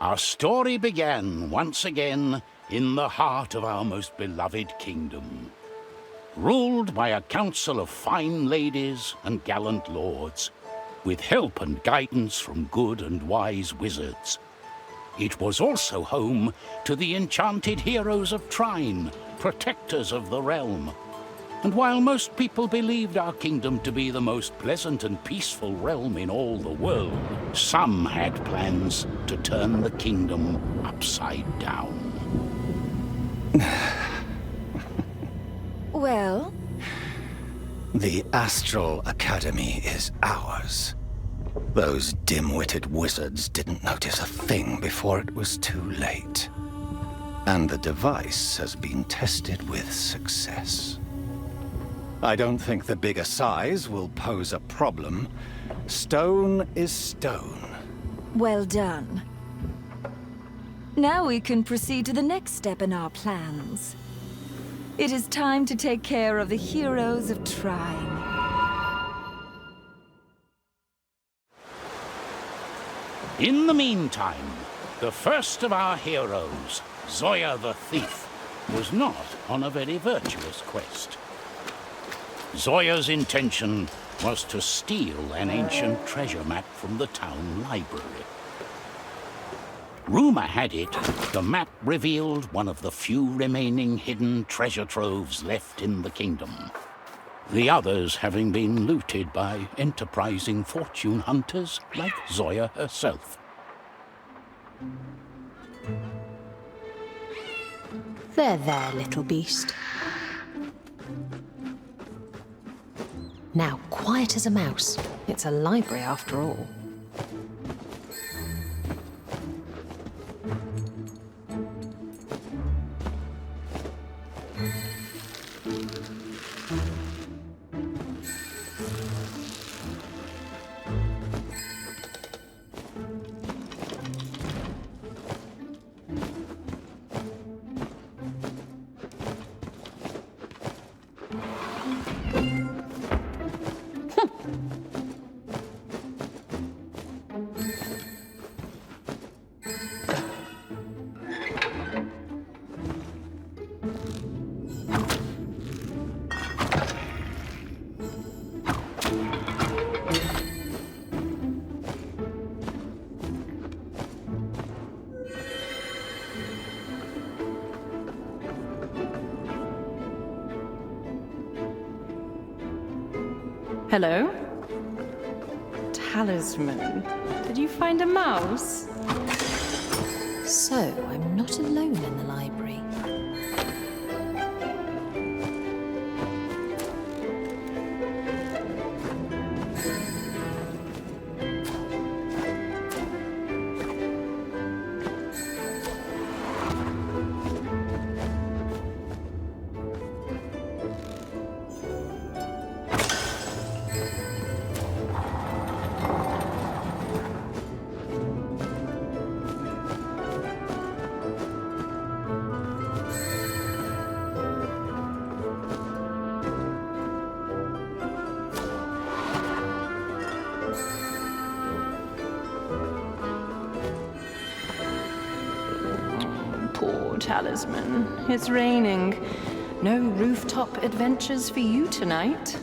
Our story began once again in the heart of our most beloved kingdom, ruled by a council of fine ladies and gallant lords, with help and guidance from good and wise wizards. It was also home to the enchanted heroes of Trine, protectors of the realm. And while most people believed our kingdom to be the most pleasant and peaceful realm in all the world, some had plans to turn the kingdom upside down. Well? The Astral Academy is ours. Those dim-witted wizards didn't notice a thing before it was too late. And the device has been tested with success. I don't think the bigger size will pose a problem. Stone is stone. Well done. Now we can proceed to the next step in our plans. It is time to take care of the heroes of Trine. In the meantime, the first of our heroes, Zoya the Thief, was not on a very virtuous quest. Zoya's intention was to steal an ancient treasure map from the town library. Rumor had it, the map revealed one of the few remaining hidden treasure troves left in the kingdom. The others having been looted by enterprising fortune hunters like Zoya herself. There, little beast. Now, quiet as a mouse. It's a library after all. Hello? Talisman. Did you find a mouse? So, I'm not alone in the library. Poor Talisman. It's raining. No rooftop adventures for you tonight.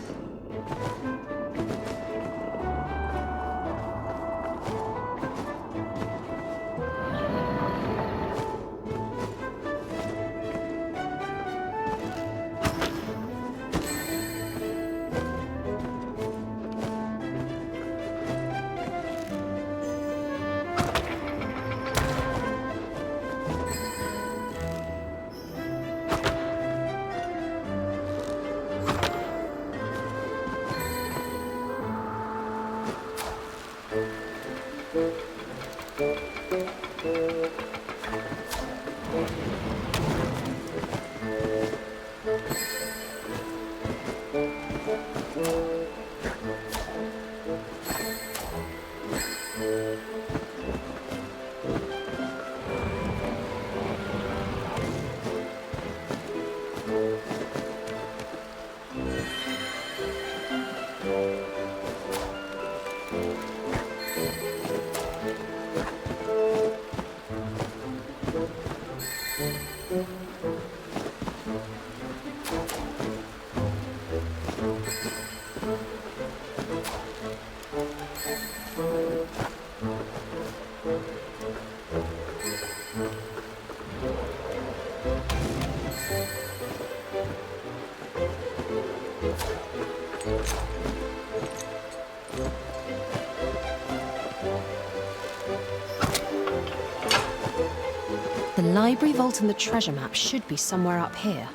The library vault and the treasure map should be somewhere up here.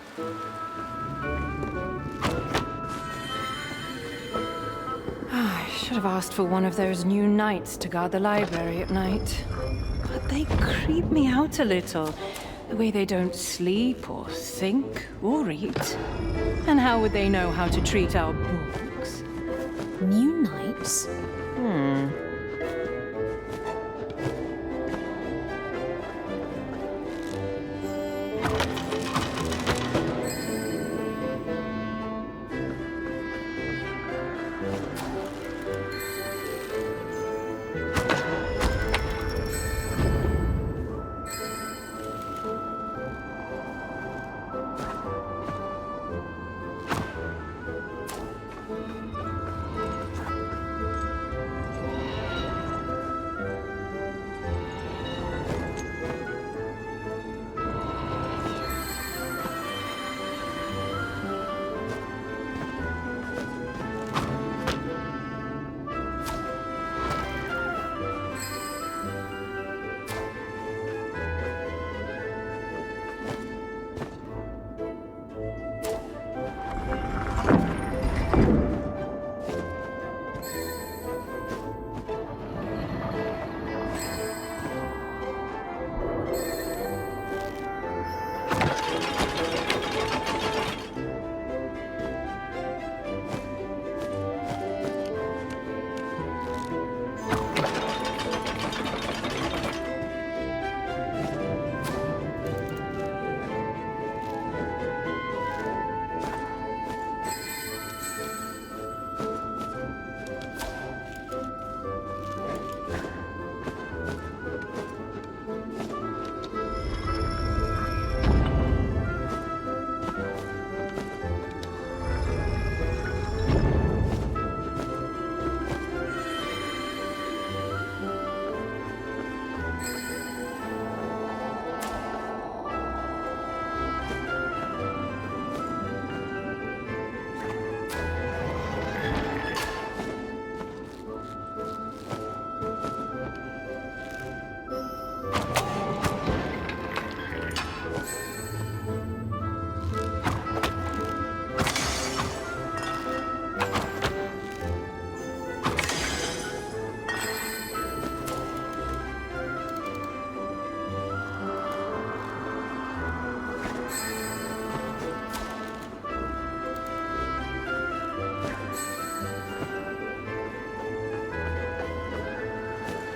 I should have asked for one of those new knights to guard the library at night. But they creep me out a little. The way they don't sleep or think or eat. And how would they know how to treat our books? New knights?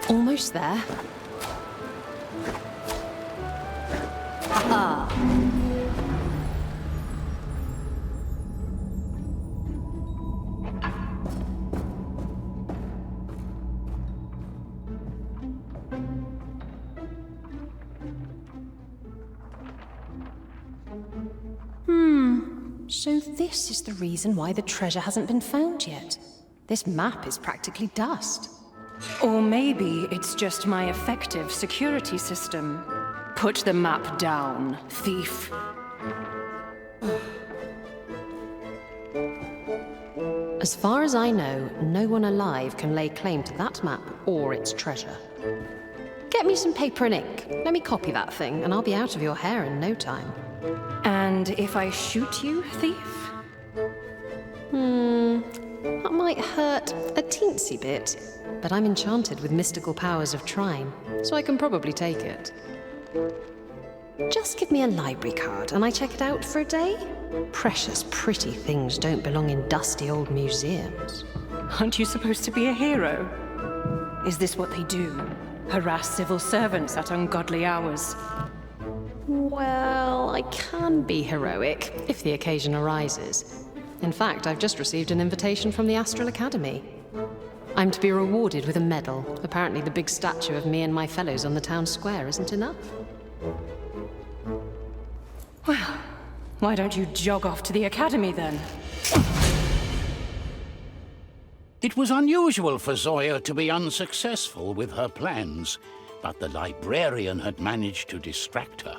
Almost there. Aha! So this is the reason why the treasure hasn't been found yet. This map is practically dust. Or maybe it's just my effective security system. Put the map down, thief. As far as I know, no one alive can lay claim to that map or its treasure. Get me some paper and ink. Let me copy that thing, and I'll be out of your hair in no time. And if I shoot you, thief? That might hurt a teensy bit, but I'm enchanted with mystical powers of Trine, so I can probably take it. Just give me a library card and I check it out for a day. Precious pretty things don't belong in dusty old museums. Aren't you supposed to be a hero? Is this what they do? Harass civil servants at ungodly hours? Well, I can be heroic if the occasion arises. In fact, I've just received an invitation from the Astral Academy. I'm to be rewarded with a medal. Apparently the big statue of me and my fellows on the town square isn't enough. Well, why don't you jog off to the academy then? It was unusual for Zoya to be unsuccessful with her plans, but the librarian had managed to distract her.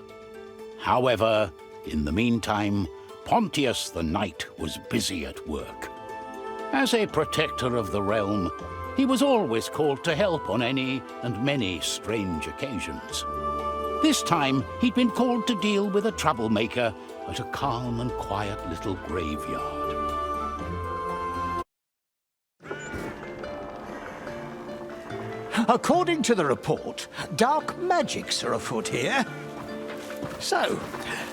However, in the meantime, Pontius the knight was busy at work. As a protector of the realm, he was always called to help on any and many strange occasions. This time, he'd been called to deal with a troublemaker at a calm and quiet little graveyard. According to the report, dark magics are afoot here. So,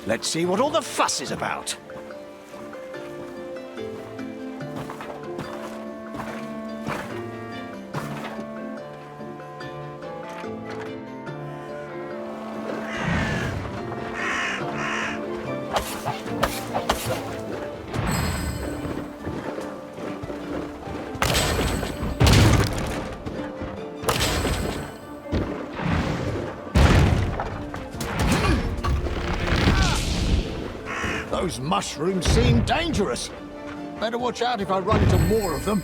let's see what all the fuss is about. Those mushrooms seem dangerous. Better watch out if I run into more of them.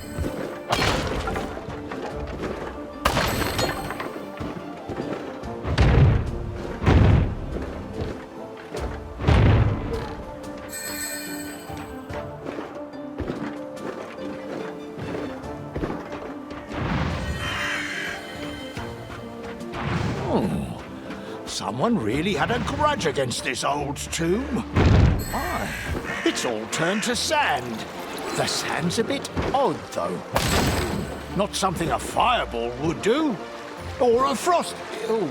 Oh, someone really had a grudge against this old tomb. It's all turned to sand. The sand's a bit odd, though. Not something a fireball would do. Or a frost... Oh,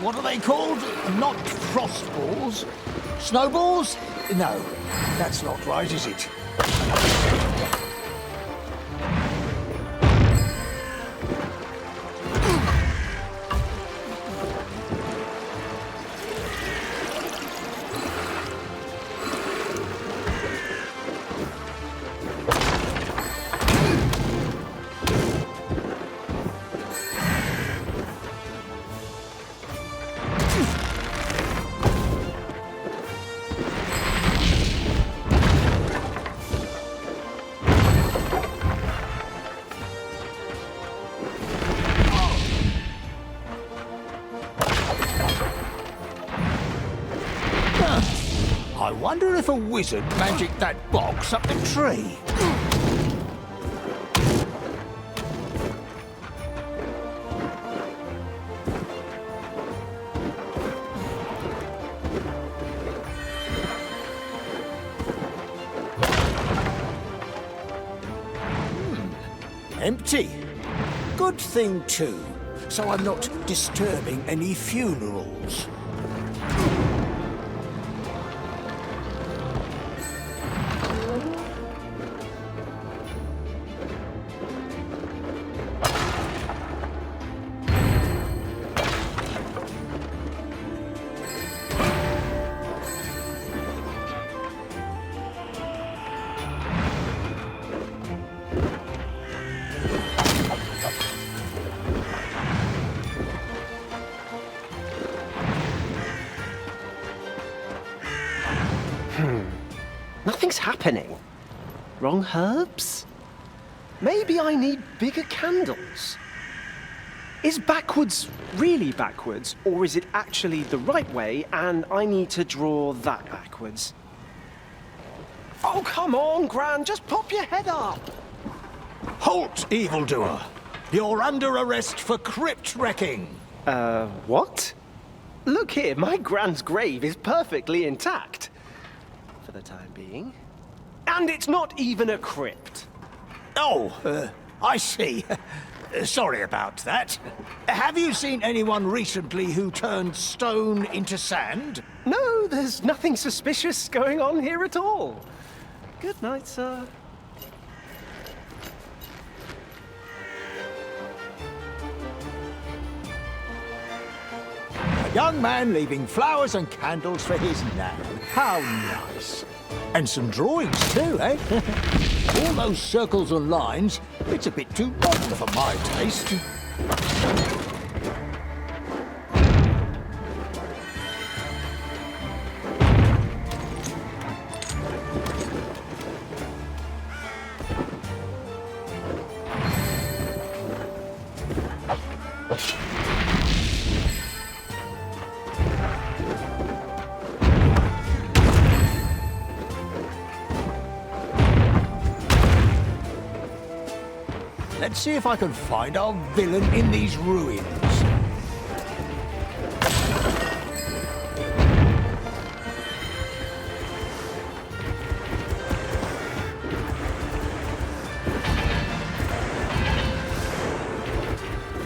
what are they called? Not frost balls. Snowballs? No, that's not right, is it? I wonder if a wizard magicked that box up the tree. Empty. Good thing, too, so I'm not disturbing any funerals. Nothing's happening. Wrong herbs? Maybe I need bigger candles. Is backwards really backwards, or is it actually the right way and I need to draw that backwards? Oh, come on, Gran, just pop your head up. Halt, evildoer! You're under arrest for crypt wrecking. What? Look here, my Gran's grave is perfectly intact. For the time being. And it's not even a crypt. Oh, I see. Sorry about that. Have you seen anyone recently who turned stone into sand? No, there's nothing suspicious going on here at all. Good night, sir. A young man leaving flowers and candles for his nan. How nice. And some drawings too, eh? All those circles and lines, it's a bit too modern for my taste. Let's see if I can find our villain in these ruins.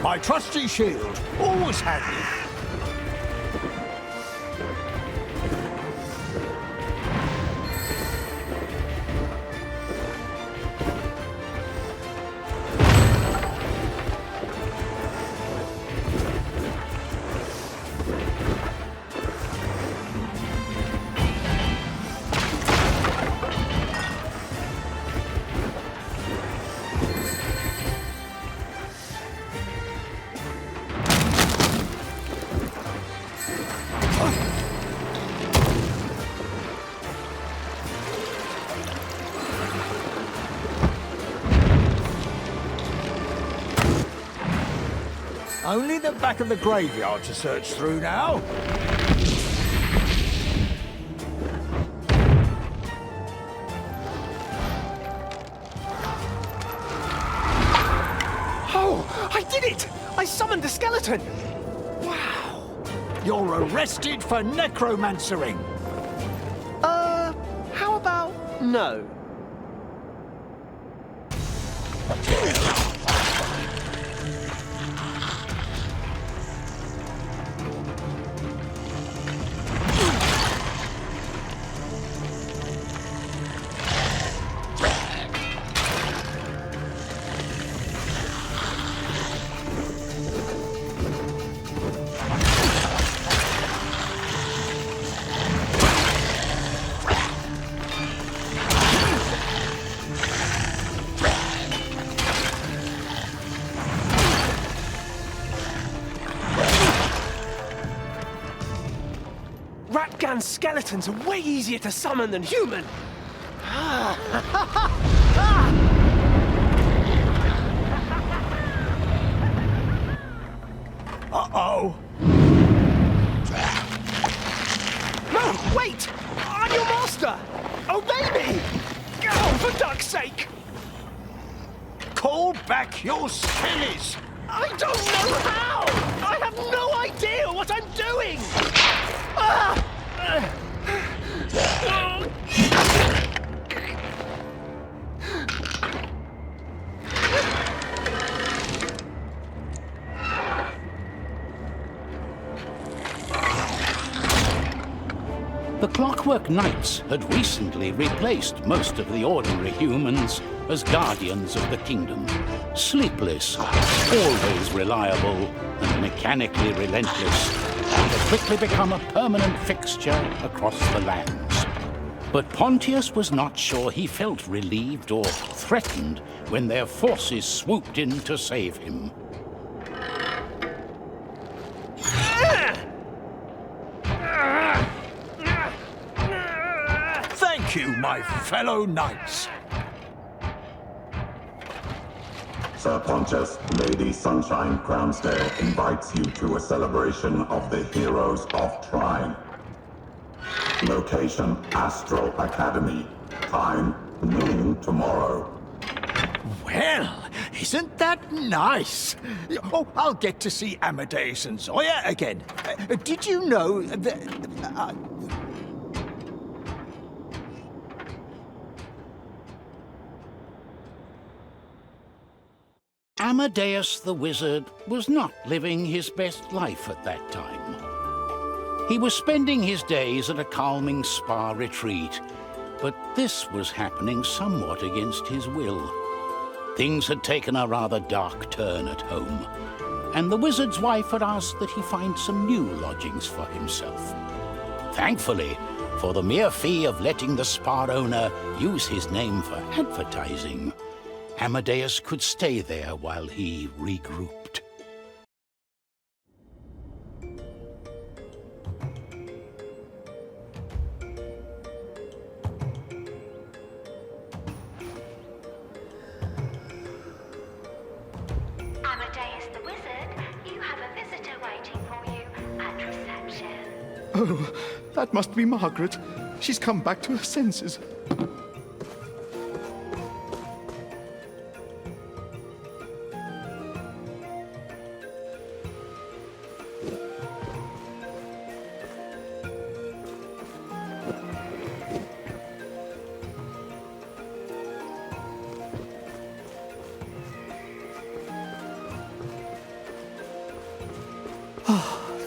My trusty shield, always handy. Only the back of the graveyard to search through now. Oh, I did it! I summoned the skeleton! Wow! You're arrested for necromancering. How about no? Ratgan skeletons are way easier to summon than human! Uh-oh. No, wait! I'm your master! Obey me! Oh, for duck's sake! Call back your skillies. I don't know how! I have no idea what I'm doing! Ah! The Clockwork Knights had recently replaced most of the ordinary humans as guardians of the kingdom. Sleepless, always reliable, and mechanically relentless, they had quickly become a permanent fixture across the lands. But Pontius was not sure he felt relieved or threatened when their forces swooped in to save him. Thank you, my fellow knights. Sir Pontius, Lady Sunshine Crownsdale invites you to a celebration of the heroes of Trine. Location, Astral Academy. Time, noon tomorrow. Well, isn't that nice? Oh, I'll get to see Amadeus and Zoya again. Did you know that... Amadeus the wizard was not living his best life at that time. He was spending his days at a calming spa retreat, but this was happening somewhat against his will. Things had taken a rather dark turn at home, and the wizard's wife had asked that he find some new lodgings for himself. Thankfully, for the mere fee of letting the spa owner use his name for advertising, Amadeus could stay there while he regrouped. Amadeus the wizard, you have a visitor waiting for you at reception. Oh, that must be Margaret. She's come back to her senses.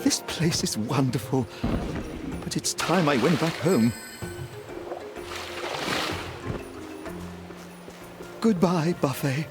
This place is wonderful, but it's time I went back home. Goodbye, buffet.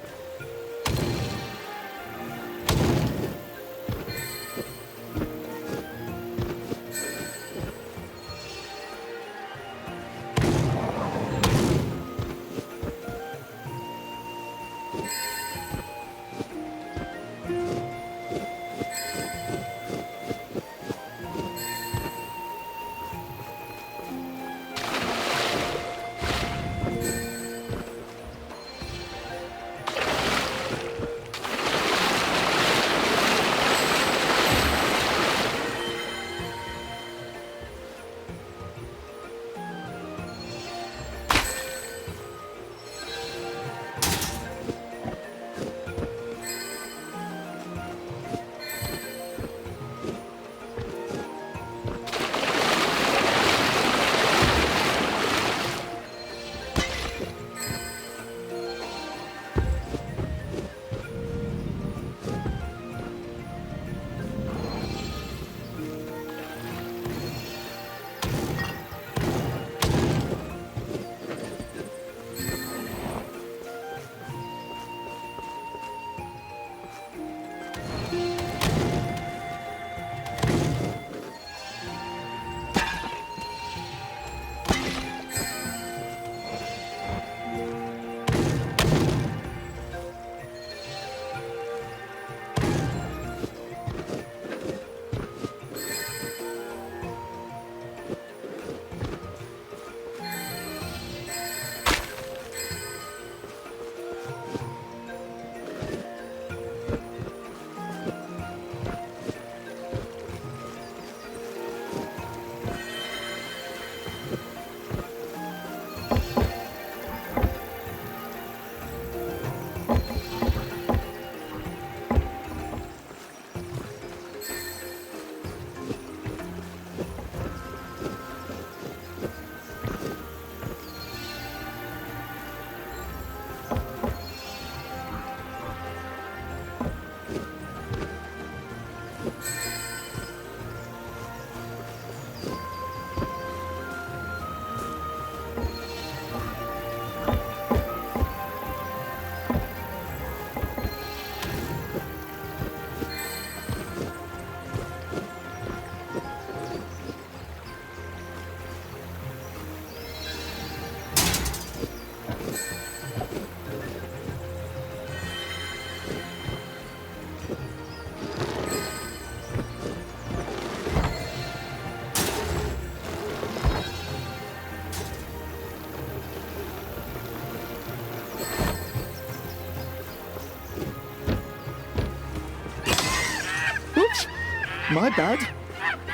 My bad.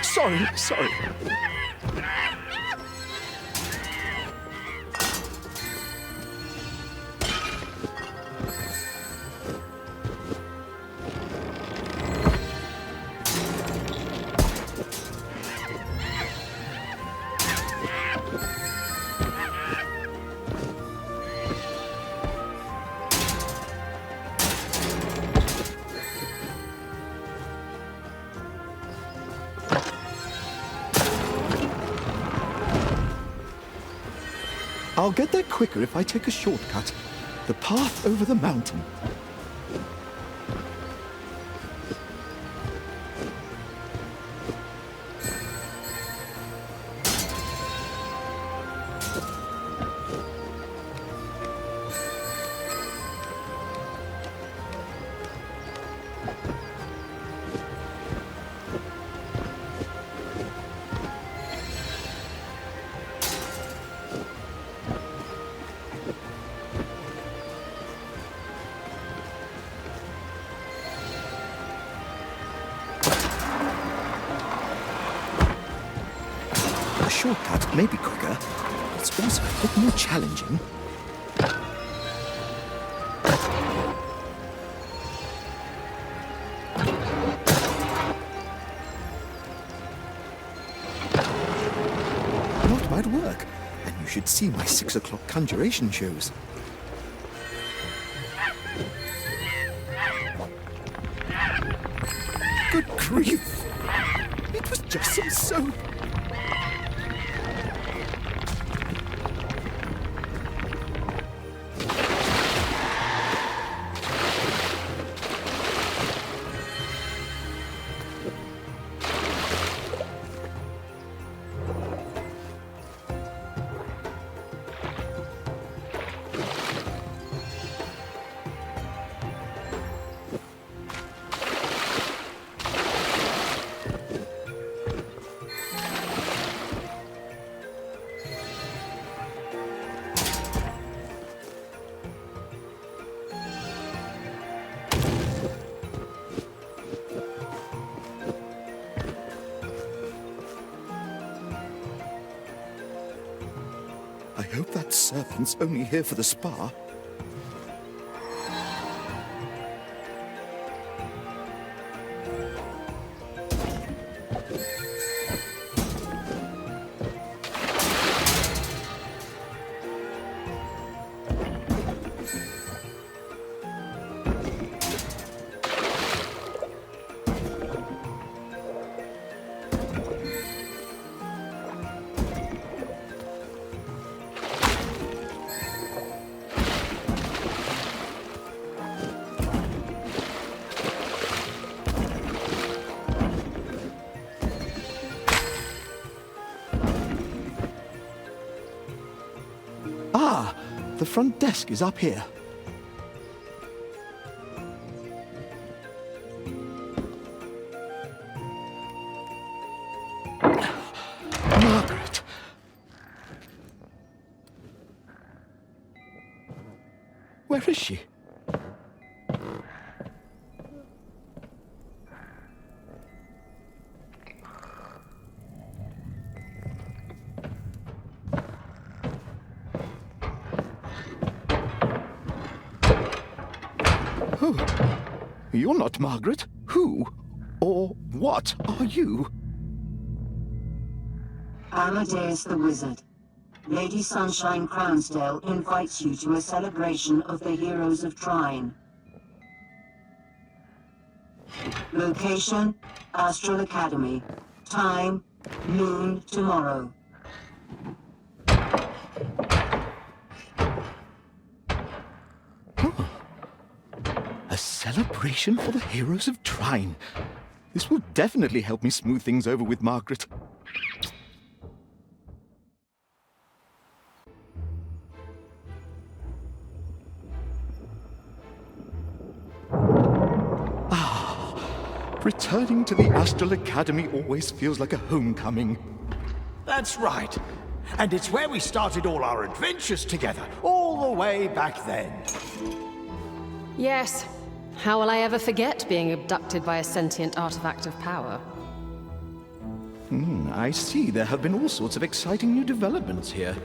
Sorry. I'll get there quicker if I take a shortcut. The path over the mountain. Shortcut may be quicker. It's also a bit more challenging. Not bad work. And you should see my 6 o'clock conjuration shows. Good grief! just some soap. I hope that serpent's only here for the spa. Ah, the front desk is up here. Margaret. Where is she? Oh, you're not Margaret. Who or what are you? Amadeus the Wizard. Lady Sunshine Crownsdale invites you to a celebration of the heroes of Trine. Location, Astral Academy. Time, noon tomorrow. A celebration for the heroes of Trine. This will definitely help me smooth things over with Margaret. Returning to the Astral Academy always feels like a homecoming. That's right. And it's where we started all our adventures together, all the way back then. Yes. How will I ever forget being abducted by a sentient artifact of power? I see. There have been all sorts of exciting new developments here.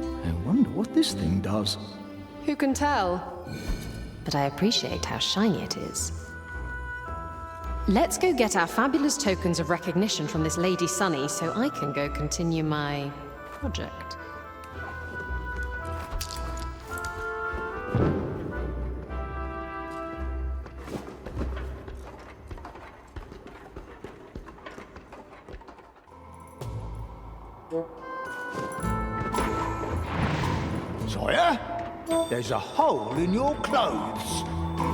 I wonder what this thing does. Who can tell? But I appreciate how shiny it is. Let's go get our fabulous tokens of recognition from this Lady Sunny so I can go continue my project. Zoya, there's a hole in your clothes.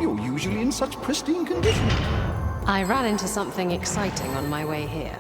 You're usually in such pristine condition. I ran into something exciting on my way here.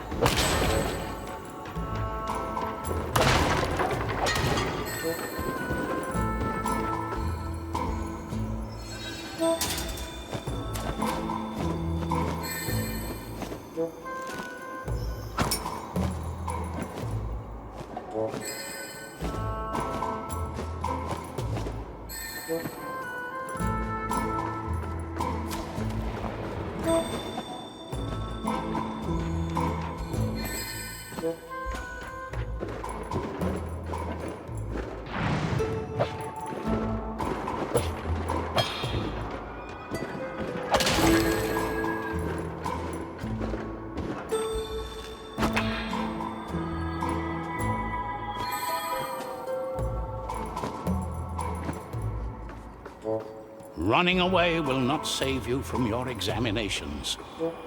Running away will not save you from your examinations.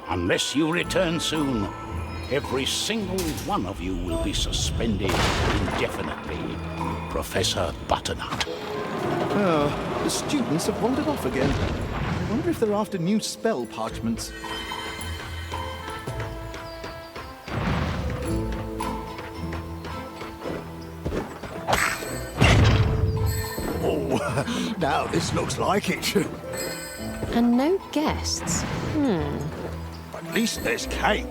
Unless you return soon, every single one of you will be suspended indefinitely. Professor Butternut. Oh, the students have wandered off again. I wonder if they're after new spell parchments. Oh, now this looks like it. And no guests. At least there's cake.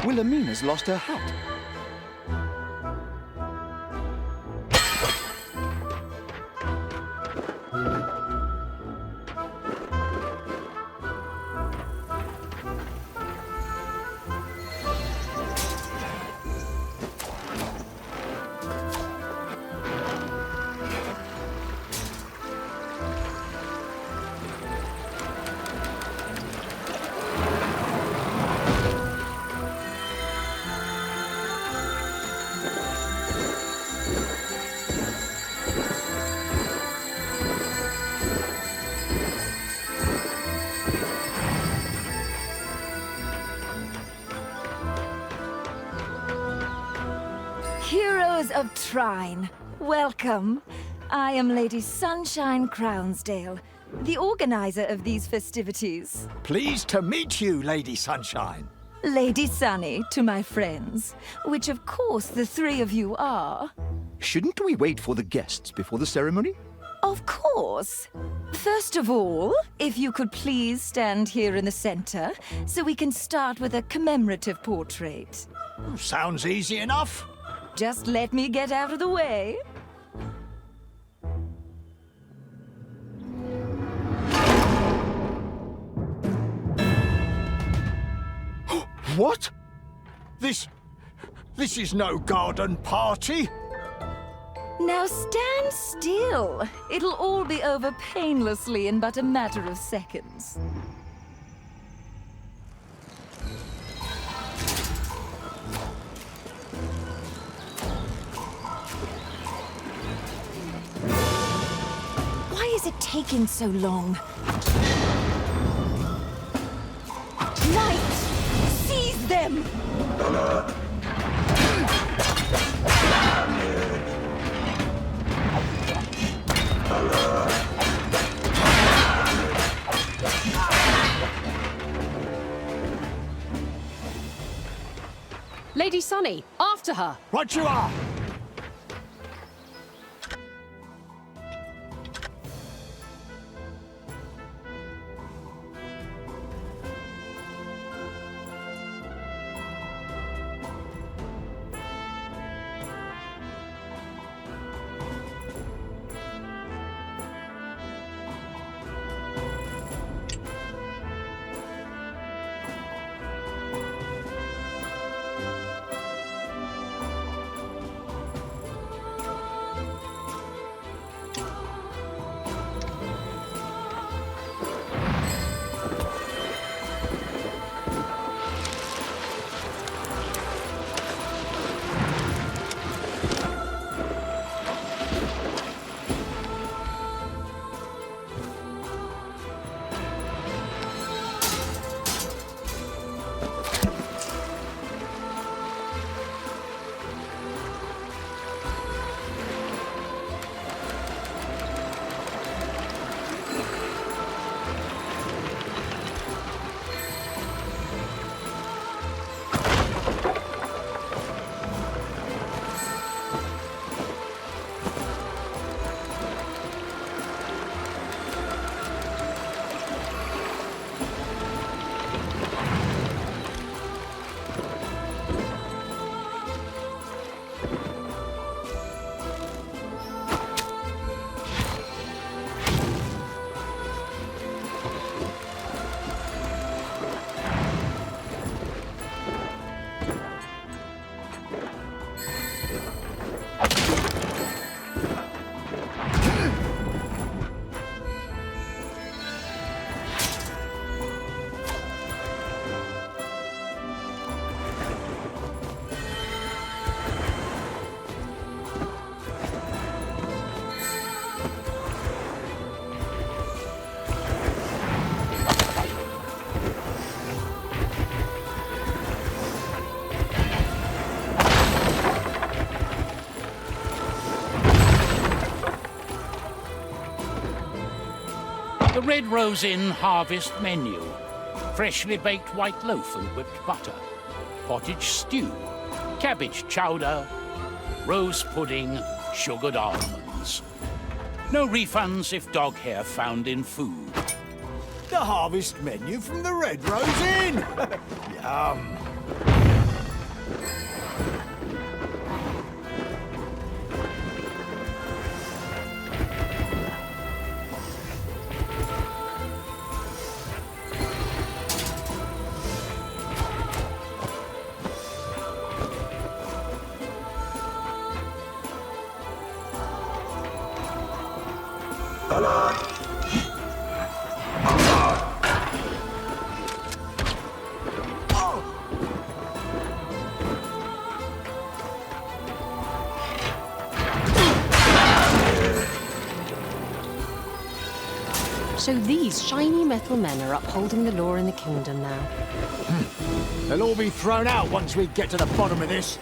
Wilhelmina's lost her hat. Heroes of Trine, welcome. I am Lady Sunshine Crownsdale, the organizer of these festivities. Pleased to meet you, Lady Sunshine. Lady Sunny to my friends, which of course the three of you are. Shouldn't we wait for the guests before the ceremony? Of course. First of all, if you could please stand here in the center so we can start with a commemorative portrait. Sounds easy enough. Just let me get out of the way. What? This is no garden party. Now stand still. It'll all be over painlessly in but a matter of seconds. Why is it taking so long? Knight! Seize them! Lady Sunny, after her! Right you are! The Red Rose Inn harvest menu. Freshly baked white loaf and whipped butter. Pottage stew. Cabbage chowder. Rose pudding. Sugared almonds. No refunds if dog hair found in food. The harvest menu from the Red Rose Inn! Yum! So these shiny metal men are upholding the law in the kingdom now. They'll all be thrown out once we get to the bottom of this.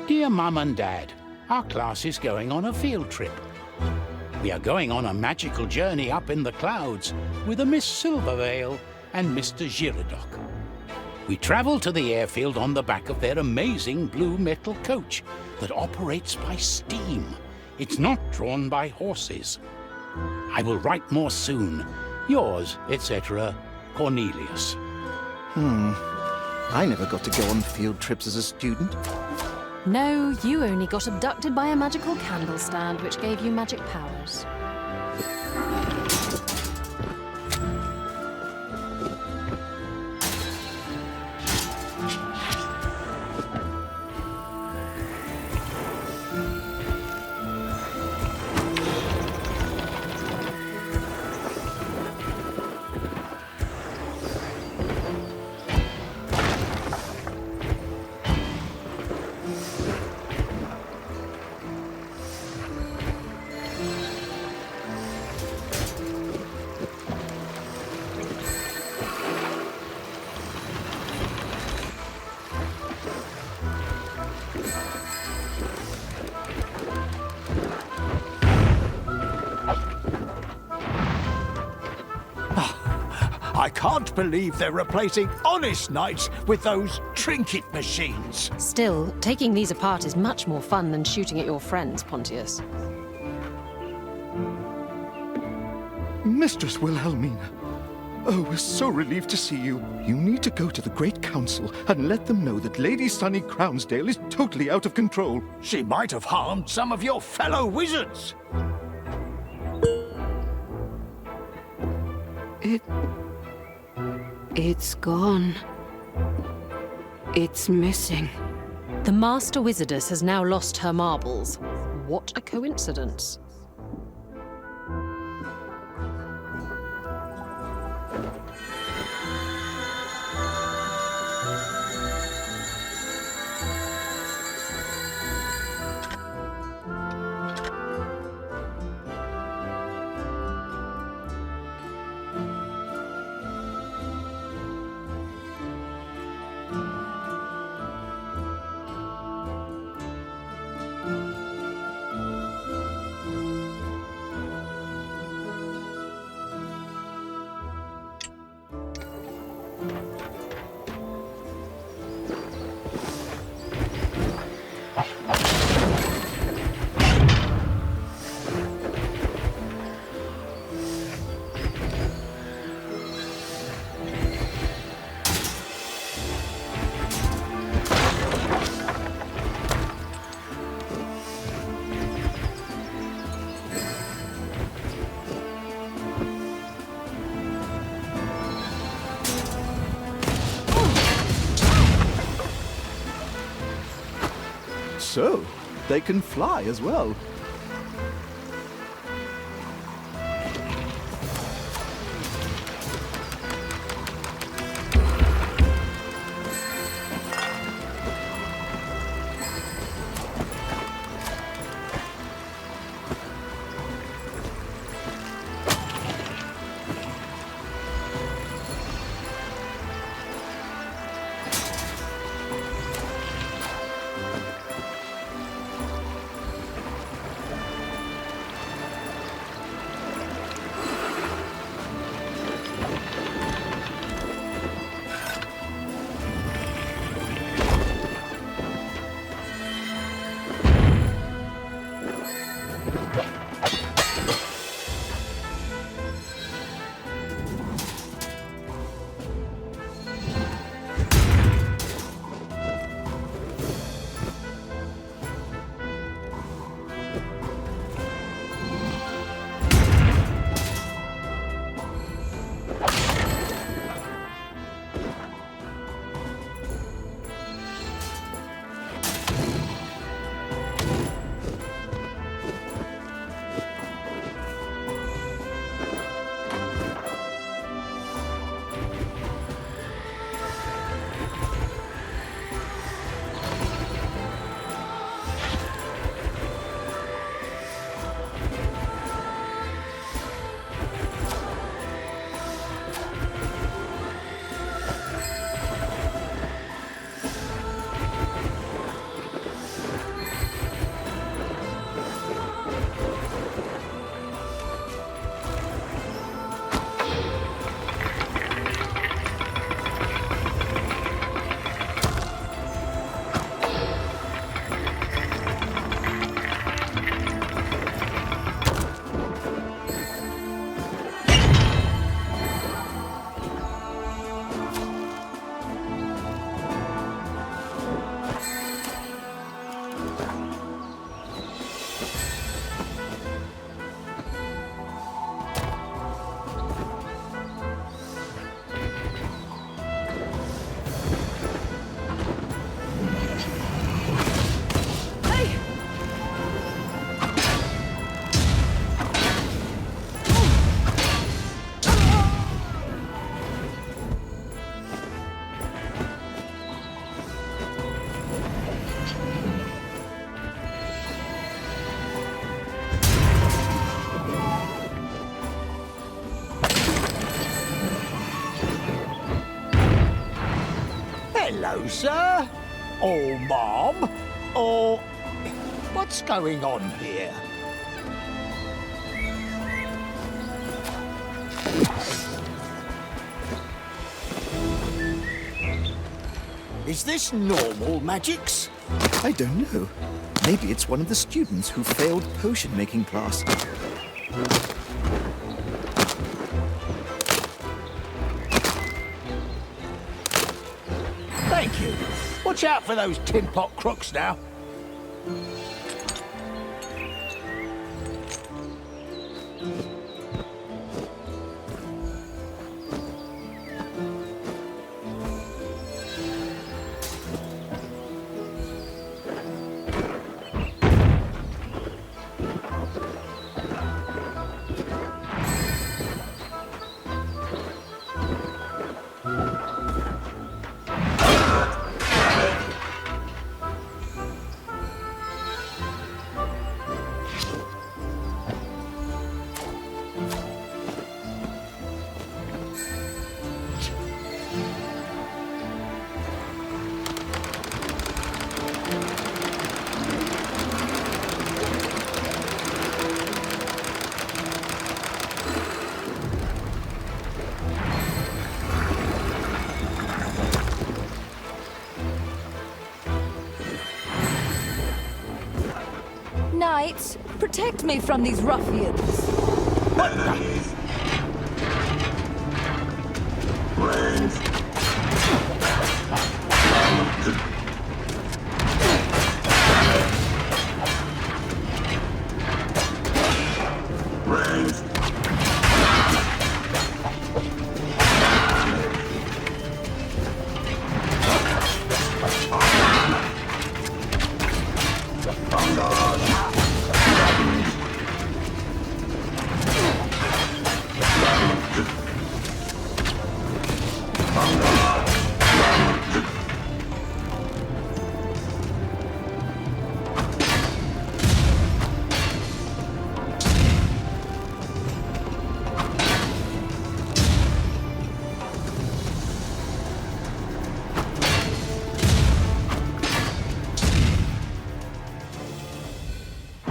Dear Mum and Dad, our class is going on a field trip. We are going on a magical journey up in the clouds with a Miss Silvervale and Mr. Giradoc. We travel to the airfield on the back of their amazing blue metal coach that operates by steam. It's not drawn by horses. I will write more soon. Yours, etc., Cornelius. I never got to go on field trips as a student. No, you only got abducted by a magical candle stand which gave you magic powers. can't believe they're replacing honest knights with those trinket machines. Still, taking these apart is much more fun than shooting at your friends, Pontius. Mistress Wilhelmina. Oh, we're so relieved to see you. You need to go to the Great Council and let them know that Lady Sunny Crownsdale is totally out of control. She might have harmed some of your fellow wizards. It's gone. It's missing. The Master Wizardess has now lost her marbles. What a coincidence. So, they can fly as well. Hello, sir. Or mom. Or... what's going on here? Is this normal magics? I don't know. Maybe it's one of the students who failed potion-making class. Thank you. Watch out for those tin pot crooks now. Knights, protect me from these ruffians. Enemies. Range. Range.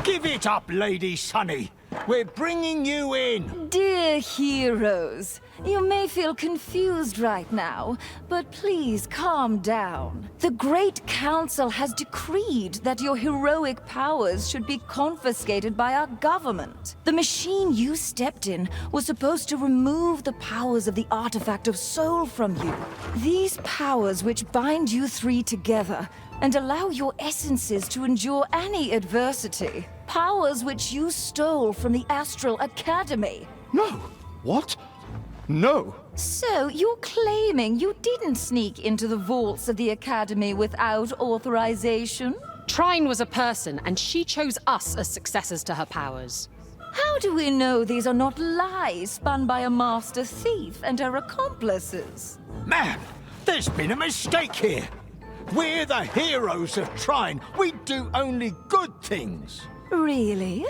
Give it up, Lady Sunny. We're bringing you in. Dear heroes, you may feel confused right now, but please calm down. The Great Council has decreed that your heroic powers should be confiscated by our government. The machine you stepped in was supposed to remove the powers of the artifact of soul from you. These powers which bind you three together and allow your essences to endure any adversity. Powers which you stole from the Astral Academy. No! What? No! So, you're claiming you didn't sneak into the vaults of the Academy without authorization? Trine was a person, and she chose us as successors to her powers. How do we know these are not lies spun by a master thief and her accomplices? Ma'am, there's been a mistake here. We're the heroes of Trine. We do only good things. Really?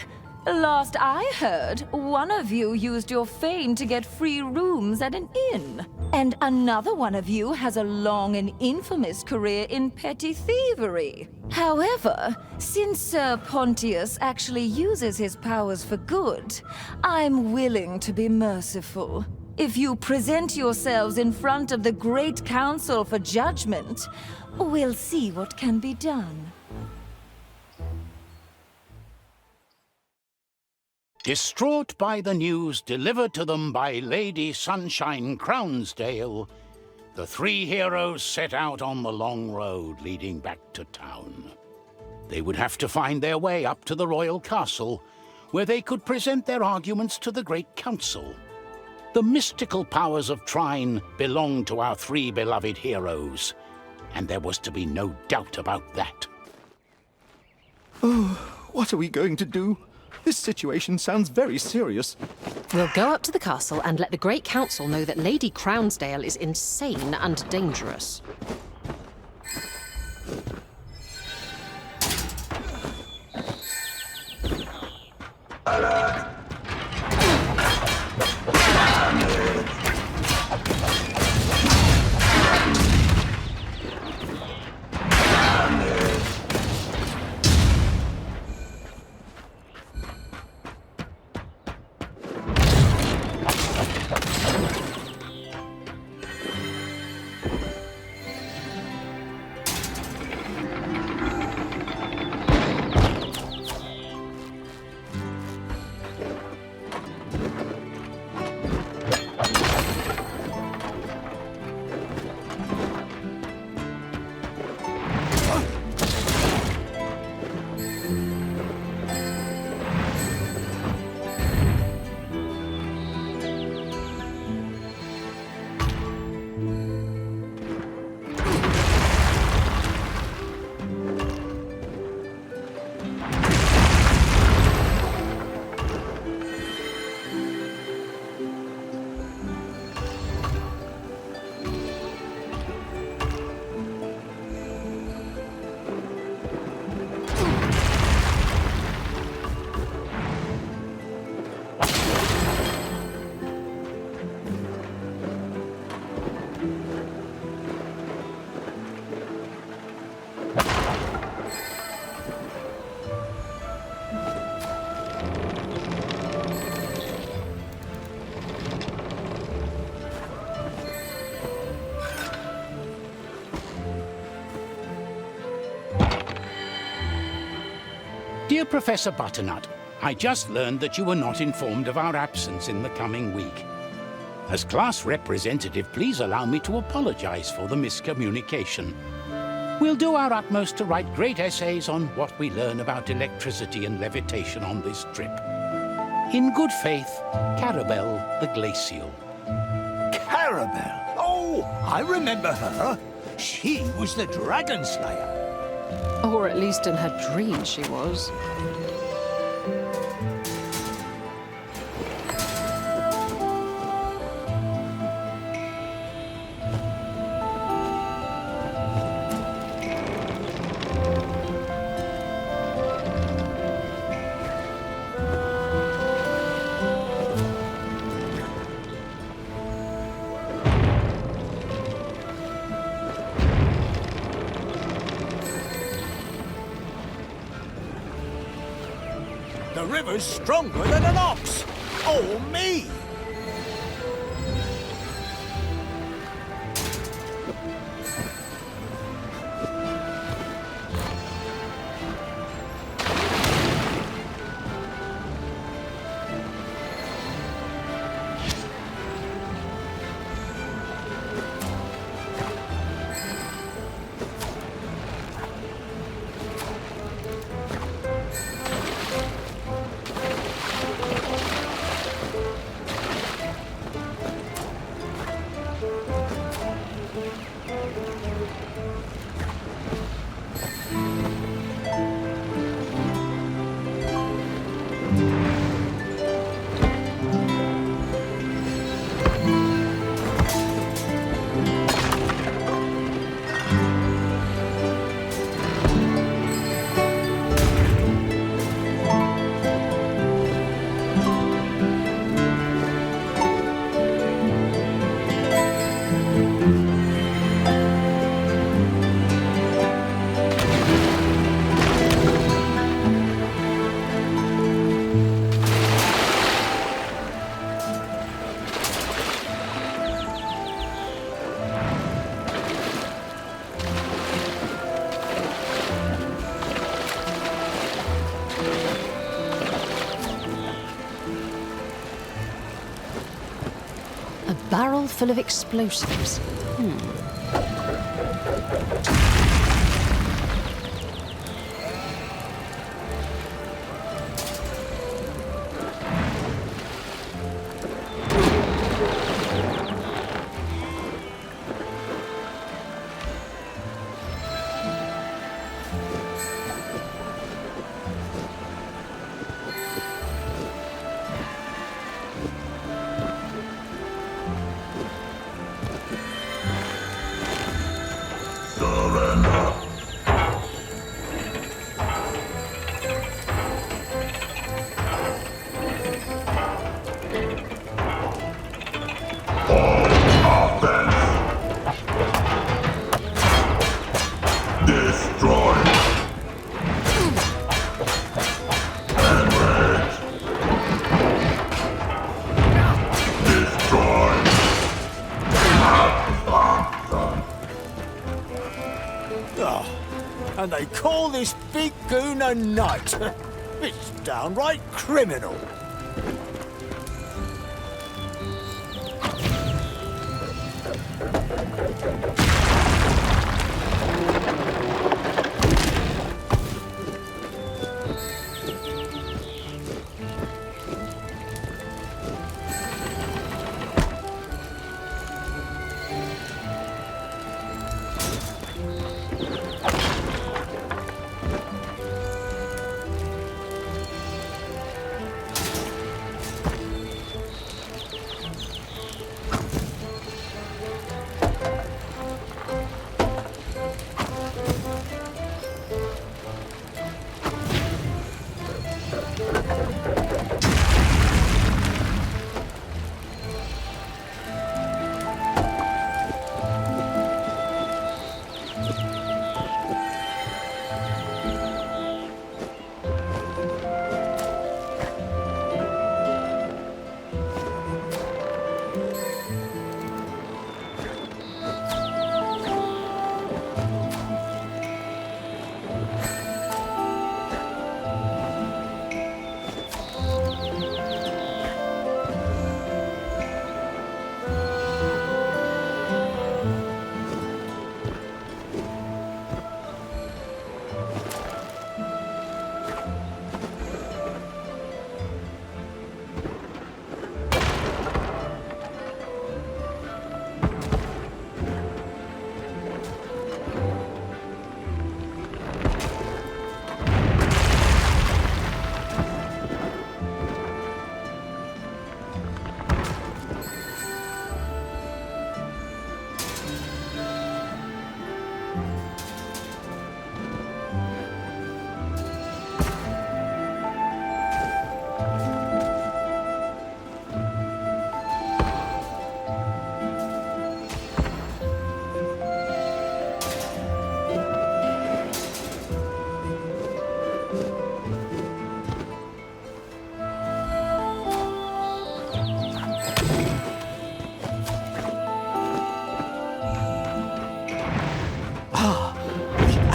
Last I heard, one of you used your fame to get free rooms at an inn. And another one of you has a long and infamous career in petty thievery. However, since Sir Pontius actually uses his powers for good, I'm willing to be merciful. If you present yourselves in front of the Great Council for judgment, we'll see what can be done. Distraught by the news delivered to them by Lady Sunshine Crownsdale, the three heroes set out on the long road leading back to town. They would have to find their way up to the royal castle, where they could present their arguments to the Great Council. The mystical powers of Trine belonged to our three beloved heroes, and there was to be no doubt about that. Oh, what are we going to do? This situation sounds very serious. We'll go up to the castle and let the Great Council know that Lady Crownsdale is insane and dangerous. Dear Professor Butternut, I just learned that you were not informed of our absence in the coming week. As class representative, please allow me to apologize for the miscommunication. We'll do our utmost to write great essays on what we learn about electricity and levitation on this trip. In good faith, Carabelle the Glacial. Carabelle? Oh, I remember her. She was the Dragon Slayer. Or at least in her dreams she was. The river's stronger than an ox. Oh, me! A barrel full of explosives. And they call this big goon a knight. It's downright criminal.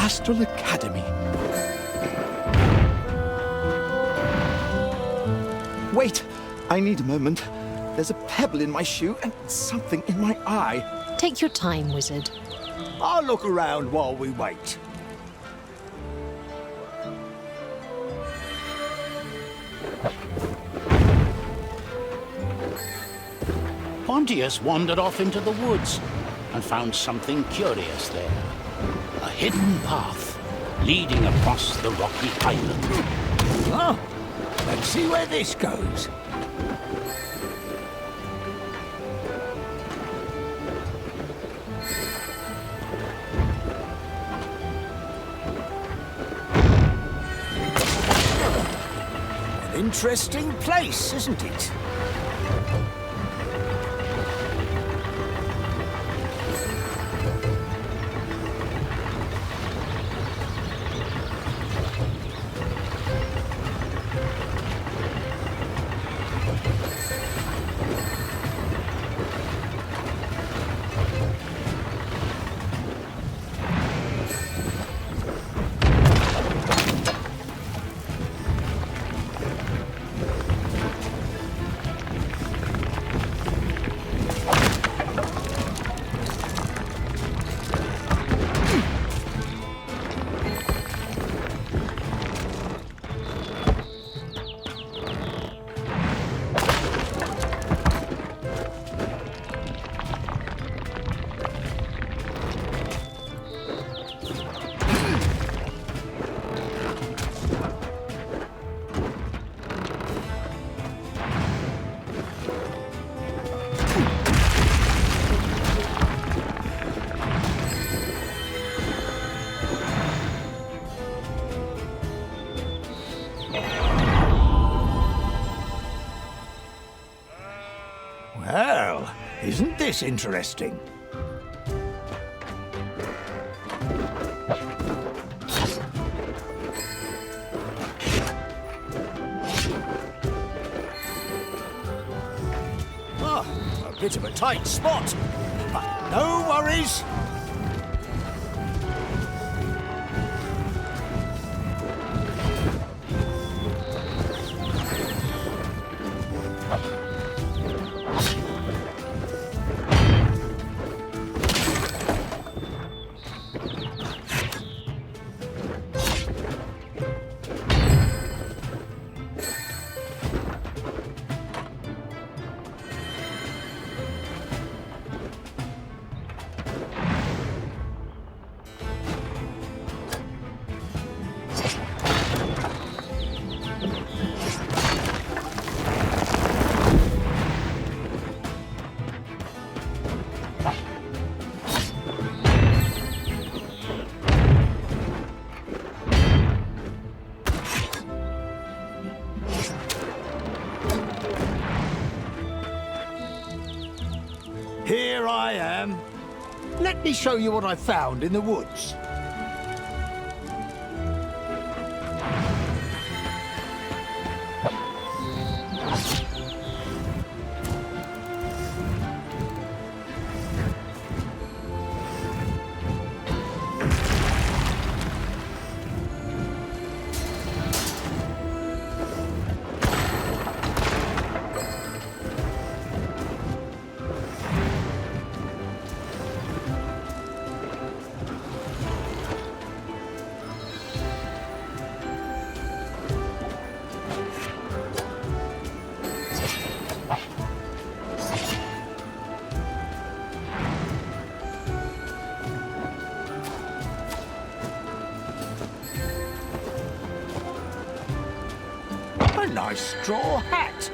Astral Academy. Wait, I need a moment. There's a pebble in my shoe and something in my eye. Take your time, wizard. I'll look around while we wait. Pontius wandered off into the woods and found something curious there. A hidden path leading across the rocky island. Oh, let's see where this goes. An interesting place, isn't it? Well, isn't this interesting? Oh, a bit of a tight spot, but no worries. Here I am. Let me show you what I found in the woods. A nice straw hat.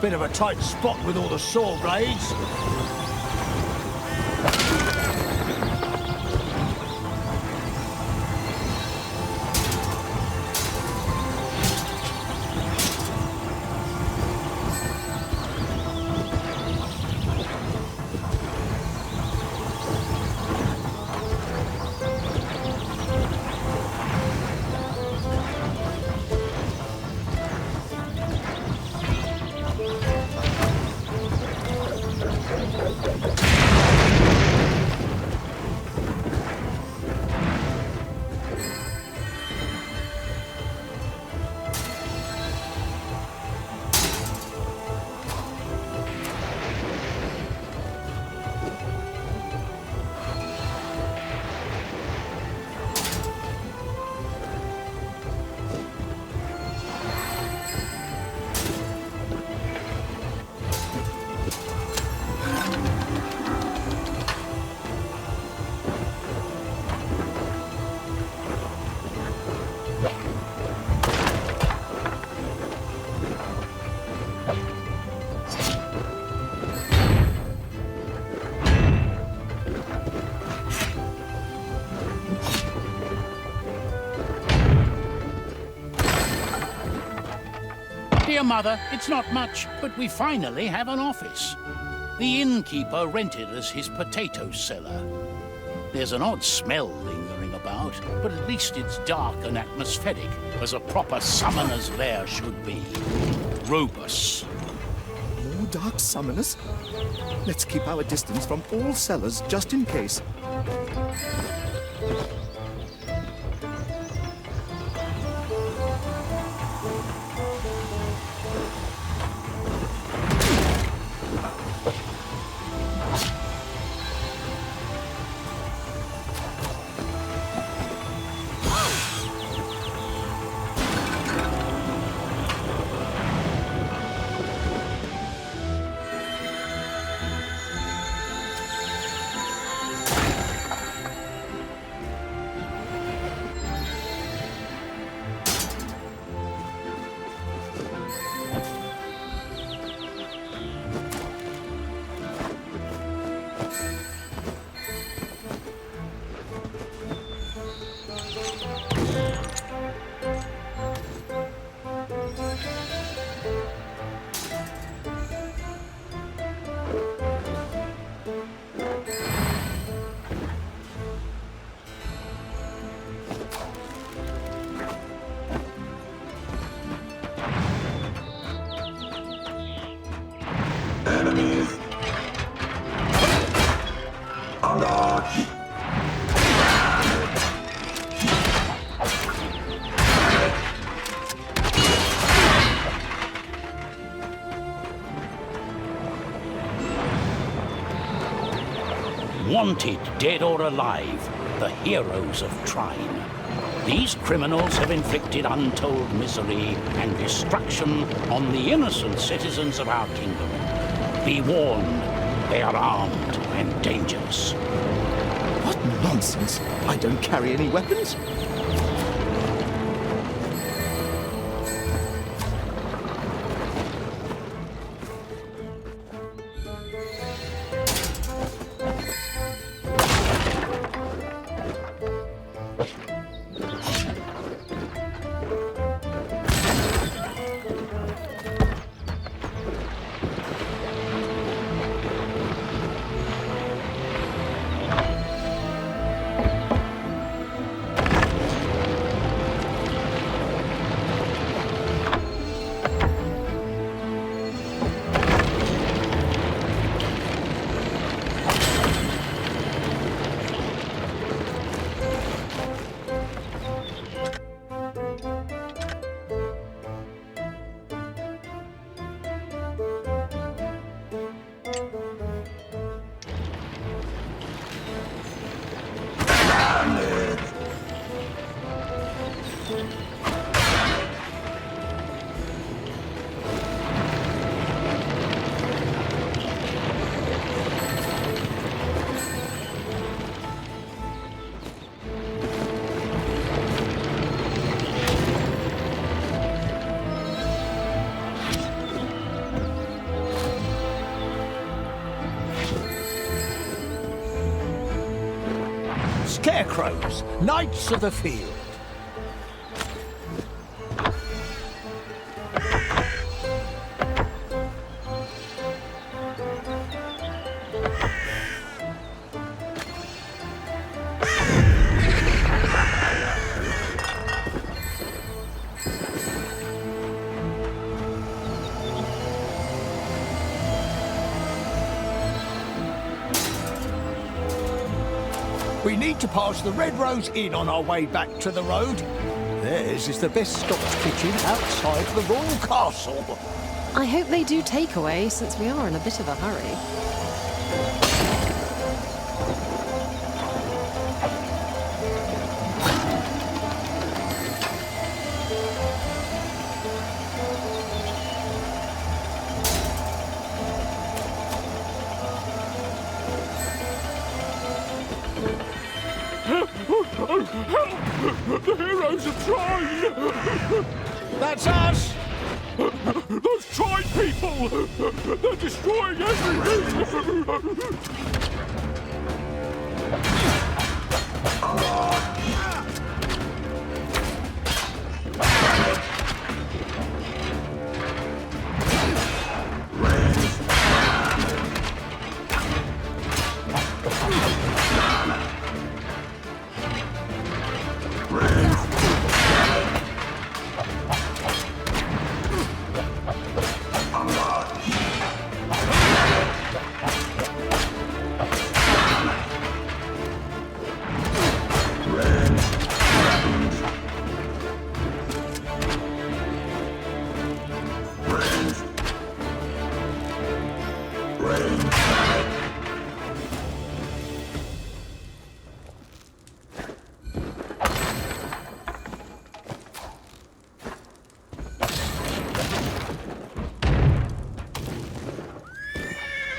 Bit of a tight spot with all the saw blades. Dear Mother, it's not much, but we finally have an office. The innkeeper rented us his potato cellar. There's an odd smell lingering about, but at least it's dark and atmospheric, as a proper summoner's lair should be. Robus. More dark summoners? Let's keep our distance from all cellars just in case. Enemies. En garde. Wanted, dead or alive, the heroes of Trine. These criminals have inflicted untold misery and destruction on the innocent citizens of our kingdom. Be warned, they are armed and dangerous. What nonsense! I don't carry any weapons. Scarecrows, Knights of the Field. We need to pass the Red Rose Inn on our way back to the road. Theirs is the best Scots kitchen outside the royal castle. I hope they do takeaway, since we are in a bit of a hurry. The heroes of Trine! That's us! Those Trine people! They're destroying everything!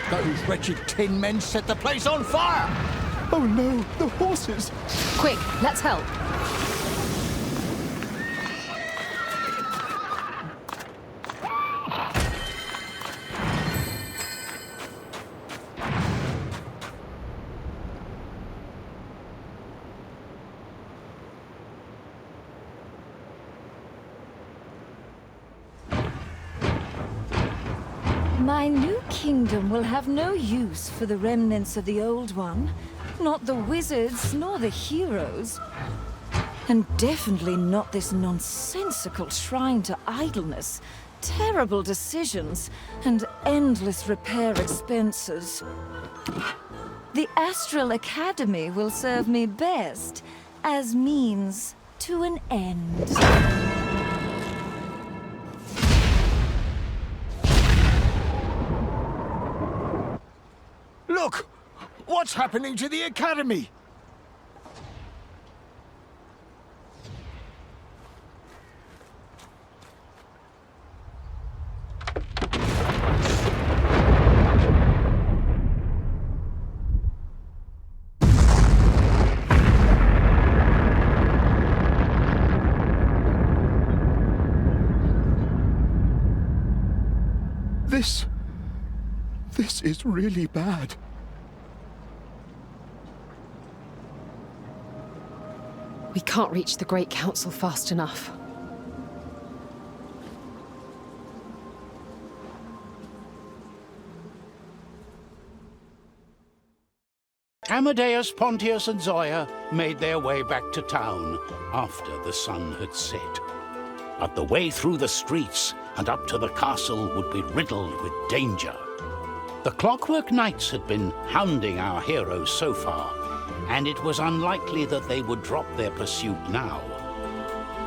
Those wretched tin men set the place on fire! Oh no, the horses! Quick, let's help. My new kingdom will have no use for the remnants of the old one. Not the wizards, nor the heroes. And definitely not this nonsensical shrine to idleness, terrible decisions, and endless repair expenses. The Astral Academy will serve me best as means to an end. Look! What's happening to the Academy? This is really bad. We can't reach the Great Council fast enough. Amadeus, Pontius, and Zoya made their way back to town after the sun had set. But the way through the streets and up to the castle would be riddled with danger. The Clockwork Knights had been hounding our heroes so far, and it was unlikely that they would drop their pursuit now.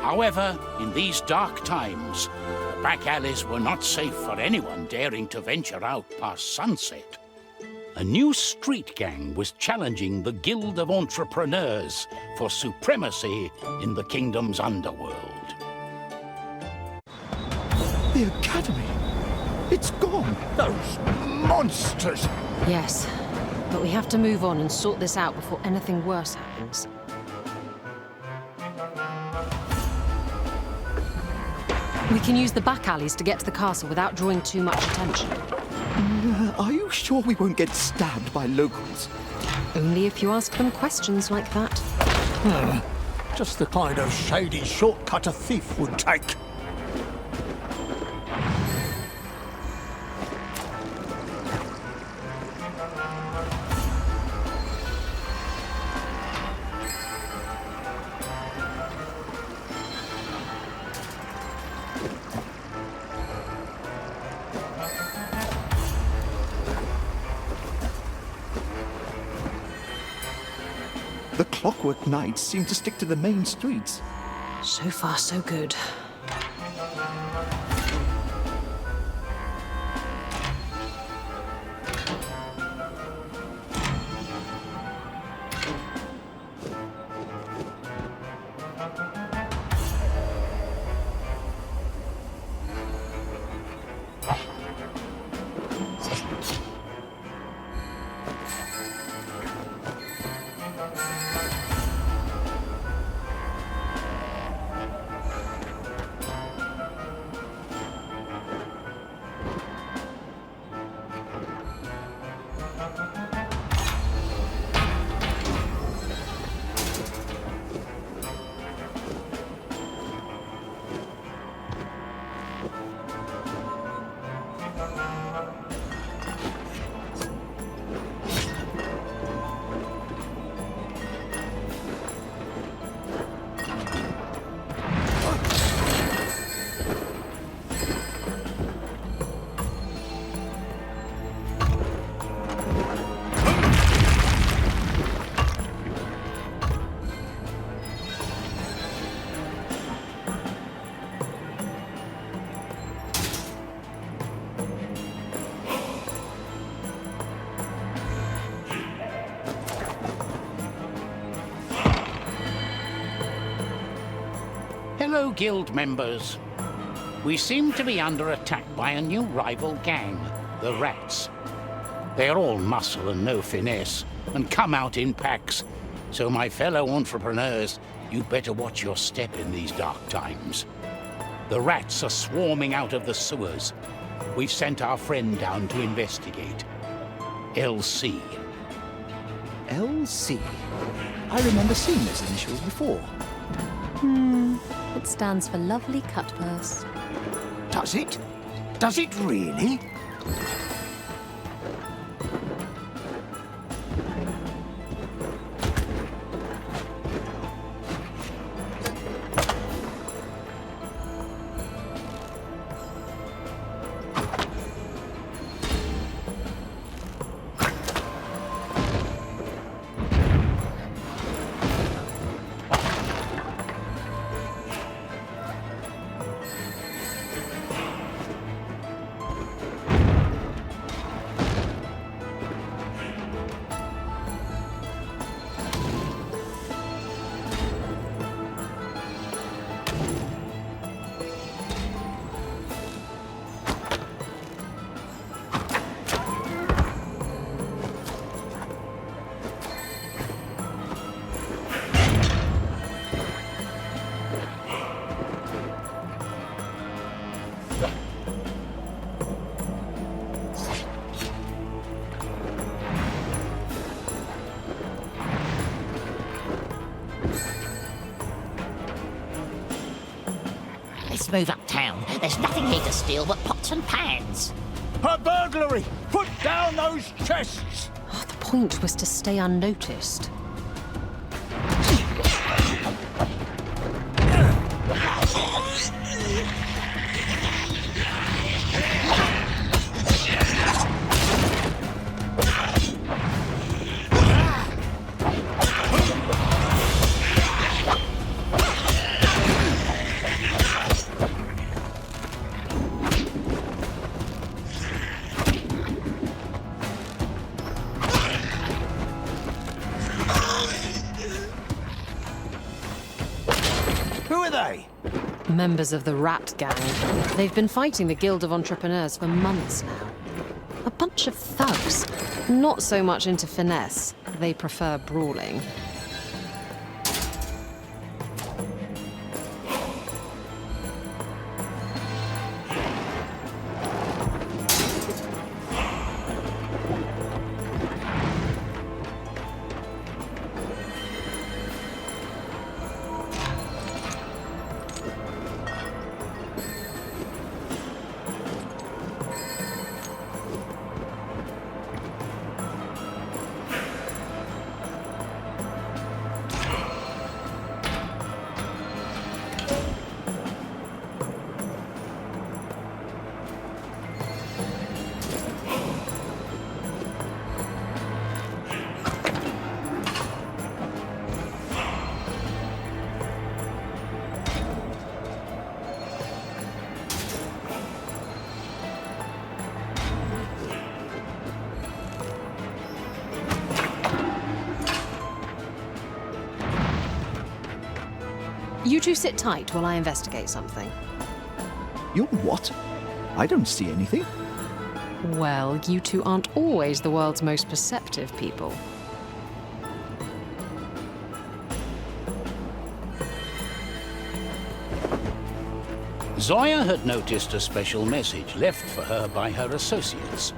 However, in these dark times, the back alleys were not safe for anyone daring to venture out past sunset. A new street gang was challenging the Guild of Entrepreneurs for supremacy in the kingdom's underworld. The Academy! It's gone! Those monsters! Yes, but we have to move on and sort this out before anything worse happens. We can use the back alleys to get to the castle without drawing too much attention. Are you sure we won't get stabbed by locals? Only if you ask them questions like that. Just the kind of shady shortcut a thief would take. The Clockwork Knights seem to stick to the main streets. So far, so good. Hello, guild members. We seem to be under attack by a new rival gang, the Rats. They are all muscle and no finesse, and come out in packs. So my fellow entrepreneurs, you better watch your step in these dark times. The Rats are swarming out of the sewers. We've sent our friend down to investigate. LC. LC? I remember seeing those initials before. It stands for Lovely Cut Purse. Does it? Does it really? Let's move uptown. There's nothing here to steal but pots and pans. A burglary! Put down those chests! Oh, the point was to stay unnoticed. Who are they? Members of the Rat Gang. They've been fighting the Guild of Entrepreneurs for months now. A bunch of thugs. Not so much into finesse. They prefer brawling. You two sit tight while I investigate something. You what? I don't see anything. Well, you two aren't always the world's most perceptive people. Zoya had noticed a special message left for her by her associates.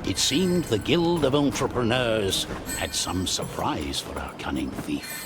It seemed the Guild of Entrepreneurs had some surprise for our cunning thief.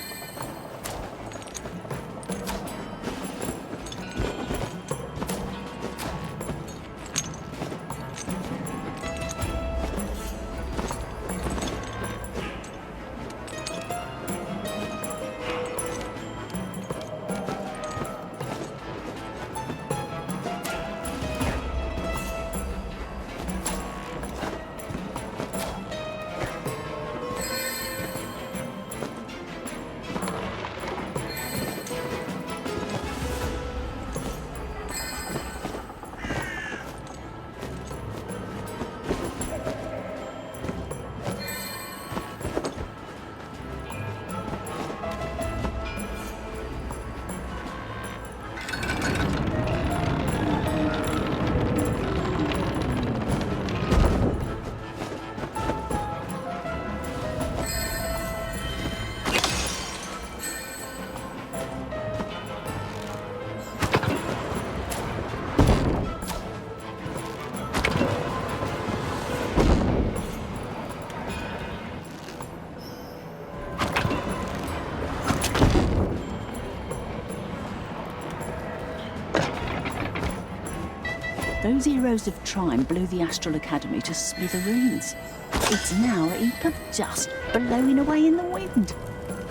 Those heroes of Trine blew the Astral Academy to smithereens. It's now a heap of dust blowing away in the wind.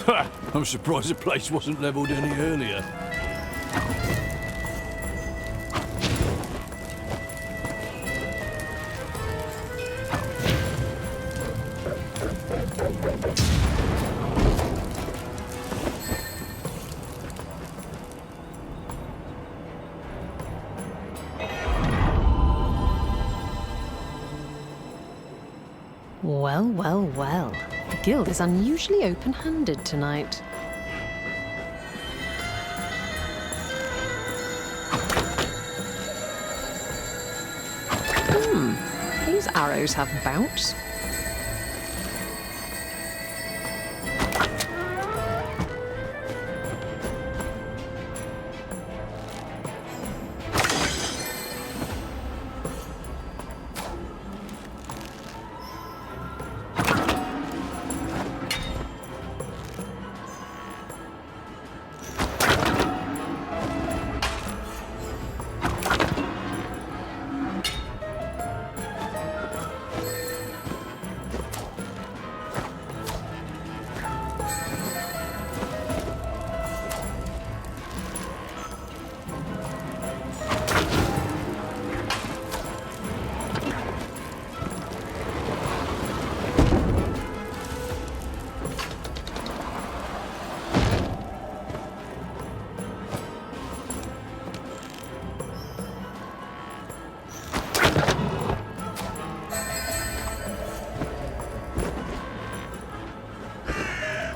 Ha! I'm surprised the place wasn't levelled any earlier. Well, well, well. The guild is unusually open-handed tonight. These arrows have bounce.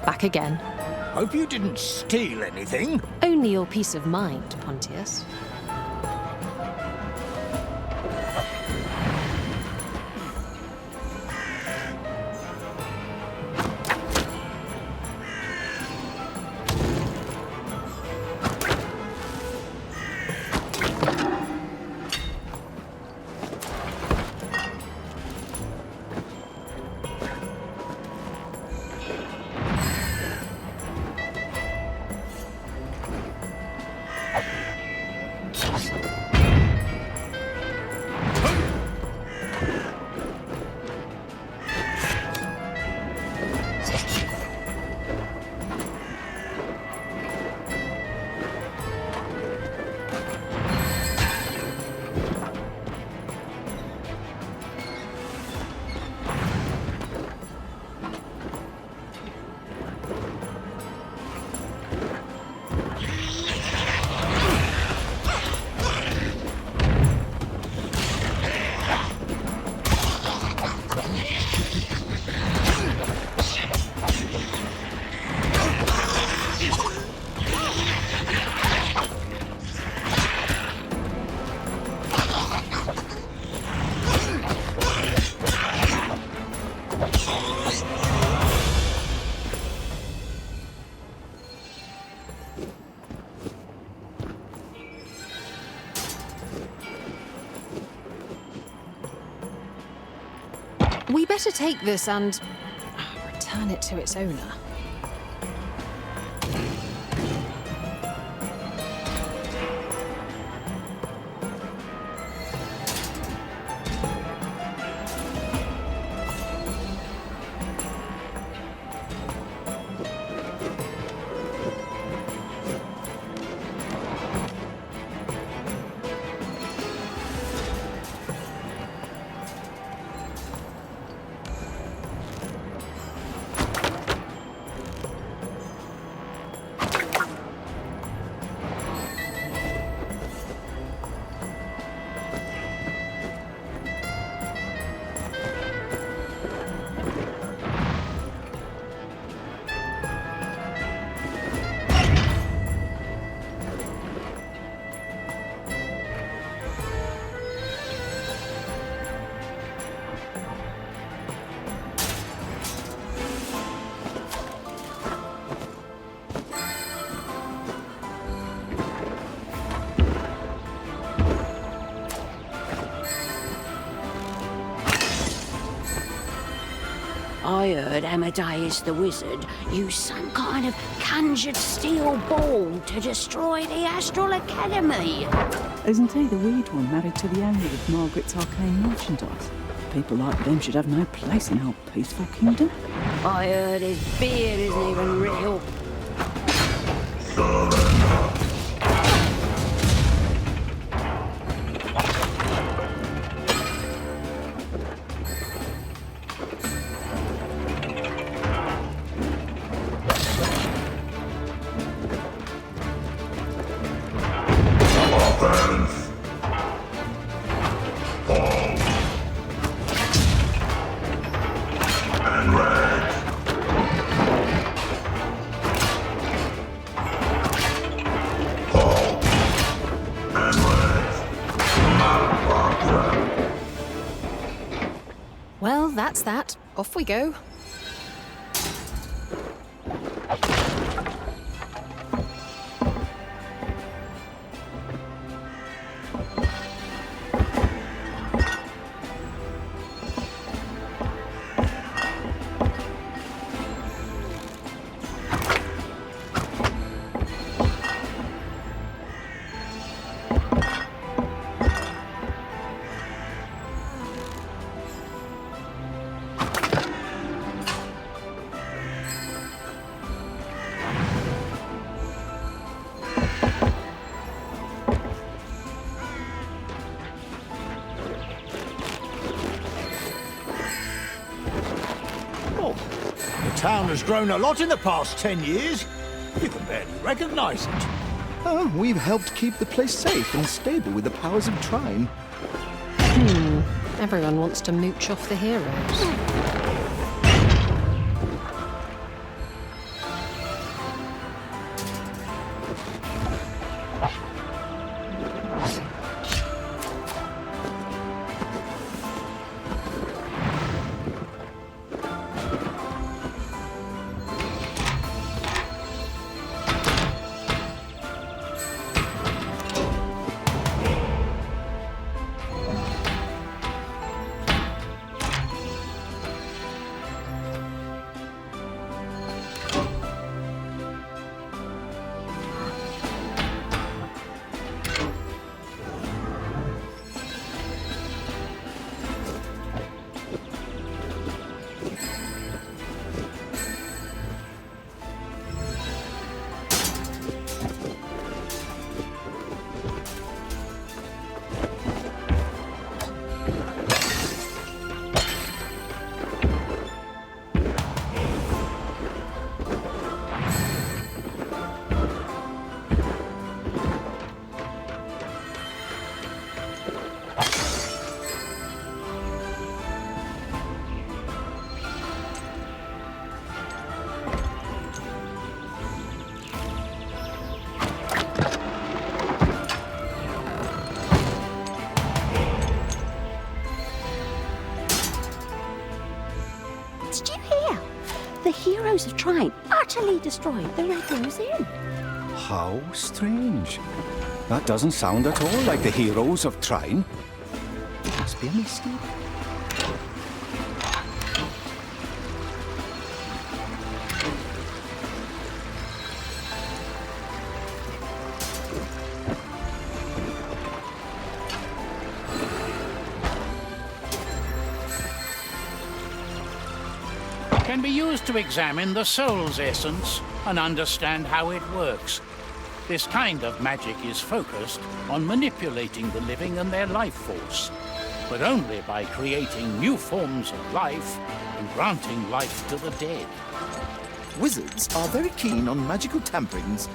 Back again. Hope you didn't steal anything. Only your peace of mind, Pontius. We better take this and return it to its owner. I heard Amadeus the wizard used some kind of conjured steel ball to destroy the Astral Academy. Isn't he the weird one married to the owner of Margaret's arcane merchandise? People like them should have no place in our peaceful kingdom. I heard his beard isn't even real. Well, that's that. Off we go. The town has grown a lot in the past 10 years. You can barely recognize it. Oh, we've helped keep the place safe and stable with the powers of Trine. Everyone wants to mooch off the heroes. Did you hear? The heroes of Trine utterly destroyed the Red Rose Inn. How strange. That doesn't sound at all like the heroes of Trine. It must be a mistake. can be used to examine the soul's essence and understand how it works. This kind of magic is focused on manipulating the living and their life force, but only by creating new forms of life and granting life to the dead. Wizards are very keen on magical tamperings.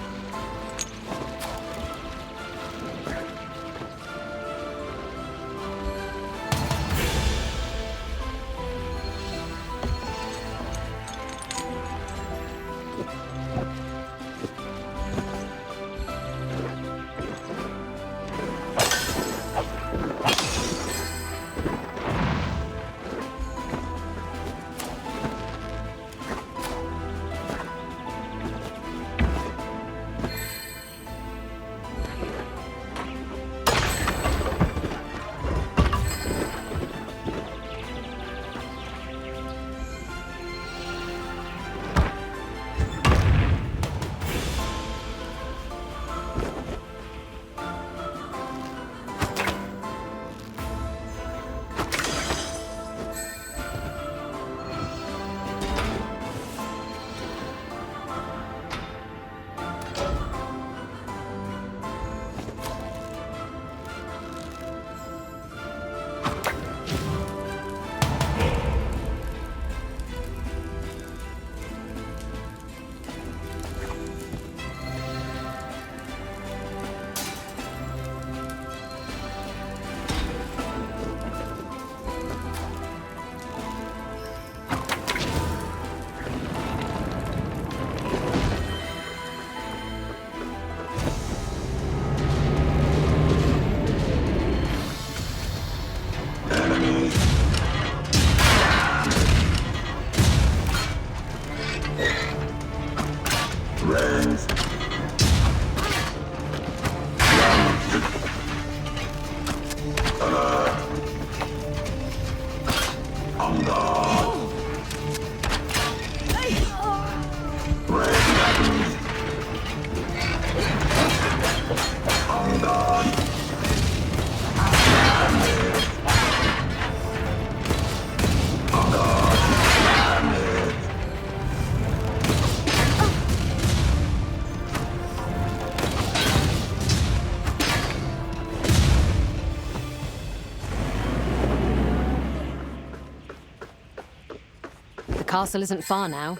The castle isn't far now.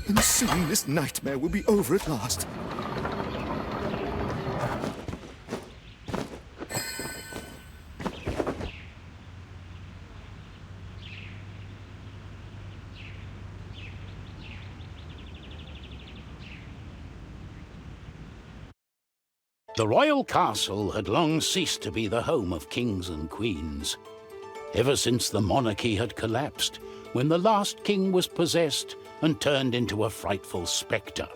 And soon this nightmare will be over at last. The royal castle had long ceased to be the home of kings and queens. Ever since the monarchy had collapsed, when the last king was possessed and turned into a frightful spectre.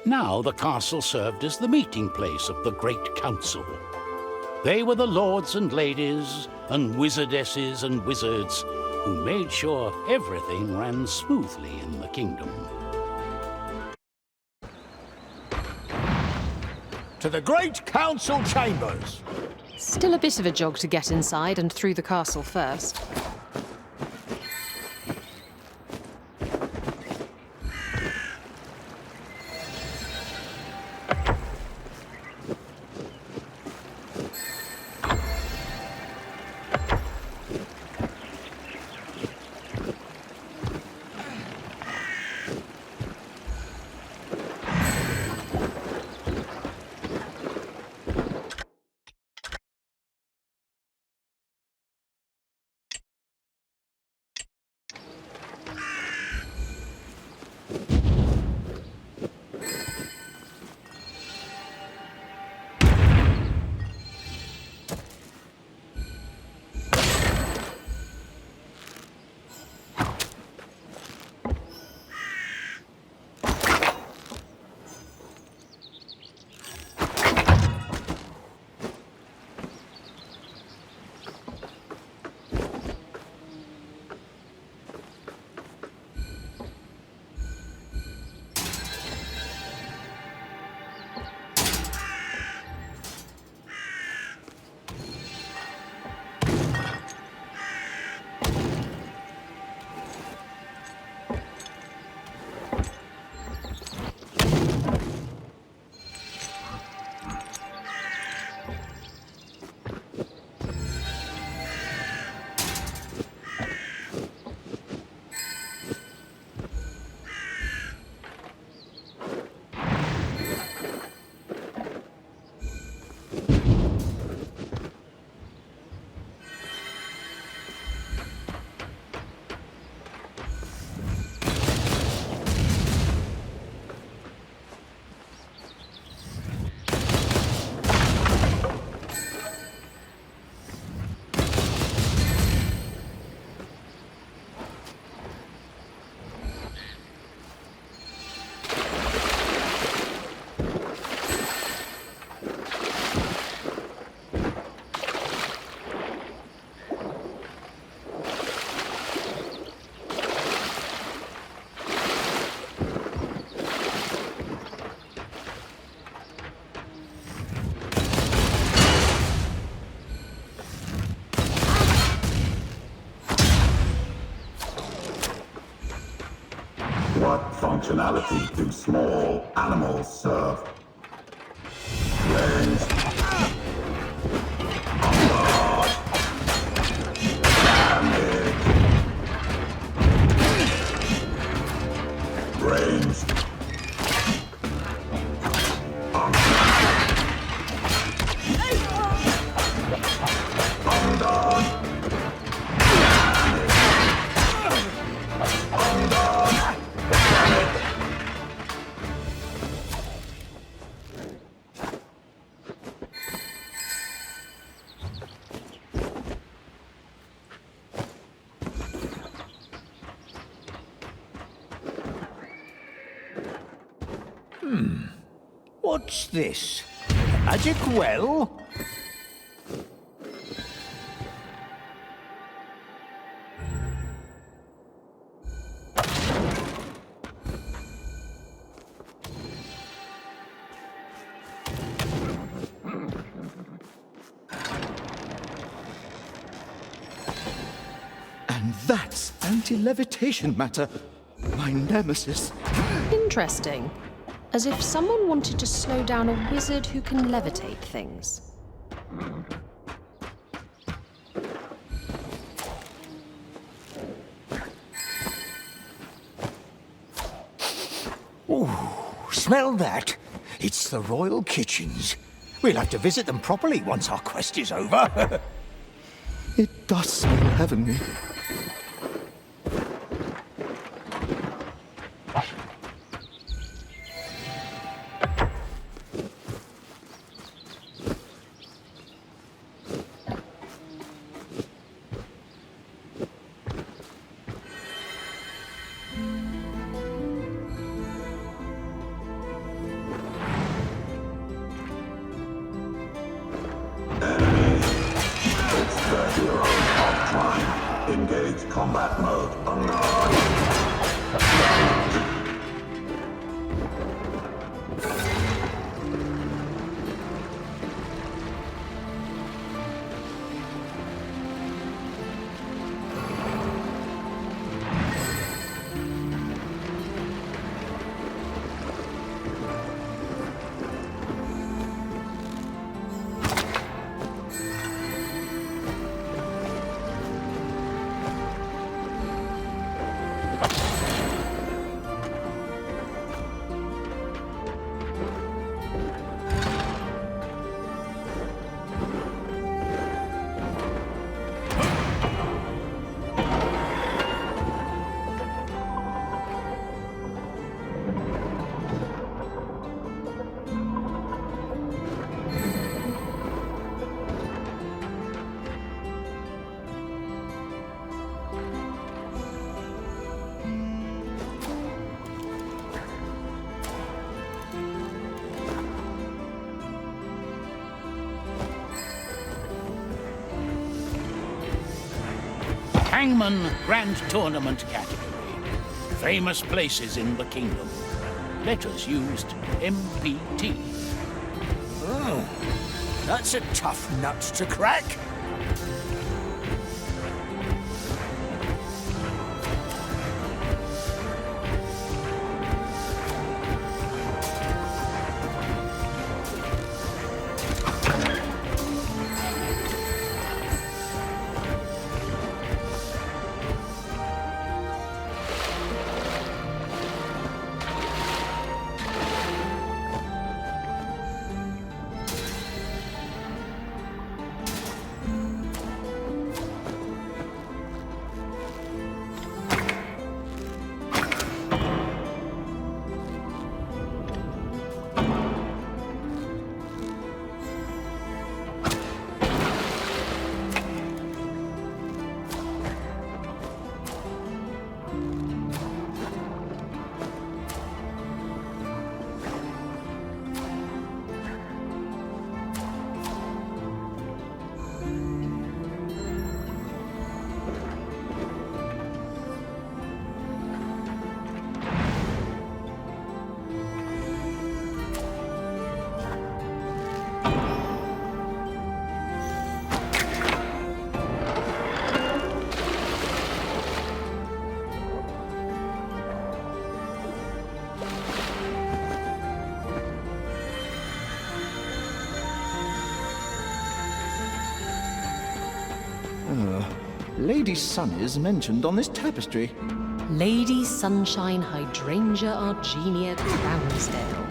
Now the castle served as the meeting place of the Great Council. They were the lords and ladies and wizardesses and wizards who made sure everything ran smoothly in the kingdom. To the Great Council chambers! Still a bit of a jog to get inside and through the castle first. What functionality do small animals serve? Range. On guard. Damage. Range. On guard. On guard. On guard. What's this? A magic well? And that's anti-levitation matter. My nemesis. Interesting. As if someone wanted to slow down a wizard who can levitate things. Ooh, smell that? It's the royal kitchens. We'll have to visit them properly once our quest is over. It does smell heavenly. Engage combat mode. On guard. Hangman Grand Tournament category. Famous places in the kingdom. Letters used MPT. Oh, that's a tough nut to crack. Lady Sun is mentioned on this tapestry. Lady Sunshine Hydrangea Argenia Crownsdale.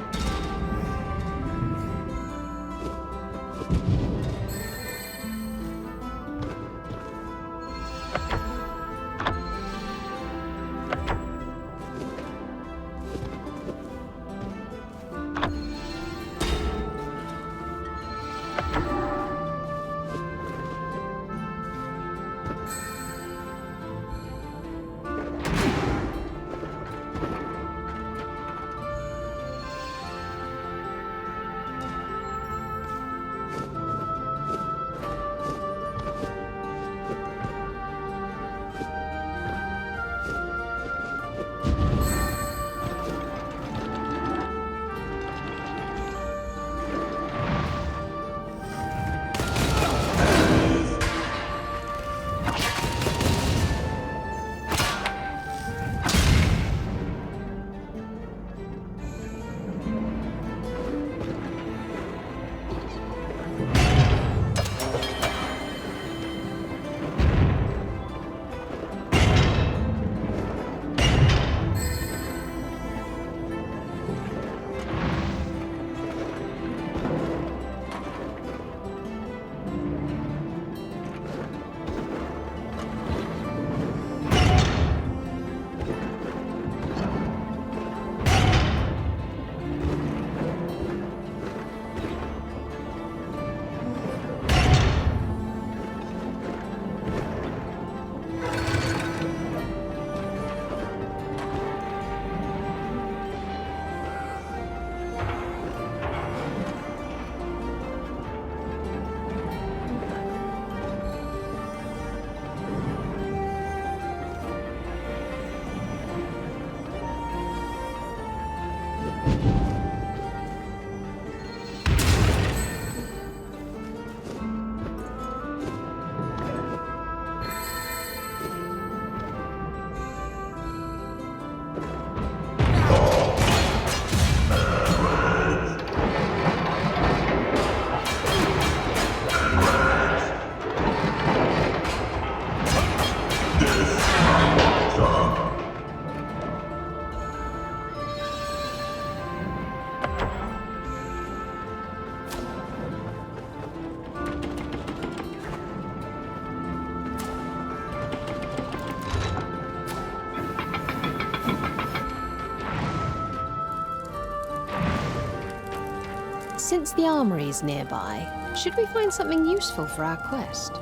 Since the armory's nearby, should we find something useful for our quest?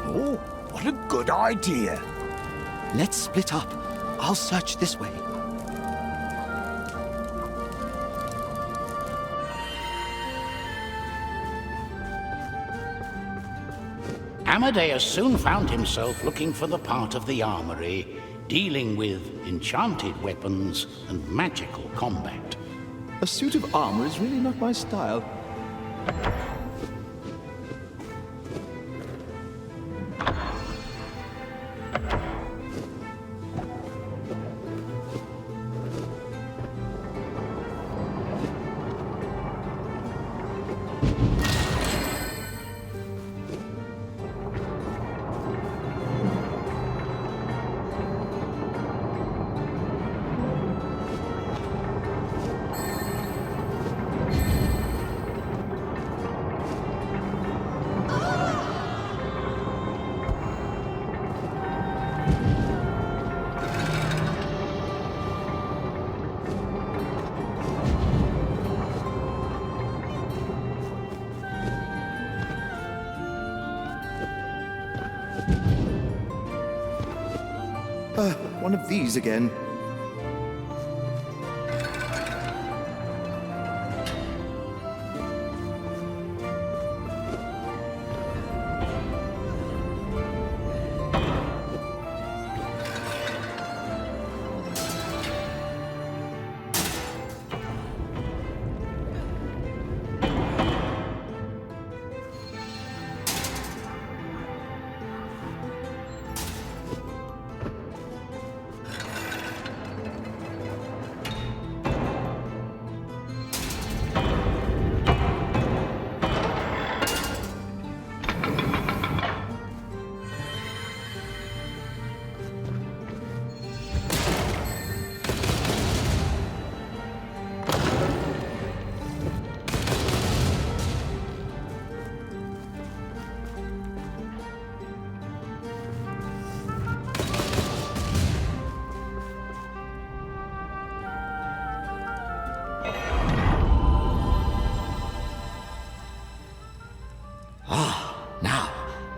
Oh, what a good idea. Let's split up. I'll search this way. Amadeus soon found himself looking for the part of the armory dealing with enchanted weapons and magical combat. A suit of armor is really not my style. One of these again.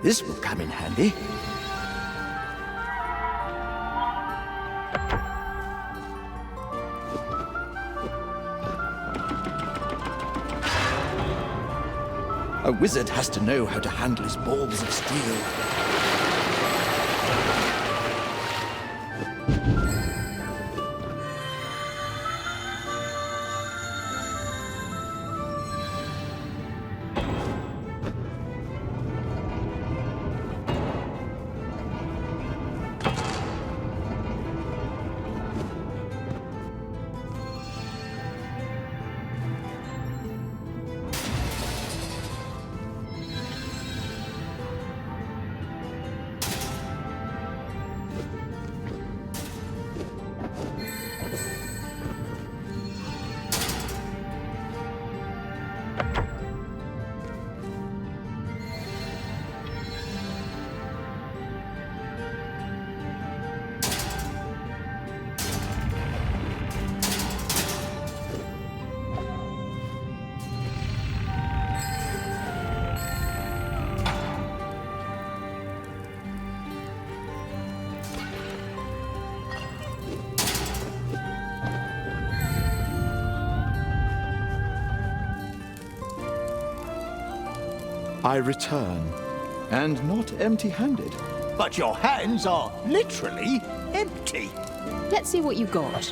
This will come in handy. A wizard has to know how to handle his balls of steel. I return, and not empty-handed. But your hands are literally empty. Let's see what you got.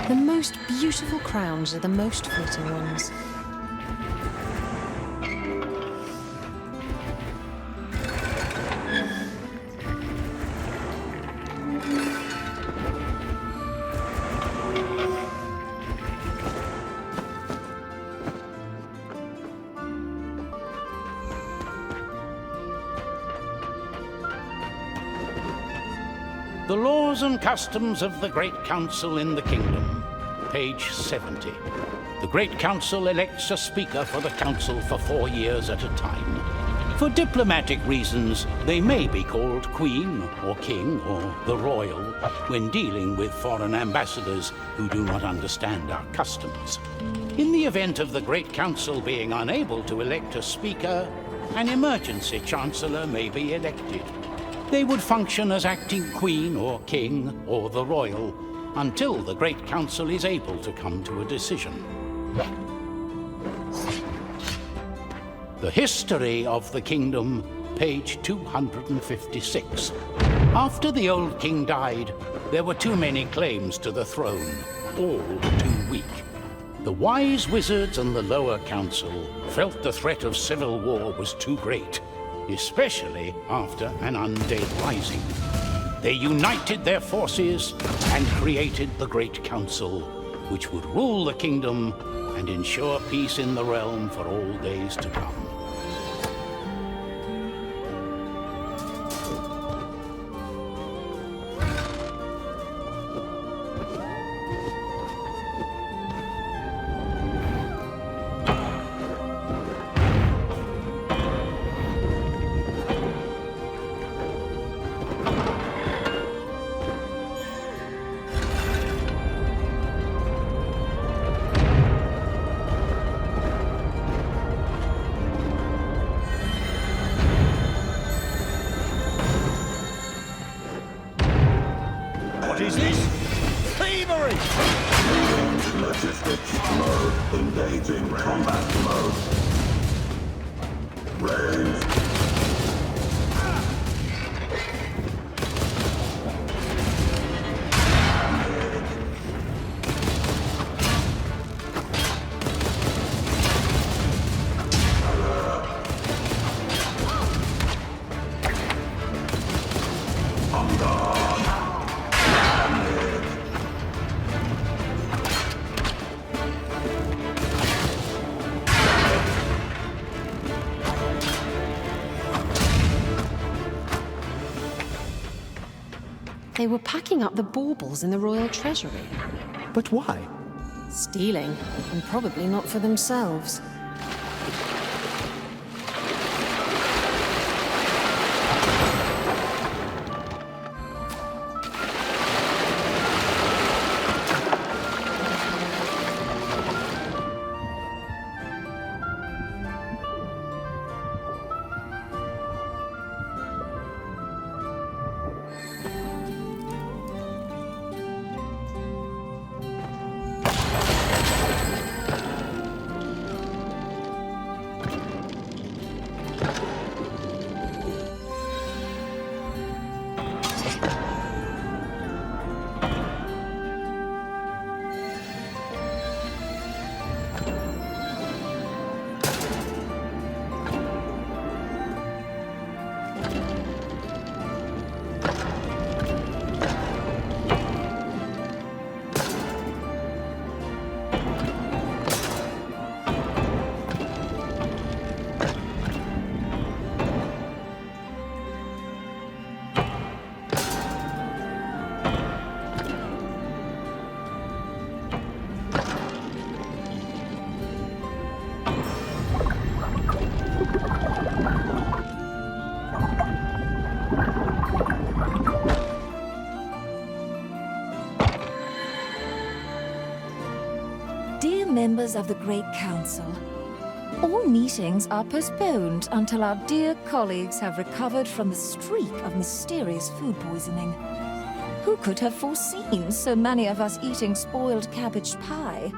The most beautiful crowns are the most fleeting ones. The laws and customs of the Great Council in the Kingdom, page 70. The Great Council elects a speaker for the Council for 4 years at a time. For diplomatic reasons, they may be called Queen or King or the Royal when dealing with foreign ambassadors who do not understand our customs. In the event of the Great Council being unable to elect a speaker, an emergency Chancellor may be elected. They would function as acting Queen or King or the Royal until the Great Council is able to come to a decision. The History of the Kingdom, page 256. After the old king died, there were too many claims to the throne, all too weak. The wise wizards and the lower council felt the threat of civil war was too great, especially after an undead rising. They united their forces and created the Great Council, which would rule the kingdom and ensure peace in the realm for all days to come. What is this? Thievery! Logistics mode. Engaging combat mode. Range. They were packing up the baubles in the royal treasury. But why? Stealing, and probably not for themselves. Members of the Great Council, all meetings are postponed until our dear colleagues have recovered from the streak of mysterious food poisoning. Who could have foreseen so many of us eating spoiled cabbage pie?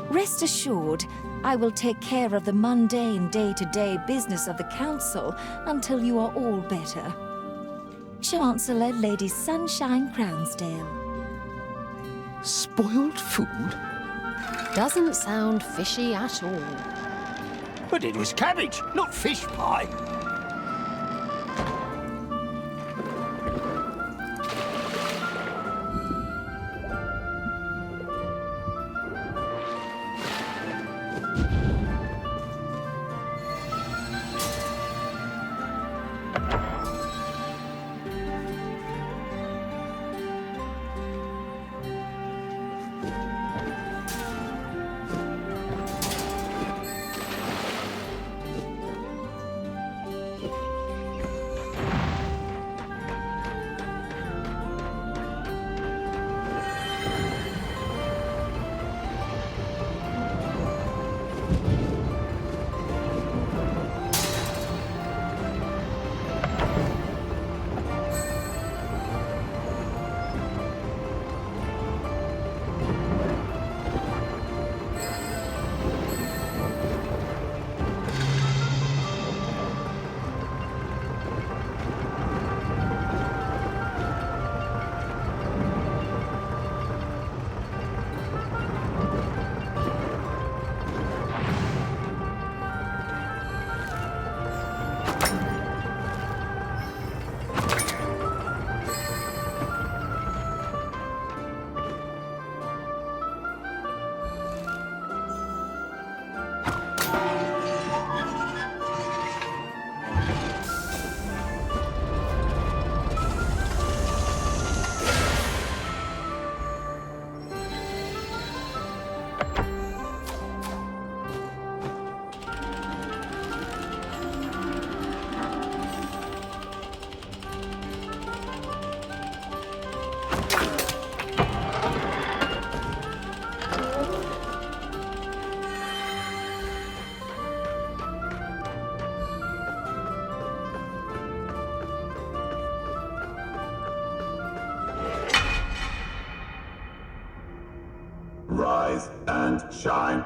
Rest assured, I will take care of the mundane day-to-day business of the Council until you are all better. Chancellor Lady Sunshine Crownsdale. Spoiled food? Doesn't sound fishy at all. But it was cabbage, not fish pie. Rise and shine.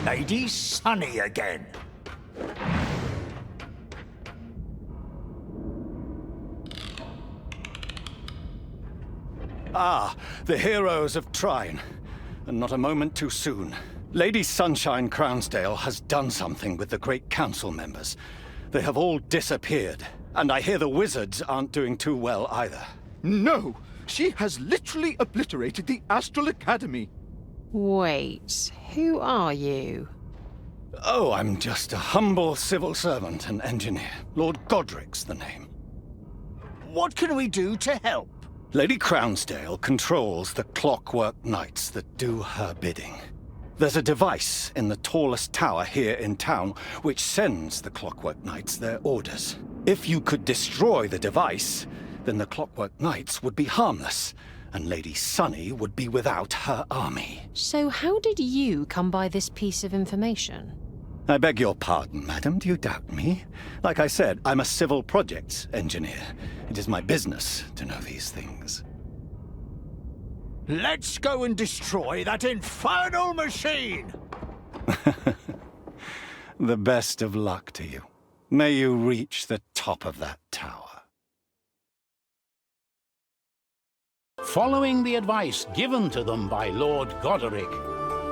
Lady Sunny again. Ah, the heroes of Trine. And not a moment too soon. Lady Sunshine Crownsdale has done something with the Great Council members. They have all disappeared. And I hear the wizards aren't doing too well either. No! She has literally obliterated the Astral Academy. Wait, who are you? Oh, I'm just a humble civil servant and engineer. Lord Godric's the name. What can we do to help? Lady Crownsdale controls the Clockwork Knights that do her bidding. There's a device in the tallest tower here in town which sends the Clockwork Knights their orders. If you could destroy the device, then the Clockwork Knights would be harmless, and Lady Sunny would be without her army. So how did you come by this piece of information? I beg your pardon, madam. Do you doubt me? Like I said, I'm a civil projects engineer. It is my business to know these things. Let's go and destroy that infernal machine! The best of luck to you. May you reach the top of that tower. Following the advice given to them by Lord Goderic,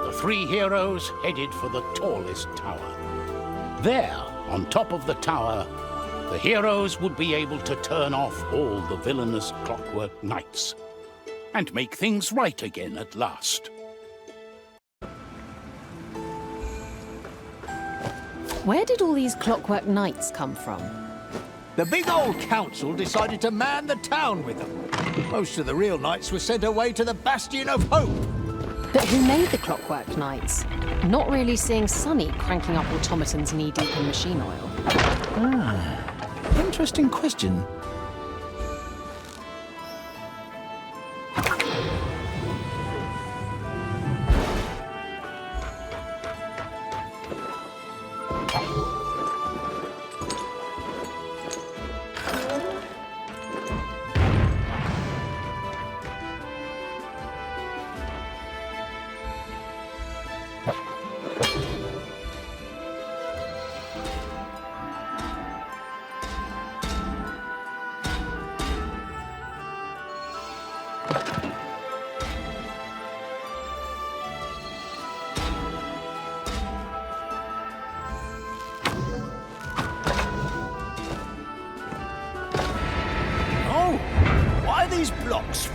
the three heroes headed for the tallest tower. There, on top of the tower, the heroes would be able to turn off all the villainous Clockwork Knights and make things right again at last. Where did all these Clockwork Knights come from? The big old council decided to man the town with them. Most of the real knights were sent away to the Bastion of Hope. But who made the Clockwork Knights? Not really seeing Sunny cranking up automatons knee-deep in machine oil. Interesting question.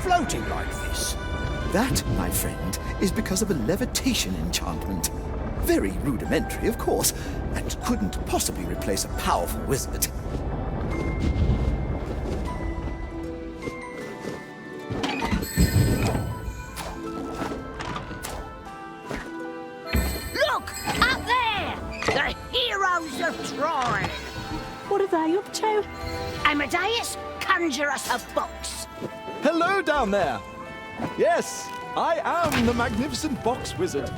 Floating like this? That, my friend, is because of a levitation enchantment. Very rudimentary, of course, and couldn't possibly replace a powerful wizard. Look! Up there! The heroes of Trine! What are they up to? Amadeus, conjure us a box. Hello down there! Yes, I am the magnificent box wizard.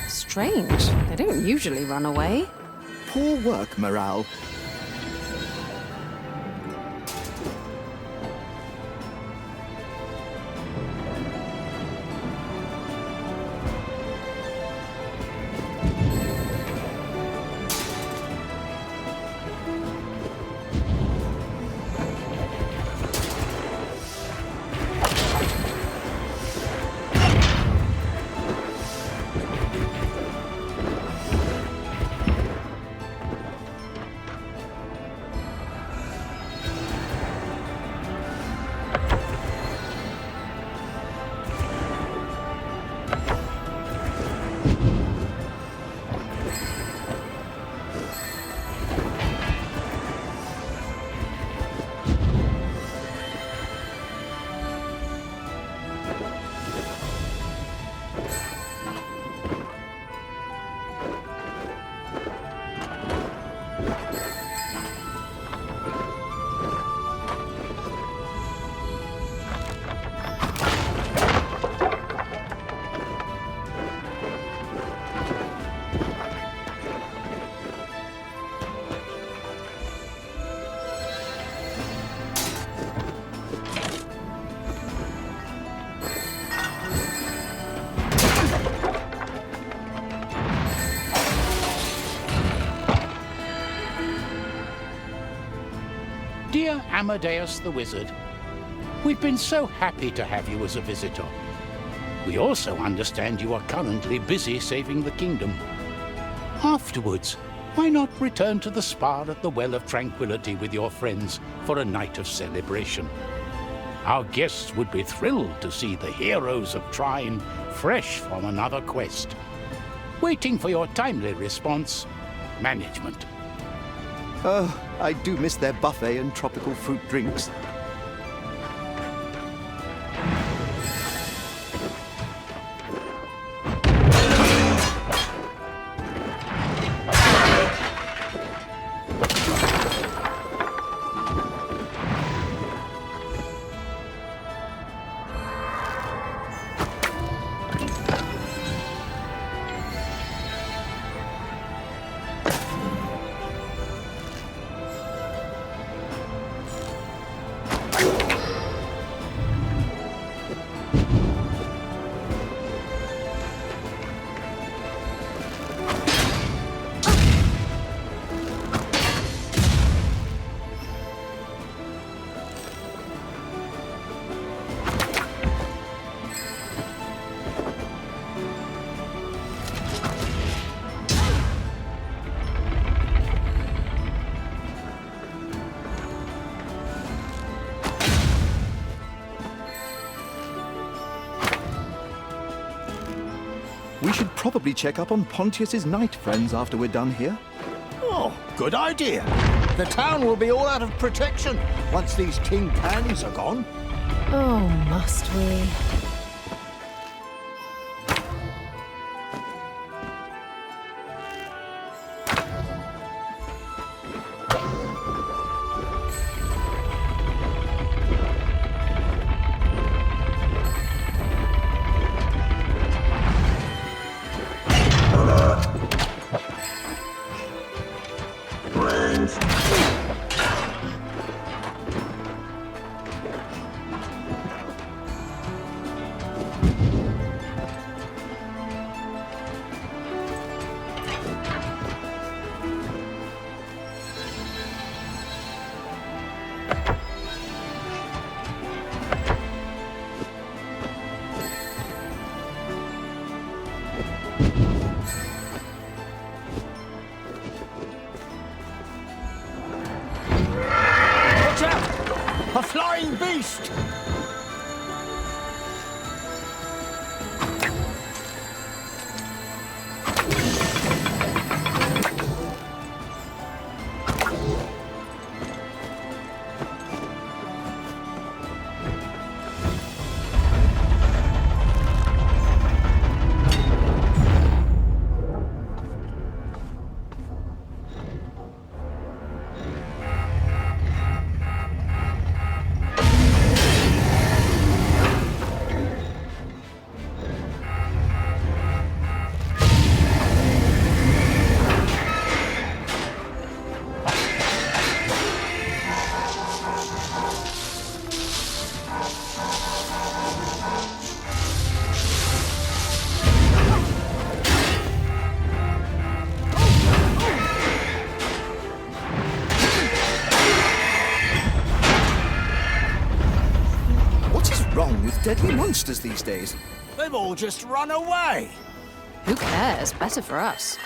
Strange. They don't usually run away. Poor work, morale. Amadeus the Wizard. We've been so happy to have you as a visitor. We also understand you are currently busy saving the kingdom. Afterwards, why not return to the spa at the Well of Tranquility with your friends for a night of celebration? Our guests would be thrilled to see the heroes of Trine fresh from another quest. Waiting for your timely response, Management. Oh, I do miss their buffet and tropical fruit drinks. We should probably check up on Pontius's knight friends after we're done here. Oh, good idea. The town will be all out of protection once these tin cans are gone. Oh, must we? A flying beast! Deadly monsters these days. They've all just run away. Who cares? Better for us.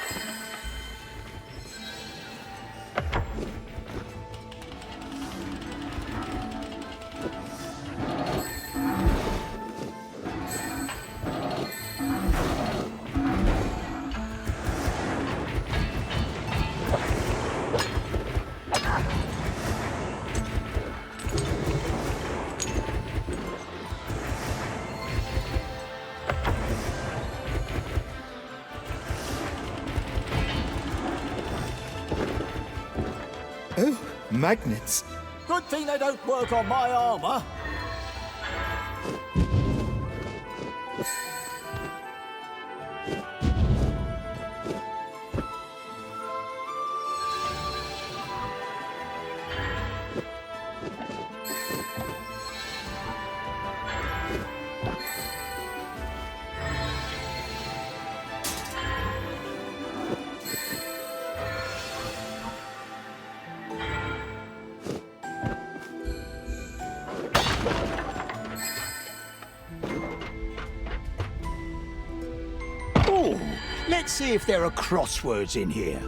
Oh, magnets. Good thing they don't work on my armor. Let's see if there are crosswords in here.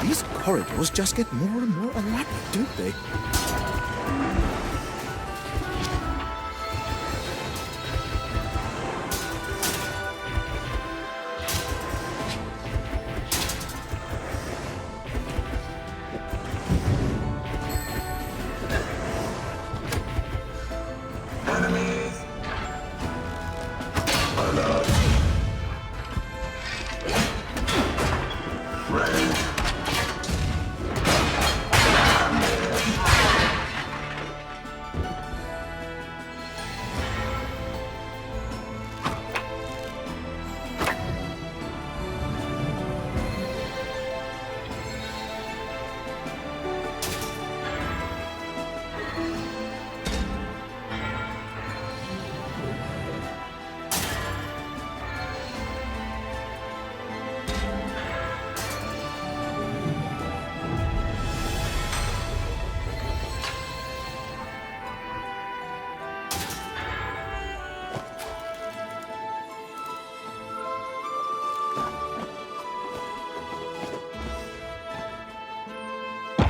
These corridors just get more and more elaborate, don't they? Enemies! Alert! Ready!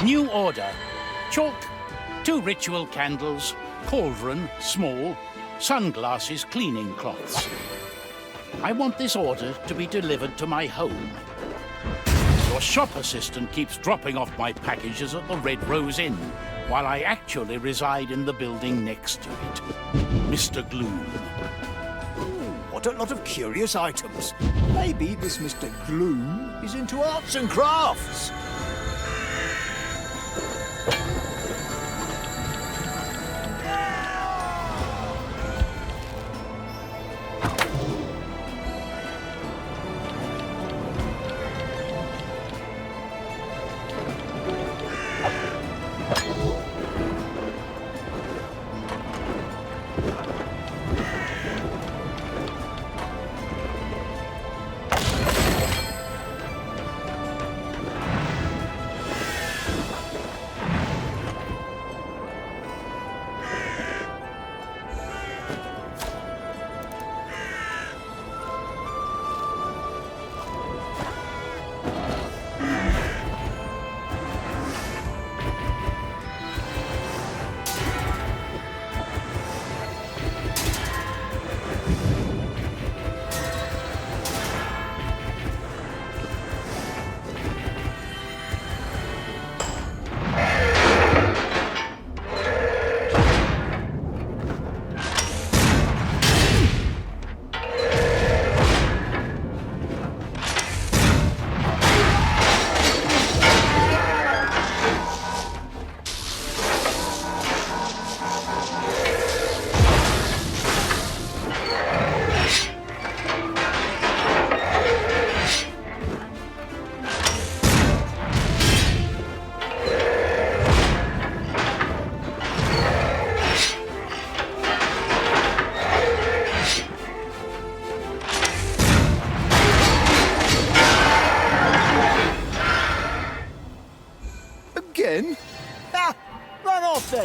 New order. Chalk, 2 ritual candles, cauldron, small, sunglasses, cleaning cloths. I want this order to be delivered to my home. Your shop assistant keeps dropping off my packages at the Red Rose Inn, while I actually reside in the building next to it. Mr. Gloom. What a lot of curious items. Maybe this Mr. Gloom is into arts and crafts.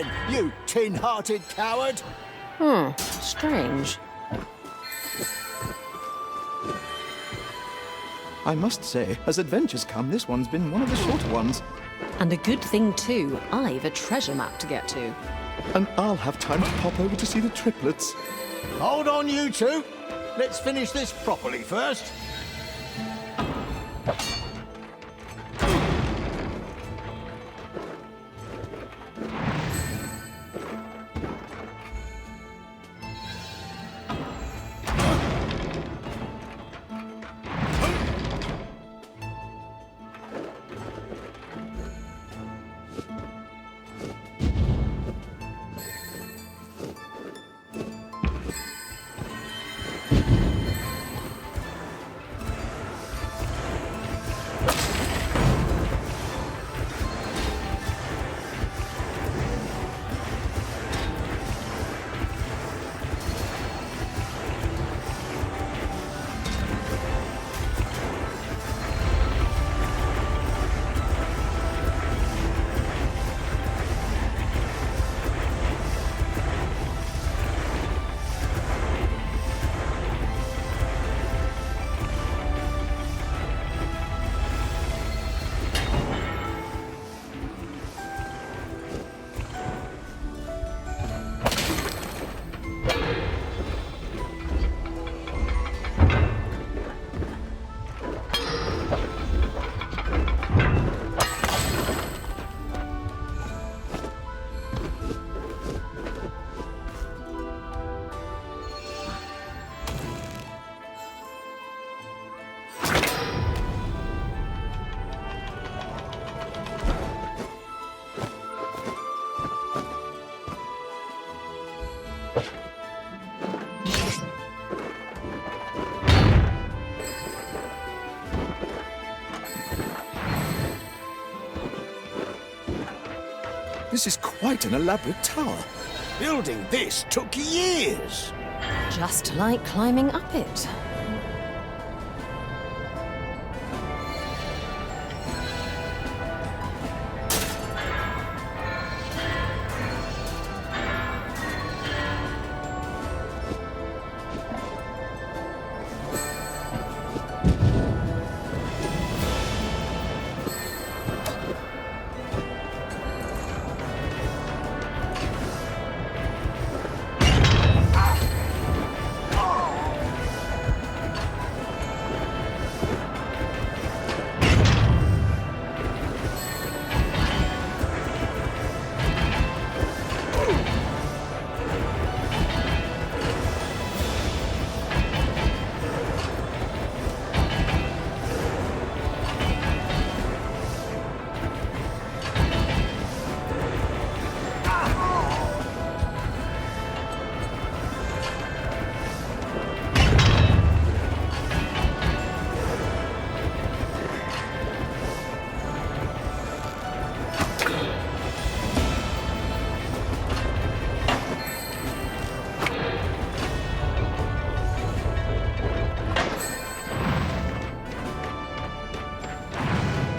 then, you tin-hearted coward! Strange. I must say, as adventures come, this one's been one of the shorter ones. And a good thing too, I've a treasure map to get to. And I'll have time to pop over to see the triplets. Hold on, you two. Let's finish this properly first. This is quite an elaborate tower. Building this took years. Just like climbing up it.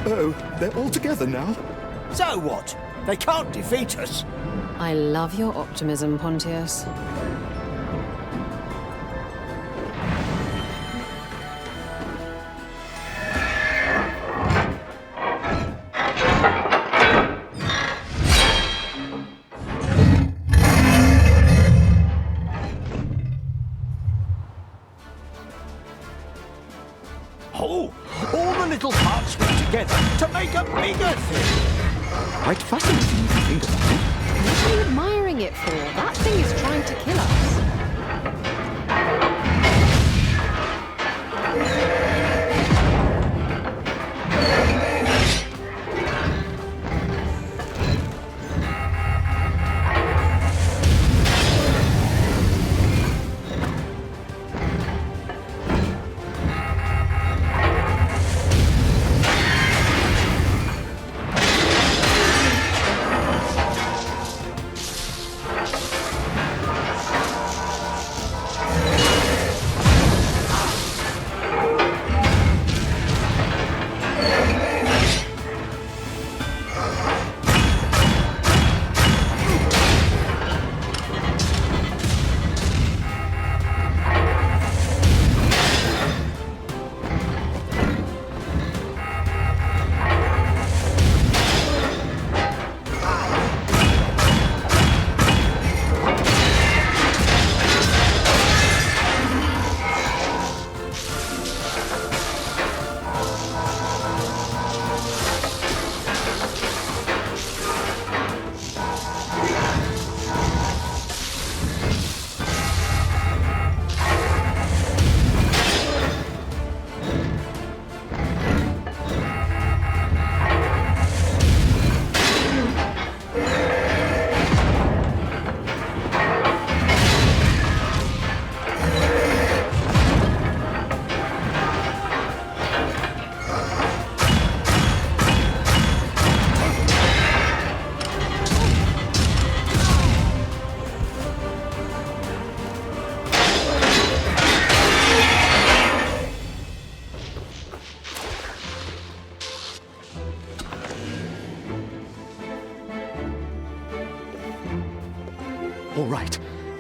Oh, they're all together now? So what? They can't defeat us. I love your optimism, Pontius. Oh, all the little parts fit together to make a bigger thing. Quite fascinating if you think about it. What are you admiring it for? That thing is trying to kill us.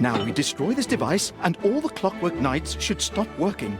Now we destroy this device, and all the Clockwork Knights should stop working.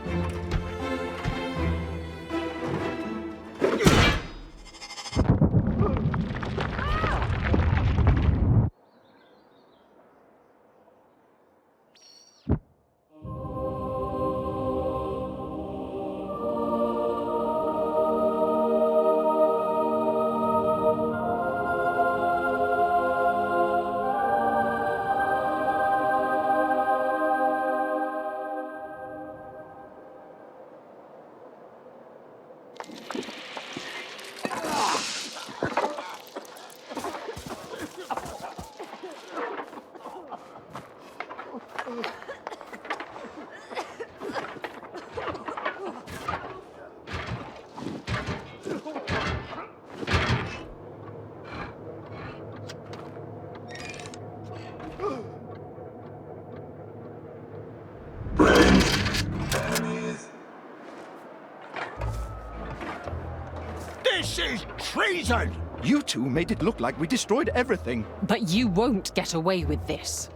This is treason! You two made it look like we destroyed everything. But you won't get away with this.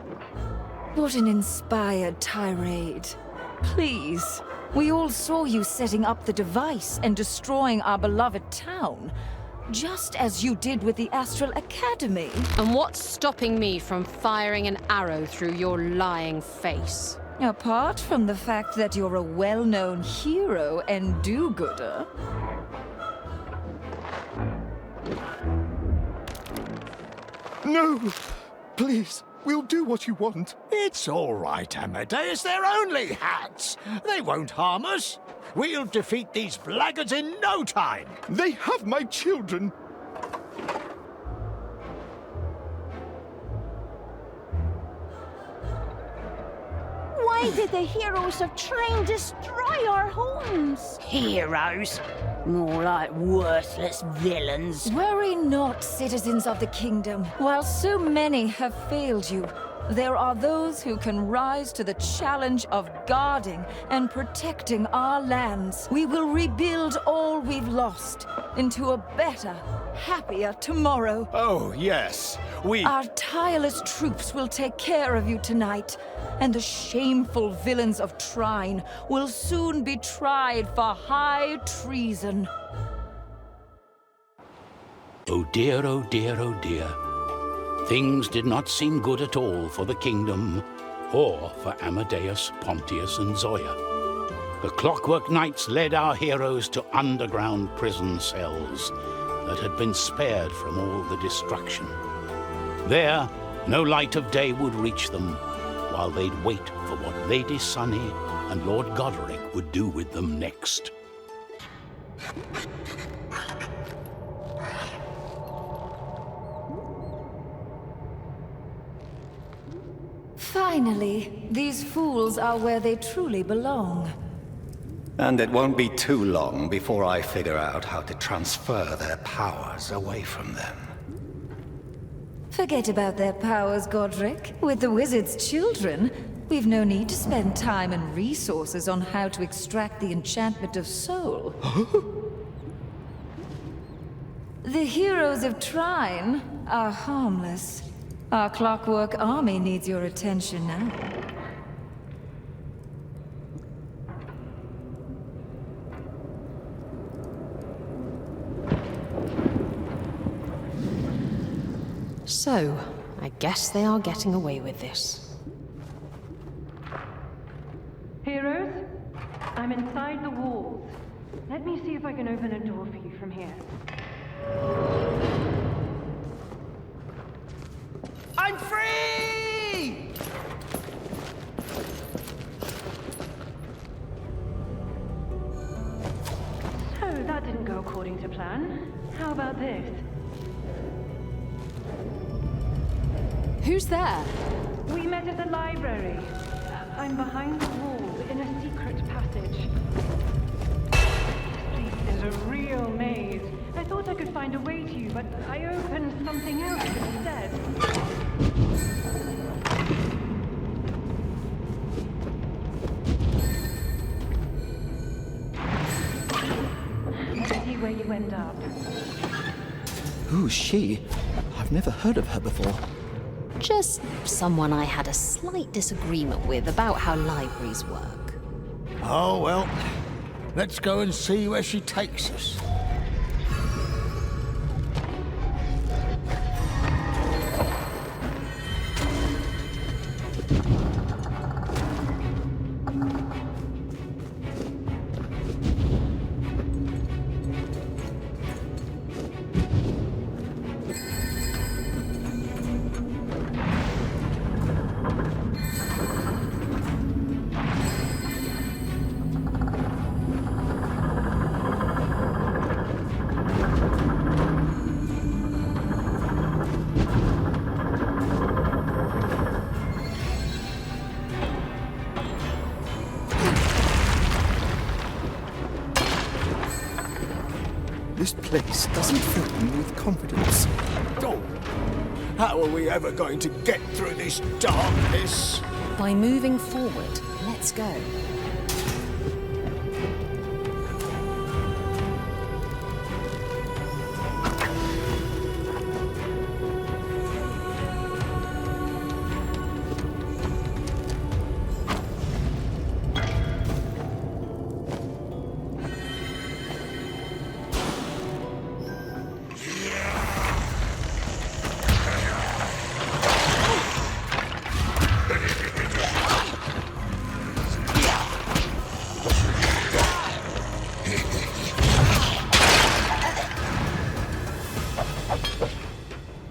What an inspired tirade. Please, we all saw you setting up the device and destroying our beloved town, just as you did with the Astral Academy. And what's stopping me from firing an arrow through your lying face? Apart from the fact that you're a well-known hero and do-gooder. No! Please, we'll do what you want. It's all right, Amadeus. They're only hats. They won't harm us. We'll defeat these blackguards in no time. They have my children. Why did the heroes of Trine destroy our homes? Heroes? More like worthless villains. Worry not, citizens of the kingdom. While so many have failed you, there are those who can rise to the challenge of guarding and protecting our lands. We will rebuild all we've lost into a better, happier tomorrow. Oh, yes. Our tireless troops will take care of you tonight, and the shameful villains of Trine will soon be tried for high treason. Oh dear, oh dear, oh dear. Things did not seem good at all for the kingdom, or for Amadeus, Pontius, and Zoya. The Clockwork Knights led our heroes to underground prison cells that had been spared from all the destruction. There, no light of day would reach them, while they'd wait for what Lady Sunny and Lord Goderic would do with them next. Finally, these fools are where they truly belong. And it won't be too long before I figure out how to transfer their powers away from them. Forget about their powers, Godric. With the wizard's children, we've no need to spend time and resources on how to extract the enchantment of soul. The heroes of Trine are harmless. Our Clockwork army needs your attention now. So, I guess they are getting away with this. Heroes, I'm inside the walls. Let me see if I can open a door for you from here. I'm free! So, that didn't go according to plan. How about this? Who's there? We met at the library. I'm behind the wall in a secret passage. This place is a real maze. I thought I could find a way to you, but I opened something else instead. Let's see where you end up. Who's she? I've never heard of her before. Just someone I had a slight disagreement with about how libraries work. Oh, well, let's go and see where she takes us. This place doesn't fill me with confidence. Oh, how are we ever going to get through this darkness? By moving forward, let's go.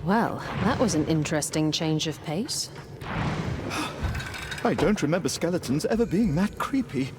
Well, that was an interesting change of pace. I don't remember skeletons ever being that creepy.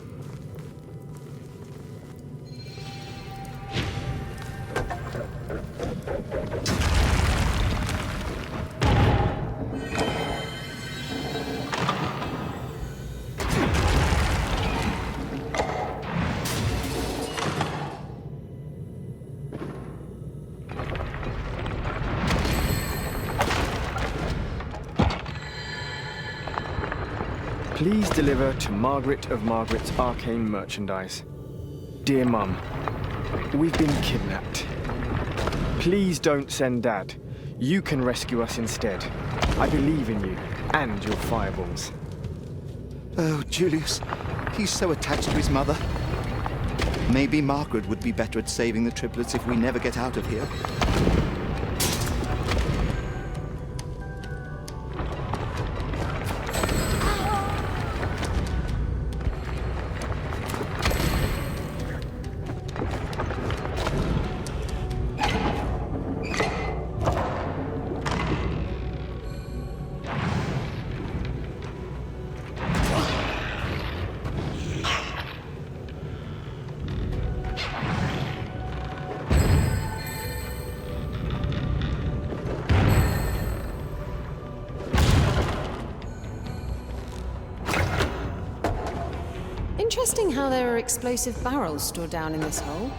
Please deliver to Margaret of Margaret's arcane merchandise. Dear Mum, we've been kidnapped. Please don't send Dad. You can rescue us instead. I believe in you and your fireballs. Oh, Julius. He's so attached to his mother. Maybe Margaret would be better at saving the triplets if we never get out of here. Interesting how there are explosive barrels stored down in this hole.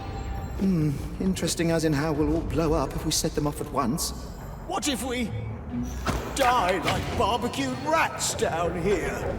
Interesting as in how we'll all blow up if we set them off at once. What if we die like barbecued rats down here?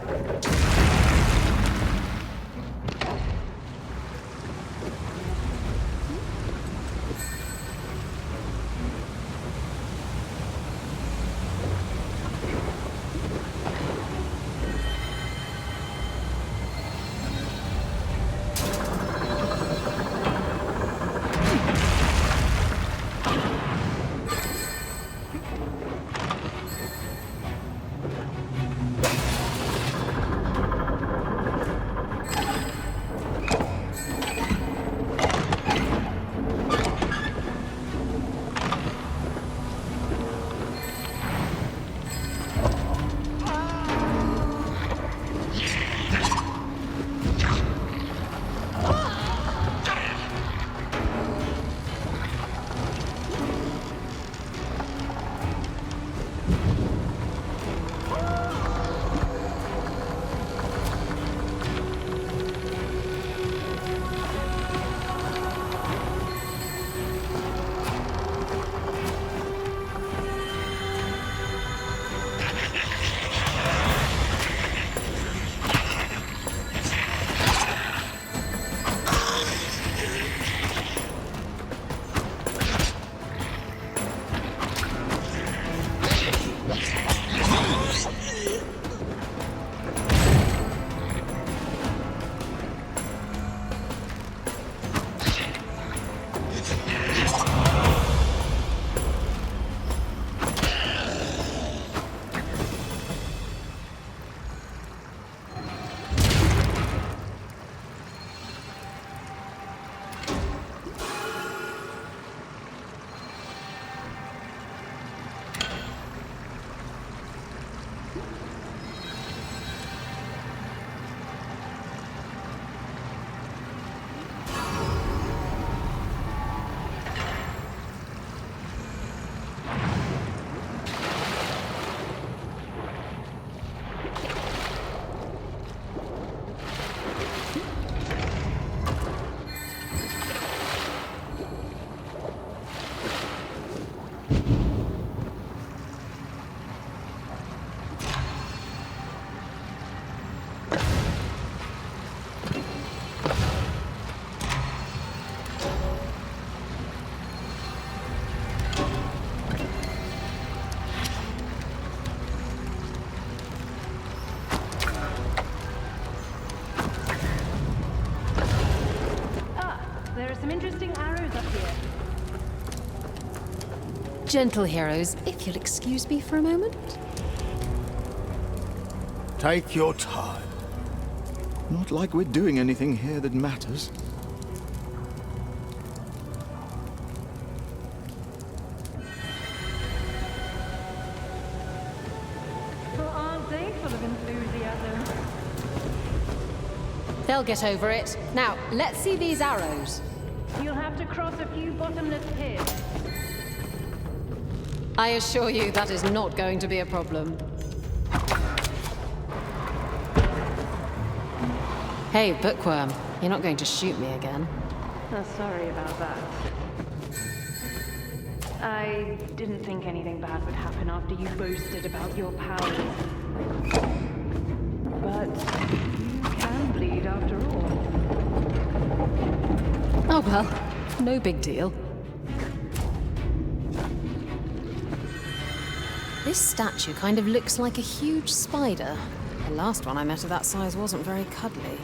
interesting arrows up here. Gentle heroes, if you'll excuse me for a moment. Take your time. Not like we're doing anything here that matters. Well, aren't they full of enthusiasm? They'll get over it. Now, let's see these arrows. You'll have to cross a few bottomless pits. I assure you that is not going to be a problem. Hey, Bookworm, you're not going to shoot me again. Oh, sorry about that. I didn't think anything bad would happen after you boasted about your powers. But you can bleed after all. Oh well, no big deal. This statue kind of looks like a huge spider. The last one I met of that size wasn't very cuddly.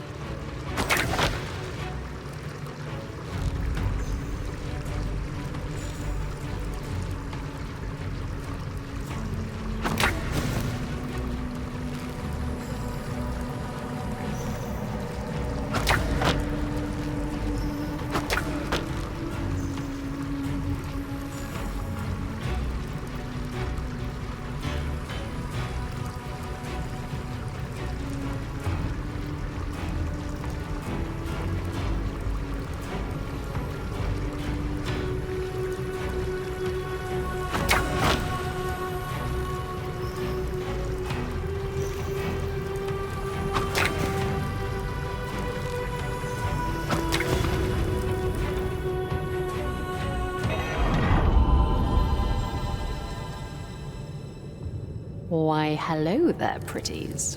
Why, hello there, pretties.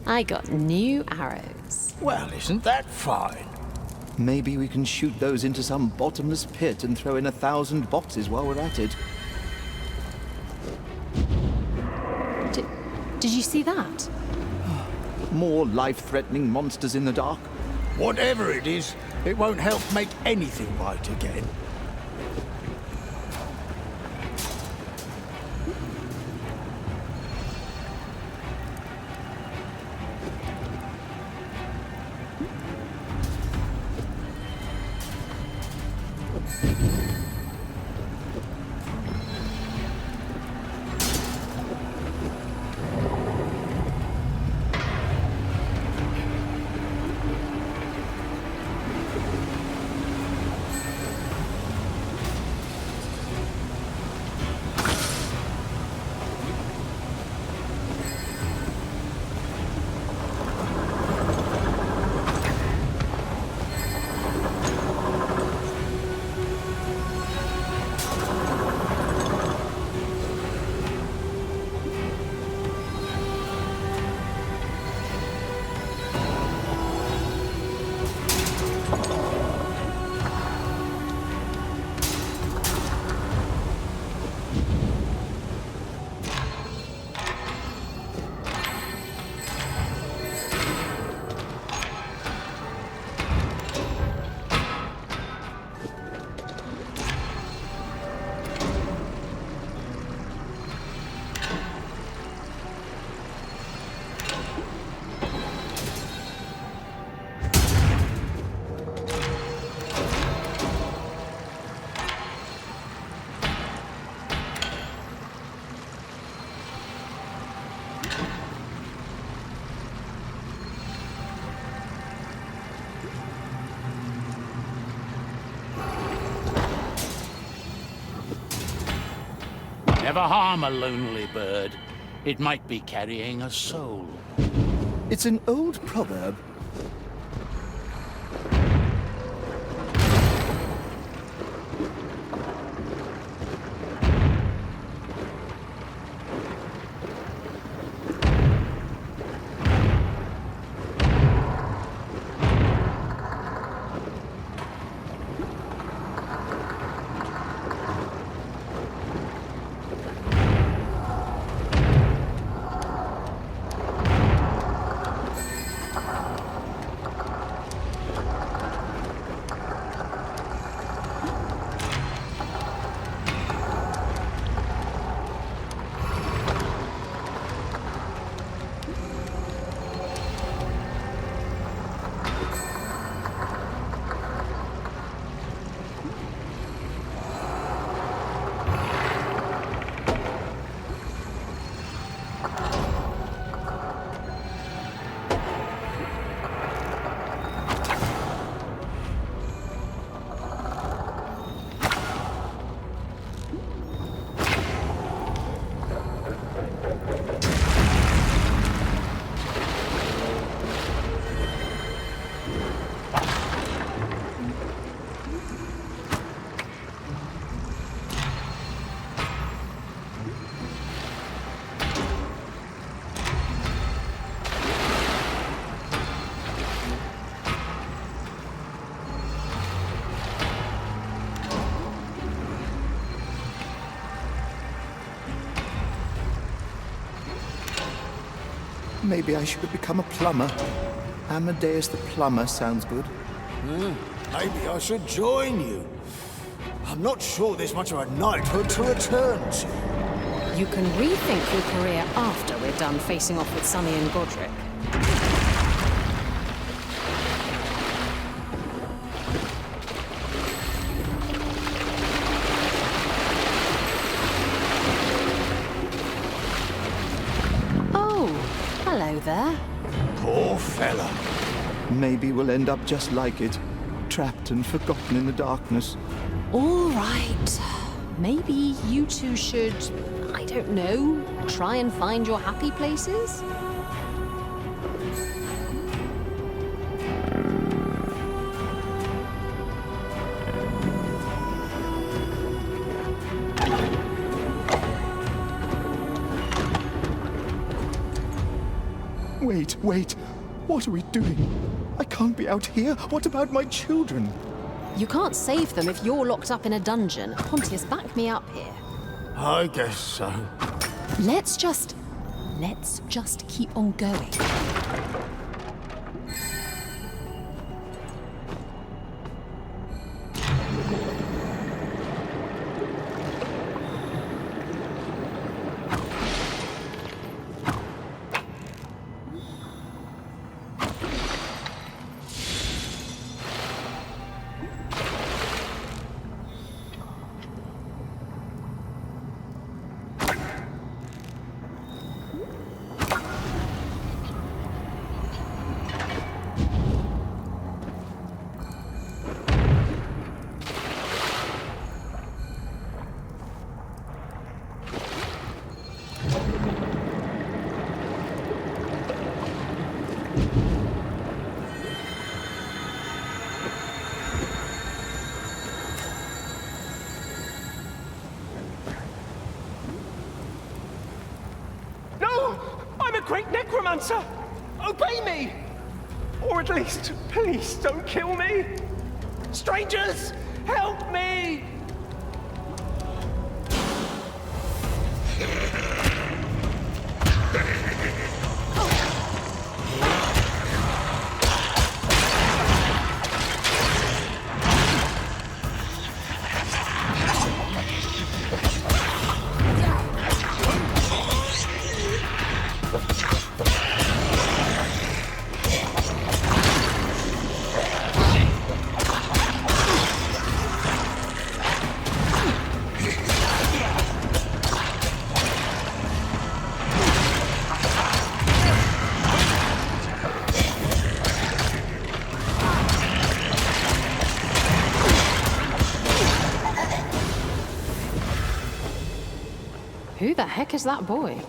I got new arrows. Well, isn't that fine? Maybe we can shoot those into some bottomless pit and throw in 1,000 boxes while we're at it. Did you see that? More life-threatening monsters in the dark? Whatever it is, it won't help make anything right again. never harm a lonely bird. It might be carrying a soul. It's an old proverb. Maybe I should have become a plumber. Amadeus the plumber sounds good. Maybe I should join you. I'm not sure there's much of a knighthood to return to. You can rethink your career after we're done facing off with Sunny and Godric. Hello there. Poor fella. Maybe we'll end up just like it, trapped and forgotten in the darkness. All right. Maybe you two should, I don't know, try and find your happy places? Wait. What are we doing? I can't be out here. What about my children? You can't save them if you're locked up in a dungeon. Pontius, back me up here. I guess so. Let's just keep on going. Great necromancer! Obey me! Or at least, please don't kill me! Strangers, help me! heck is that boy?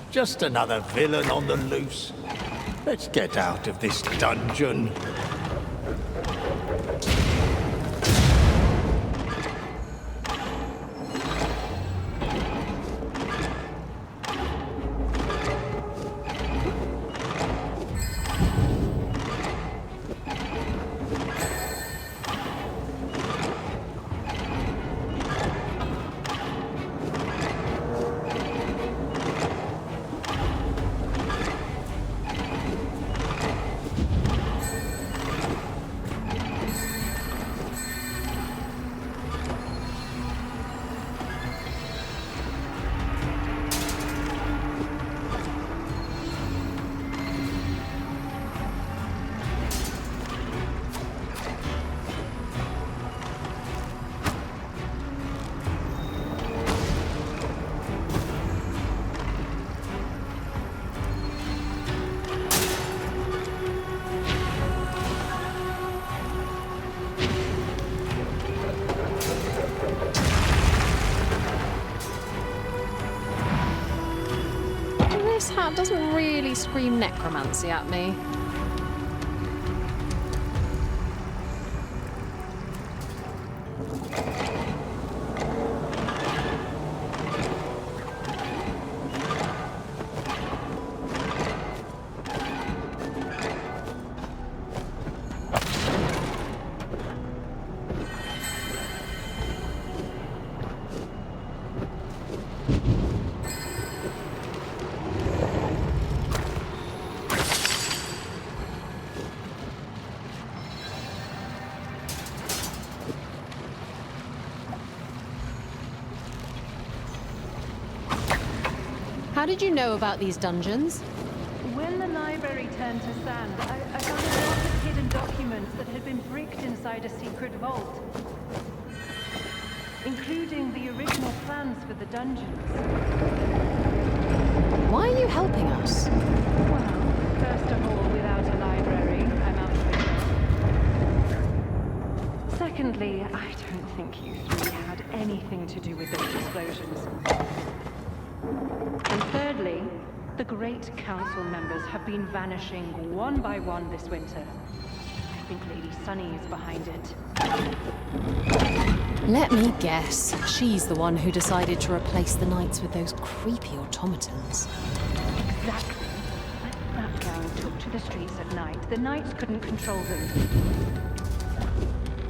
Just another villain on the loose. Let's get out of this dungeon. This hat doesn't really scream necromancy at me. How did you know about these dungeons? When the library turned to sand, I found a lot of hidden documents that had been bricked inside a secret vault, including the original plans for the dungeons. Why are you helping us? Well, first of all, without a library, I'm out of a job. Secondly, I don't think you three had anything to do with those explosions. And thirdly, the Great Council members have been vanishing one by one this winter. I think Lady Sunny is behind it. Let me guess. She's the one who decided to replace the knights with those creepy automatons. Exactly. When that gang took to the streets at night, the knights couldn't control them.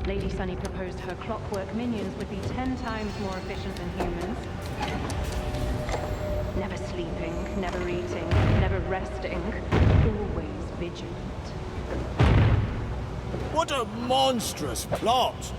Lady Sunny proposed her clockwork minions would be 10 times more efficient than humans. Never sleeping, never eating, never resting, always vigilant. What a monstrous plot!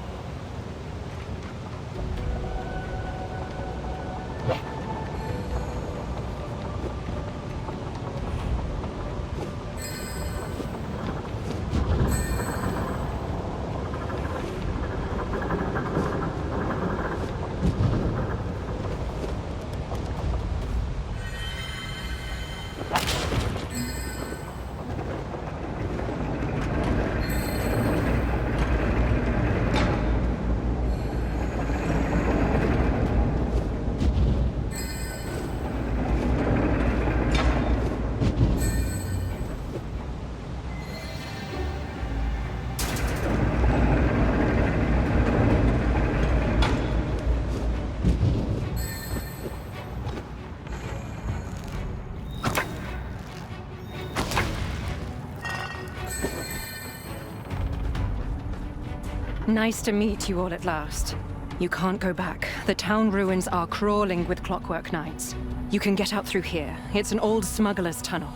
Nice to meet you all at last. You can't go back. The town ruins are crawling with clockwork knights. You can get out through here. It's an old smuggler's tunnel.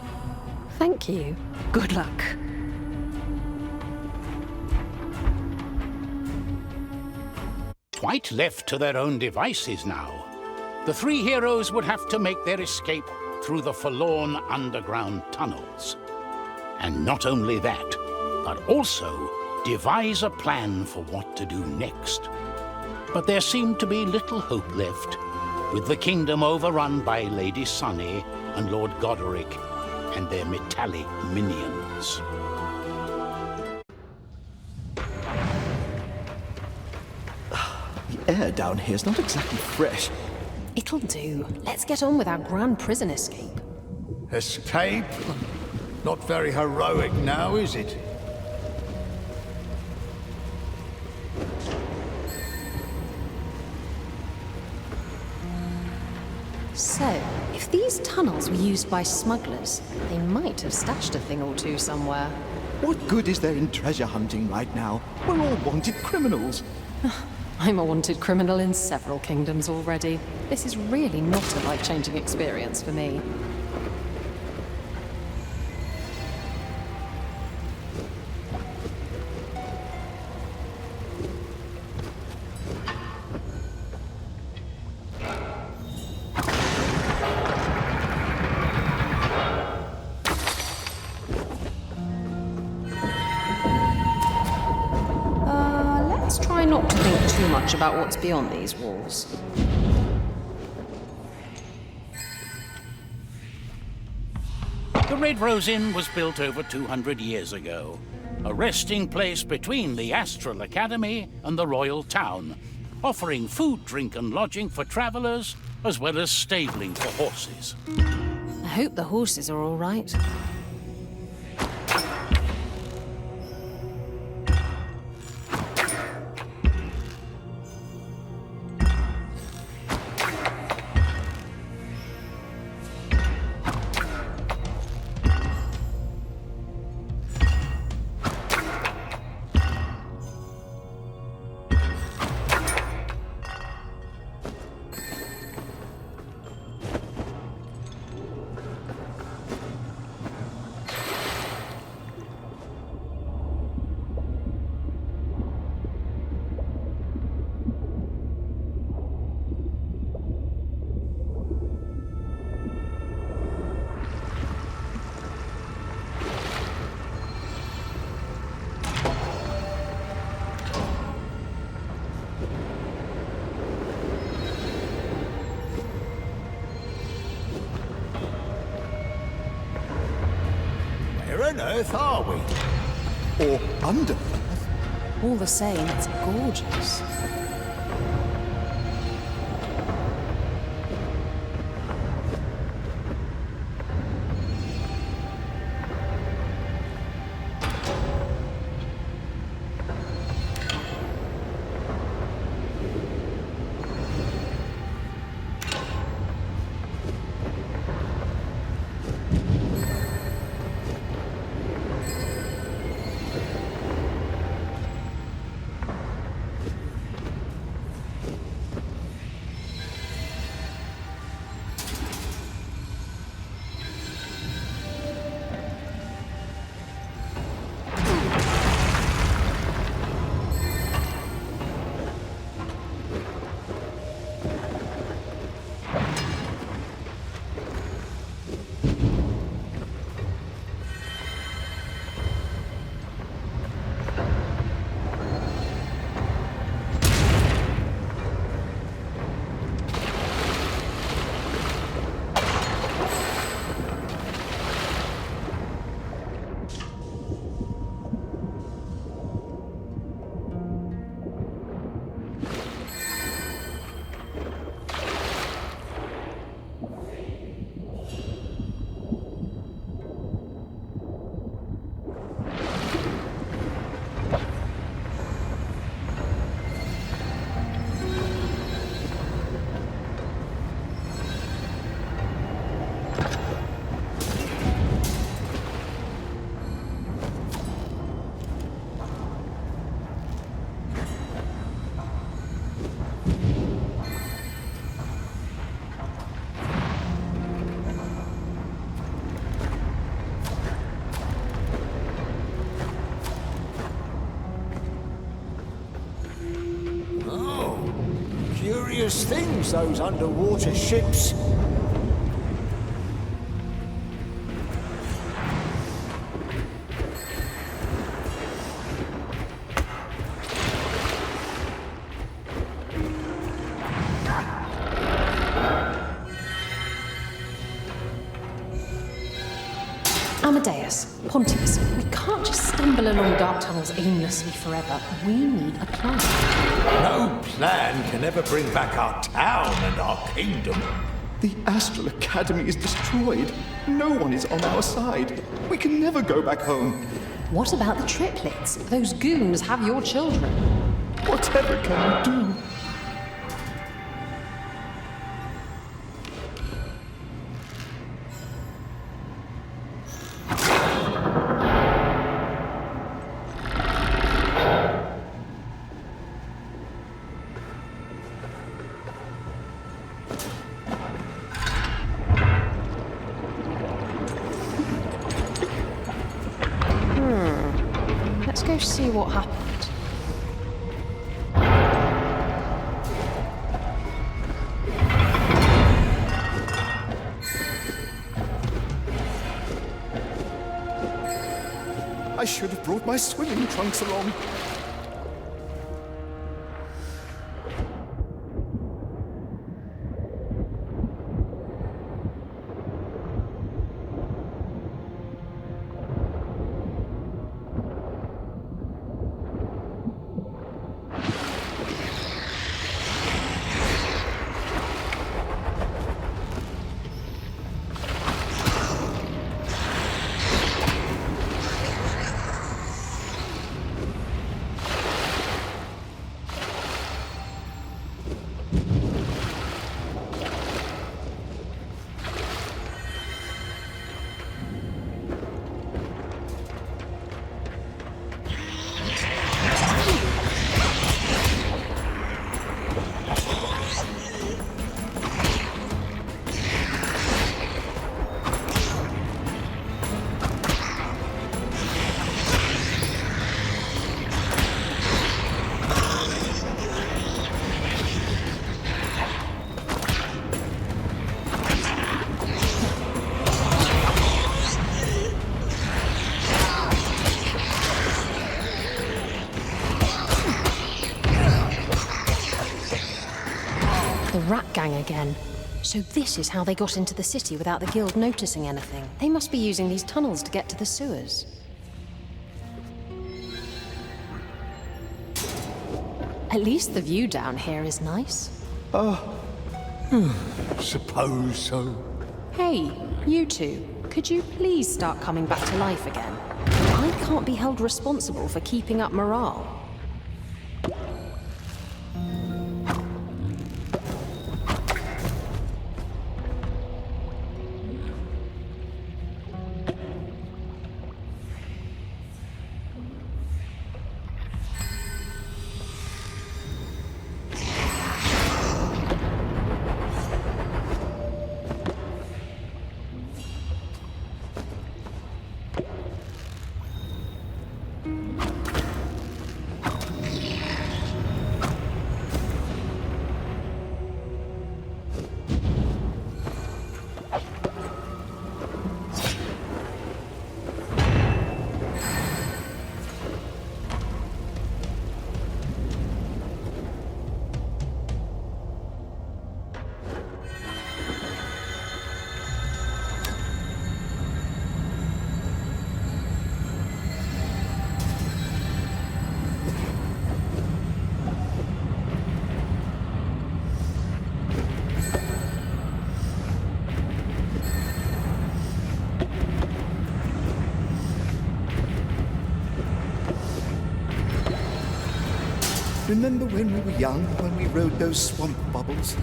Thank you. Good luck. Quite left to their own devices now, the three heroes would have to make their escape through the forlorn underground tunnels. And not only that, but also devise a plan for what to do next. But there seemed to be little hope left, with the kingdom overrun by Lady Sunny and Lord Goderic and their metallic minions. The air down here is not exactly fresh. It'll do. Let's get on with our grand prison escape. Escape? Not very heroic now, is it? So, if these tunnels were used by smugglers, they might have stashed a thing or two somewhere. What good is there in treasure hunting right now? We're all wanted criminals. I'm a wanted criminal in several kingdoms already. This is really not a life-changing experience for me. Let's try not to think too much about what's beyond these walls. The Red Rose Inn was built over 200 years ago, a resting place between the Astral Academy and the Royal Town, offering food, drink and lodging for travelers, as well as stabling for horses. I hope the horses are all right. Where on earth are we? Or under. All the same, it's gorgeous. Curious things, those underwater ships. Amadeus, Pontius, we can't just stumble along dark tunnels aimlessly forever. We need a plan. No plan can ever bring back our town and our kingdom. The Astral Academy is destroyed. No one is on our side. We can never go back home. What about the triplets? Those goons have your children. Whatever can we do? Let's go see what happened. I should have brought my swimming trunks along. The rat gang again. So this is how they got into the city without the guild noticing anything. They must be using these tunnels to get to the sewers. At least the view down here is nice. Suppose so. Hey, you two, could you please start coming back to life again? I can't be held responsible for keeping up morale. Remember when we were young, when we rode those swamp bubbles?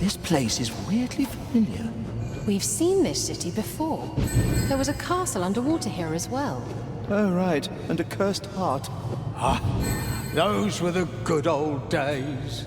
This place is weirdly familiar. We've seen this city before. There was a castle underwater here as well. Oh, right, and a cursed heart. Ah, those were the good old days.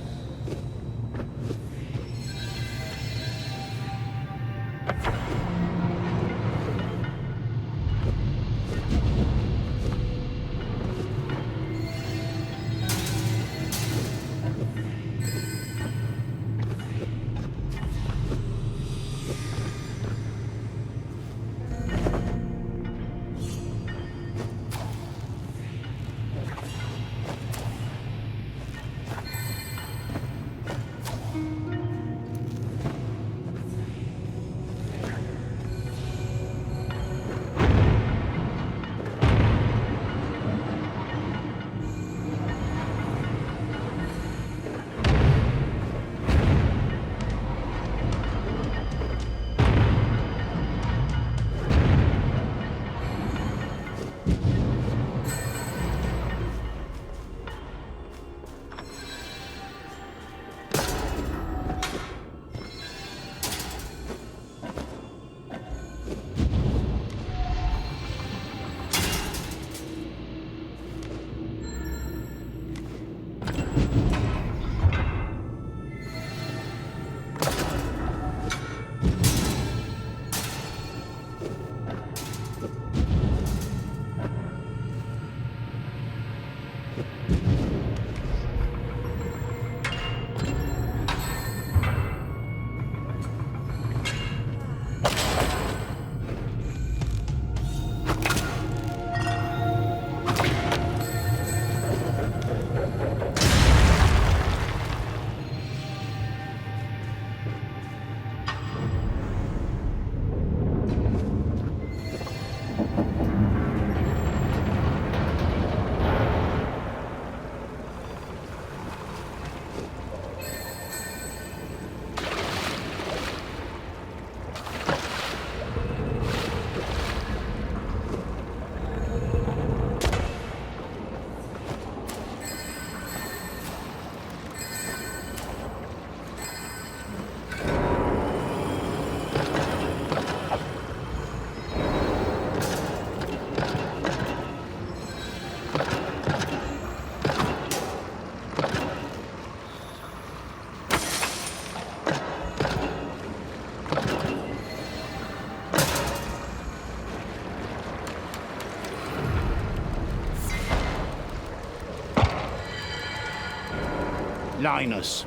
Linus,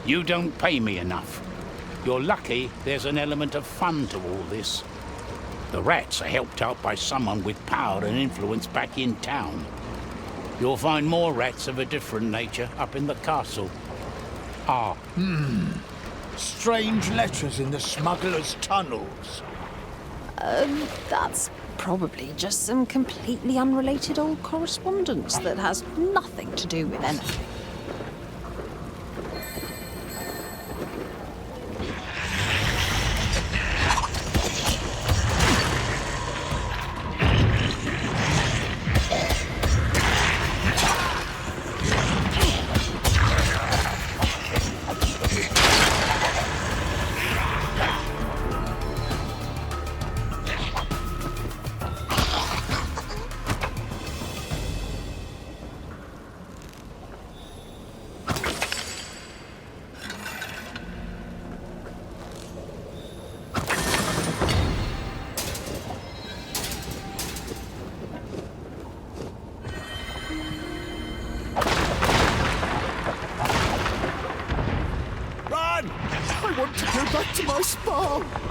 you don't pay me enough. You're lucky there's an element of fun to all this. The rats are helped out by someone with power and influence back in town. You'll find more rats of a different nature up in the castle. Ah. Strange letters in the smuggler's tunnels. That's probably just some completely unrelated old correspondence that has nothing to do with anything. Back to my spa!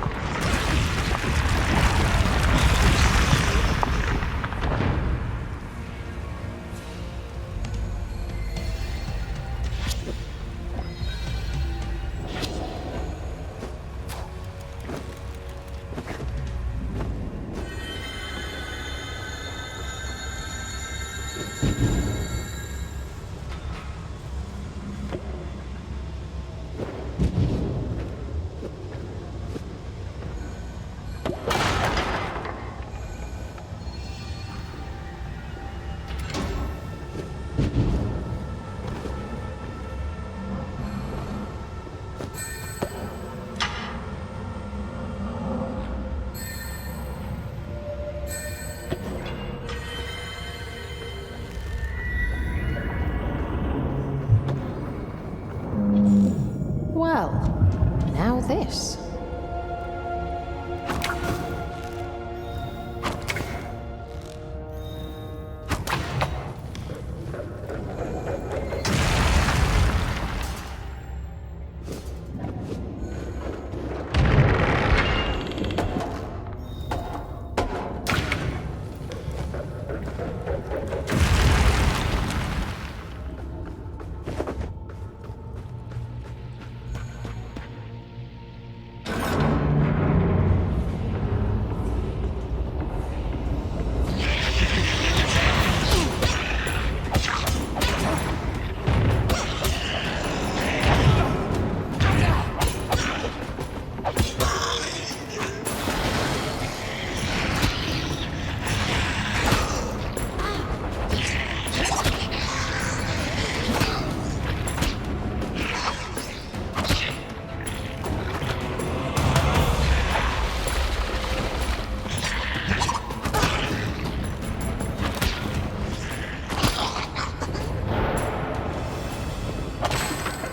Well, now this.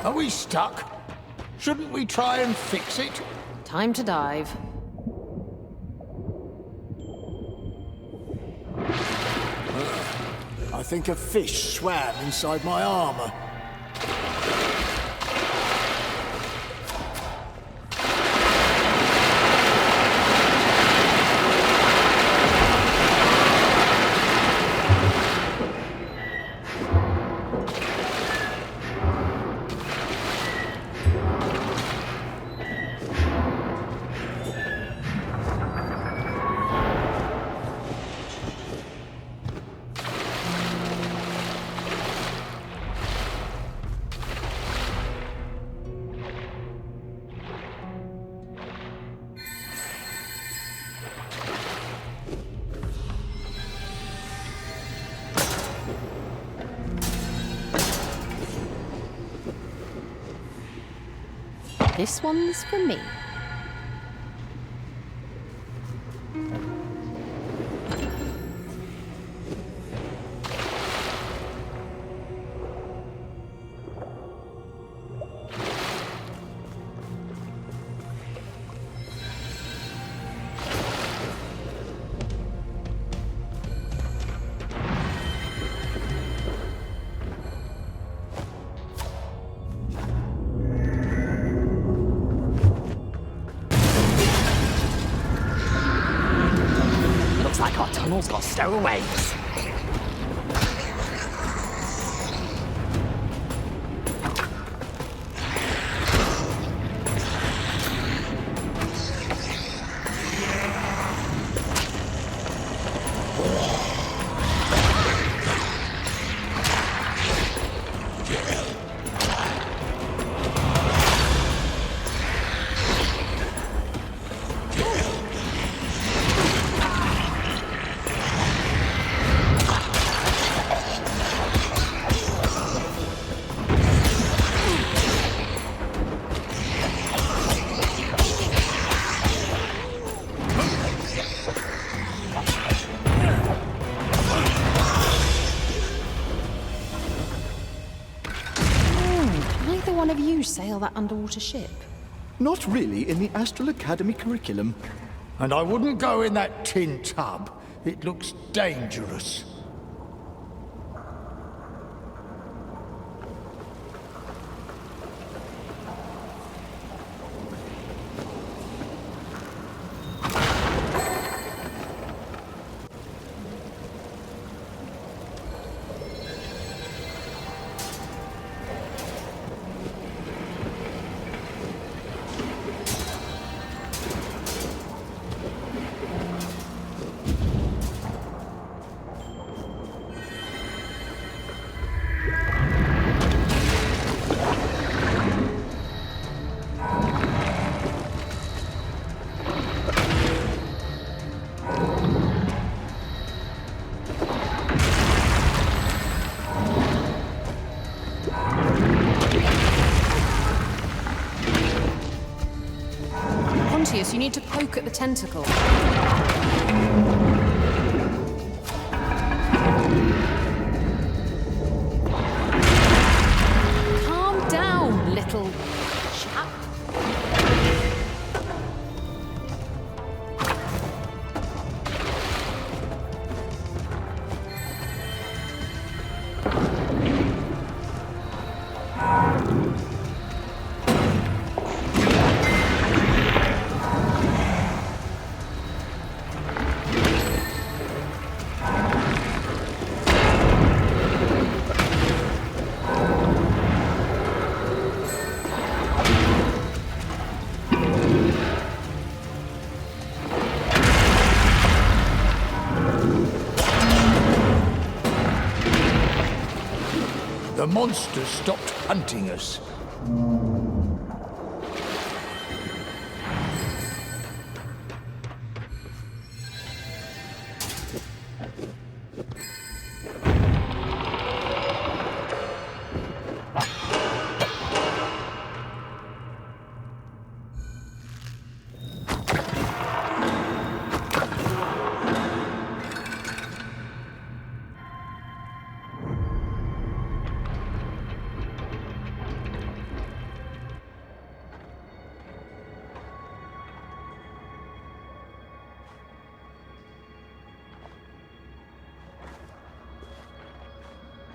Are we stuck? Shouldn't we try and fix it? Time to dive. I think a fish swam inside my armor. This one's for me. Tunnel's got stowaways. One of you sail that underwater ship? Not really in the Astral Academy curriculum. And I wouldn't go in that tin tub. It looks dangerous. Pontius, you need to poke at the tentacle. Calm down, little chap. the monsters stopped hunting us.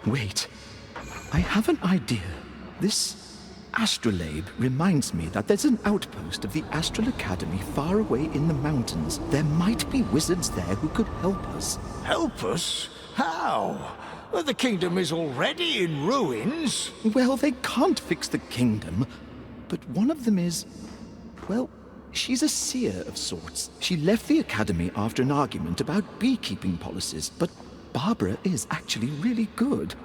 Wait, I have an idea. This astrolabe reminds me that there's an outpost of the Astral Academy far away in the mountains. There might be wizards there who could help us. Help us? How? Well, the kingdom is already in ruins. Well, they can't fix the kingdom, but one of them is... well, she's a seer of sorts. She left the academy after an argument about beekeeping policies, but Barbara is actually really good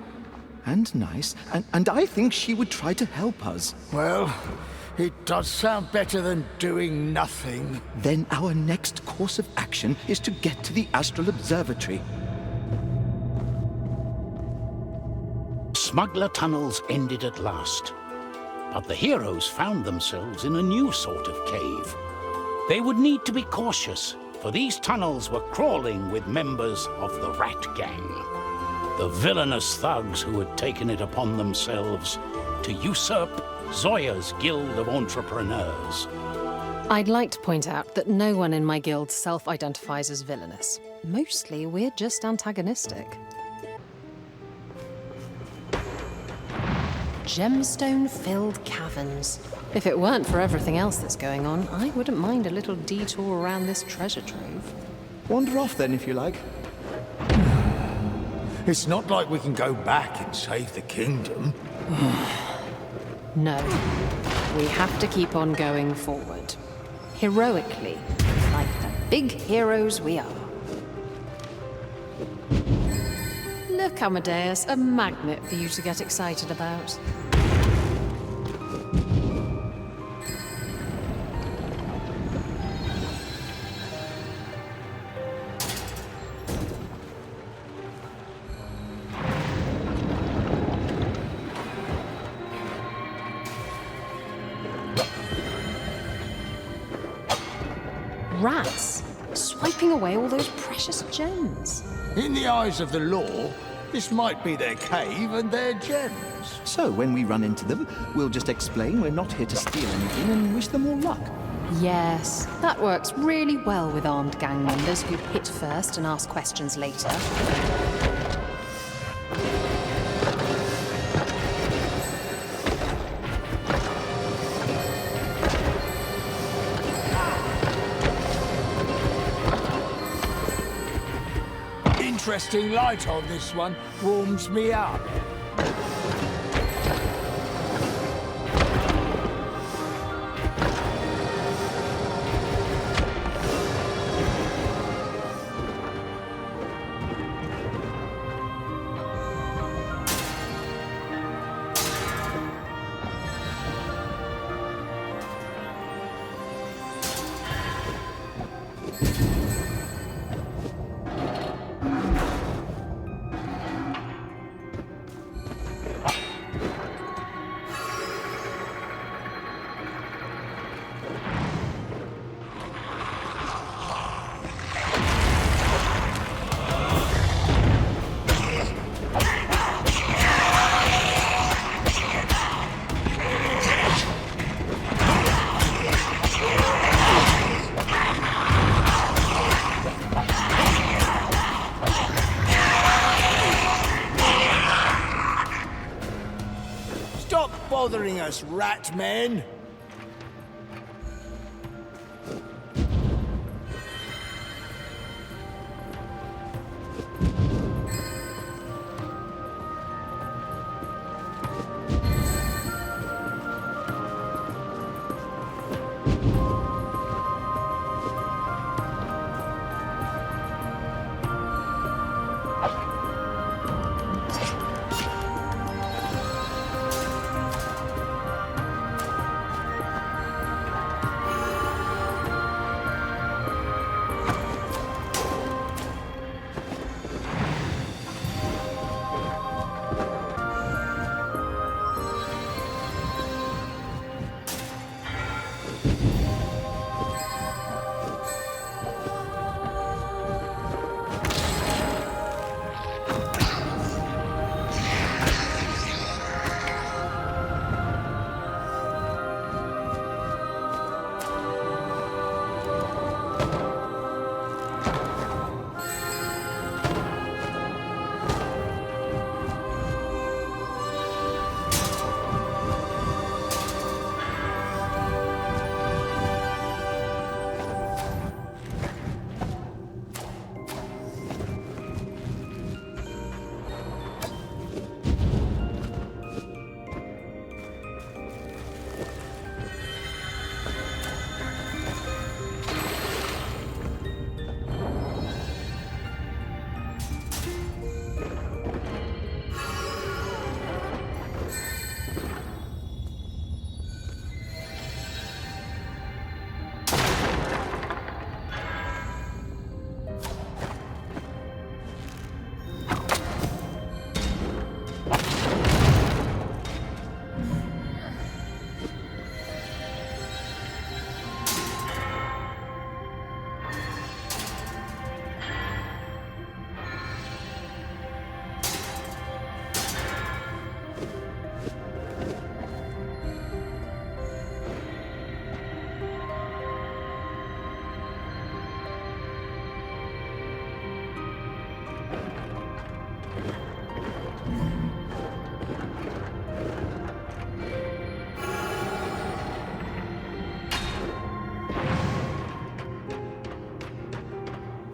and nice, and I think she would try to help us. Well, it does sound better than doing nothing. Then our next course of action is to get to the Astral Observatory. Smuggler tunnels ended at last, but the heroes found themselves in a new sort of cave. They would need to be cautious, for these tunnels were crawling with members of the Rat Gang, the villainous thugs who had taken it upon themselves to usurp Zoya's Guild of Entrepreneurs. I'd like to point out that no one in my guild self-identifies as villainous. Mostly, we're just antagonistic. Gemstone-filled caverns. If it weren't for everything else that's going on, I wouldn't mind a little detour around this treasure trove. Wander off then, if you like. It's not like we can go back and save the kingdom. No. We have to keep on going forward. Heroically, like the big heroes we are. Look, Amadeus, a magnet for you to get excited about. Rats, swiping away all those precious gems. In the eyes of the law, this might be their cave and their gems. So when we run into them, we'll just explain we're not here to steal anything and wish them all luck. Yes, that works really well with armed gang members who hit first and ask questions later. Interesting light on this one. Warms me up. Bothering us, rat men!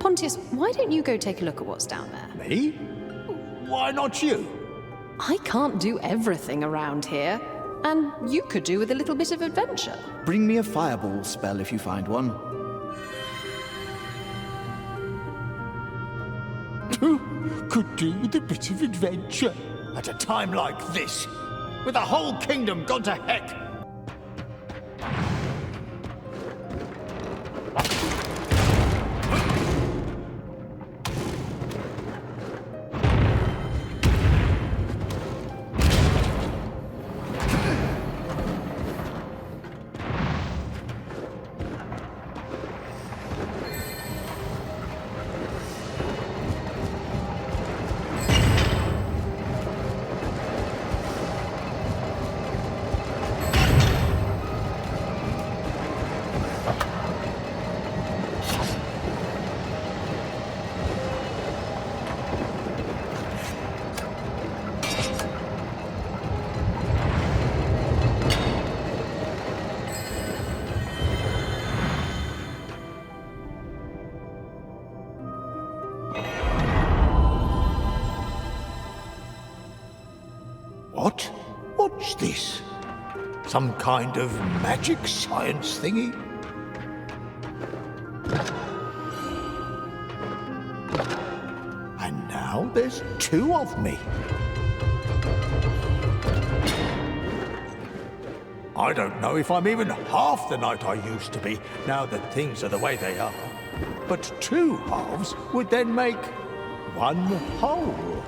Pontius, why don't you go take a look at what's down there? Me? Why not you? I can't do everything around here, and you could do with a little bit of adventure. Bring me a fireball spell if you find one. Could do with a bit of adventure. At a time like this, with the whole kingdom gone to heck. What? What's this? Some kind of magic science thingy? And now there's two of me. I don't know if I'm even half the knight I used to be, now that things are the way they are. But two halves would then make one whole.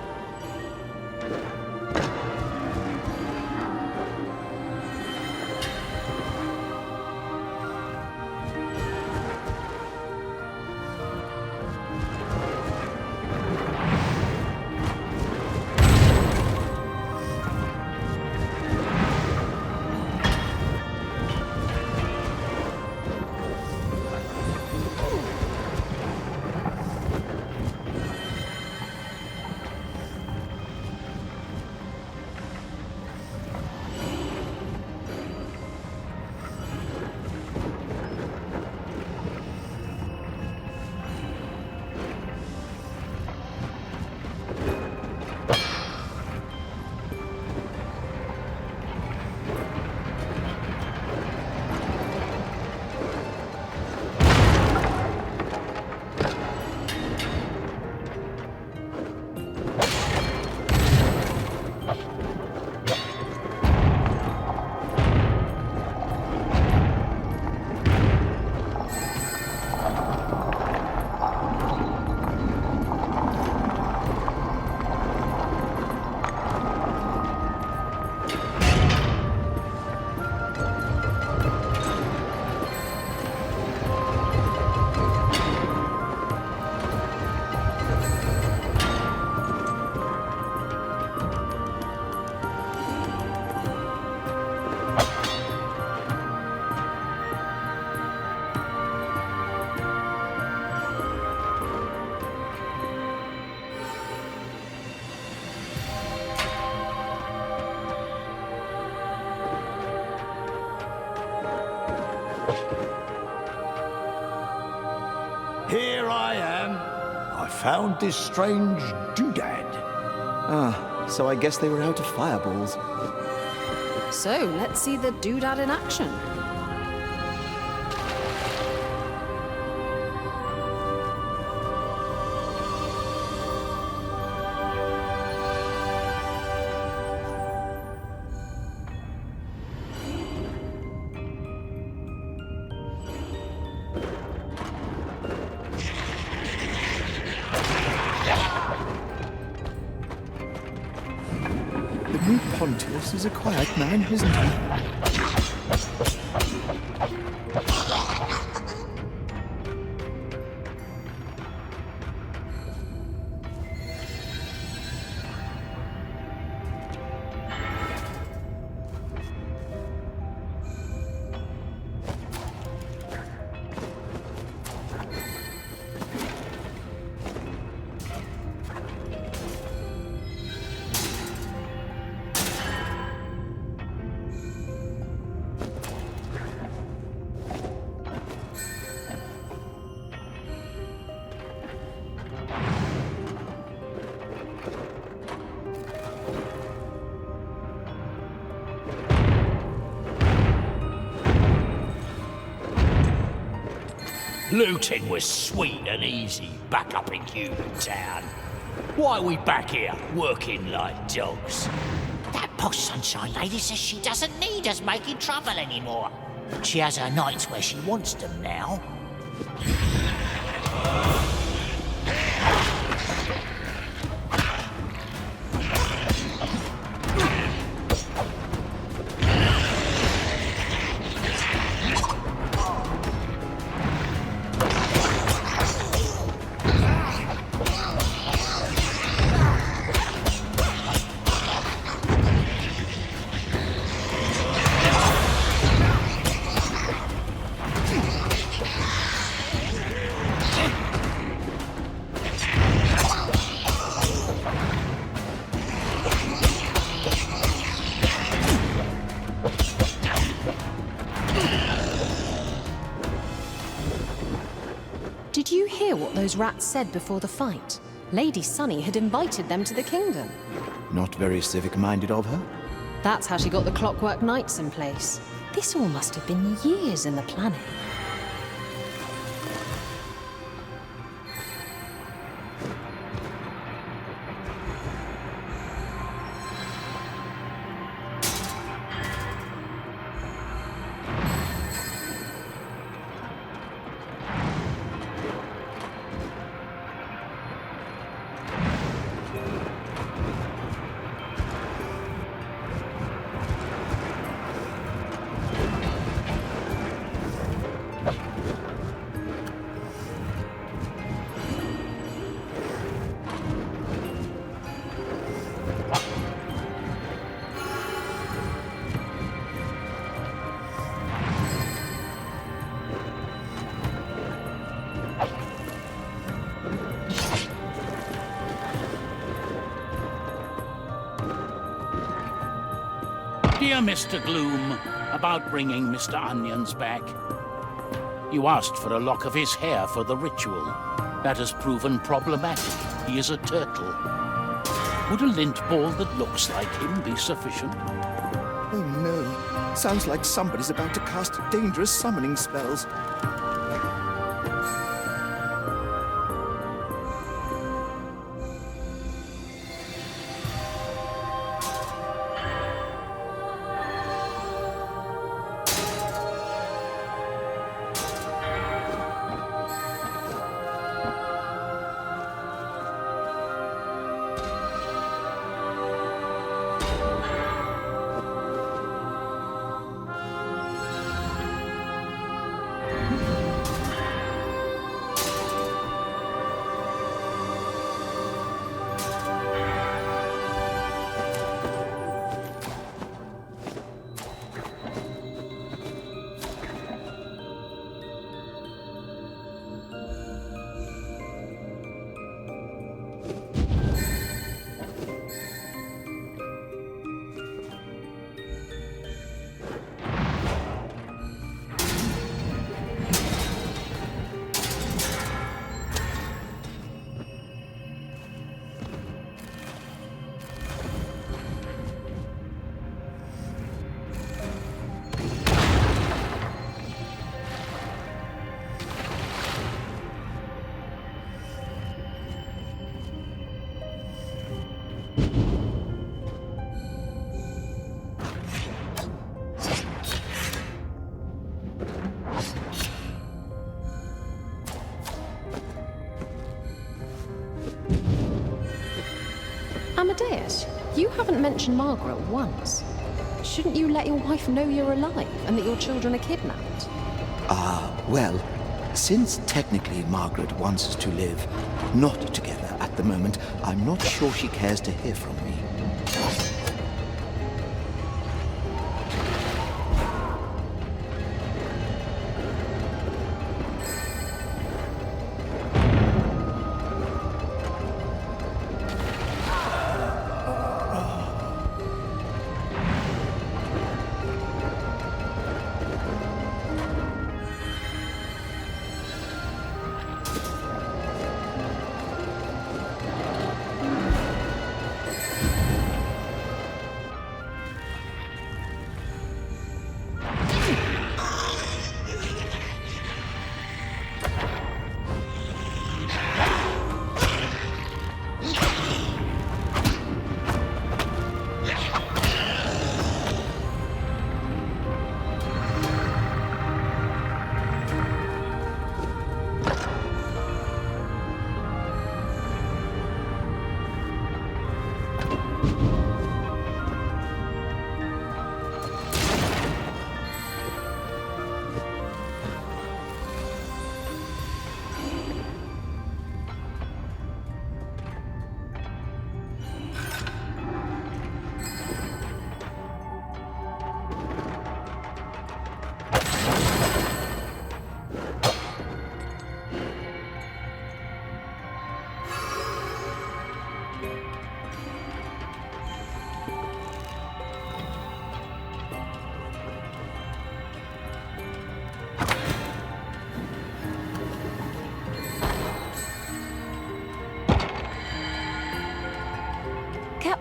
Here I am. I found this strange doodad. Ah, so I guess they were out of fireballs. So, let's see the doodad in action. The new Pontius is a quiet man, isn't he? Looting was sweet and easy back up in Human Town. Why are we back here, working like dogs? That posh Sunshine Lady says she doesn't need us making trouble anymore. She has her nights where she wants them now. Did you hear what those rats said before the fight? Lady Sunny had invited them to the kingdom. Not very civic-minded of her. That's how she got the Clockwork Knights in place. This all must have been years in the planning. Dear Mr. Gloom, about bringing Mr. Onions back. You asked for a lock of his hair for the ritual. That has proven problematic. He is a turtle. Would a lint ball that looks like him be sufficient? Oh no. Sounds like somebody's about to cast dangerous summoning spells. Amadeus, you haven't mentioned Margaret once. Shouldn't you let your wife know you're alive and that your children are kidnapped? Well, since technically Margaret wants us to live not together at the moment, I'm not sure she cares to hear from me.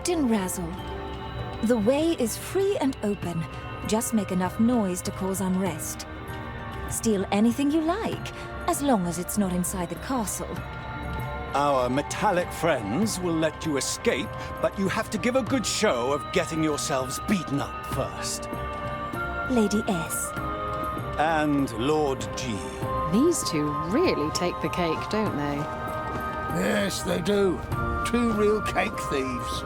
Captain Razzle, the way is free and open. Just make enough noise to cause unrest. Steal anything you like, as long as it's not inside the castle. Our metallic friends will let you escape, but you have to give a good show of getting yourselves beaten up first. Lady S. And Lord G. These two really take the cake, don't they? Yes, they do. Two real cake thieves.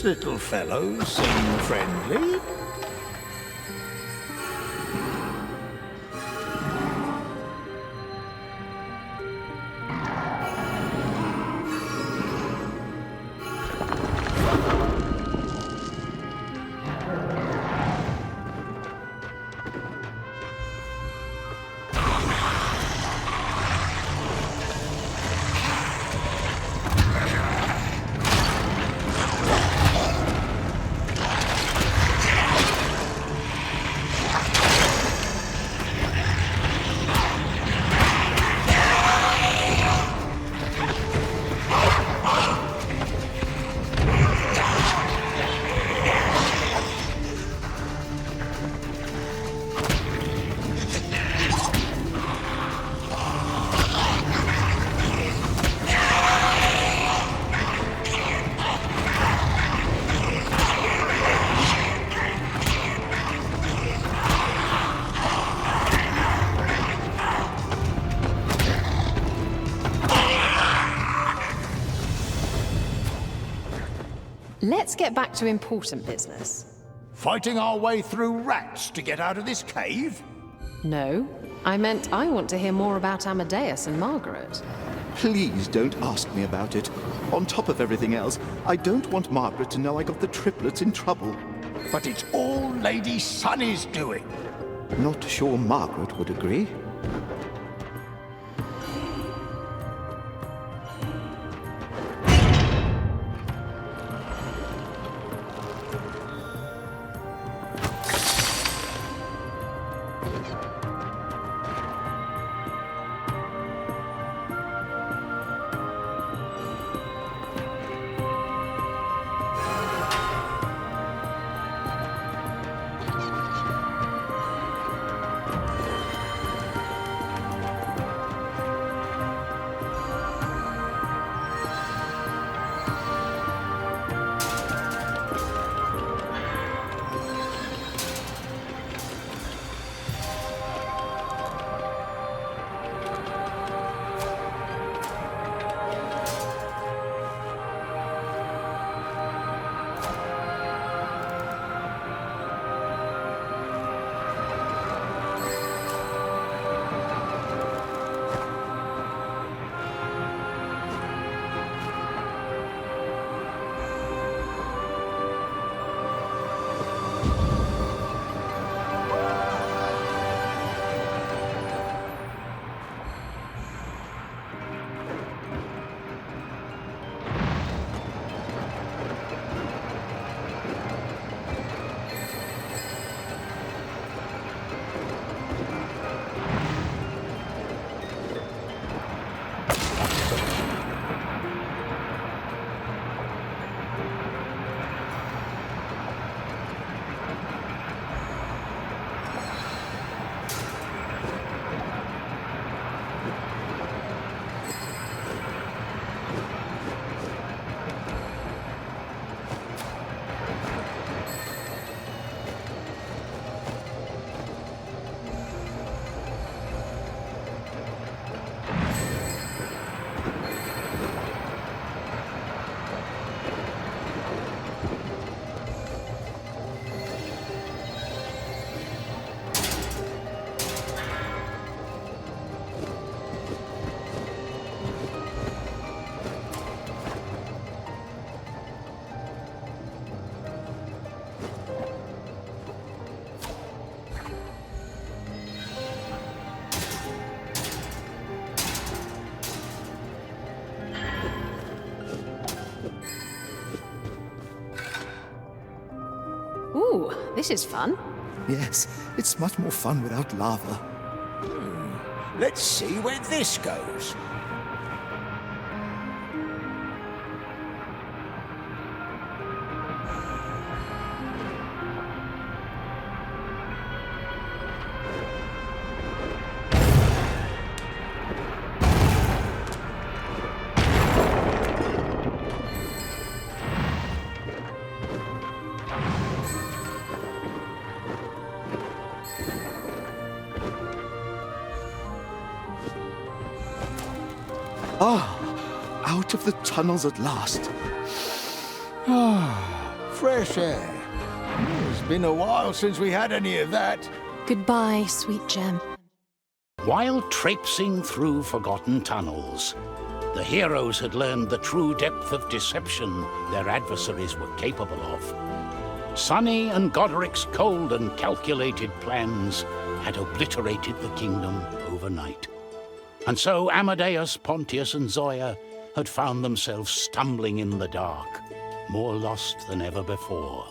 Little fellows seem friendly. Let's get back to important business. Fighting our way through rats to get out of this cave? No, I meant I want to hear more about Amadeus and Margaret. Please don't ask me about it. On top of everything else, I don't want Margaret to know I got the triplets in trouble. But it's all Lady Sunny's doing. Not sure Margaret would agree. This is fun. Yes, it's much more fun without lava. Let's see where this goes. Ah, out of the tunnels at last. Fresh air. It's been a while since we had any of that. Goodbye, sweet gem. While traipsing through forgotten tunnels, the heroes had learned the true depth of deception their adversaries were capable of. Sunny and Godric's cold and calculated plans had obliterated the kingdom overnight. And so Amadeus, Pontius, and Zoya had found themselves stumbling in the dark, more lost than ever before.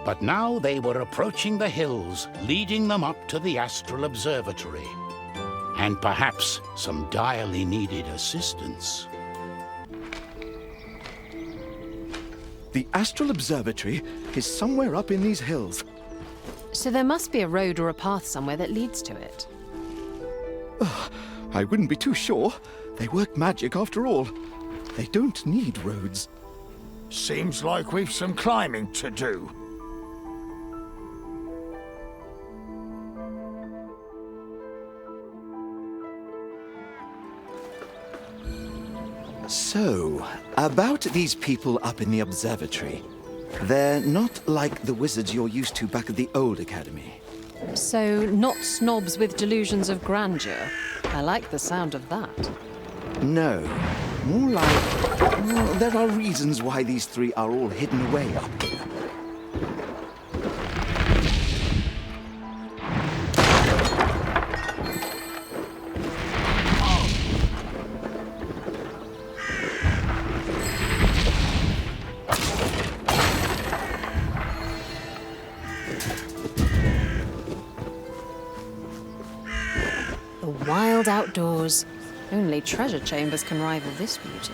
But now they were approaching the hills, leading them up to the Astral Observatory, and perhaps some direly needed assistance. The Astral Observatory is somewhere up in these hills. So there must be a road or a path somewhere that leads to it. I wouldn't be too sure. They work magic after all. They don't need roads. Seems like we've some climbing to do. So, about these people up in the observatory. They're not like the wizards you're used to back at the old academy. So, not snobs with delusions of grandeur. I like the sound of that. No, more like... well, there are reasons why these three are all hidden away up here. The wild outdoors. Only treasure chambers can rival this beauty.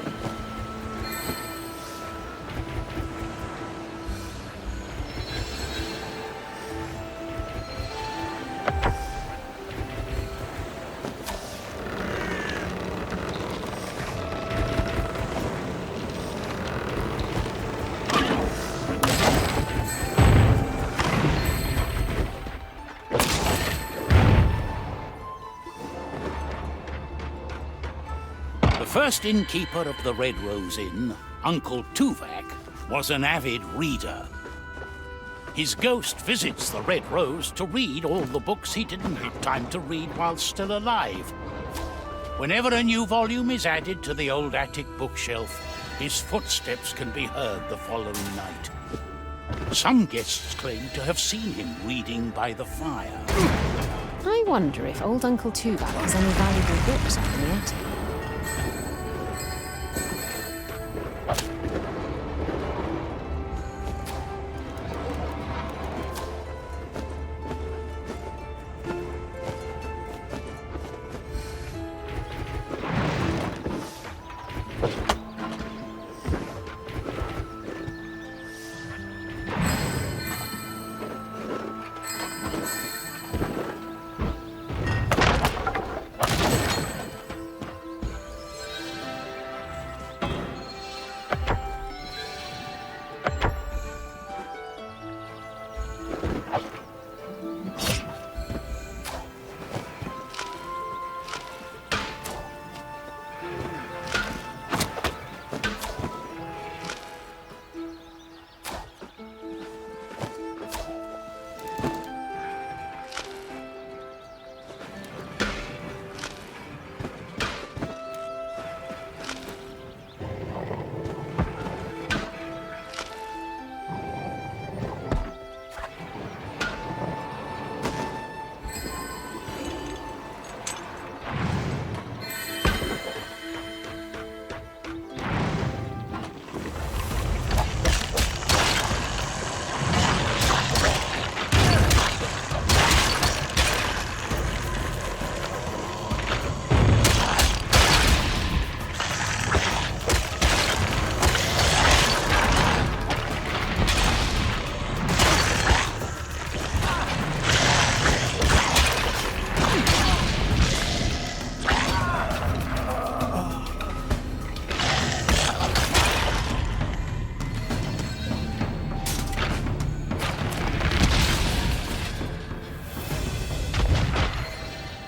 The first innkeeper of the Red Rose Inn, Uncle Tuvok, was an avid reader. His ghost visits the Red Rose to read all the books he didn't have time to read while still alive. Whenever a new volume is added to the old attic bookshelf, his footsteps can be heard the following night. Some guests claim to have seen him reading by the fire. I wonder if old Uncle Tuvok has any valuable books up in the attic.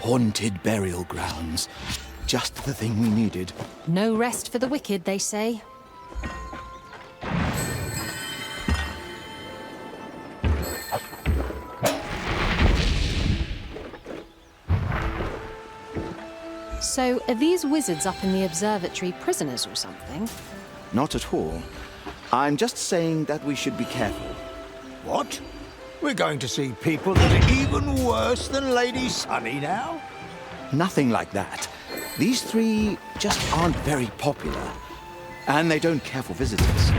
Haunted burial grounds. Just the thing we needed. No rest for the wicked, they say. So, are these wizards up in the observatory prisoners or something? Not at all. I'm just saying that we should be careful. What? We're going to see people that are even worse than Lady Sunny now? Nothing like that. These three just aren't very popular. And they don't care for visitors.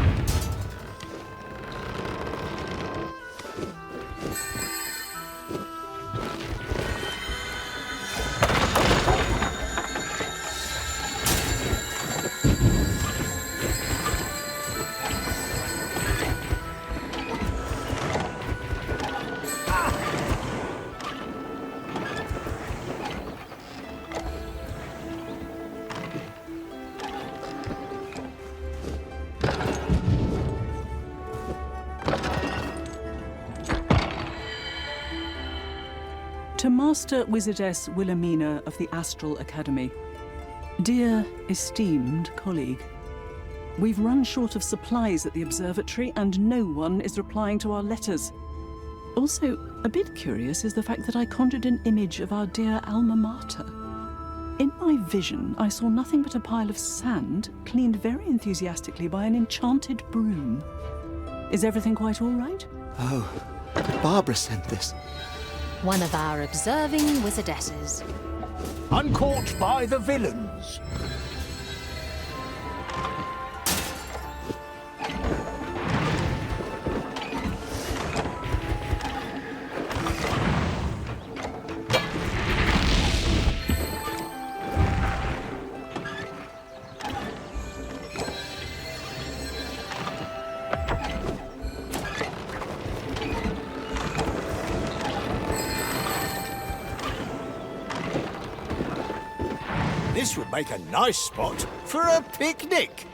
To Master Wizardess Wilhelmina of the Astral Academy. Dear, esteemed colleague, we've run short of supplies at the observatory and no one is replying to our letters. Also, a bit curious is the fact that I conjured an image of our dear alma mater. In my vision, I saw nothing but a pile of sand cleaned very enthusiastically by an enchanted broom. Is everything quite all right? Oh, Barbara sent this. One of our observing wizardesses. Uncaught by the villains. This would make a nice spot for a picnic.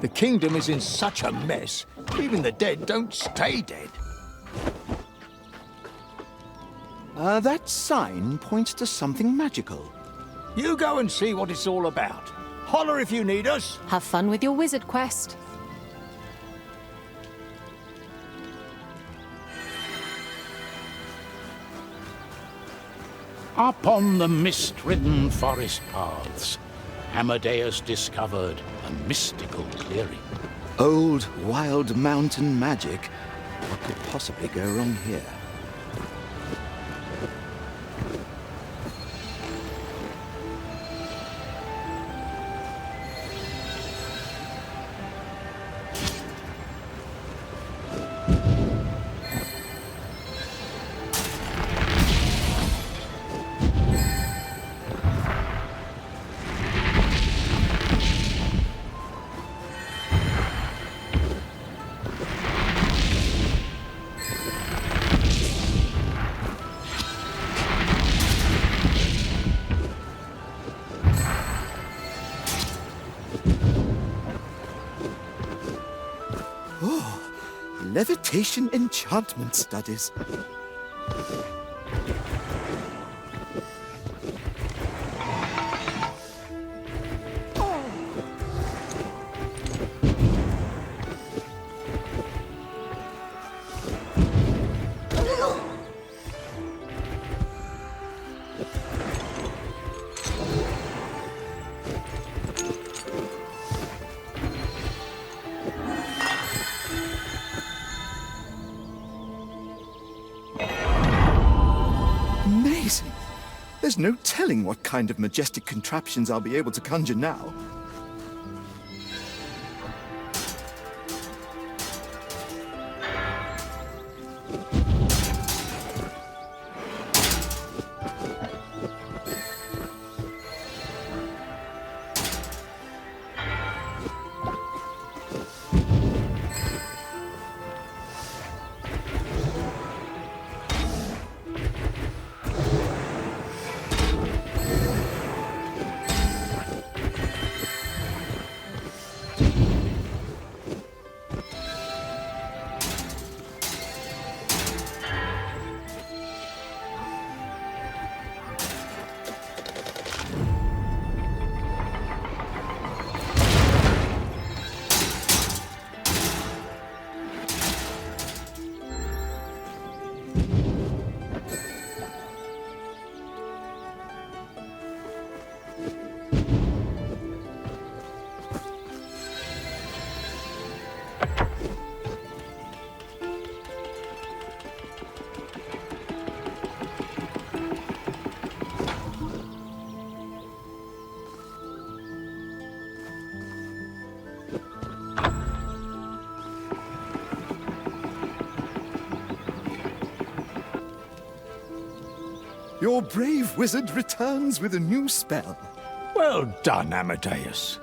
The kingdom is in such a mess, even the dead don't stay dead. That sign points to something magical. You go and see what it's all about. Holler if you need us. Have fun with your wizard quest. Up on the mist-ridden forest paths, Amadeus discovered a mystical clearing. Old, wild mountain magic. What could possibly go wrong here? levitation enchantment studies. Amazing! There's no telling what kind of majestic contraptions I'll be able to conjure now. Your brave wizard returns with a new spell. Well done, Amadeus.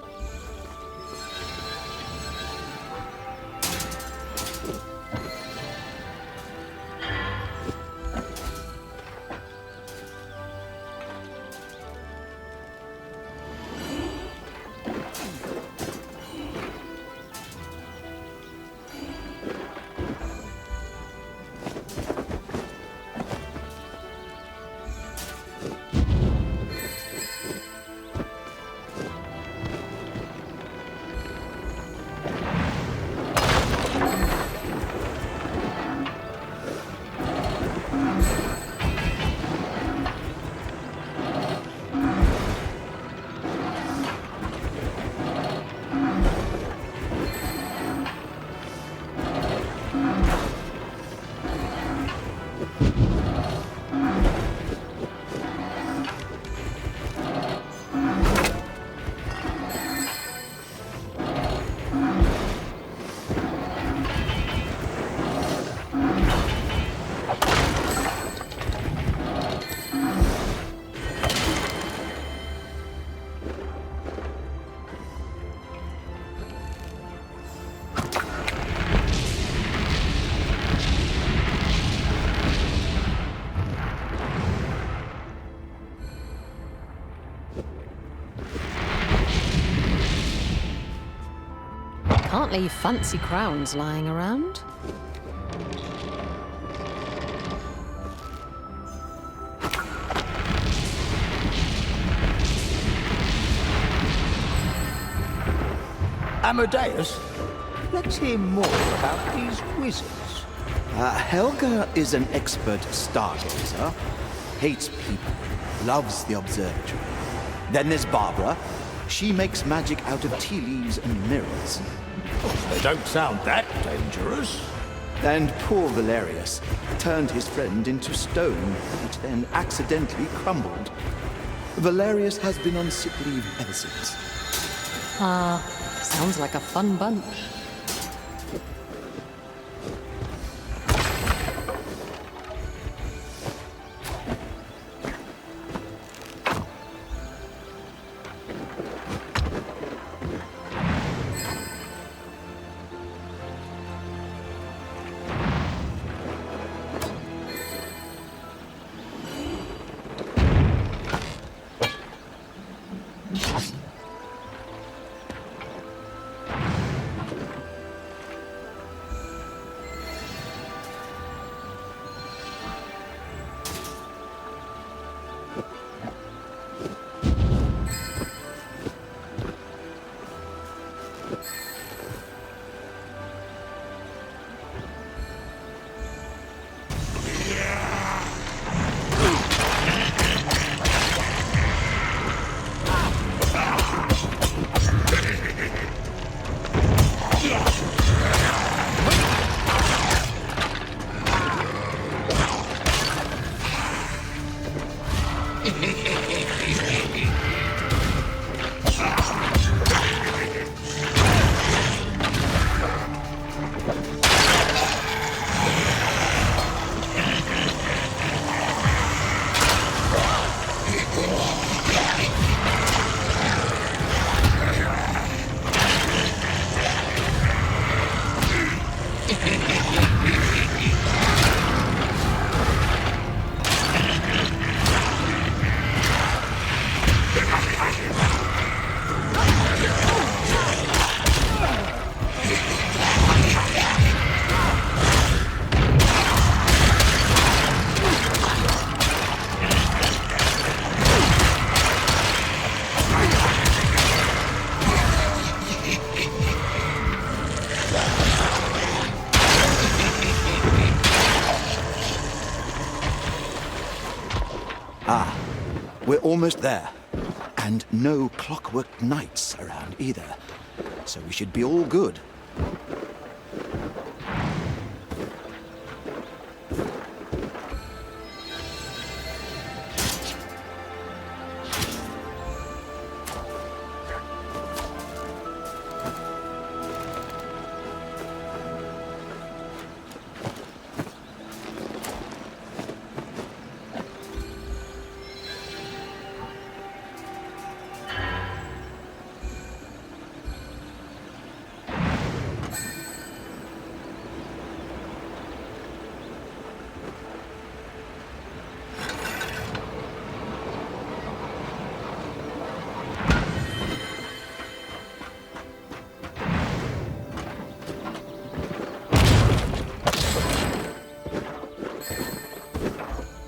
Can't leave fancy crowns lying around. Amadeus, let's hear more about these wizards. Helga is an expert stargazer, hates people, loves the observatory. Then there's Barbara. She makes magic out of tea leaves and mirrors. They don't sound that dangerous. And poor Valerius turned his friend into stone, which then accidentally crumbled. Valerius has been on sick leave ever since. Sounds like a fun bunch. Ah, we're almost there. And no clockwork knights around either. So we should be all good.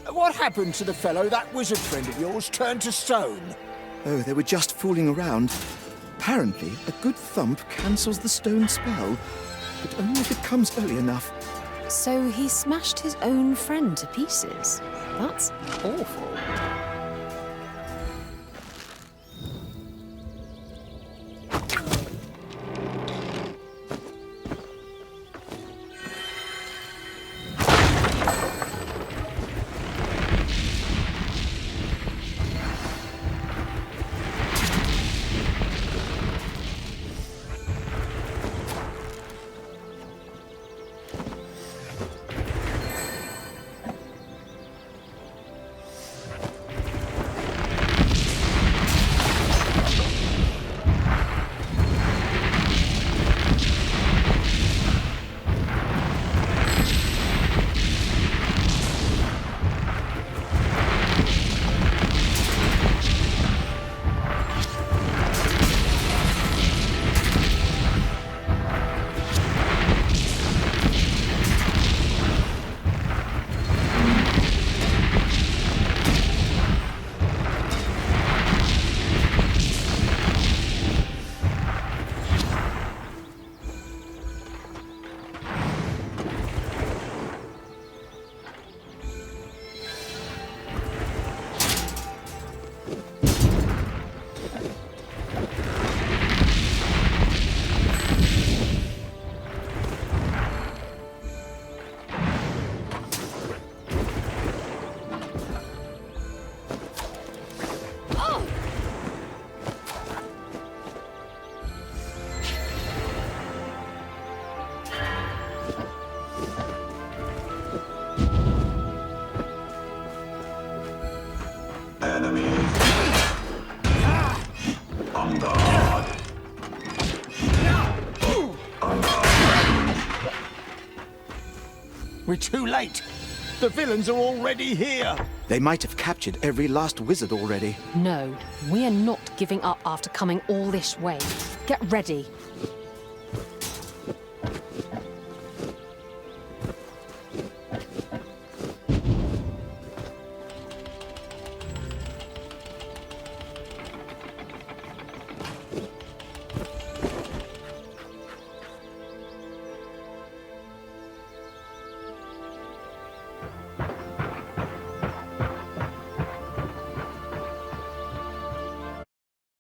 What happened to the fellow that wizard friend of yours turned to stone? Oh, they were just fooling around. Apparently, a good thump cancels the stone spell, but only if it comes early enough. So he smashed his own friend to pieces? That's awful. We're too late. The villains are already here. They might have captured every last wizard already. No, we are not giving up after coming all this way. Get ready.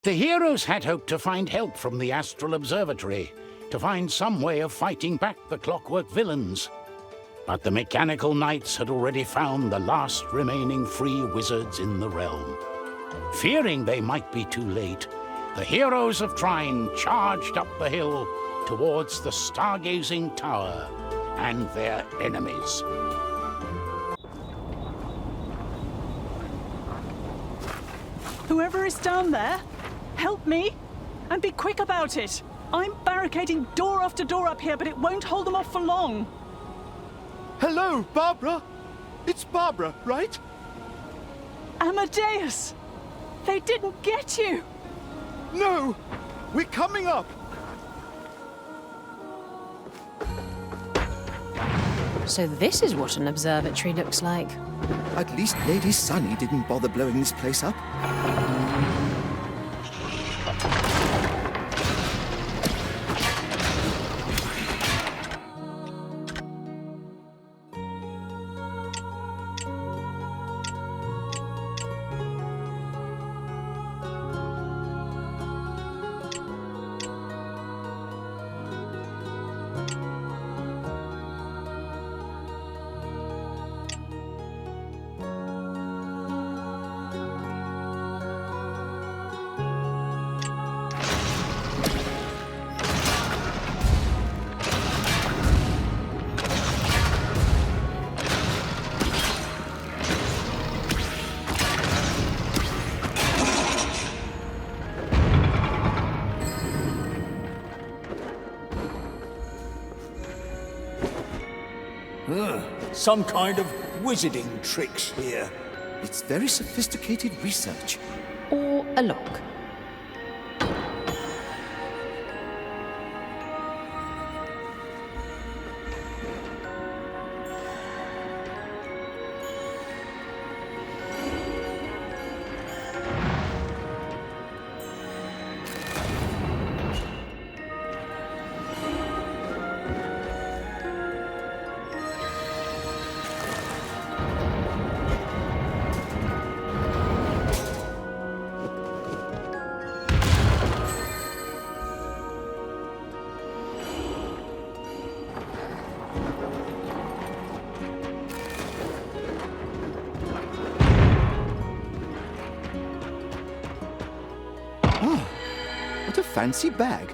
The heroes had hoped to find help from the Astral Observatory, to find some way of fighting back the Clockwork villains. But the Mechanical Knights had already found the last remaining free wizards in the realm. Fearing they might be too late, the heroes of Trine charged up the hill towards the Stargazing Tower and their enemies. Whoever is down there, help me, and be quick about it. I'm barricading door after door up here, but it won't hold them off for long. Hello, Barbara. It's Barbara, right? Amadeus! They didn't get you! No! We're coming up! So this is what an observatory looks like. At least Lady Sunny didn't bother blowing this place up. Some kind of wizarding tricks here. It's very sophisticated research. Or a lock. What a fancy bag.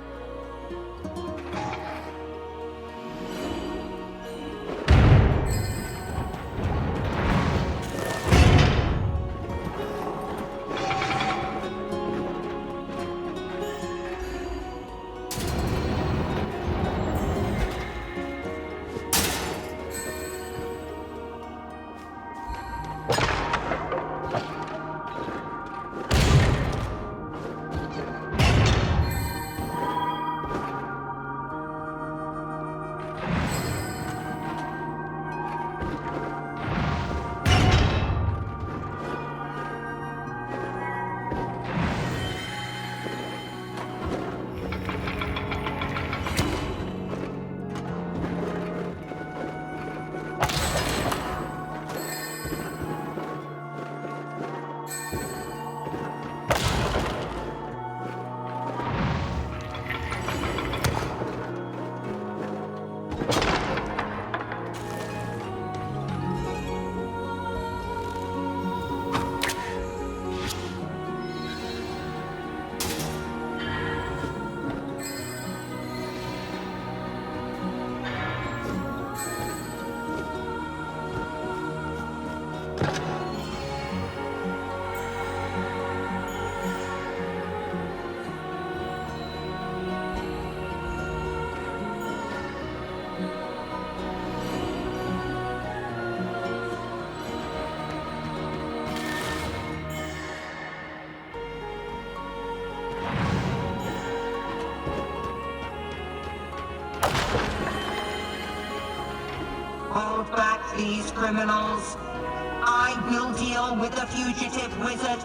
Hold back these criminals. I will deal with the fugitive wizard.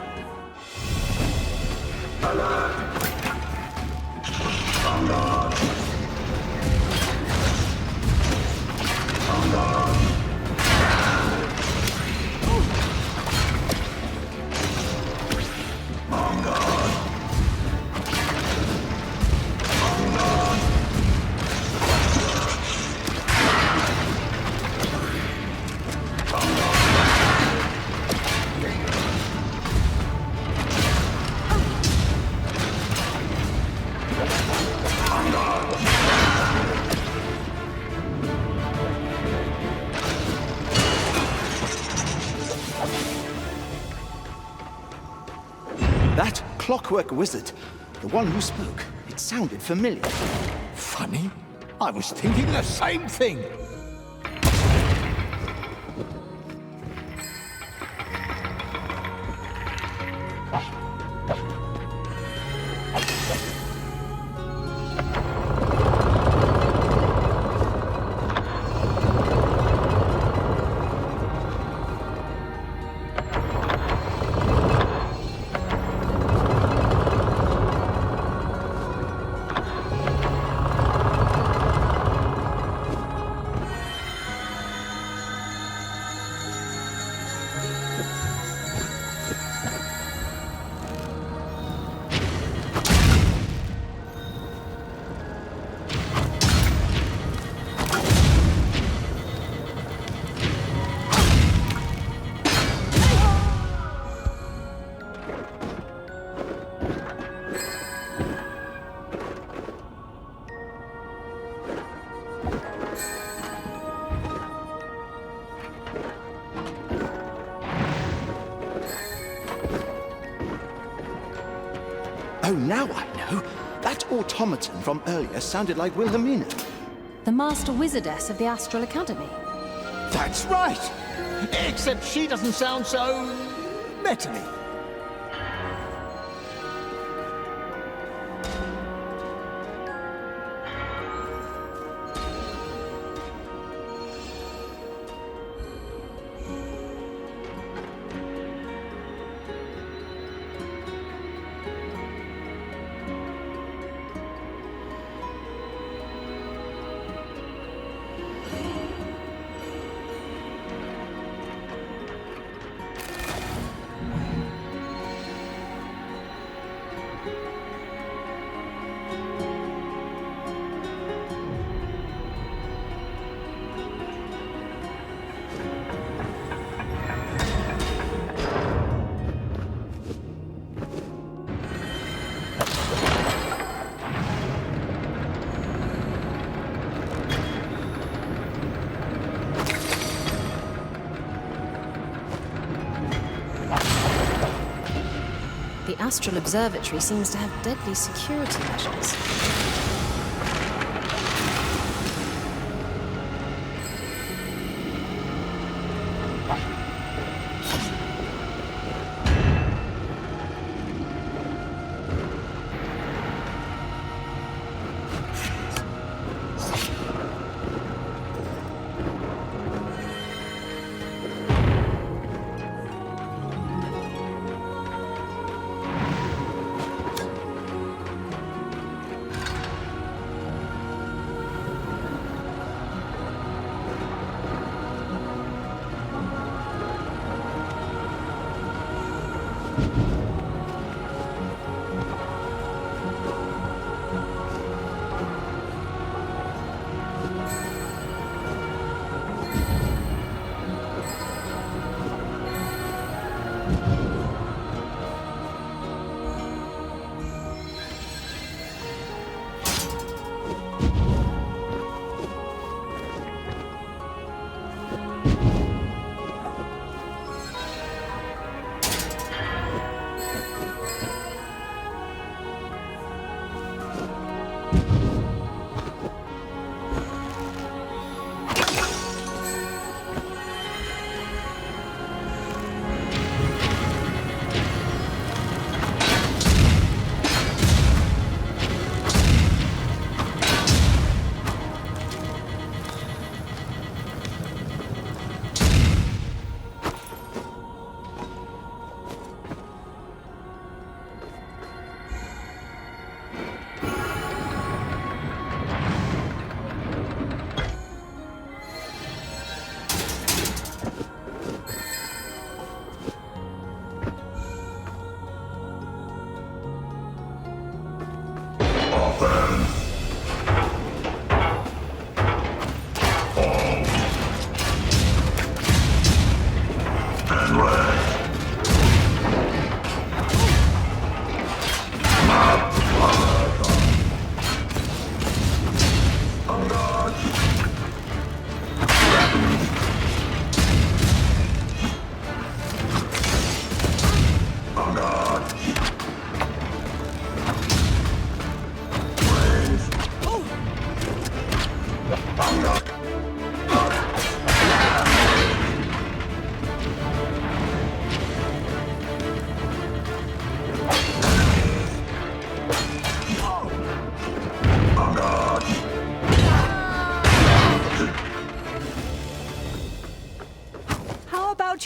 Alert! On guard! On guard! On guard! On guard! That Clockwork Wizard, the one who spoke, it sounded familiar. Funny. I was thinking the same thing. Oh, now I know. That automaton from earlier sounded like Wilhelmina. The Master Wizardess of the Astral Academy. That's right! Except she doesn't sound so... metally. The Astral Observatory seems to have deadly security measures.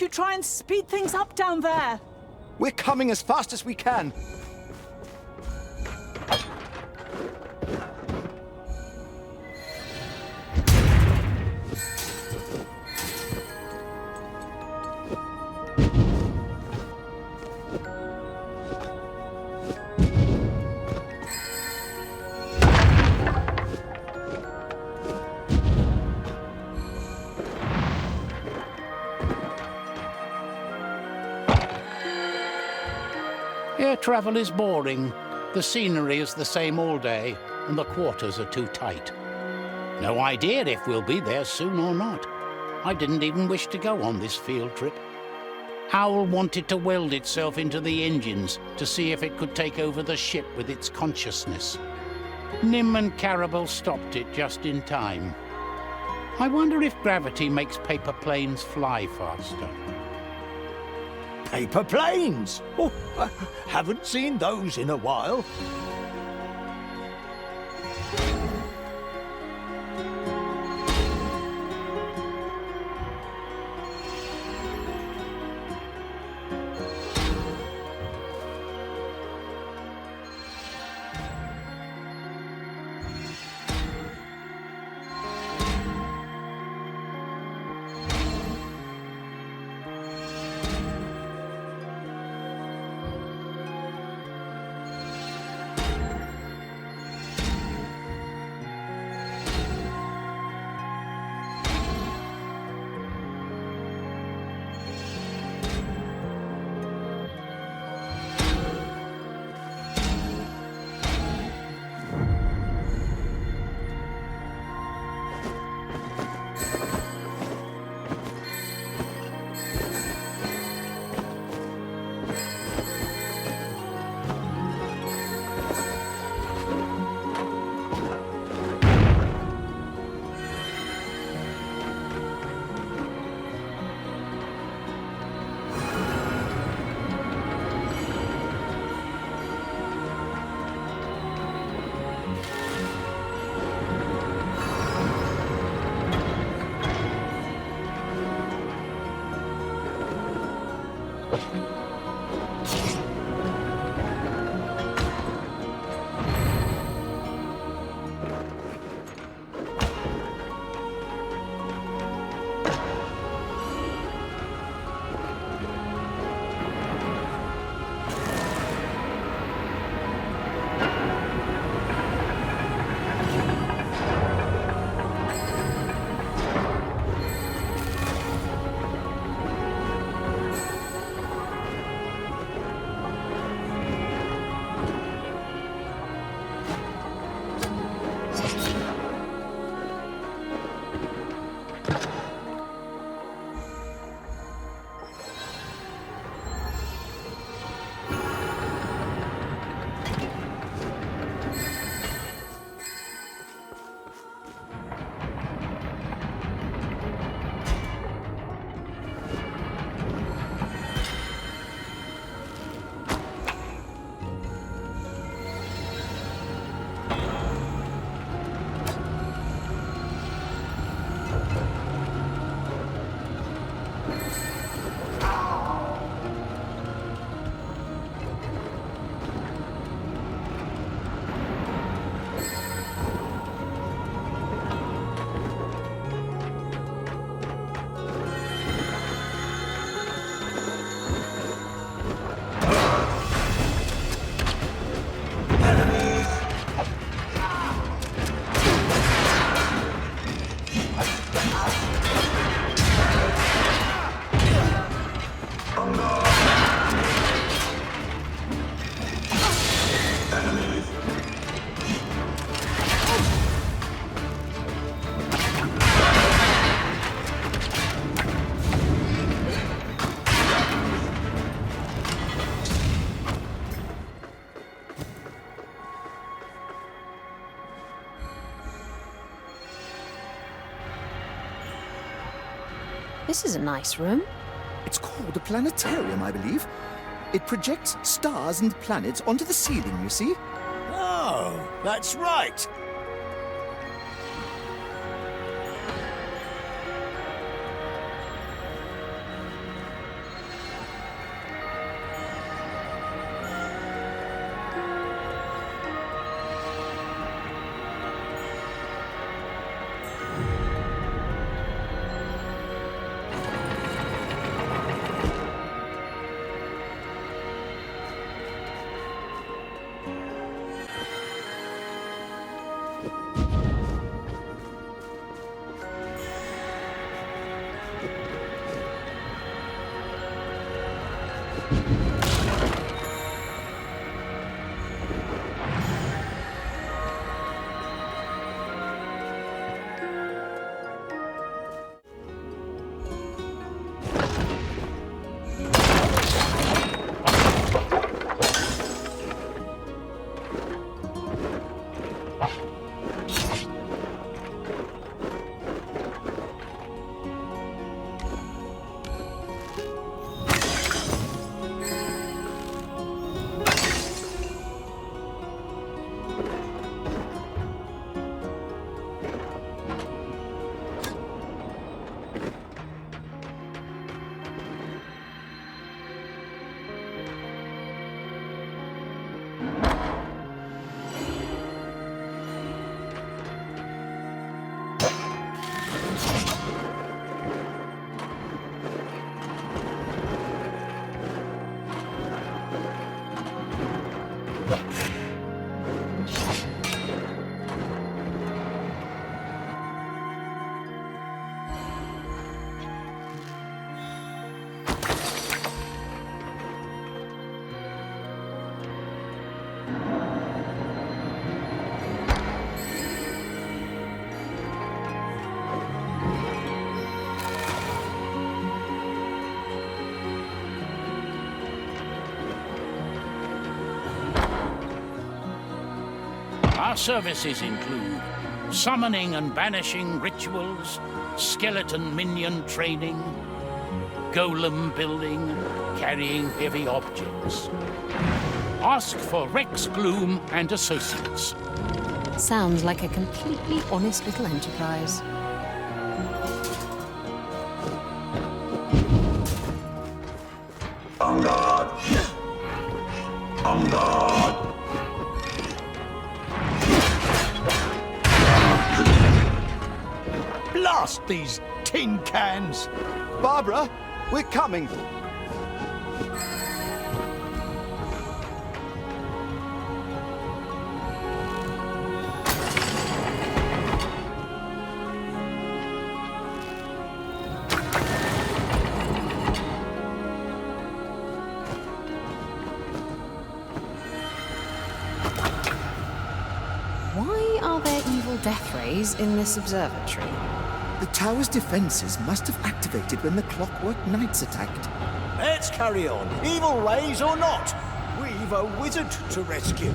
You try and speed things up down there. We're coming as fast as we can. Air travel is boring. The scenery is the same all day, and the quarters are too tight. No idea if we'll be there soon or not. I didn't even wish to go on this field trip. Owl wanted to weld itself into the engines to see if it could take over the ship with its consciousness. Nim and Carabel stopped it just in time. I wonder if gravity makes paper planes fly faster. Paper planes? Oh, I haven't seen those in a while. This is a nice room. It's called a planetarium, I believe. It projects stars and planets onto the ceiling, you see? Oh, that's right. Our services include summoning and banishing rituals, skeleton minion training, golem building, carrying heavy objects. Ask for Rex Gloom and Associates. Sounds like a completely honest little enterprise. On guard! On guard! Blast these tin cans! Barbara, we're coming! Why are there evil death rays in this observatory? The tower's defenses must have activated when the Clockwork Knights attacked. Let's carry on, evil rays or not. We've a wizard to rescue.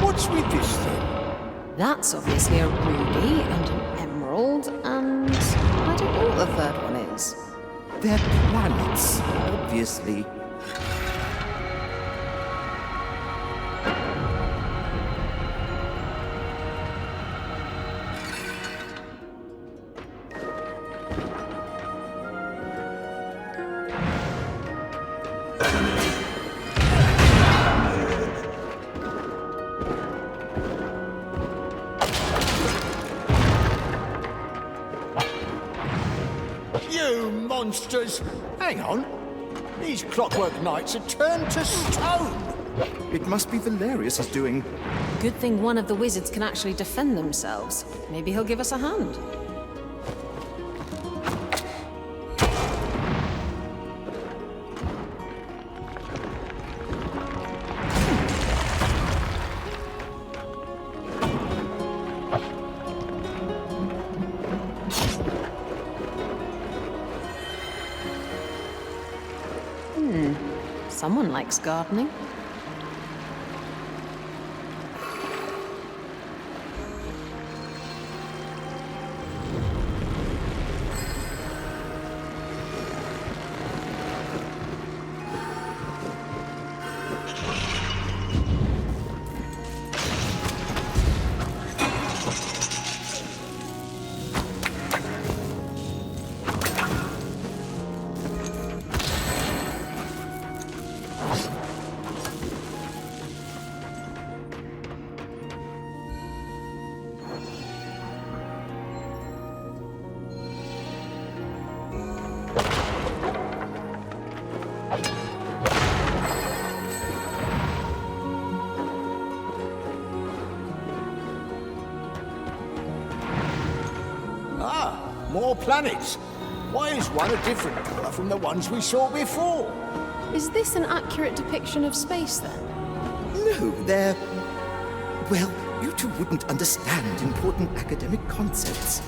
What's with this thing? That's obviously a ruby and an emerald, and I don't know what the third one is. They're planets, obviously. You monsters! Hang on. These Clockwork Knights are turned to stone. It must be Valerius is doing. Good thing one of the wizards can actually defend themselves. Maybe he'll give us a hand. Someone likes gardening. More planets. Why is one a different colour from the ones we saw before? Is this an accurate depiction of space, then? No, they're... Well, you two wouldn't understand important academic concepts.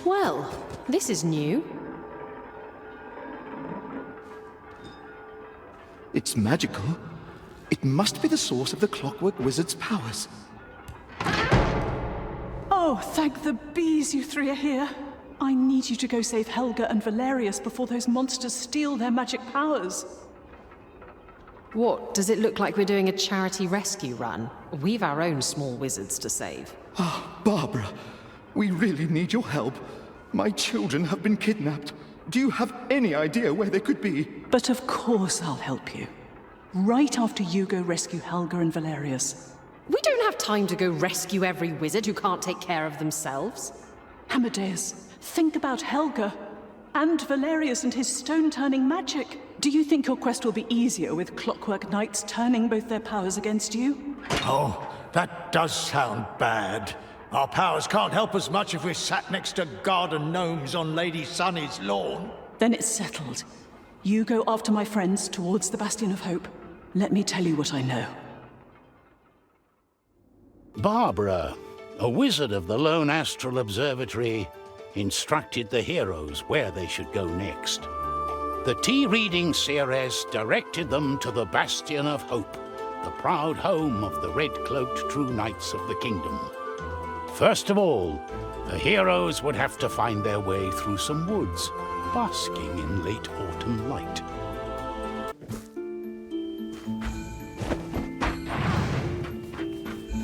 Well, this is new. It's magical. It must be the source of the Clockwork Wizard's powers. Oh, thank the bees you three are here. I need you to go save Helga and Valerius before those monsters steal their magic powers. What, does it look like we're doing a charity rescue run? We've our own small wizards to save. Ah, Barbara, we really need your help. My children have been kidnapped. Do you have any idea where they could be? But of course I'll help you. Right after you go rescue Helga and Valerius. We don't have time to go rescue every wizard who can't take care of themselves. Amadeus, think about Helga and Valerius and his stone-turning magic. Do you think your quest will be easier with Clockwork Knights turning both their powers against you? Oh, that does sound bad. Our powers can't help us much if we're sat next to garden gnomes on Lady Sunny's lawn. Then it's settled. You go after my friends towards the Bastion of Hope. Let me tell you what I know. Barbara, a wizard of the Lone Astral Observatory, instructed the heroes where they should go next. The tea-reading seeress directed them to the Bastion of Hope, the proud home of the red-cloaked true knights of the kingdom. First of all, the heroes would have to find their way through some woods, basking in late autumn light.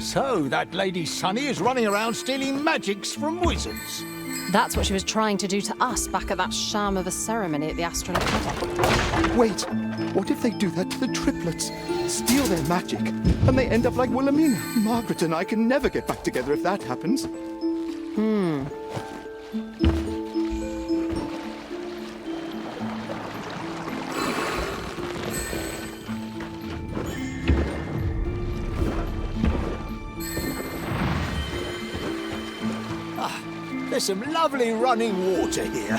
So, that Lady Sunny is running around stealing magics from wizards. That's what she was trying to do to us back at that sham of a ceremony at the Astral Academy. Wait, what if they do that to the triplets? Steal their magic, and they end up like Wilhelmina? Margaret and I can never get back together if that happens. There's some lovely running water here.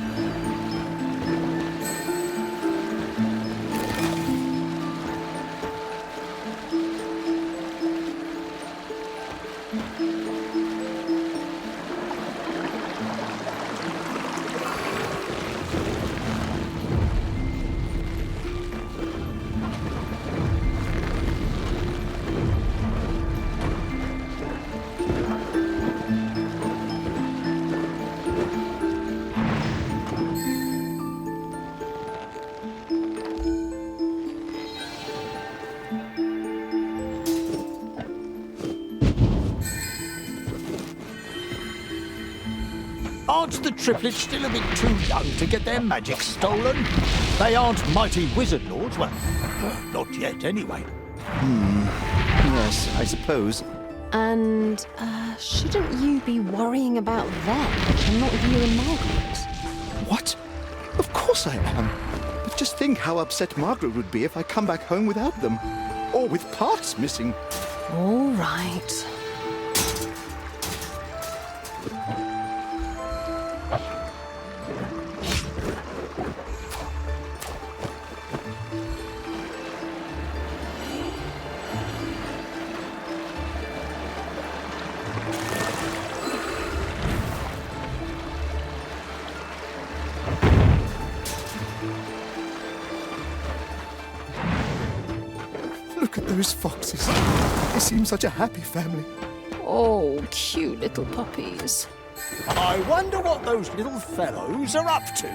Aren't the triplets still a bit too young to get their magic stolen? They aren't mighty wizard lords, well, not yet anyway. Yes, I suppose. And, shouldn't you be worrying about them, and not you and Margaret? What? Of course I am. But just think how upset Margaret would be if I come back home without them. Or with parts missing. All right. Look at those foxes. They seem such a happy family. Oh, cute little puppies. I wonder what those little fellows are up to.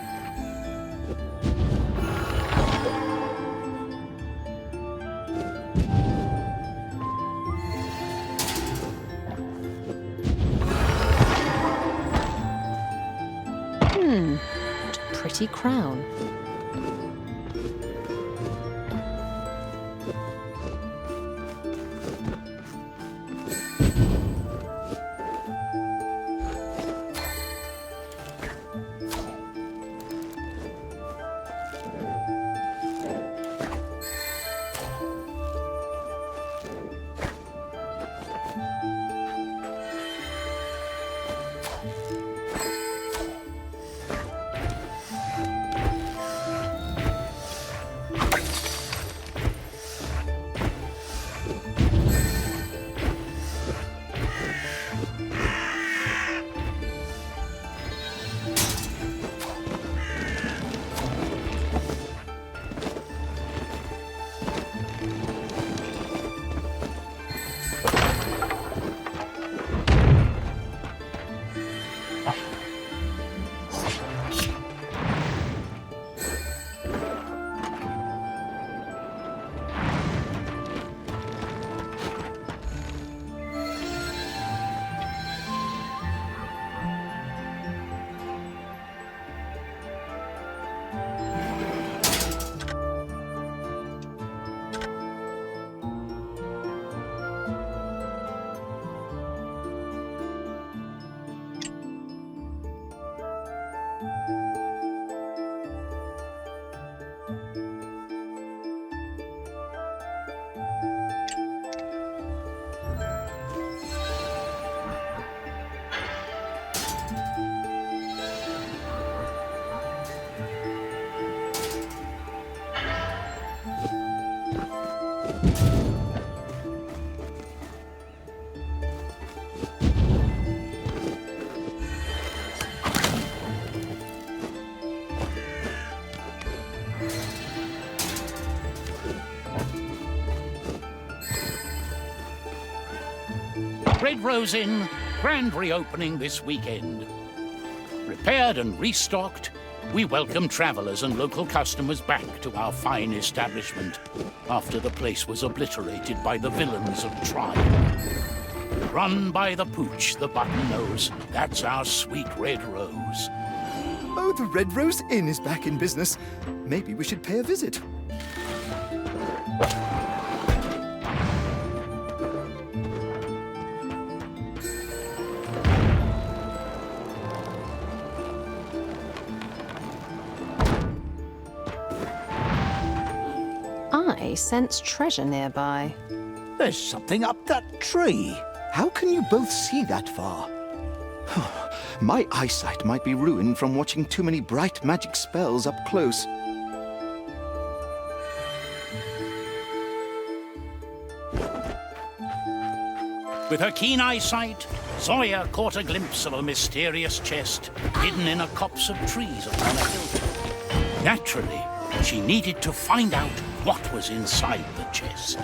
What a pretty crown. Red Rose Inn, grand reopening this weekend. Repaired and restocked, we welcome travellers and local customers back to our fine establishment after the place was obliterated by the villains of Trine. Run by the pooch, the button nose, that's our sweet Red Rose. Oh, the Red Rose Inn is back in business. Maybe we should pay a visit. I sense treasure nearby. There's something up that tree. How can you both see that far? My eyesight might be ruined from watching too many bright magic spells up close. With her keen eyesight, Zoya caught a glimpse of a mysterious chest hidden in a copse of trees upon a hilltop. Naturally, she needed to find out what was inside the chest.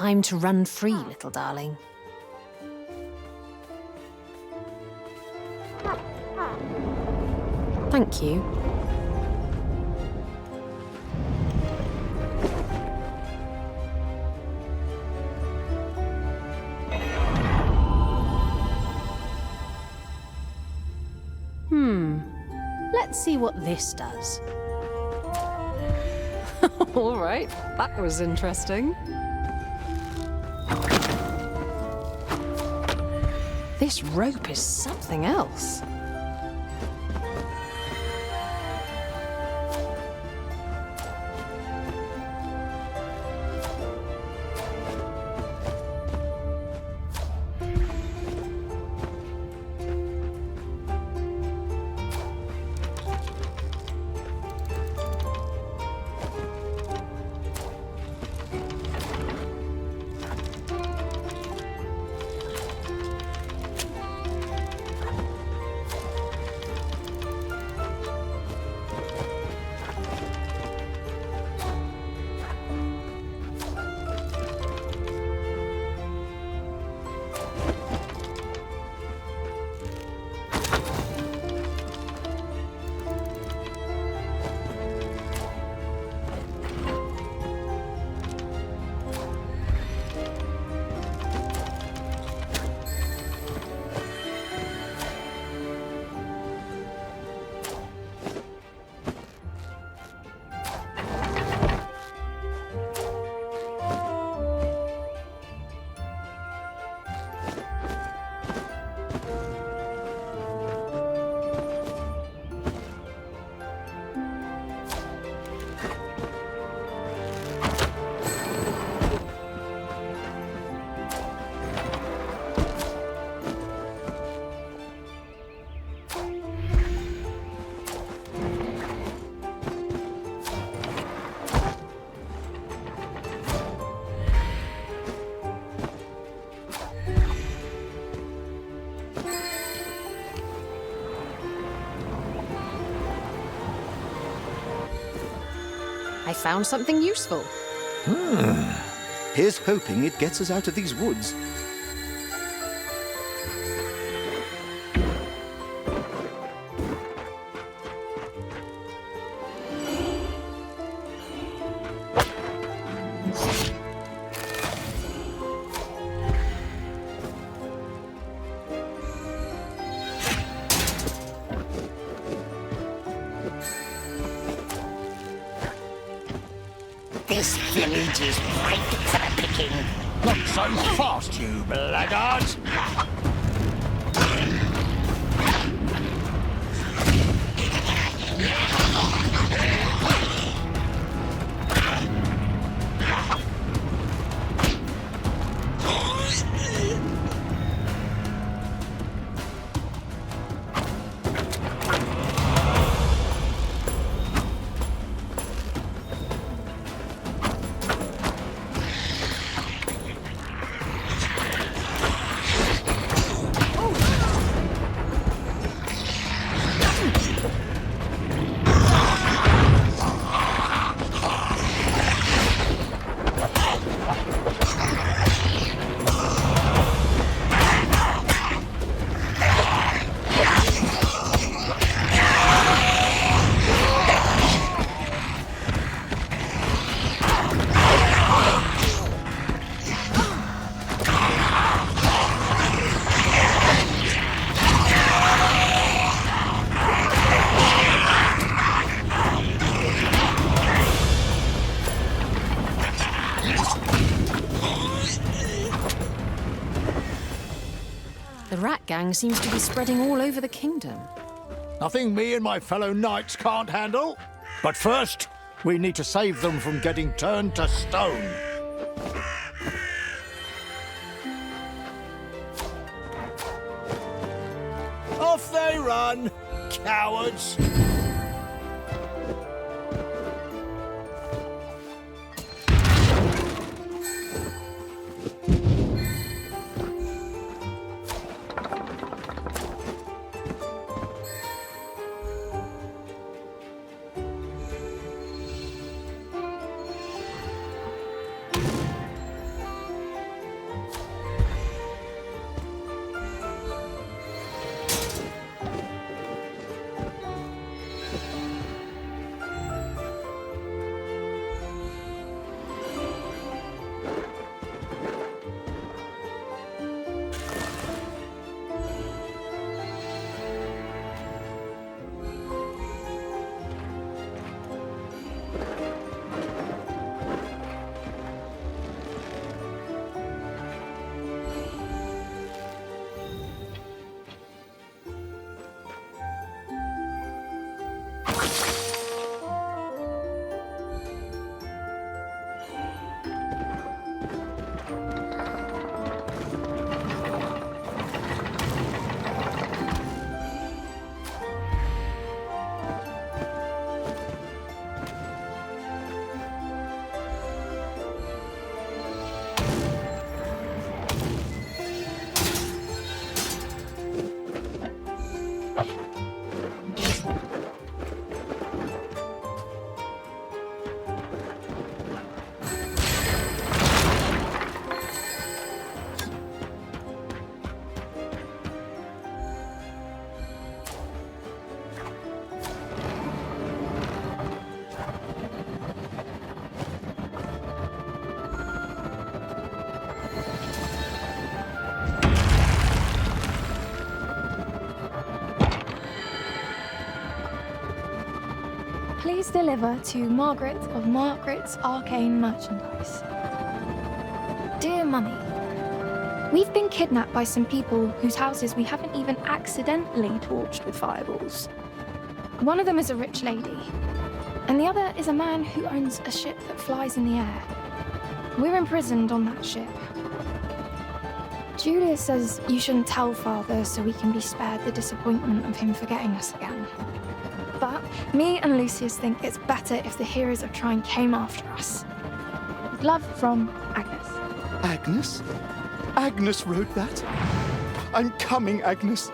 time to run free, little darling. Thank you. Let's see what this does. All right, that was interesting. This rope is something else. I found something useful. Here's hoping it gets us out of these woods. This village is ripe for the picking. Not so fast, you blackguards! The rat gang seems to be spreading all over the kingdom. Nothing me and my fellow knights can't handle. But first, we need to save them from getting turned to stone. Off they run, cowards! Please deliver to Margaret of Margaret's Arcane Merchandise. Dear Mummy, we've been kidnapped by some people whose houses we haven't even accidentally torched with fireballs. One of them is a rich lady, and the other is a man who owns a ship that flies in the air. We're imprisoned on that ship. Julia says you shouldn't tell Father so we can be spared the disappointment of him forgetting us again. But me and Lucius think it's better if the heroes of Trine came after us. With love from Agnes. Agnes? Agnes wrote that? I'm coming, Agnes.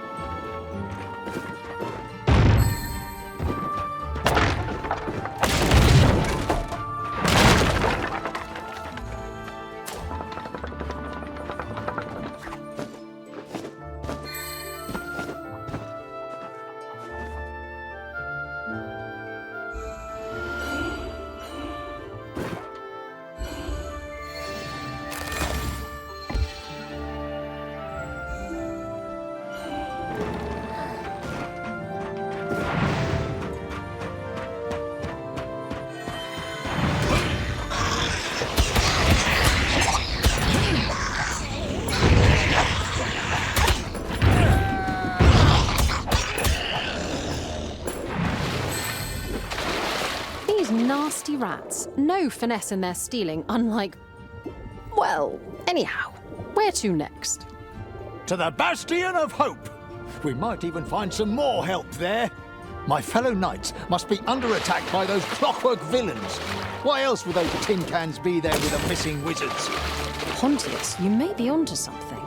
Nasty rats. No finesse in their stealing, unlike... Well, anyhow, where to next? To the Bastion of Hope! We might even find some more help there. My fellow knights must be under attack by those clockwork villains. Why else would those tin cans be there with the missing wizards? Pontius, you may be onto something.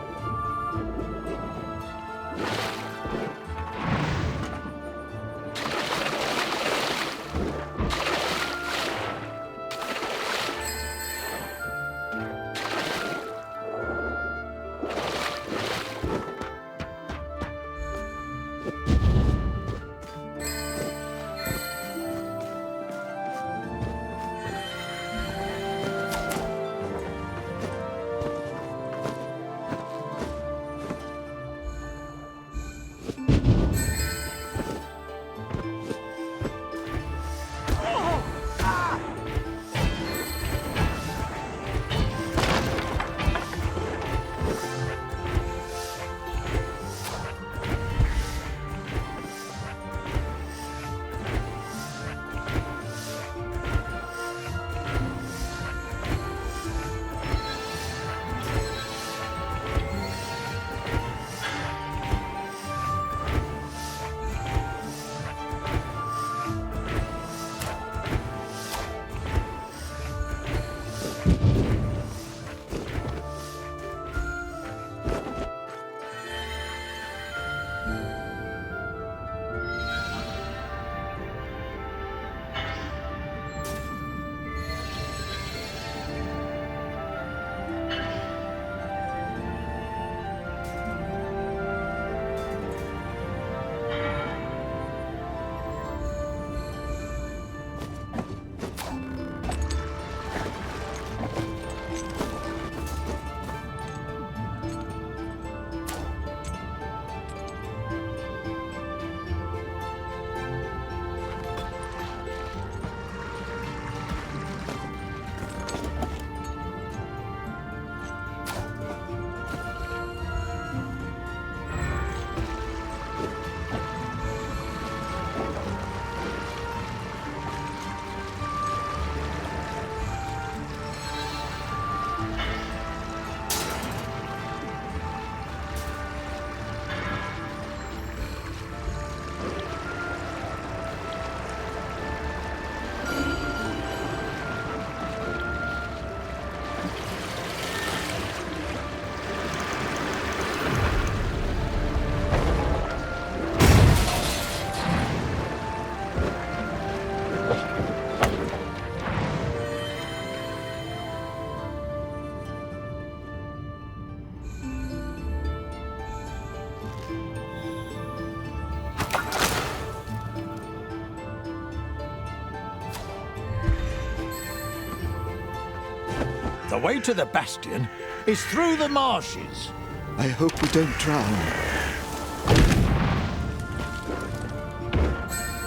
The way to the Bastion is through the marshes. I hope we don't drown.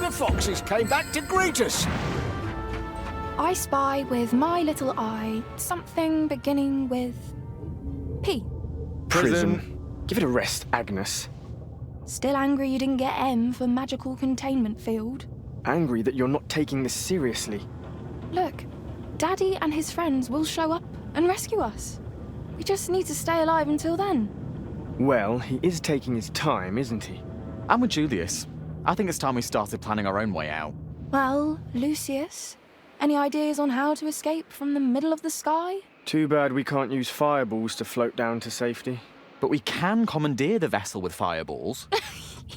The foxes came back to greet us. I spy with my little eye something beginning with P. Prison. Give it a rest, Agnes. Still angry you didn't get M for magical containment field? Angry that you're not taking this seriously. Look, Daddy and his friends will show up and rescue us. We just need to stay alive until then. Well, he is taking his time, isn't he? I'm with Julius. I think it's time we started planning our own way out. Well, Lucius, any ideas on how to escape from the middle of the sky? Too bad we can't use fireballs to float down to safety. But we can commandeer the vessel with fireballs.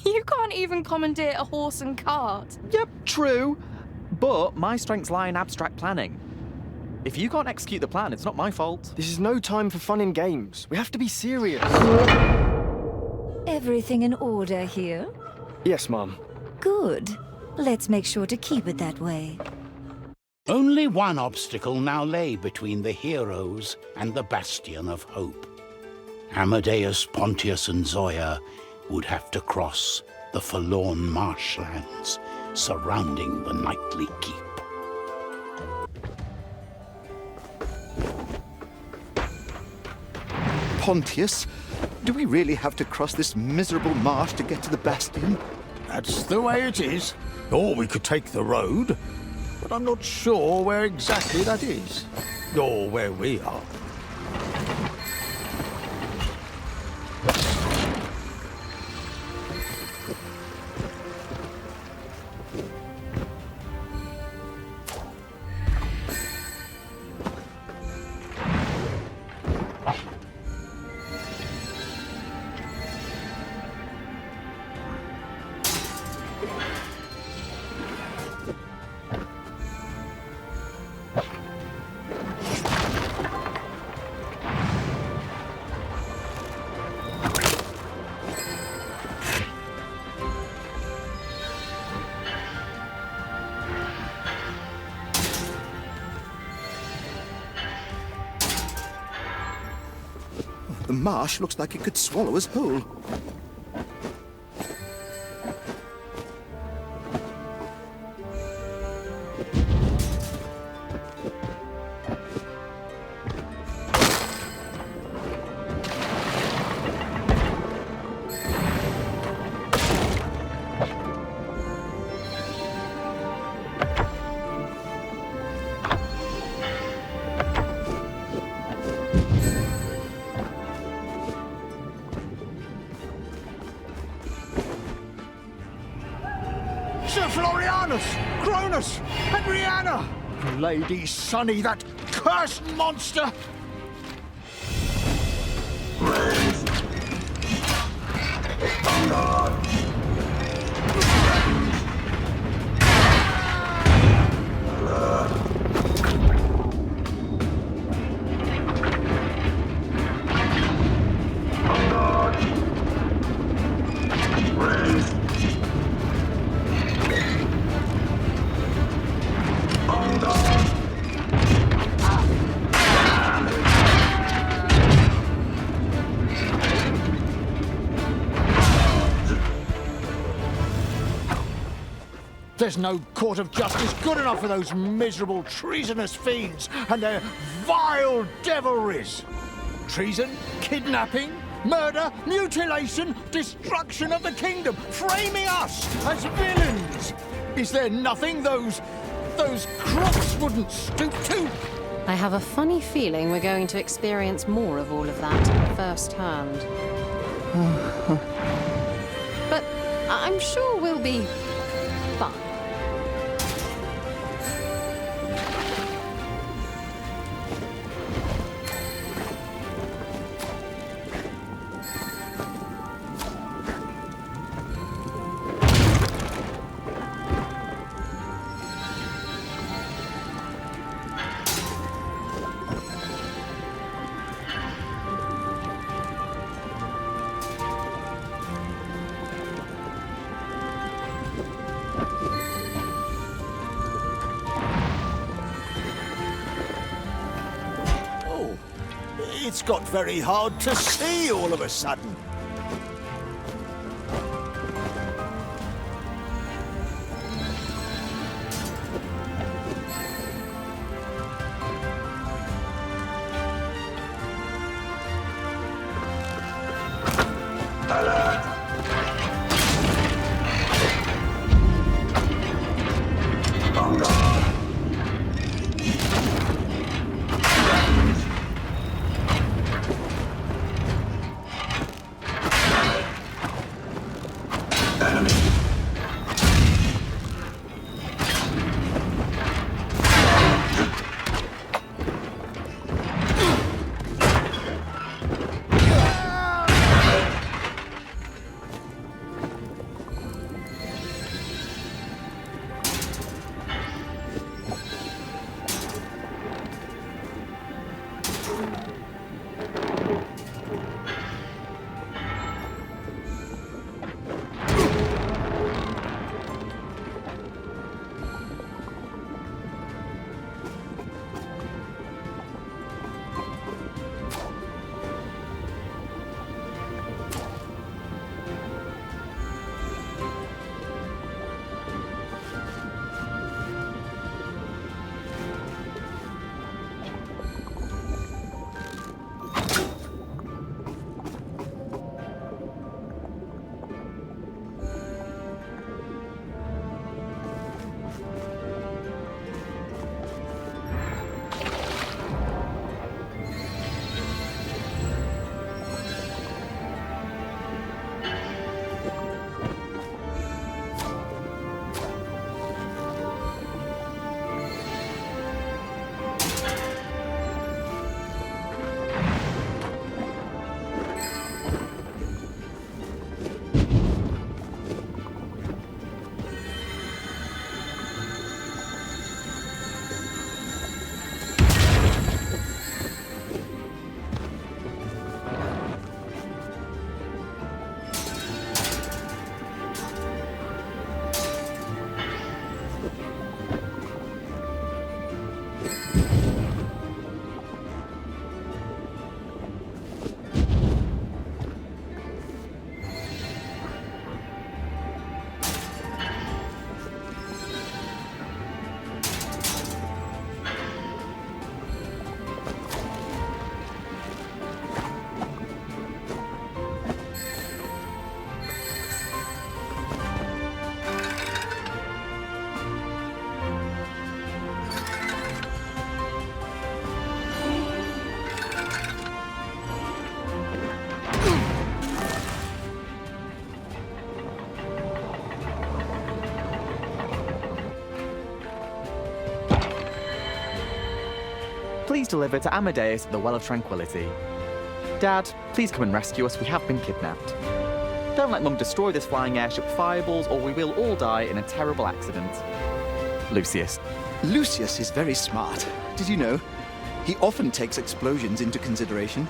You can't even commandeer a horse and cart. Yep, true. But my strengths lie in abstract planning. If you can't execute the plan, it's not my fault. This is no time for fun and games. We have to be serious. Everything in order here? Yes, Mom. Good. Let's make sure to keep it that way. Only one obstacle now lay between the heroes and the Bastion of Hope. Amadeus, Pontius, and Zoya would have to cross the forlorn marshlands surrounding the knightly keep. Pontius, do we really have to cross this miserable marsh to get to the Bastion? That's the way it is. Or we could take the road, but I'm not sure where exactly that is. Or where we are. The marsh looks like it could swallow us whole. Sir Florianus! Cronus! Adriana! Lady Sunny, that cursed monster! There's no court of justice good enough for those miserable, treasonous fiends and their vile devilries. Treason, kidnapping, murder, mutilation, destruction of the kingdom, framing us as villains. Is there nothing those crooks wouldn't stoop to? I have a funny feeling we're going to experience more of all of that firsthand. But I'm sure we'll be fine. It's got very hard to see all of a sudden. Please deliver to Amadeus at the Well of Tranquility. Dad, please come and rescue us. We have been kidnapped. Don't let Mum destroy this flying airship with fireballs, or we will all die in a terrible accident. Lucius. Lucius is very smart. Did you know? He often takes explosions into consideration.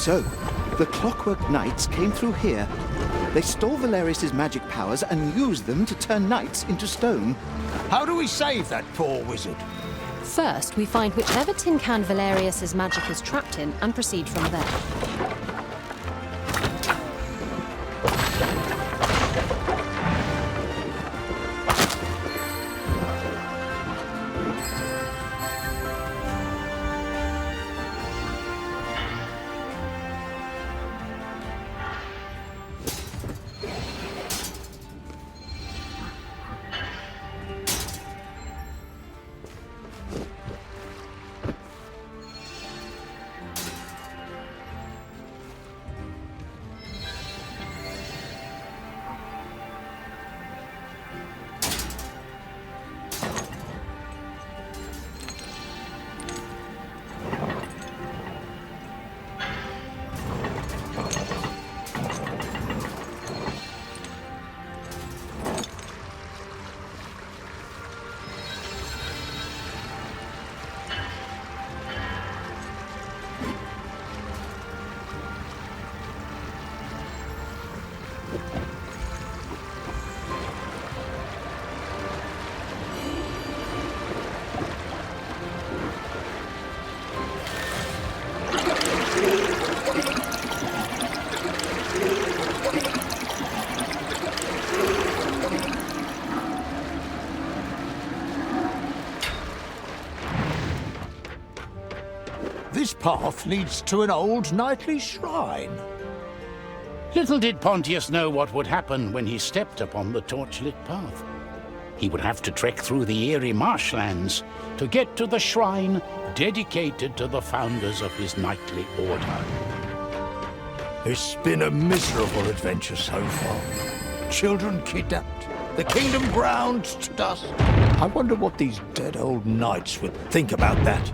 So, the Clockwork Knights came through here. They stole Valerius's magic powers and used them to turn knights into stone. How do we save that poor wizard? First, we find whichever tin can Valerius's magic is trapped in and proceed from there. This path leads to an old knightly shrine. Little did Pontius know what would happen when he stepped upon the torchlit path. He would have to trek through the eerie marshlands to get to the shrine dedicated to the founders of his knightly order. It's been a miserable adventure so far. Children kidnapped, the kingdom ground to dust. I wonder what these dead old knights would think about that.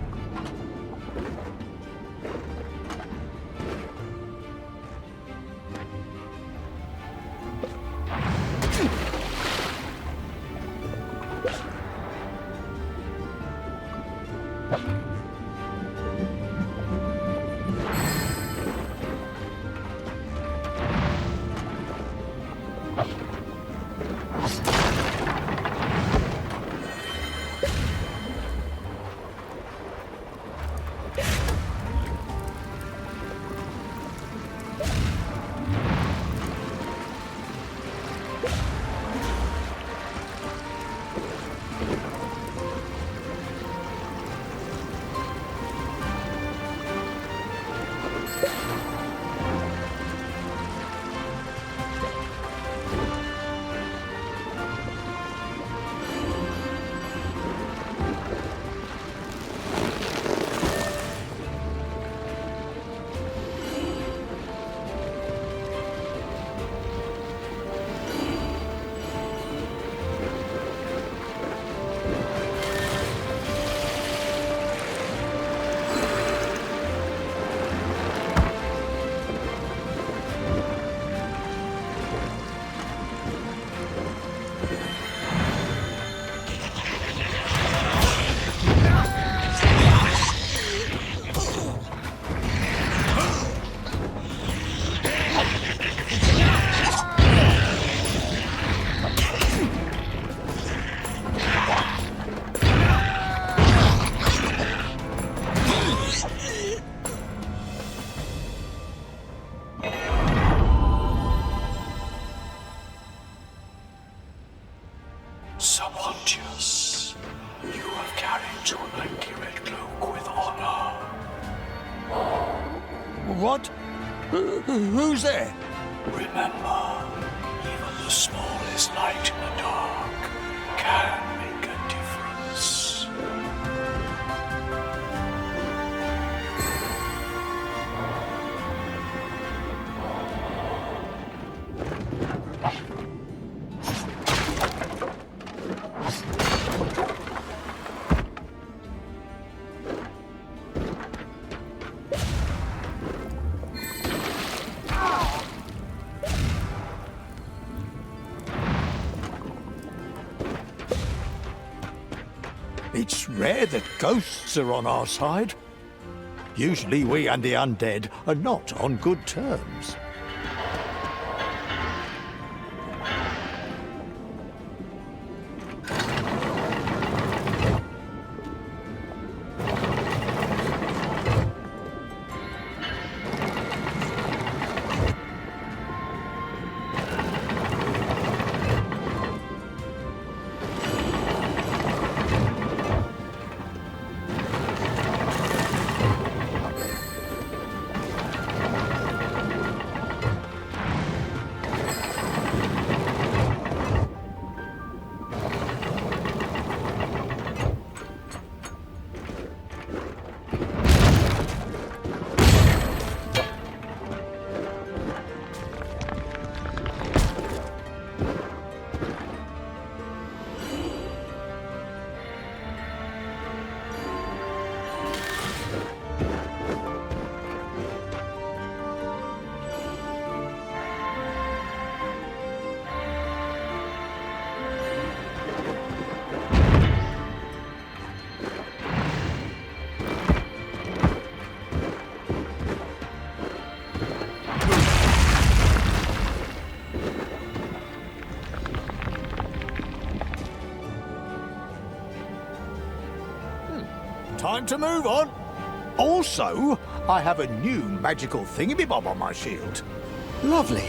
Sir Pontius, you have carried your mighty red cloak with honor. What? Who's there? Remember, even the smallest light in the dark can make a difference. It's rare that ghosts are on our side. Usually we and the undead are not on good terms. Time to move on. Also, I have a new magical thingamabob on my shield. Lovely.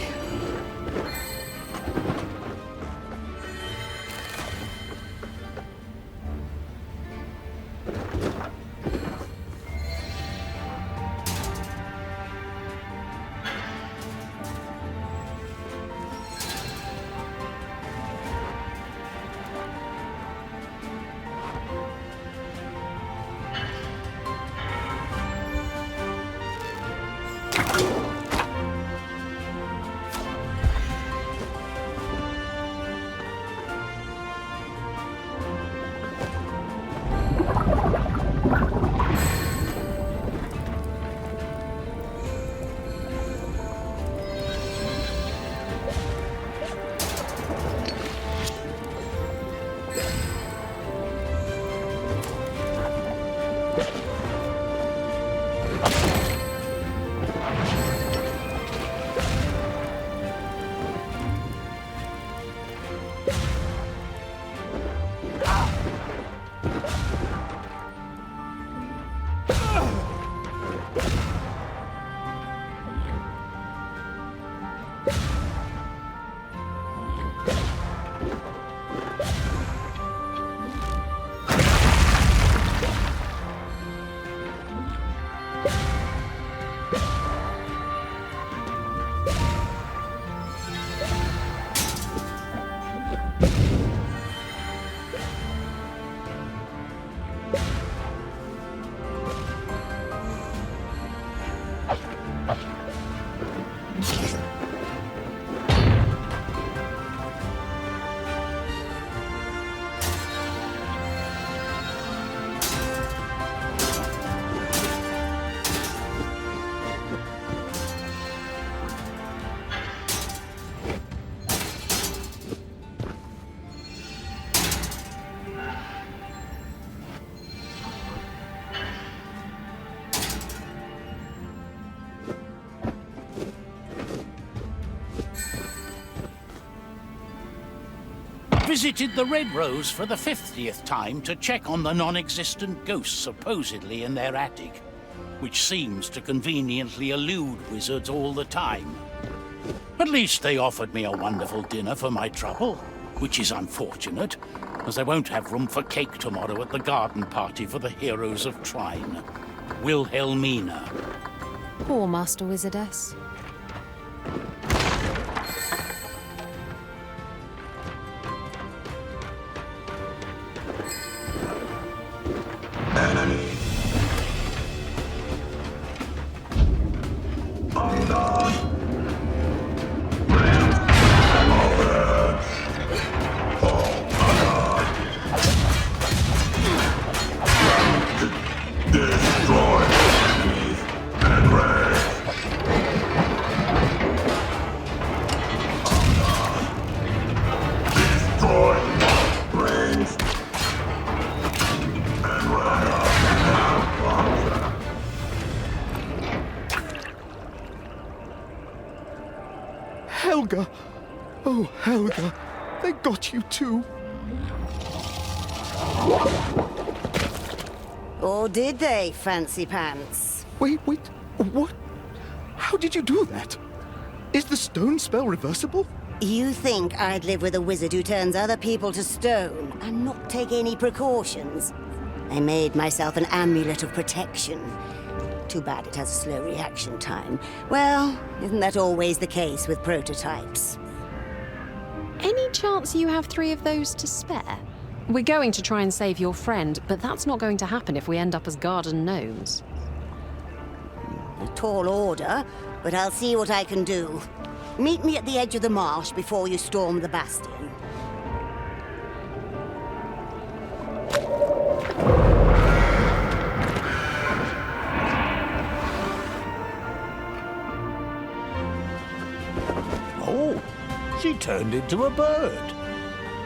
Visited the Red Rose for the 50th time to check on the non-existent ghosts supposedly in their attic, which seems to conveniently elude wizards all the time. At least they offered me a wonderful dinner for my trouble, which is unfortunate, as I won't have room for cake tomorrow at the garden party for the heroes of Trine. Wilhelmina. Poor Master Wizardess. Enemy. On guard. Destroy enemies and rage. Destroy rings. Helga! Oh, Helga! They got you too! Or did they, Fancy Pants? Wait, what? How did you do that? Is the stone spell reversible? You think I'd live with a wizard who turns other people to stone and not take any precautions? I made myself an amulet of protection. Too bad it has a slow reaction time. Well, isn't that always the case with prototypes? Any chance you have 3 of those to spare? We're going to try and save your friend, but that's not going to happen if we end up as garden gnomes. A tall order, but I'll see what I can do. Meet me at the edge of the marsh before you storm the bastion. Oh, she turned into a bird.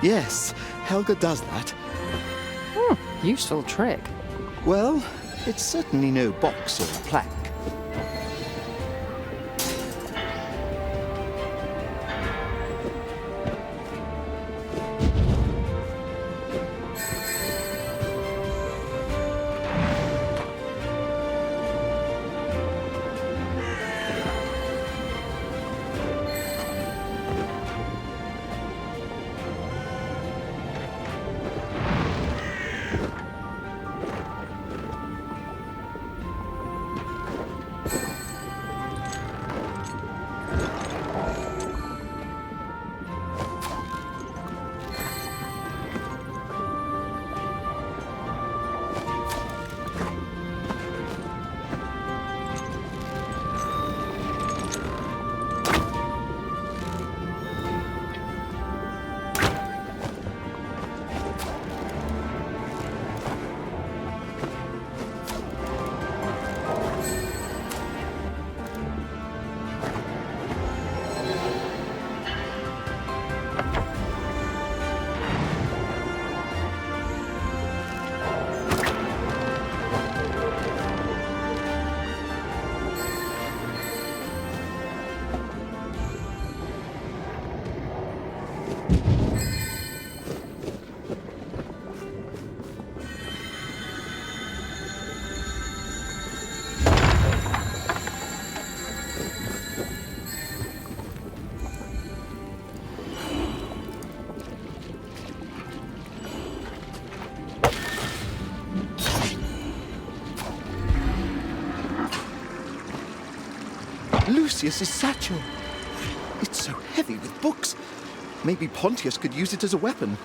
Yes, Helga does that. Useful trick. Well, it's certainly no box or a plank. Lucius's satchel. It's so heavy with books. Maybe Pontius could use it as a weapon.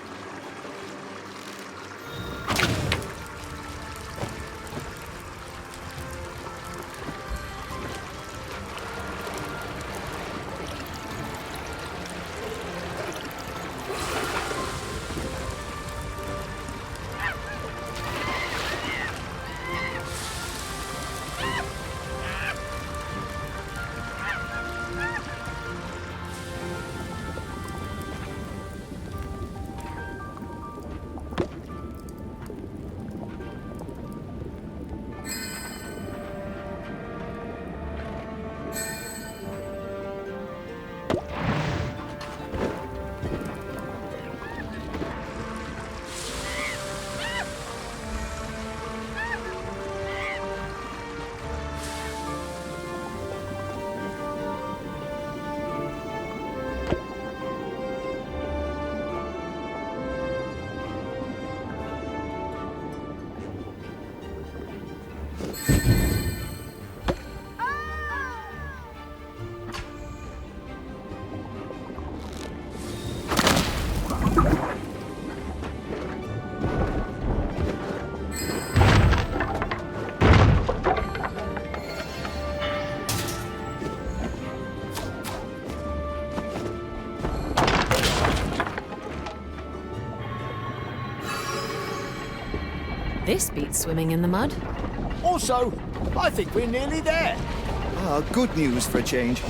This beats swimming in the mud. Also, I think we're nearly there. Ah, good news for a change.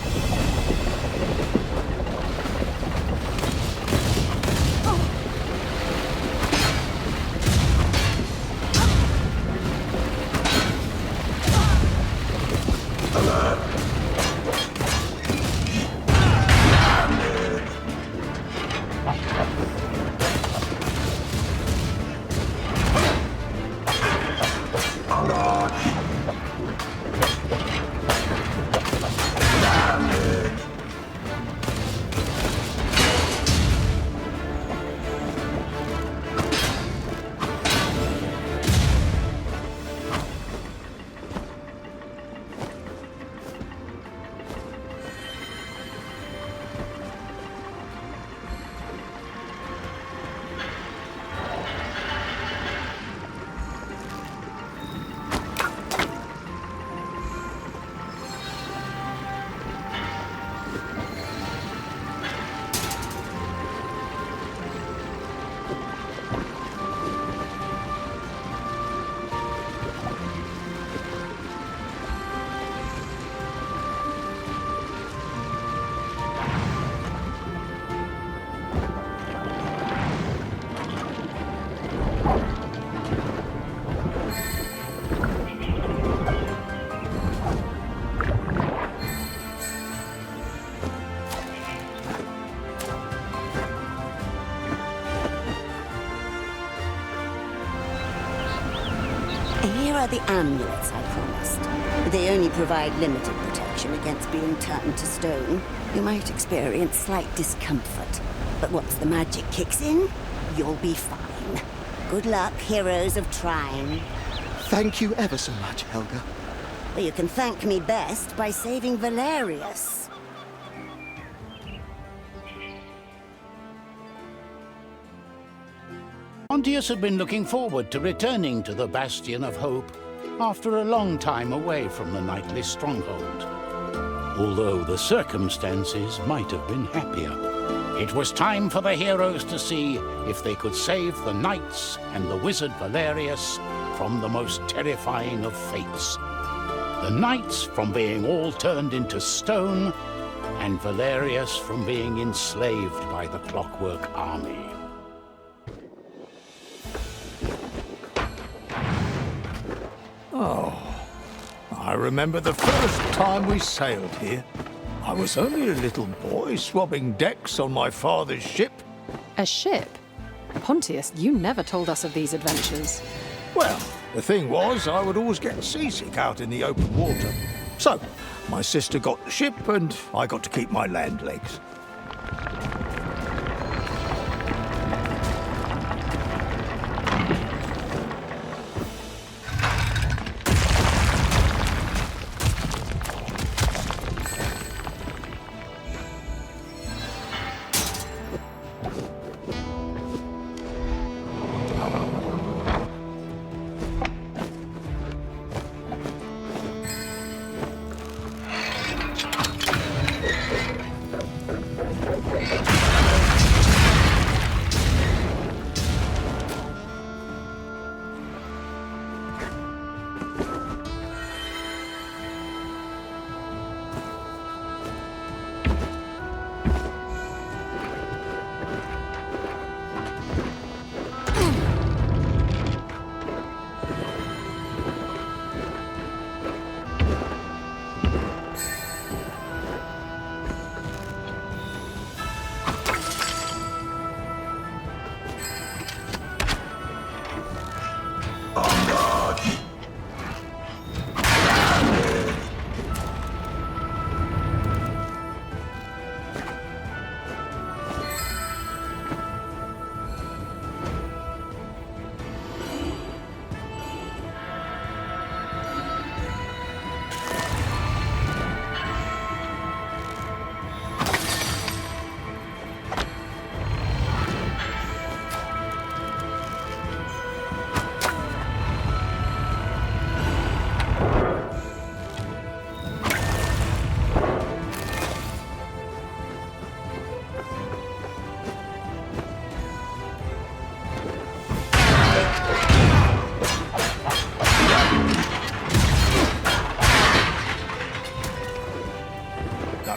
Here are the amulets I promised. They only provide limited protection against being turned to stone. You might experience slight discomfort, but once the magic kicks in, you'll be fine. Good luck, heroes of Trine. Thank you ever so much, Helga. Well, you can thank me best by saving Valerius. Pontius had been looking forward to returning to the Bastion of Hope after a long time away from the knightly stronghold. Although the circumstances might have been happier. It was time for the heroes to see if they could save the knights and the wizard Valerius from the most terrifying of fates. The knights from being all turned into stone, and Valerius from being enslaved by the Clockwork army. Oh, I remember the first time we sailed here. I was only a little boy swabbing decks on my father's ship. A ship? Pontius, you never told us of these adventures. Well, the thing was, I would always get seasick out in the open water. So, my sister got the ship and I got to keep my land legs.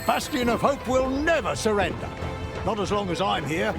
bastion of hope will never surrender. Not as long as I'm here.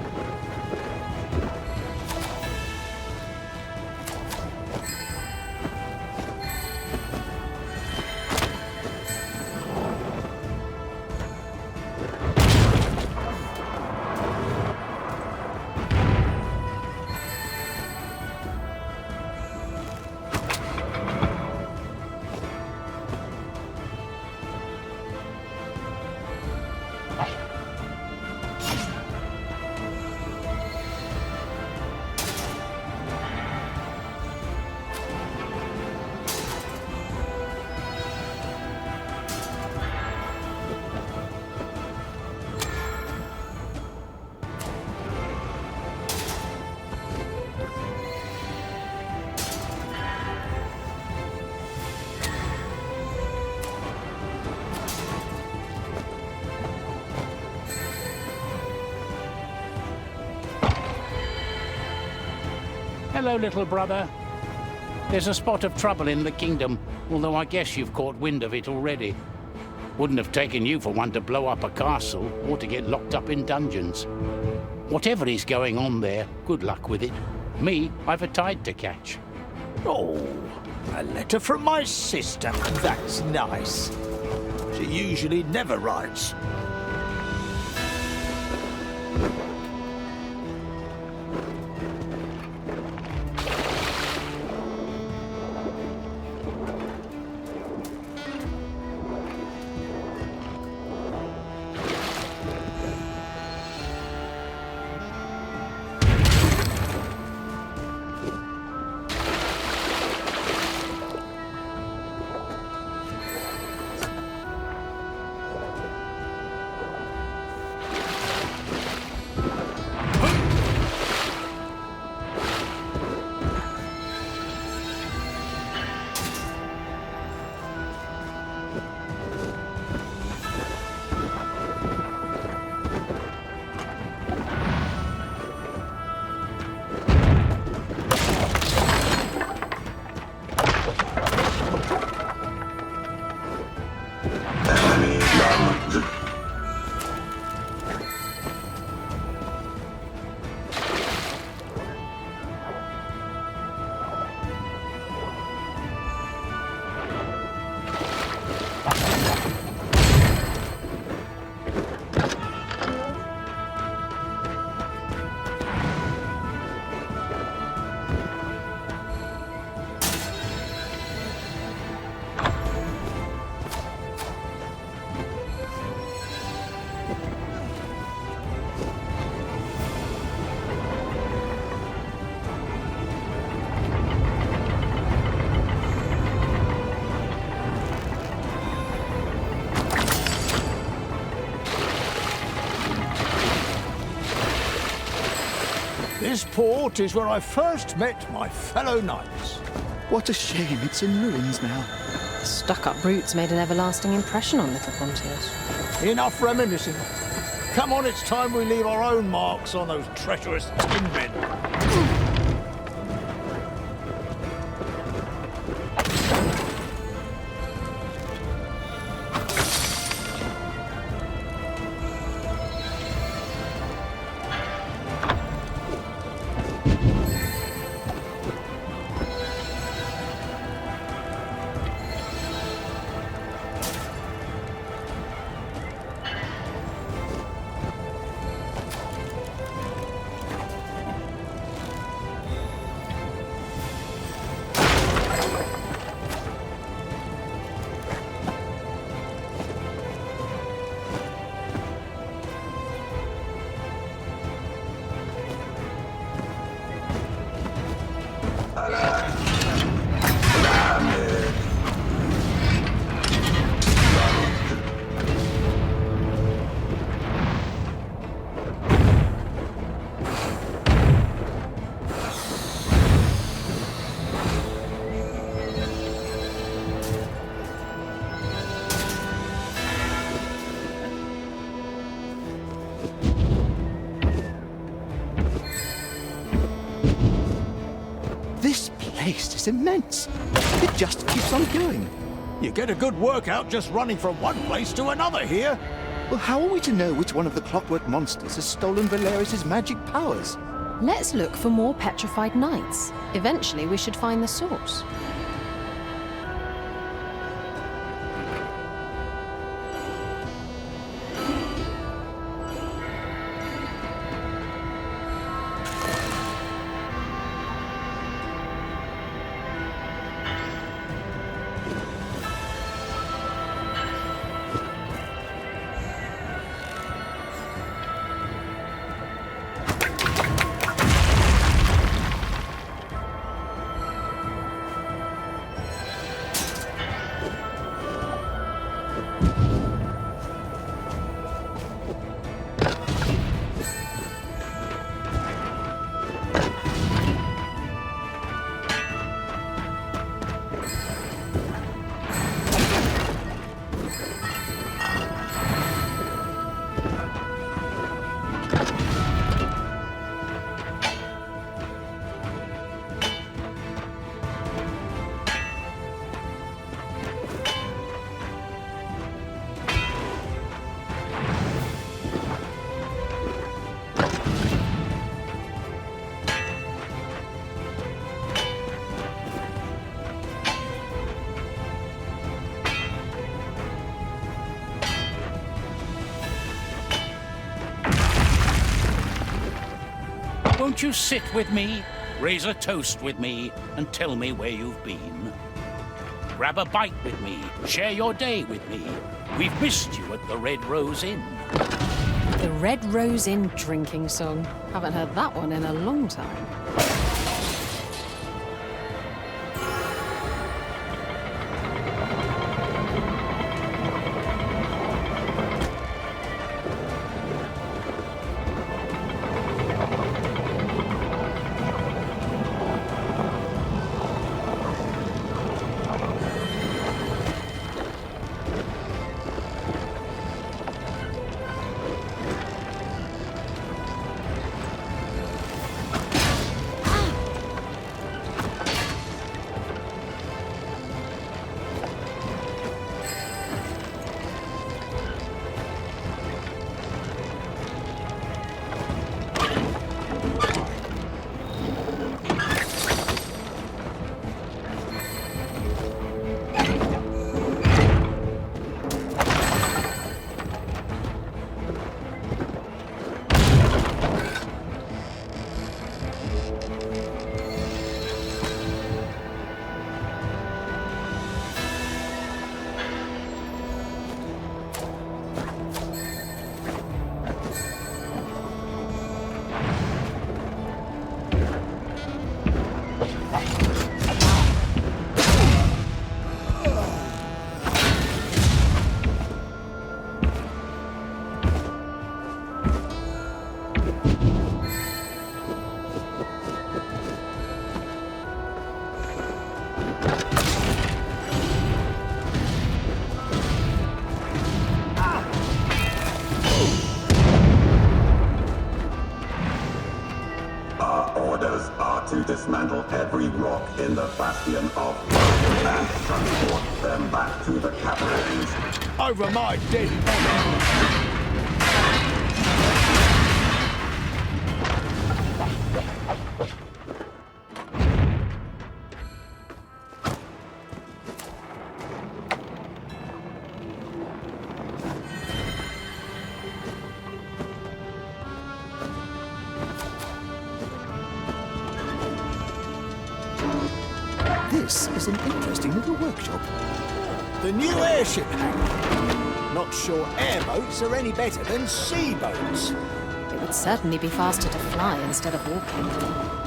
Hello, little brother. There's a spot of trouble in the kingdom, although I guess you've caught wind of it already. Wouldn't have taken you for one to blow up a castle or to get locked up in dungeons. Whatever is going on there, good luck with it. Me, I've a tide to catch. Oh, a letter from my sister. That's nice. She usually never writes. This port is where I first met my fellow knights. What a shame it's in ruins now. The stuck-up roots made an everlasting impression on little Pontius. Enough reminiscing. Come on, it's time we leave our own marks on those treacherous tin men. This place is immense. It just keeps on going. You get a good workout just running from one place to another here. Well, how are we to know which one of the clockwork monsters has stolen Valeris's magic powers? Let's look for more petrified knights. Eventually, we should find the source. Won't you sit with me, raise a toast with me, and tell me where you've been? Grab a bite with me, share your day with me. We've missed you at the Red Rose Inn. The Red Rose Inn drinking song. Haven't heard that one in a long time. To dismantle every rock in the bastion of and transport them back to the caverns. Over my dead body! This is an interesting little workshop. The new airship hangar. Not sure airboats are any better than sea boats. It would certainly be faster to fly instead of walking.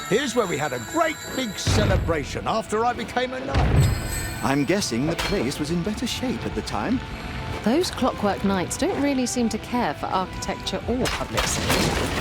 Here's where we had a great big celebration after I became a knight. I'm guessing the place was in better shape at the time. Those Clockwork Knights don't really seem to care for architecture or public safety.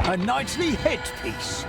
A knightly headpiece.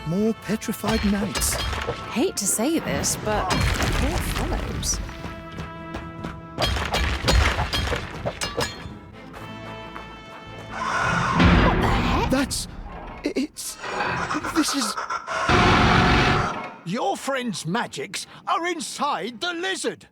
More petrified knights. Hate to say this, but what follows? What the heck? This is... Your friend's magics are inside the lizard.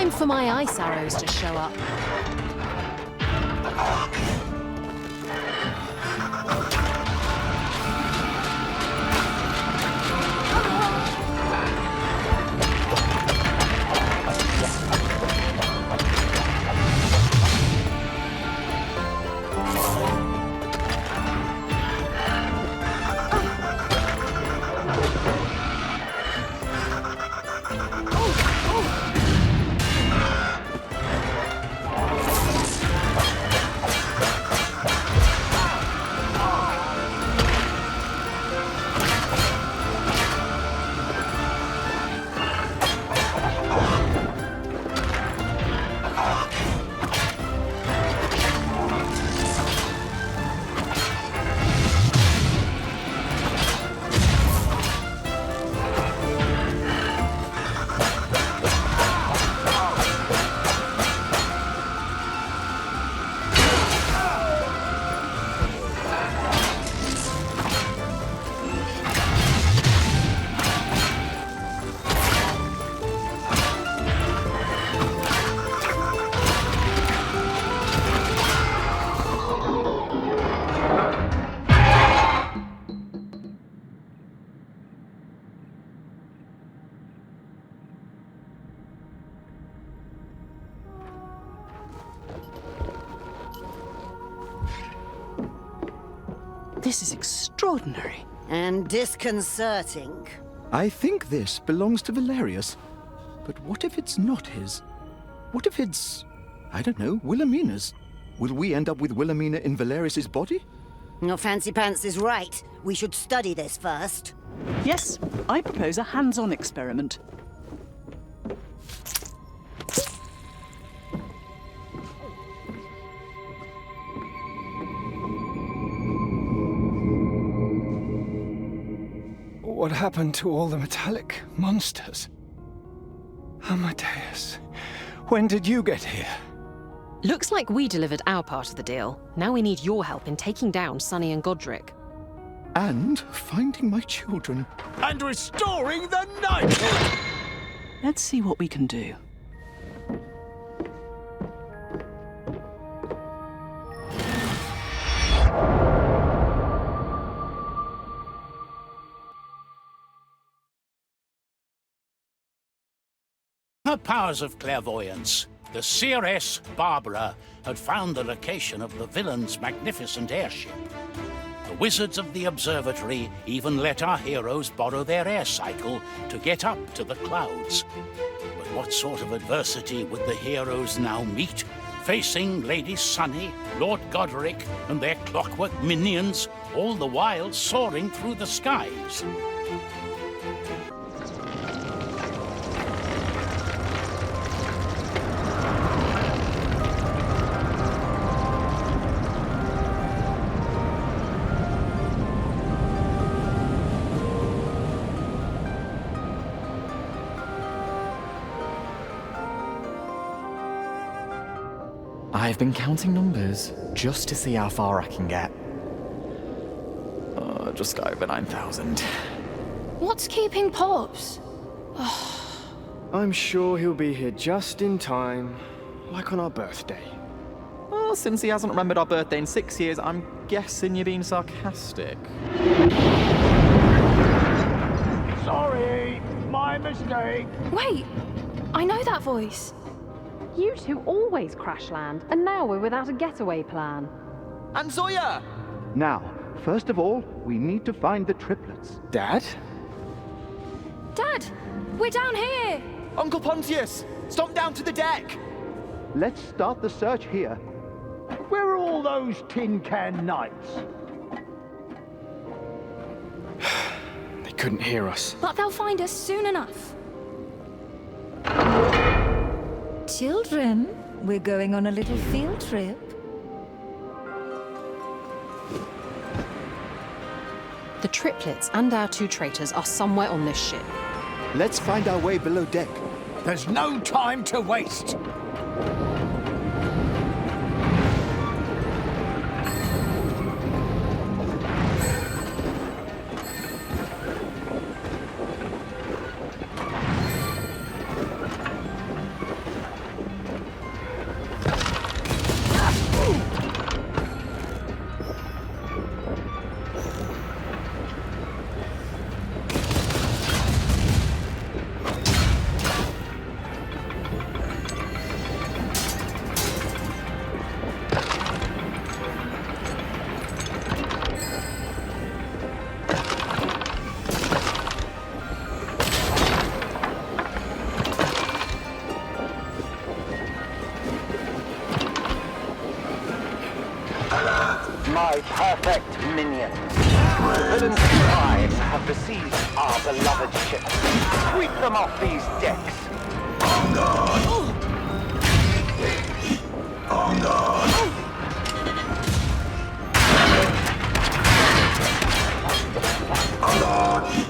Time for my ice arrows to show up. This is extraordinary. And disconcerting. I think this belongs to Valerius. But what if it's not his? What if it's, I don't know, Wilhelmina's? Will we end up with Wilhelmina in Valerius's body? Your fancy pants is right. We should study this first. Yes, I propose a hands-on experiment. What happened to all the metallic monsters? Amadeus, when did you get here? Looks like we delivered our part of the deal. Now we need your help in taking down Sunny and Godric. And finding my children. And restoring the knighthood! Let's see what we can do. Her powers of clairvoyance, the seeress Barbara had found the location of the villain's magnificent airship. The wizards of the observatory even let our heroes borrow their air cycle to get up to the clouds. But what sort of adversity would the heroes now meet, facing Lady Sunny, Lord Godric, and their clockwork minions, all the while soaring through the skies? I've been counting numbers just to see how far I can get. Just got over 9,000. What's keeping Pops? I'm sure he'll be here just in time, like on our birthday. Well, since he hasn't remembered our birthday in 6 years, I'm guessing you're being sarcastic. Sorry, my mistake. Wait, I know that voice. You two always crash land, and now we're without a getaway plan. And Zoya! Now, first of all, we need to find the triplets. Dad? Dad, we're down here! Uncle Pontius, stomp down to the deck! Let's start the search here. Where are all those tin can knights? They couldn't hear us. But they'll find us soon enough. Children, we're going on a little field trip. The triplets and our two traitors are somewhere on this ship. Let's find our way below deck. There's no time to waste. my perfect minions. Villains of Trine have besieged our beloved ship. Sweep them off these decks. On guard! On guard! On guard!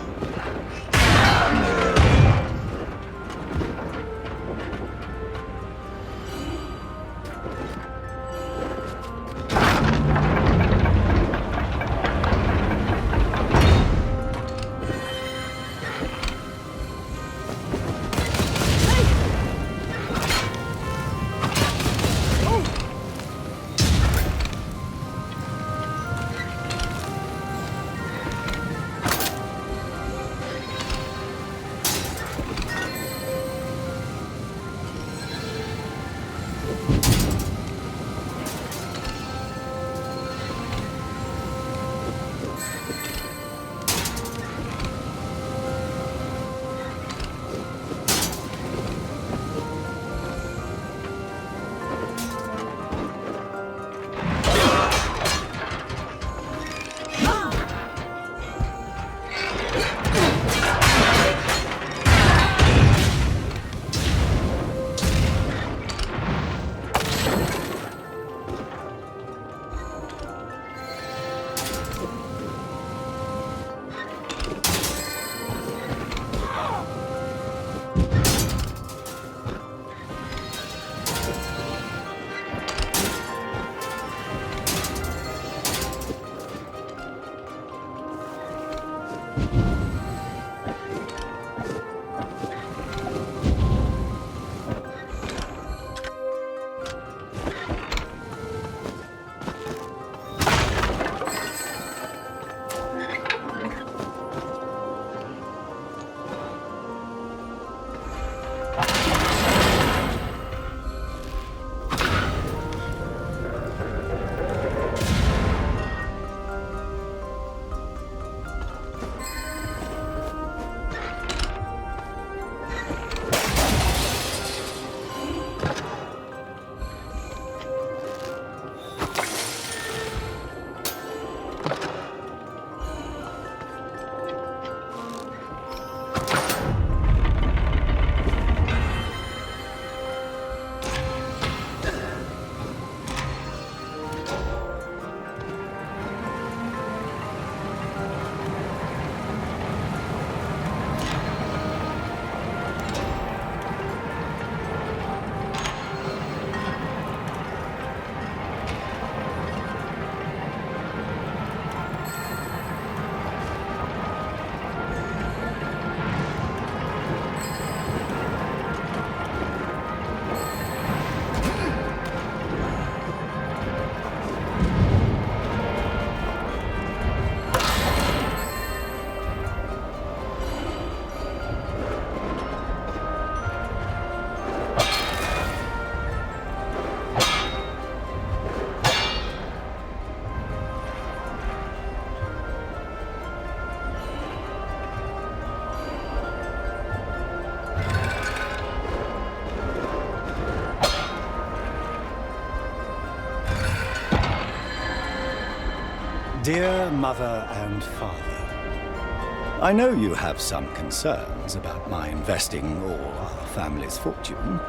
Dear Mother and Father, I know you have some concerns about my investing all our family's fortune.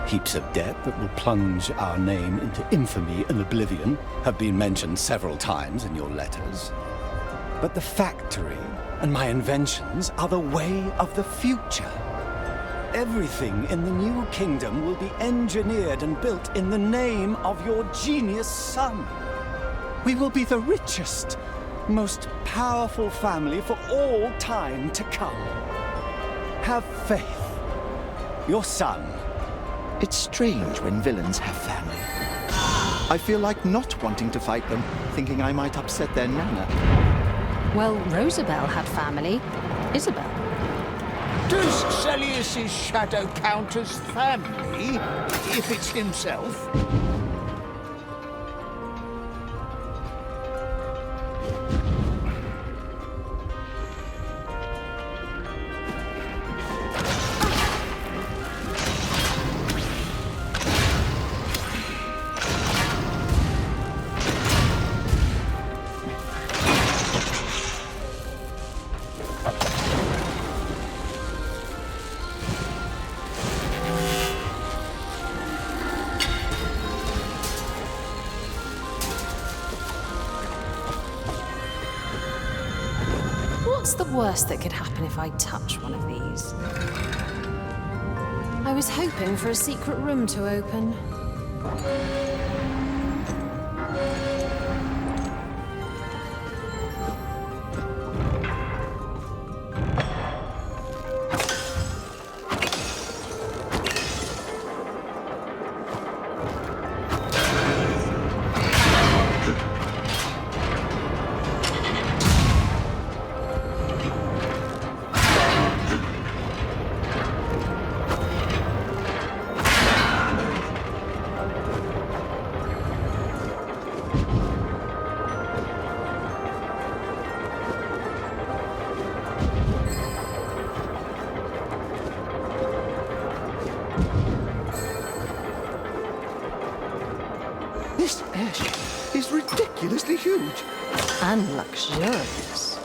Heaps of debt that will plunge our name into infamy and oblivion have been mentioned several times in your letters. But the factory and my inventions are the way of the future. Everything in the new kingdom will be engineered and built in the name of your genius son. We will be the richest, most powerful family for all time to come. Have faith. Your son. It's strange when villains have family. I feel like not wanting to fight them, thinking I might upset their nana. Well, Rosabelle had family. Isabel. Does Celius's shadow count as family, if it's himself? What's the worst that could happen if I touch one of these? I was hoping for a secret room to open. This airship is ridiculously huge. And luxurious.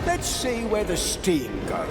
Let's see where the steam goes.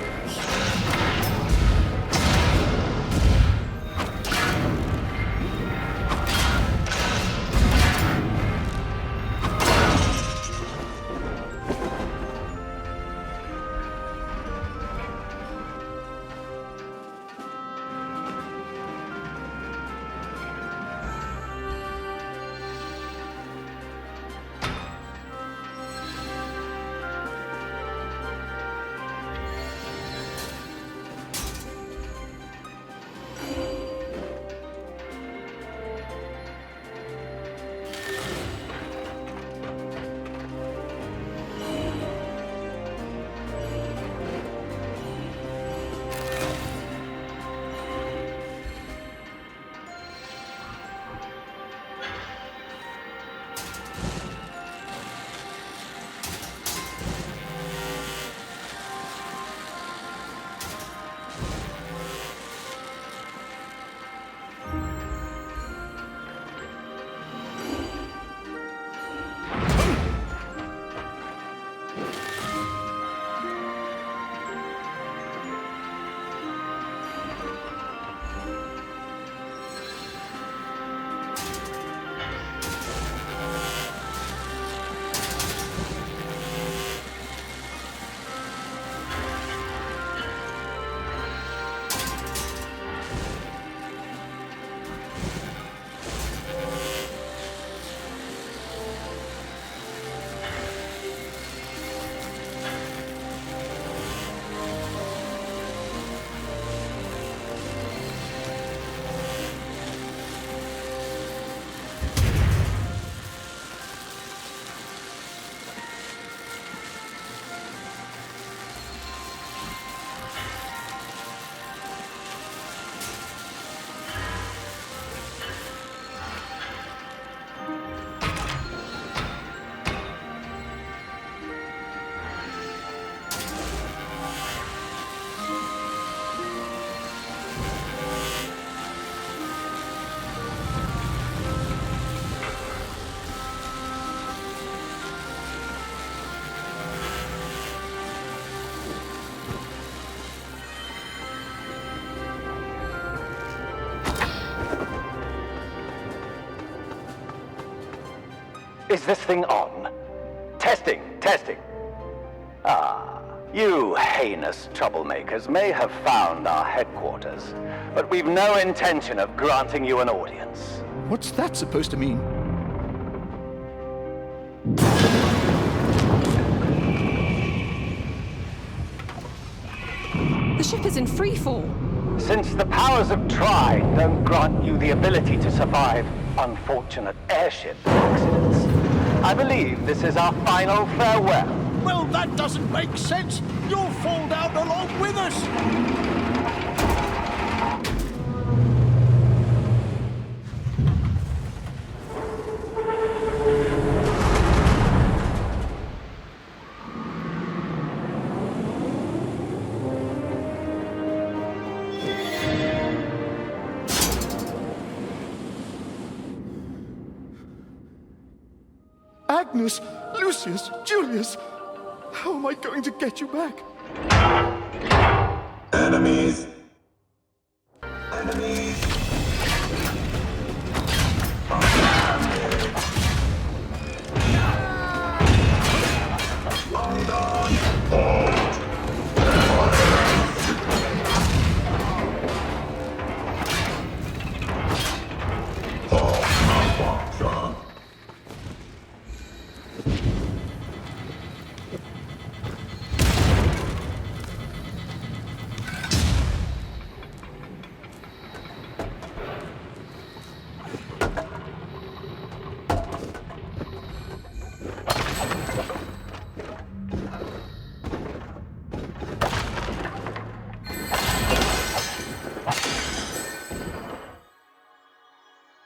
Is this thing on? Testing, testing. Ah, you heinous troublemakers may have found our headquarters, but we've no intention of granting you an audience. What's that supposed to mean? The ship is in freefall. Since the powers of Trine don't grant you the ability to survive unfortunate airship accidents, I believe this is our final farewell. Well, that doesn't make sense. You'll fall down along with us. Agnes, Lucius, Julius, how am I going to get you back? Enemies. Enemies.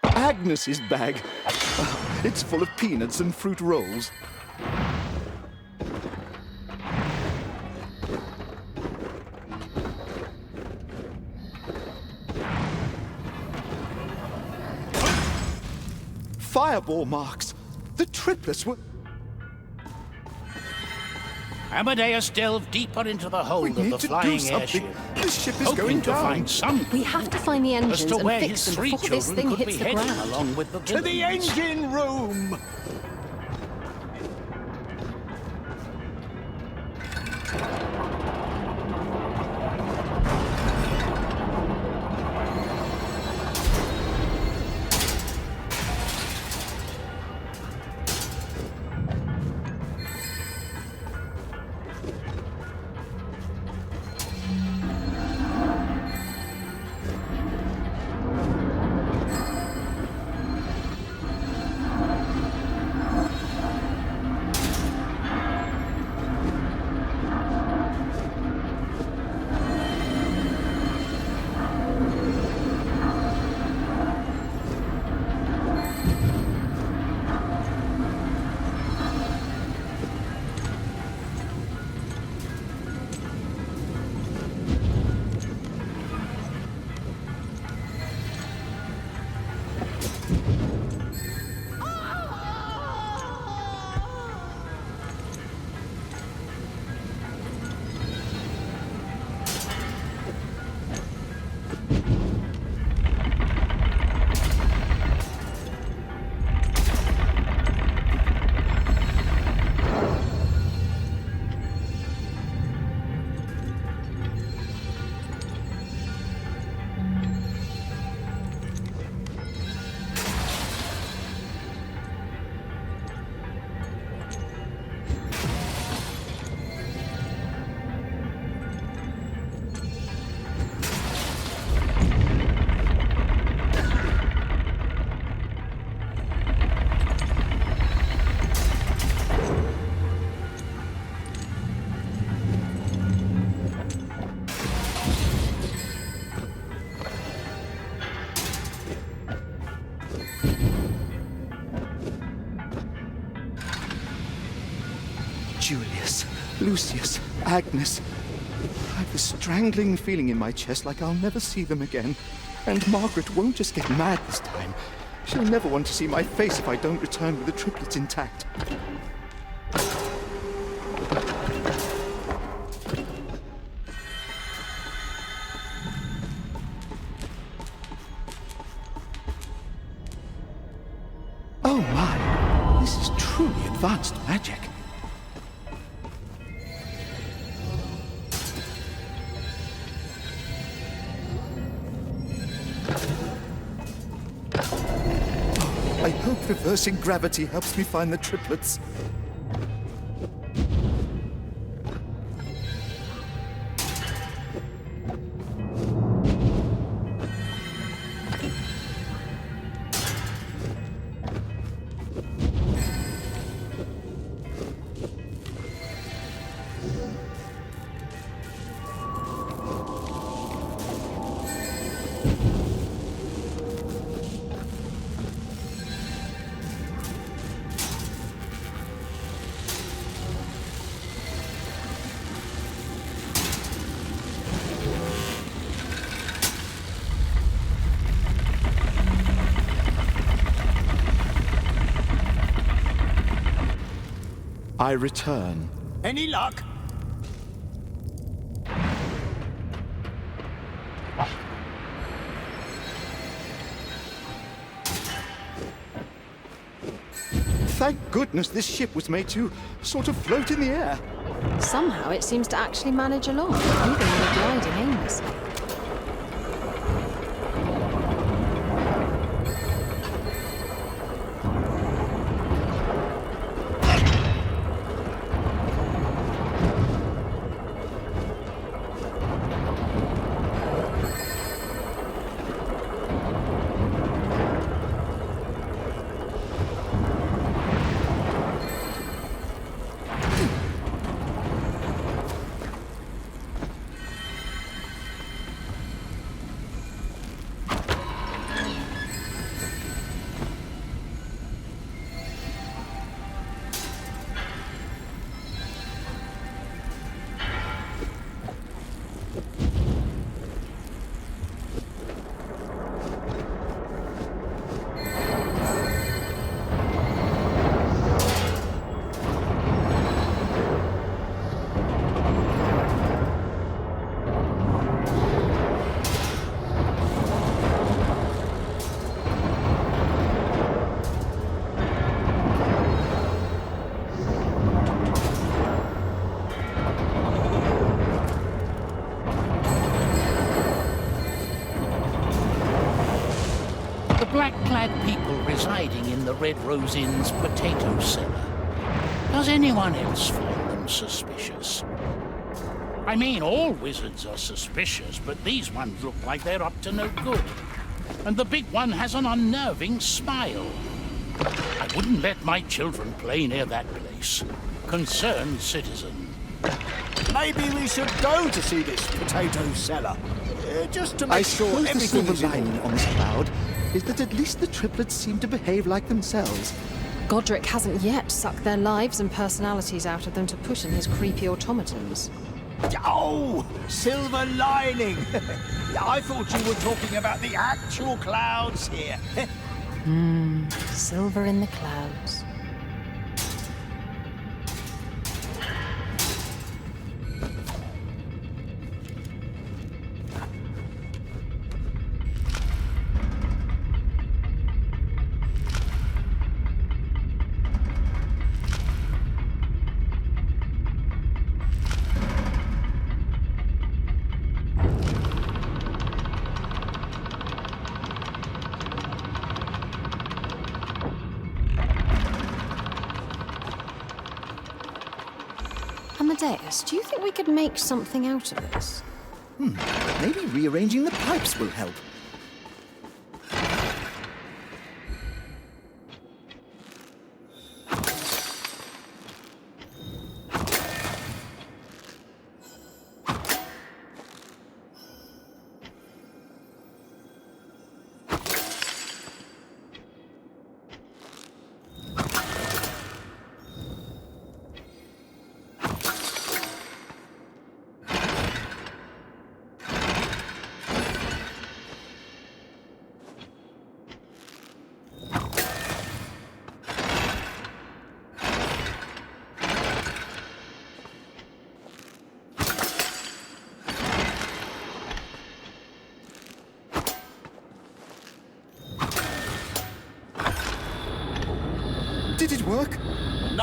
Agnes's bag. It's full of peanuts and fruit rolls. Fireball marks. The triplets were... Amadeus delved deeper into the hold We of need the to flying do something. airship, This ship is hoping going to down. find some We have to find the as engines to and where fix his them 3 before this children thing could hits be the heading ground. along with the To the villains. engine room! Julius, Lucius, Agnes. I've a strangling feeling in my chest like I'll never see them again. And Margaret won't just get mad this time. She'll never want to see my face if I don't return with the triplets intact. Oh my, this is advanced magic. I hope reversing gravity helps me find the triplets. I return. Any luck? Thank goodness this ship was made to sort of float in the air. Somehow it seems to actually manage along, even when we're gliding aimlessly. Black-clad people residing in the Red Rose Inn's potato cellar. Does anyone else find them suspicious? I mean, all wizards are suspicious, but these ones look like they're up to no good. And the big one has an unnerving smile. I wouldn't let my children play near that place. Concerned citizen. Maybe we should go to see this potato cellar. Just to I make sure suppose the everything silver is in lining on this cloud is that at least the triplets seem to behave like themselves. Godric hasn't yet sucked their lives and personalities out of them to put in his creepy automatons. Oh, silver lining! I thought you were talking about the actual clouds here. Silver in the clouds. Amadeus, do you think we could make something out of this? Maybe rearranging the pipes will help.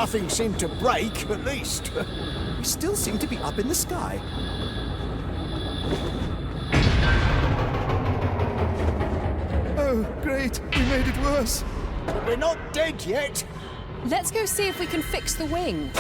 Nothing seemed to break, at least. We still seem to be up in the sky. Oh, great. We made it worse. But we're not dead yet. Let's go see if we can fix the wing.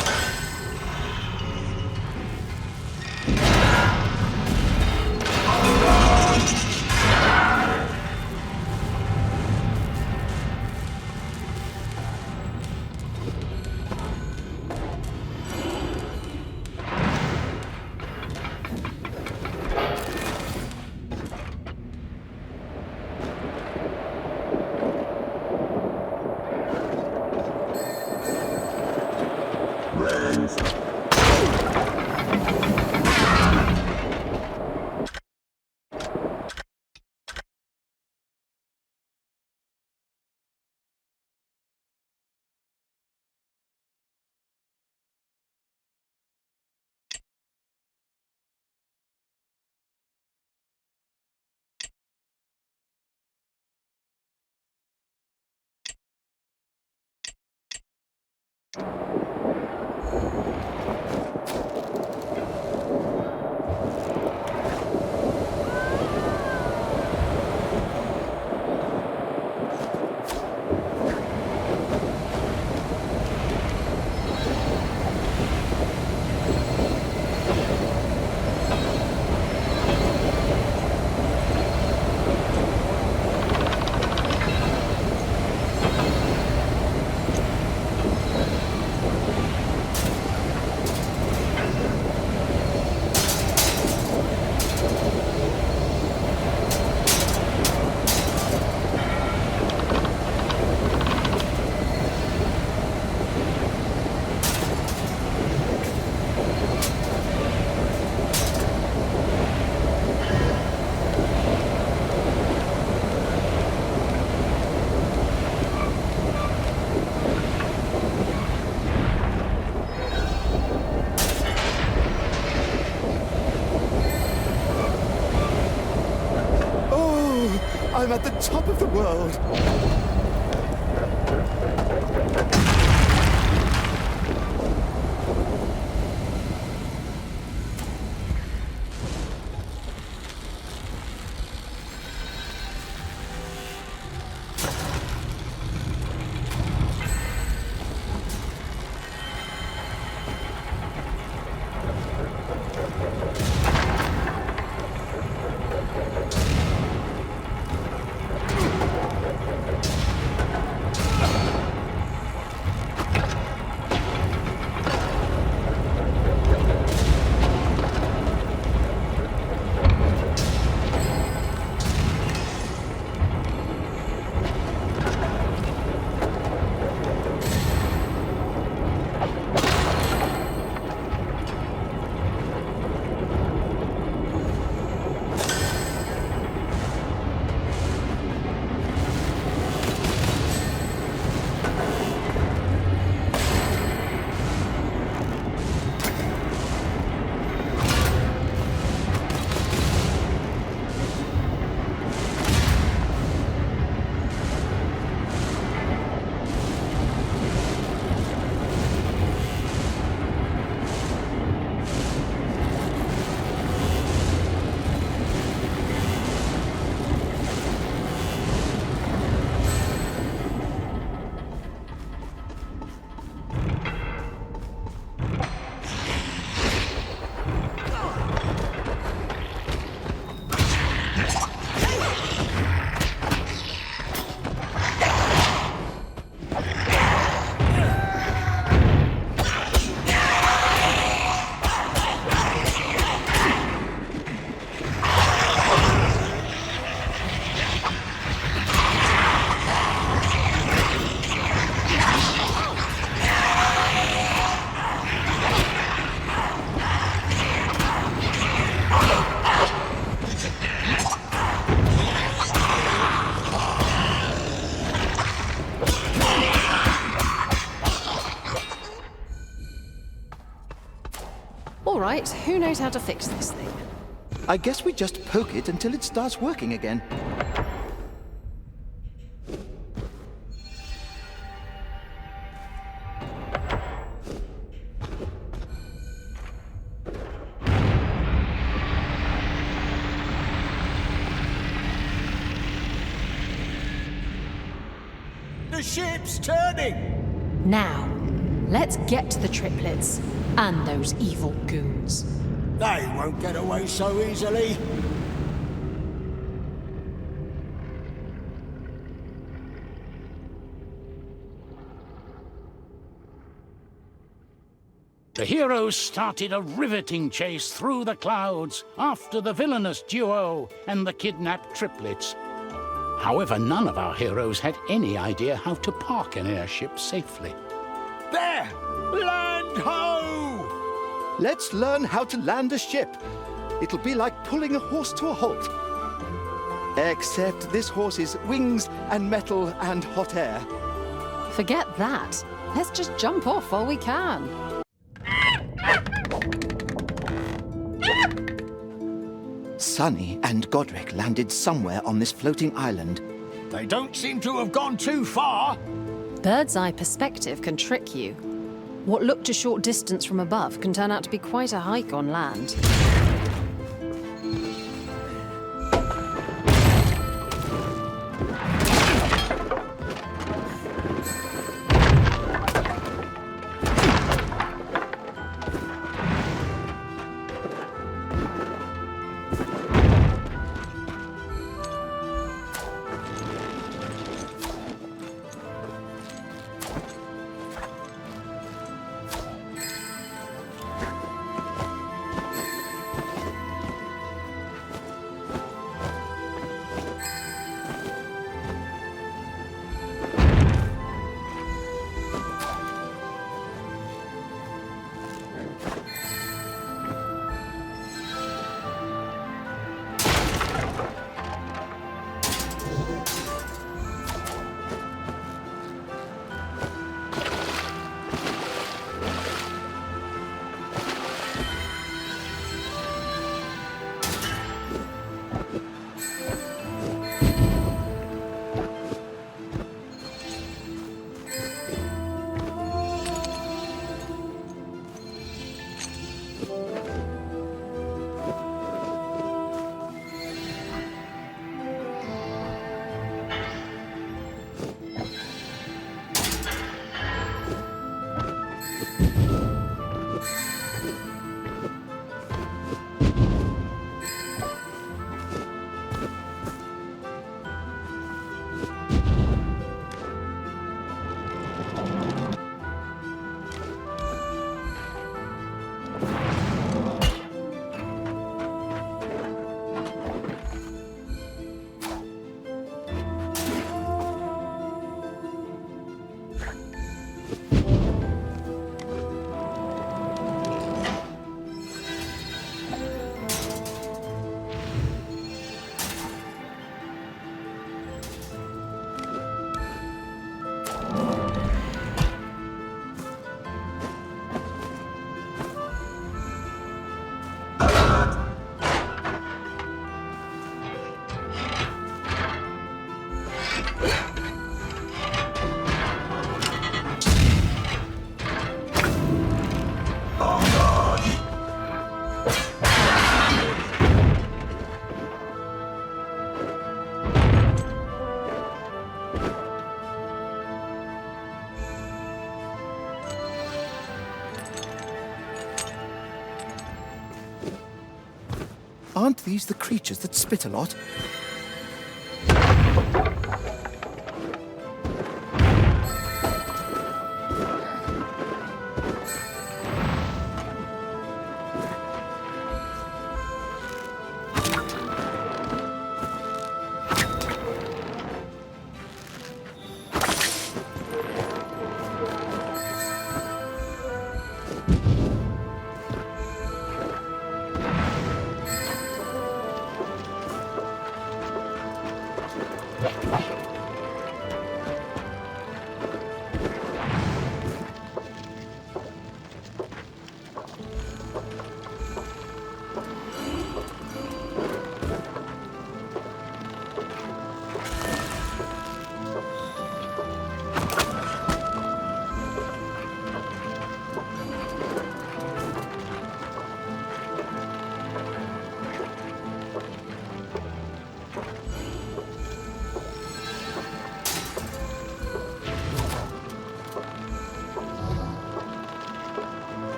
I'm at the top of the world. All right, who knows how to fix this thing? I guess we just poke it until it starts working again. ship's turning! Now, let's get to the triplets and those evil goons. They won't get away so easily. The heroes started a riveting chase through the clouds after the villainous duo and the kidnapped triplets. However, none of our heroes had any idea how to park an airship safely. There! Land ho! Let's learn how to land a ship. It'll be like pulling a horse to a halt. Except this horse is wings and metal and hot air. Forget that. Let's just jump off while we can. Sunny and Godric landed somewhere on this floating island. They don't seem to have gone too far. Bird's eye perspective can trick you. What looked a short distance from above can turn out to be quite a hike on land. Aren't these the creatures that spit a lot?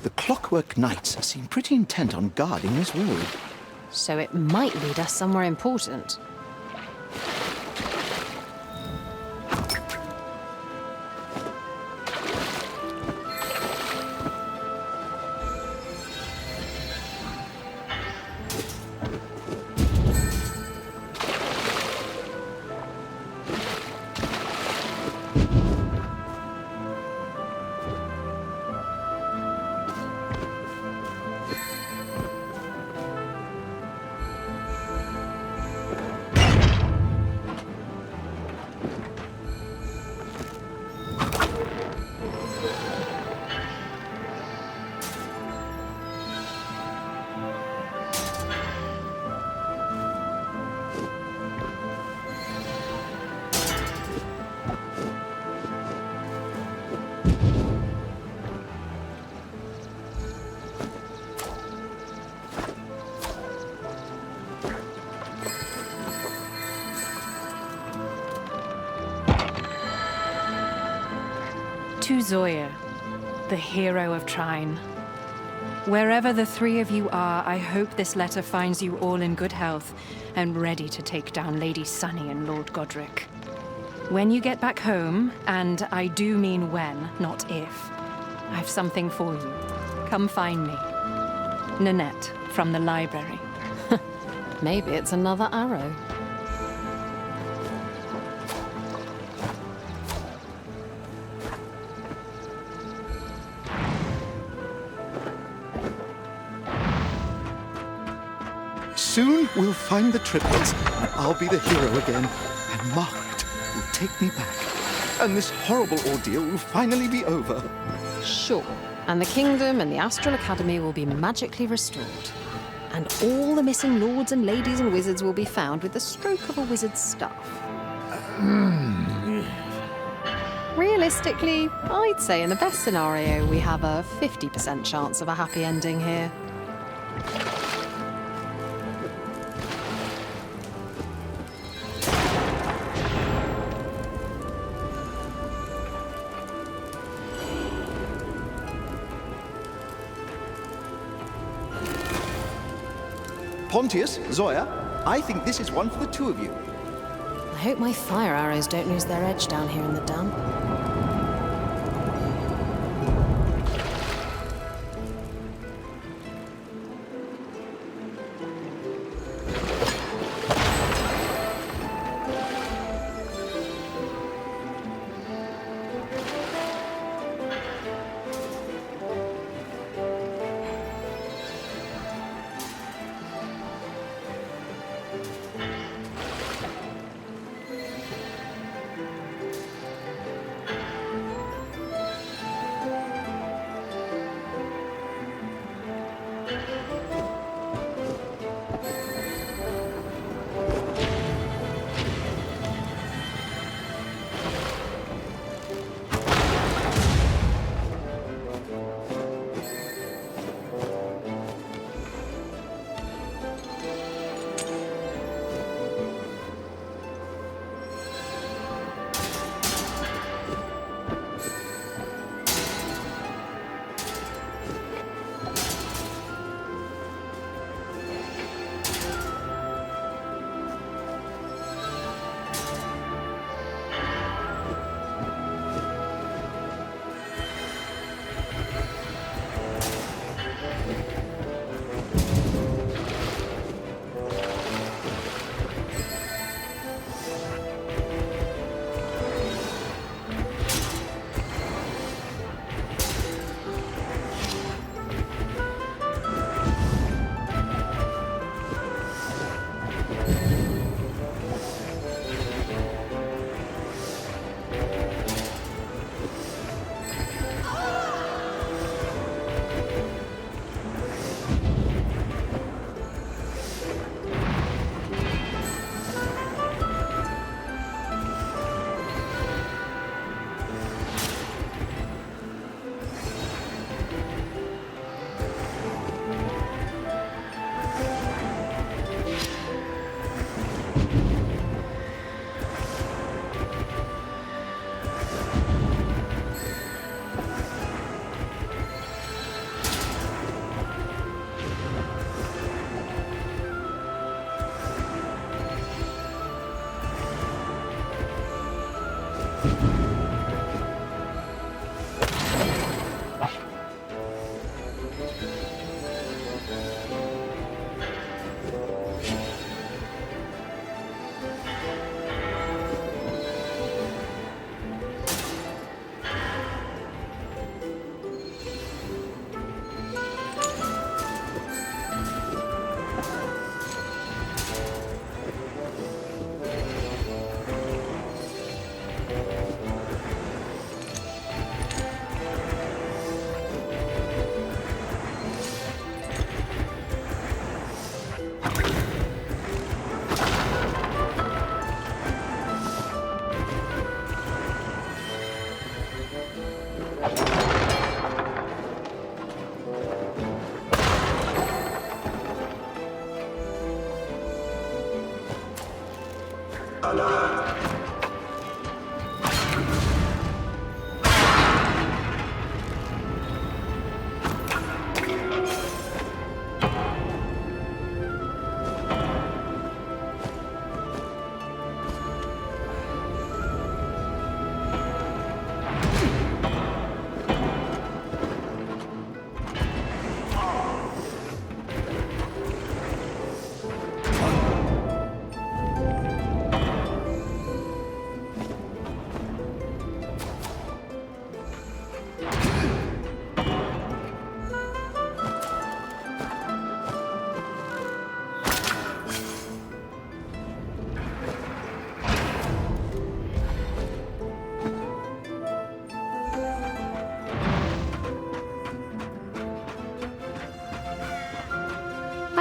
The Clockwork Knights seem pretty intent on guarding this road. So it might lead us somewhere important. To Zoya, the hero of Trine. Wherever the three of you are, I hope this letter finds you all in good health and ready to take down Lady Sunny and Lord Godric. When you get back home, and I do mean when, not if, I've something for you. Come find me. Nanette, from the library. Maybe it's another arrow. Soon we'll find the triplets, and I'll be the hero again, and Margaret will take me back. And this horrible ordeal will finally be over. Sure. And the kingdom and the Astral Academy will be magically restored. And all the missing lords and ladies and wizards will be found with the stroke of a wizard's staff. Realistically, I'd say in the best scenario, we have a 50% chance of a happy ending here. Pontius, Zoya, I think this is one for the two of you. I hope my fire arrows don't lose their edge down here in the damp.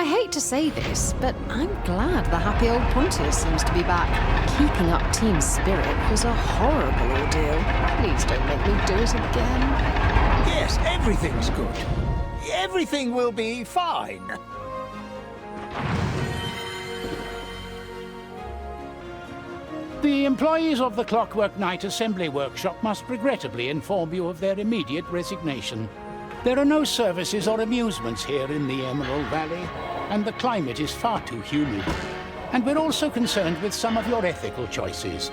I hate to say this, but I'm glad the happy old Pontius seems to be back. Keeping up team spirit was a horrible ordeal. Please don't make me do it again. Yes, everything's good. Everything will be fine. The employees of the Clockwork Night Assembly Workshop must regrettably inform you of their immediate resignation. There are no services or amusements here in the Emerald Valley, and the climate is far too humid. And we're also concerned with some of your ethical choices.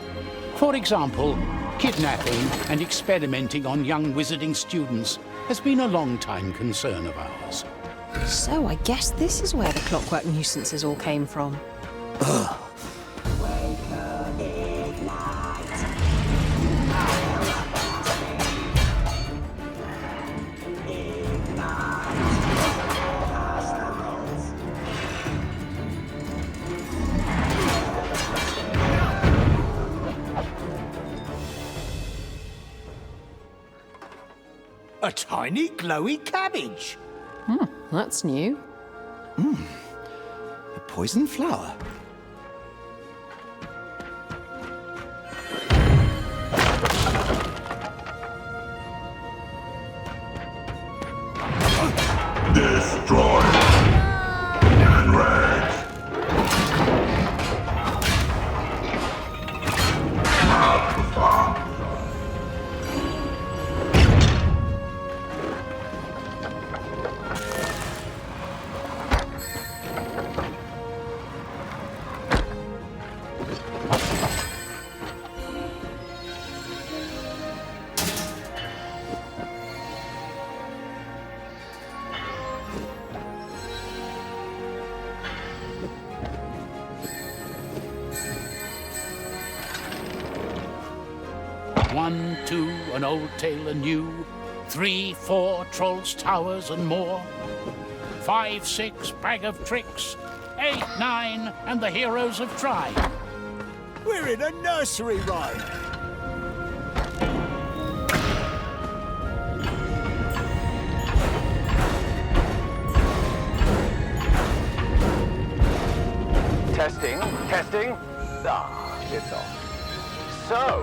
For example, kidnapping and experimenting on young wizarding students has been a long-time concern of ours. So I guess this is where the clockwork nuisances all came from. Ugh. A tiny glowy cabbage. That's new. A poison flower. Destroy. Enrage. One, two, an old tale anew. 3, 4, trolls, towers, and more. 5, 6, bag of tricks. 8, 9, and the heroes of Trine. We're in a nursery rhyme. Testing, testing. Ah, it's off. So,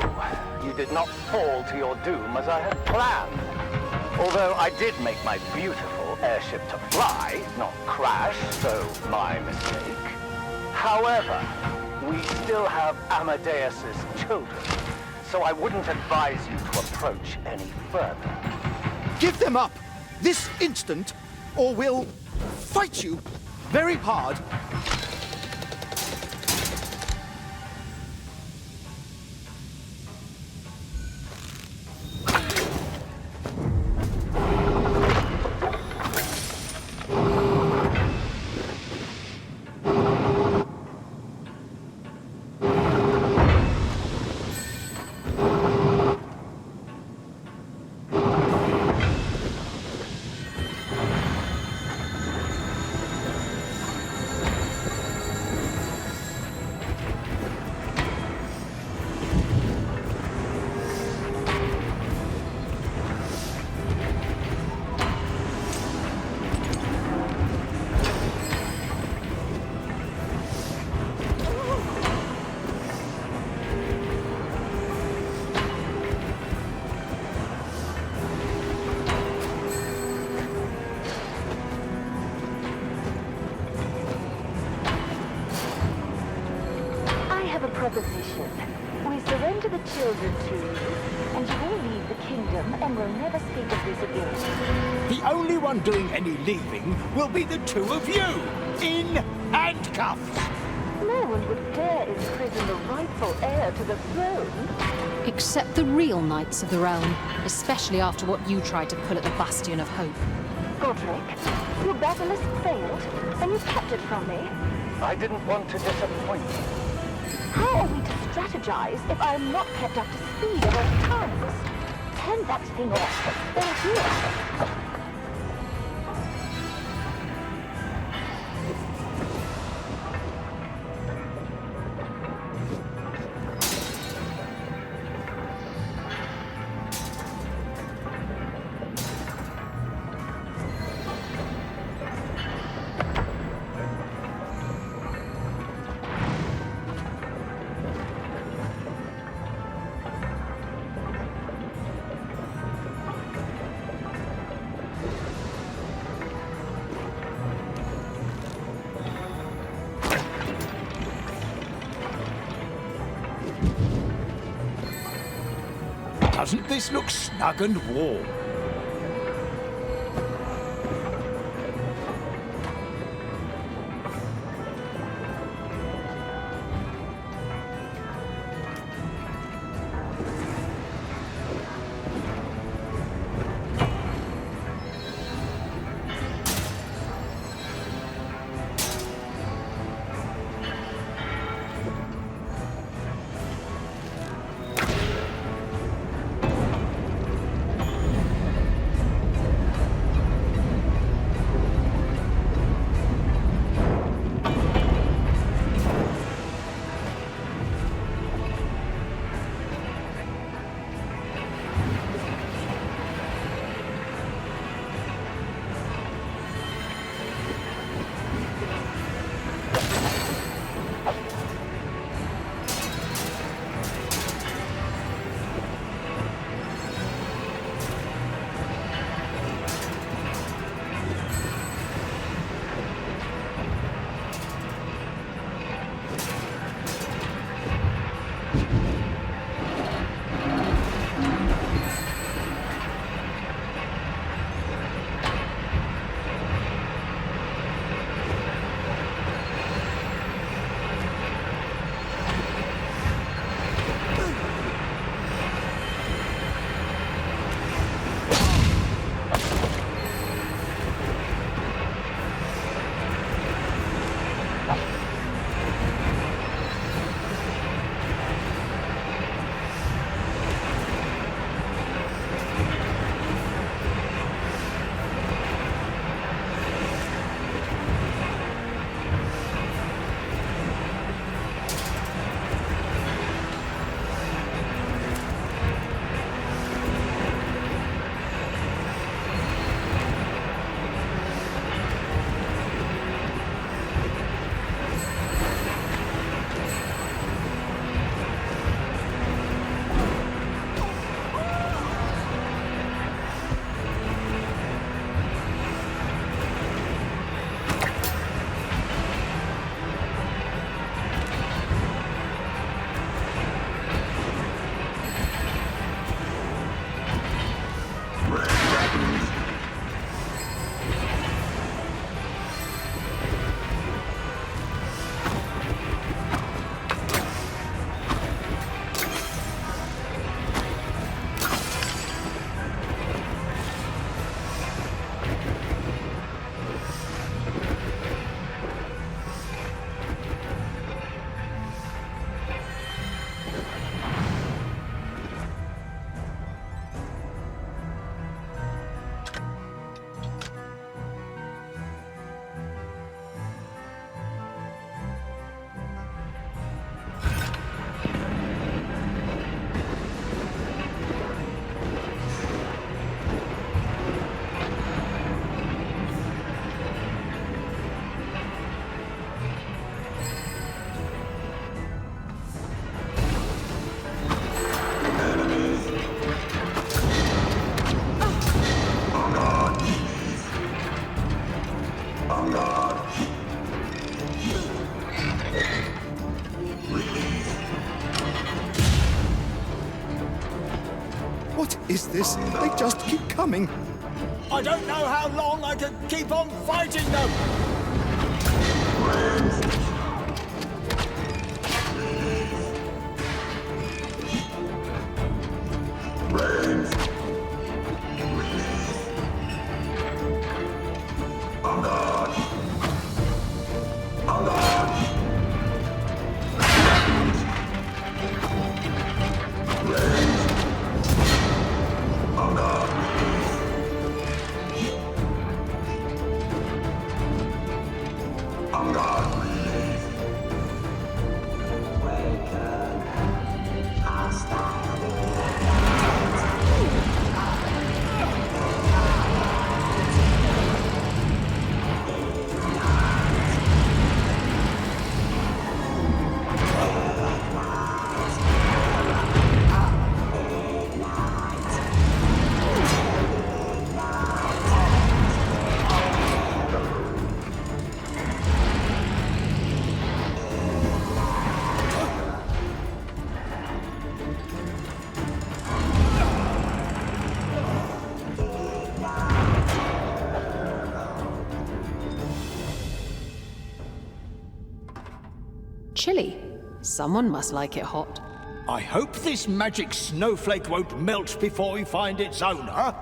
you did not fall to your doom as I had planned. Although I did make my beautiful airship to fly, not crash, so my mistake. However, we still have Amadeus's children, so I wouldn't advise you to approach any further. Give them up! This instant, or we'll fight you very hard. Proposition. We surrender the children to you, and you will leave the kingdom and will never speak of this again. The only one doing any leaving will be the two of you, in handcuffs. No one would dare imprison the rightful heir to the throne. Except the real knights of the realm, especially after what you tried to pull at the Bastion of Hope. Godric, your basilisk failed, and you kept it from me. I didn't want to disappoint you. How are we to strategize if I am not kept up to speed at all times? Turn that thing off. They're here. Doesn't this look snug and warm? What is this? They just keep coming. I don't know how long I can keep on fighting them! chilly. Someone must like it hot. I hope this magic snowflake won't melt before we find its owner.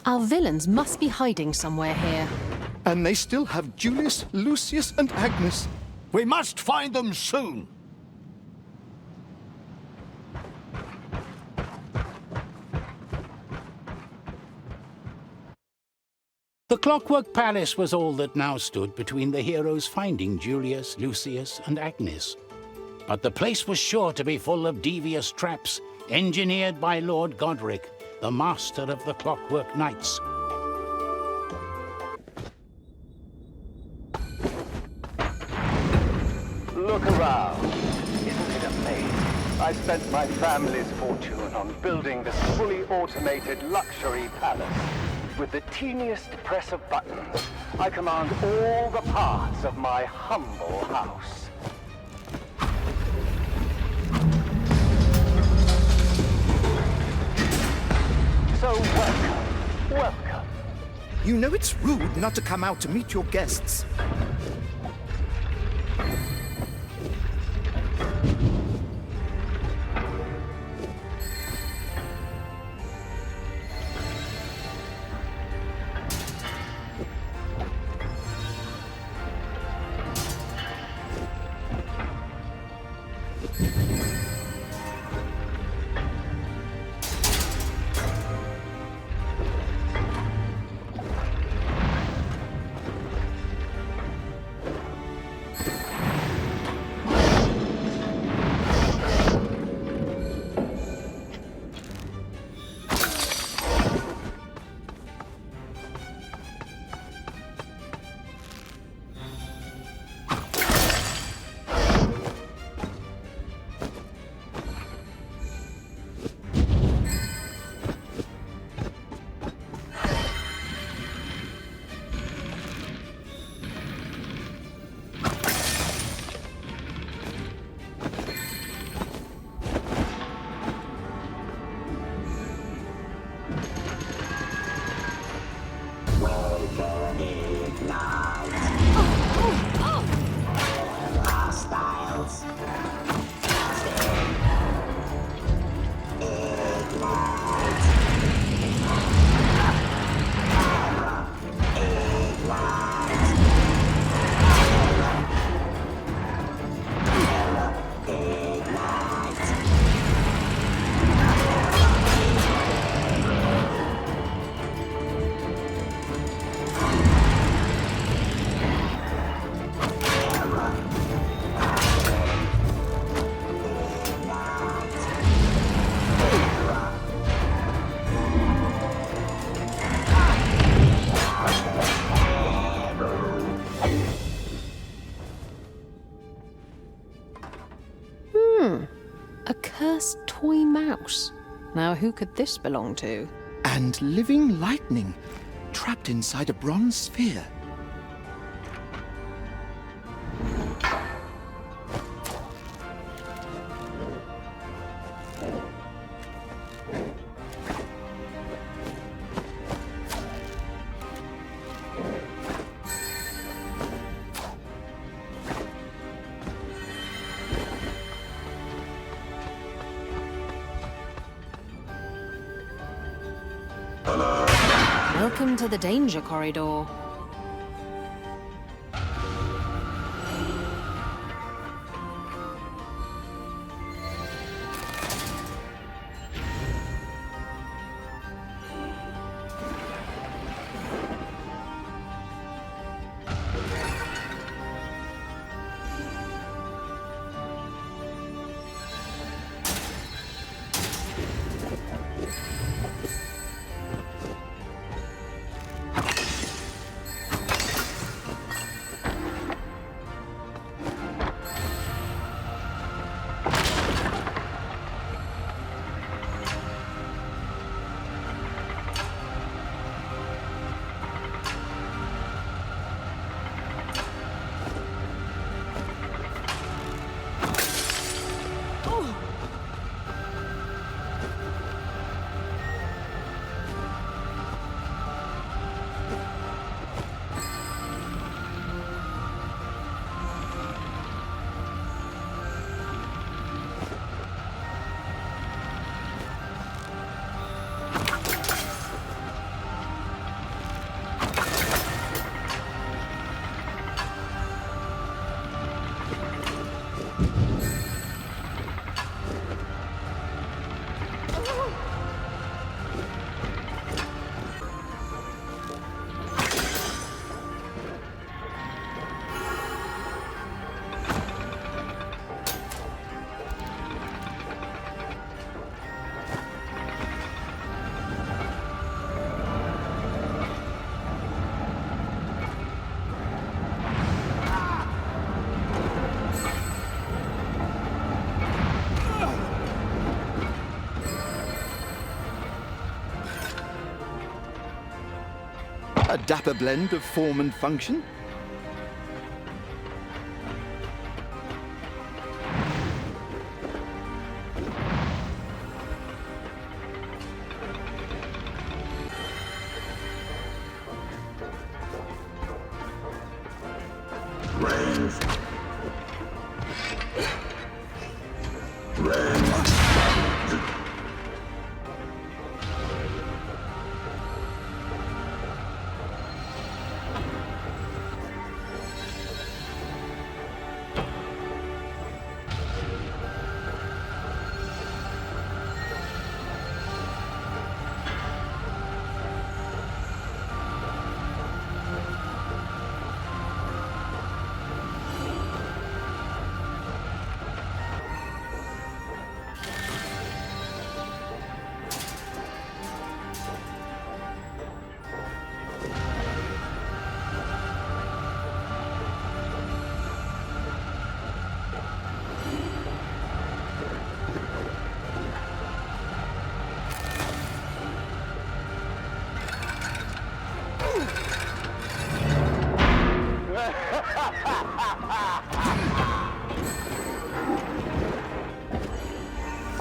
Our villains must be hiding somewhere here. And they still have Julius, Lucius, and Agnes. We must find them soon. The Clockwork Palace was all that now stood between the heroes finding Julius, Lucius, and Agnes. But the place was sure to be full of devious traps, engineered by Lord Godric, the master of the Clockwork Knights. Look around. Isn't it amazing? I spent my family's fortune on building this fully automated luxury palace. With the teeniest press of buttons, I command all the parts of my humble house. So welcome. You know it's rude not to come out to meet your guests. A cursed toy mouse. Now who could this belong to? And living lightning, trapped inside a bronze sphere. Welcome to the danger corridor. A dapper blend of form and function.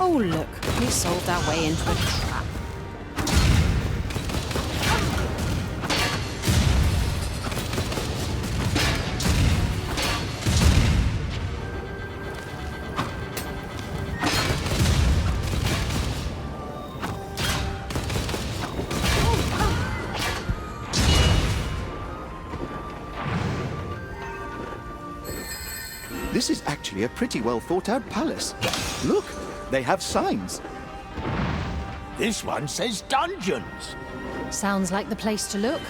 Oh, look, we solved our way into a trap. This is actually a pretty well thought out palace. Look, they have signs. This one says dungeons. Sounds like the place to look.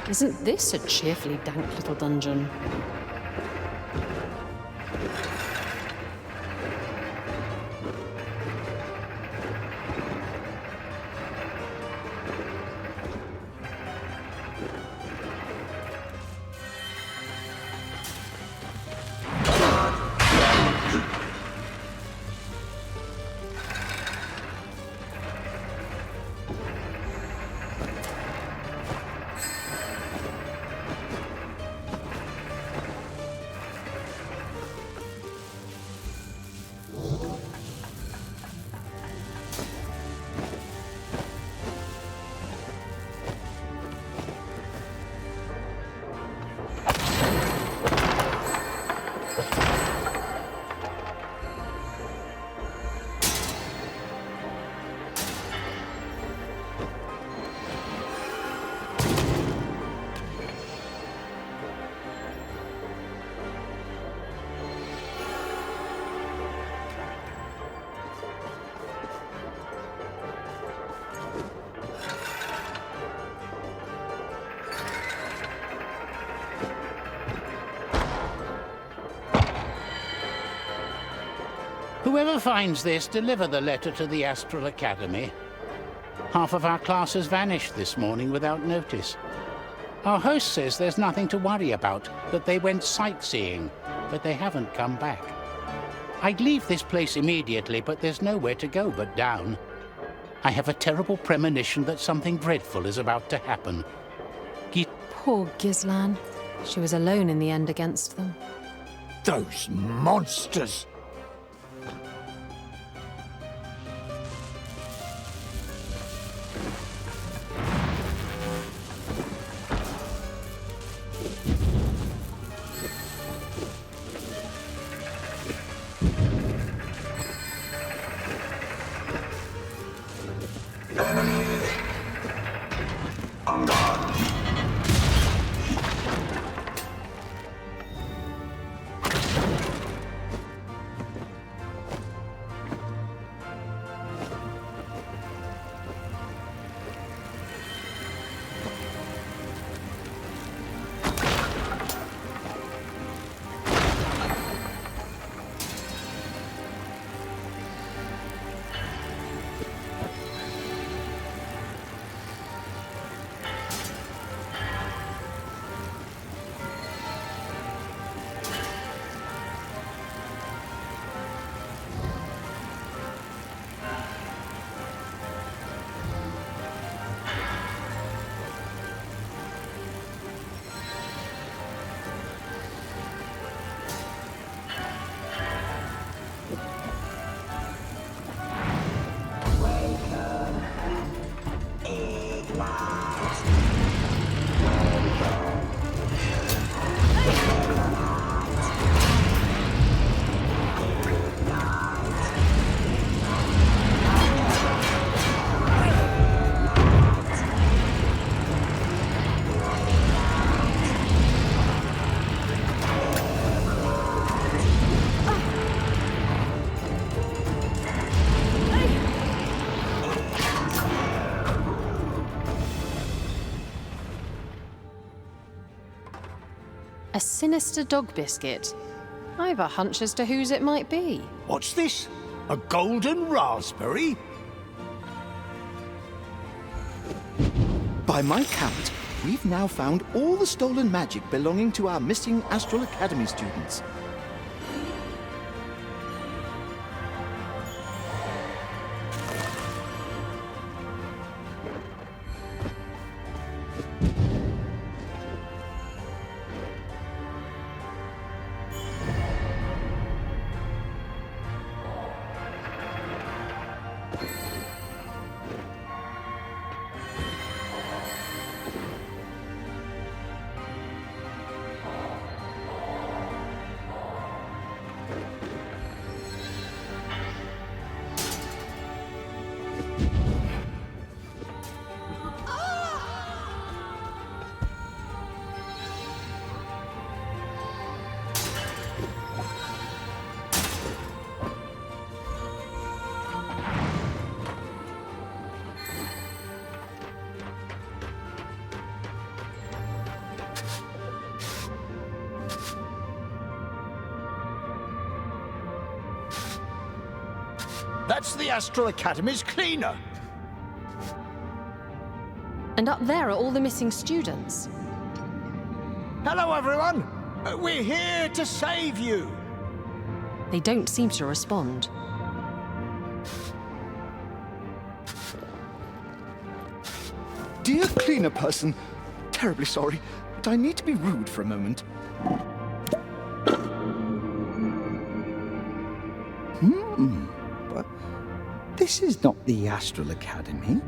Isn't this a cheerfully dank little dungeon? Whoever finds this, deliver the letter to the Astral Academy. Half of our class has vanished this morning without notice. Our host says there's nothing to worry about, that they went sightseeing, but they haven't come back. I'd leave this place immediately, but there's nowhere to go but down. I have a terrible premonition that something dreadful is about to happen. Poor Gizlan. She was alone in the end against them. Those monsters! A sinister dog biscuit? I've a hunch as to whose it might be. What's this? A golden raspberry? By my count, we've now found all the stolen magic belonging to our missing Astral Academy students. That's the Astral Academy's cleaner. And up there are all the missing students. Hello, everyone. We're here to save you. They don't seem to respond. Dear cleaner person, terribly sorry, but I need to be rude for a moment. But this is not the Astral Academy.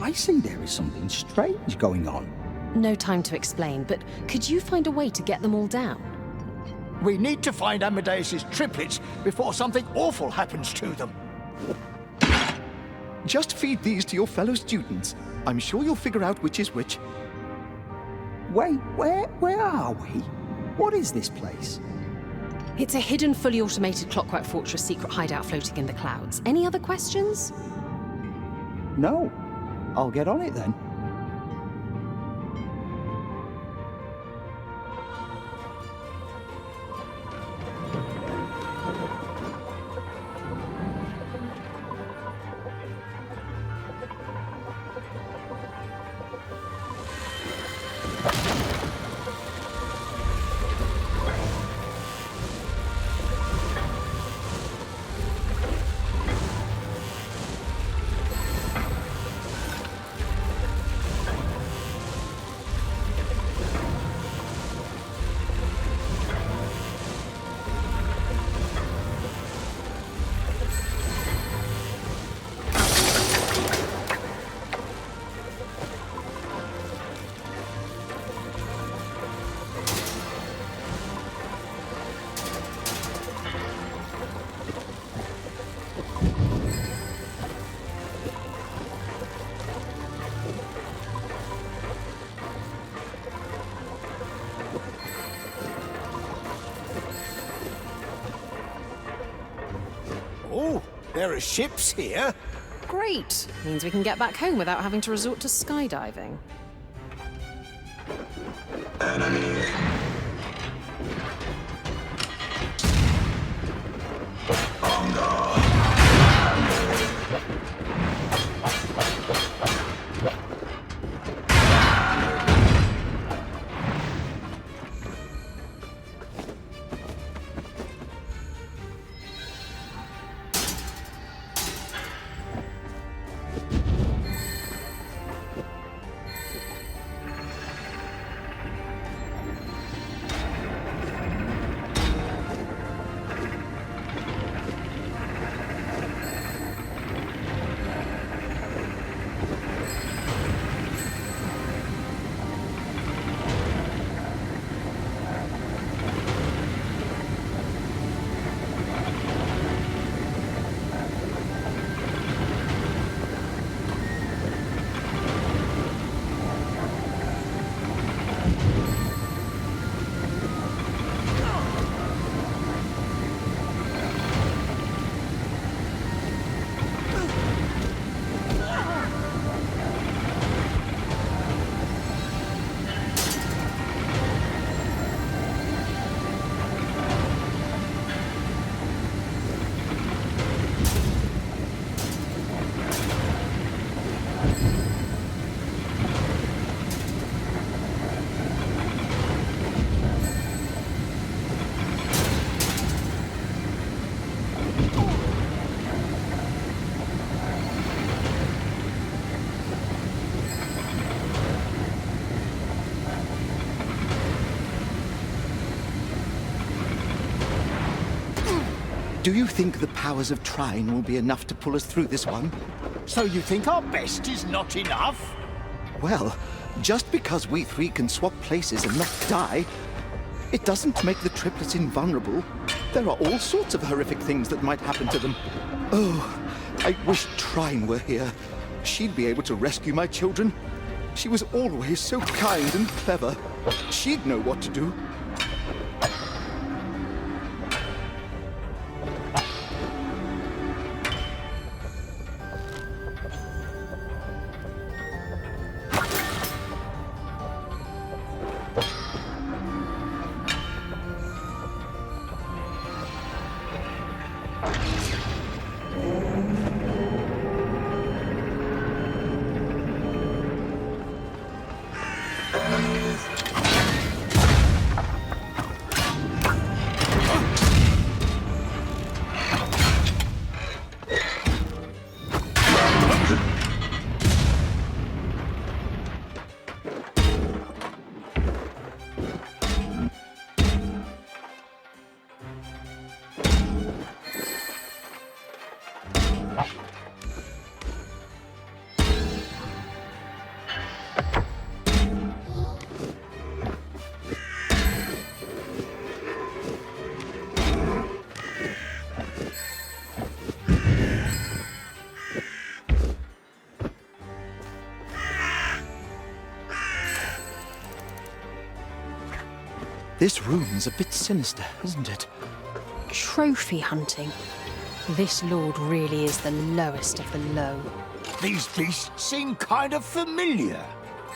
I see there is something strange going on. No time to explain, but could you find a way to get them all down? We need to find Amadeus's triplets before something awful happens to them. Just feed these to your fellow students. I'm sure you'll figure out which is which. Wait, where are we? What is this place? It's a hidden, fully automated Clockwork Fortress secret hideout floating in the clouds. Any other questions? No. I'll get on it then. Oh, there are ships here. Great. Means we can get back home without having to resort to skydiving. Enemy. On guard. Do you think the powers of Trine will be enough to pull us through this one? So you think our best is not enough? Well, just because we three can swap places and not die, it doesn't make the triplets invulnerable. There are all sorts of horrific things that might happen to them. Oh, I wish Trine were here. She'd be able to rescue my children. She was always so kind and clever. She'd know what to do. This room's a bit sinister, isn't it? Trophy hunting. This lord really is the lowest of the low. These beasts seem kind of familiar.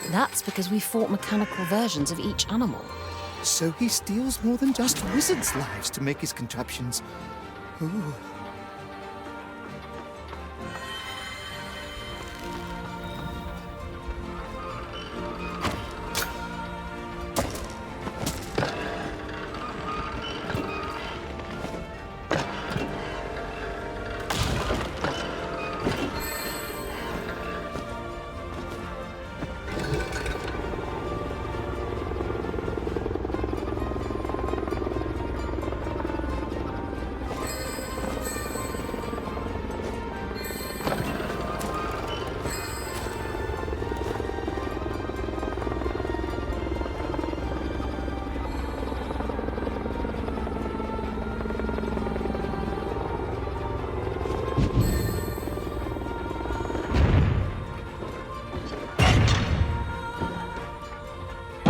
That's because we fought mechanical versions of each animal. So he steals more than just wizards' lives to make his contraptions. Ooh.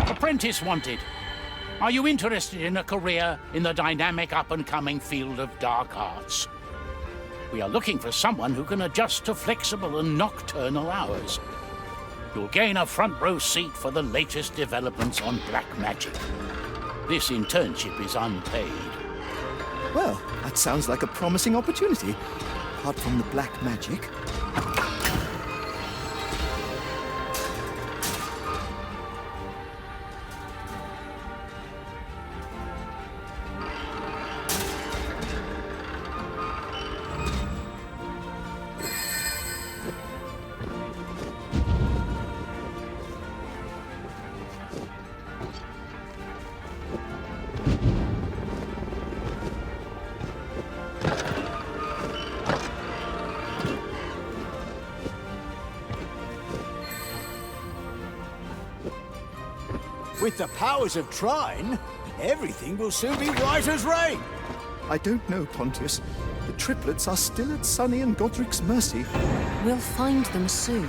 Apprentice wanted. Are you interested in a career in the dynamic up-and-coming field of dark arts? We are looking for someone who can adjust to flexible and nocturnal hours. You'll gain a front row seat for the latest developments on black magic. This internship is unpaid. Well, that sounds like a promising opportunity. Apart from the black magic. With the powers of Trine, everything will soon be right as rain. I don't know, Pontius. The triplets are still at Sunny and Godric's mercy. We'll find them soon.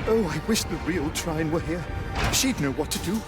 Oh, I wish the real Trine were here. She'd know what to do.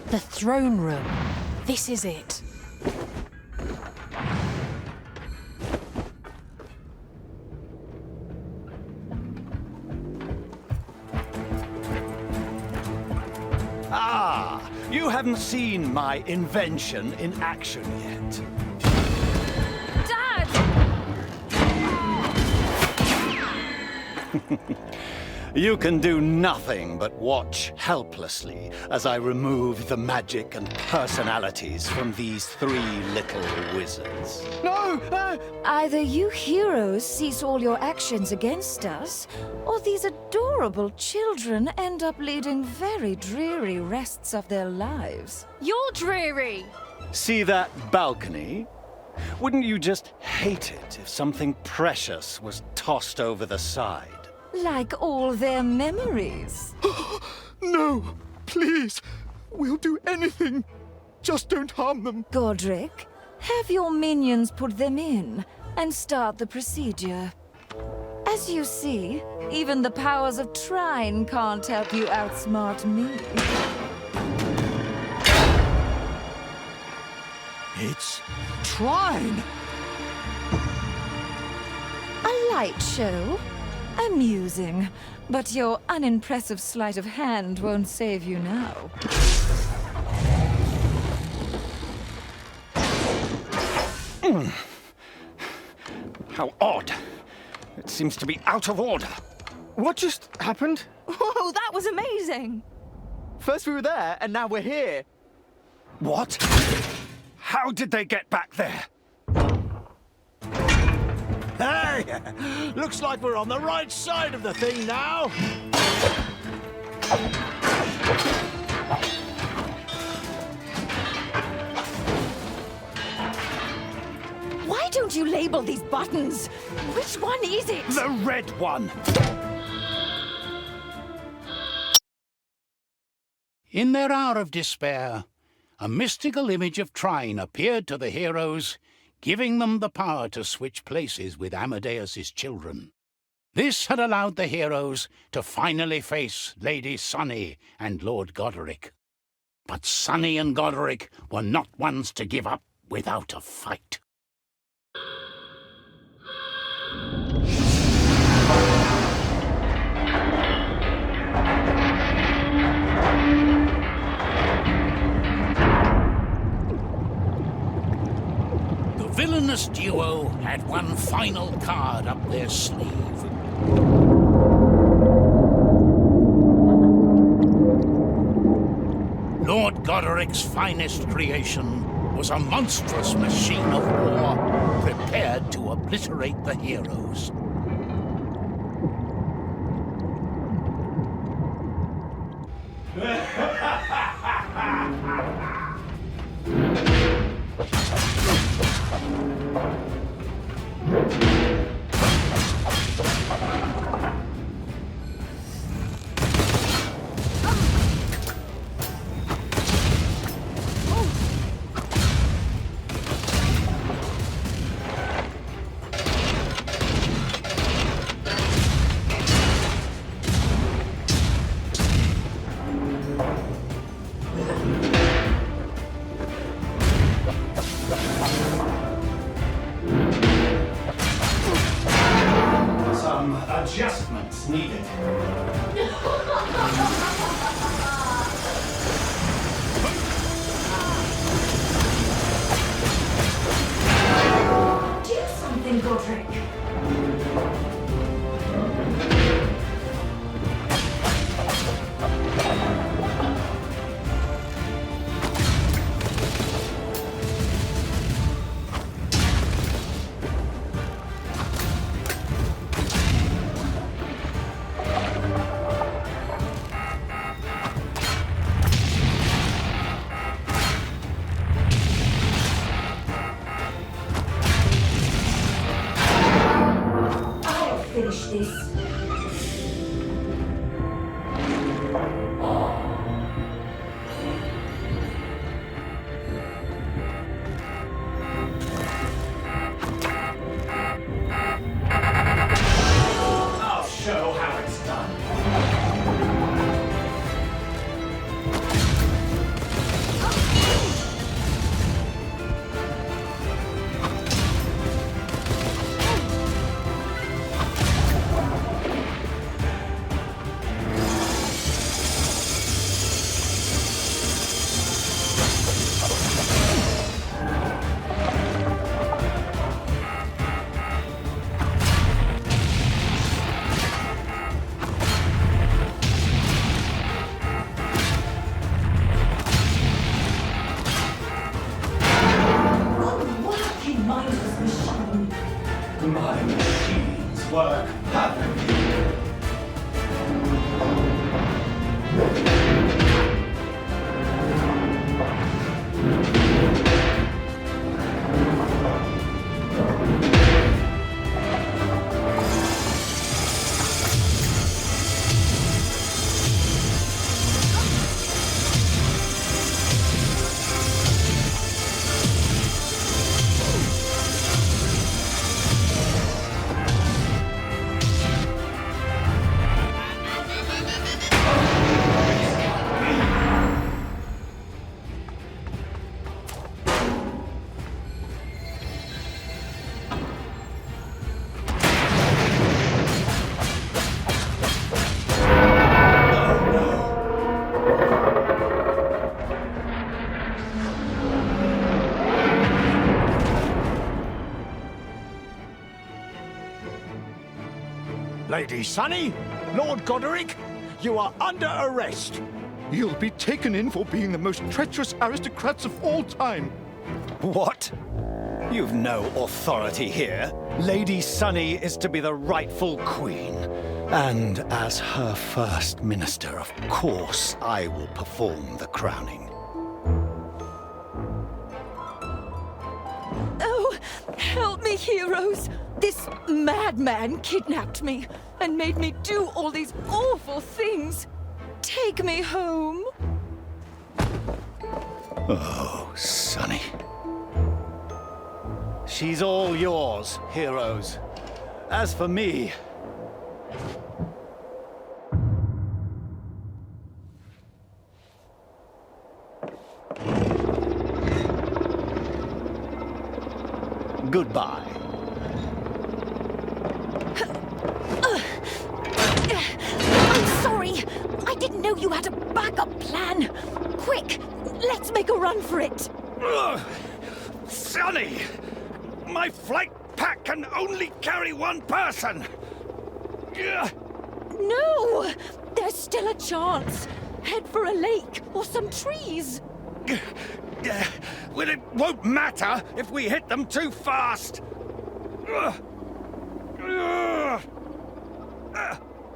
The throne room. This is it. Ah, you haven't seen my invention in action yet. Dad! You can do nothing but watch helplessly as I remove the magic and personalities from these three little wizards. No! Either you heroes cease all your actions against us, or these adorable children end up leading very dreary rests of their lives. You're dreary! See that balcony? Wouldn't you just hate it if something precious was tossed over the side? Like all their memories. No! Please! We'll do anything! Just don't harm them! Godric, have your minions put them in and start the procedure. As you see, even the powers of Trine can't help you outsmart me. It's Trine! A light show? Amusing, but your unimpressive sleight of hand won't save you now. How odd. It seems to be out of order. What just happened? Oh, that was amazing! First we were there, and now we're here. What? How did they get back there? Hey! Looks like we're on the right side of the thing now! Why don't you label these buttons? Which one is it? The red one! In their hour of despair, a mystical image of Trine appeared to the heroes, giving them the power to switch places with Amadeus's children. This had allowed the heroes to finally face Lady Sunny and Lord Godric. But Sunny and Godric were not ones to give up without a fight. The villainous duo had one final card up their sleeve. Lord Godric's finest creation was a monstrous machine of war prepared to obliterate the heroes. Some adjustments needed. Do something, Godric. Finish this. I'll show how it's done. Lady Sunny, Lord Goderic, you are under arrest. You'll be taken in for being the most treacherous aristocrats of all time. What? You've no authority here. Lady Sunny is to be the rightful queen. And as her first minister, of course, I will perform the crowning. Oh, help me, heroes! This madman kidnapped me and made me do all these awful things. Take me home. Oh, Sunny. She's all yours, heroes. As for me... Goodbye. I'm sorry. I didn't know you had a backup plan. Quick, let's make a run for it. Sunny! My flight pack can only carry one person! No! There's still a chance. Head for a lake or some trees. Well, it won't matter if we hit them too fast!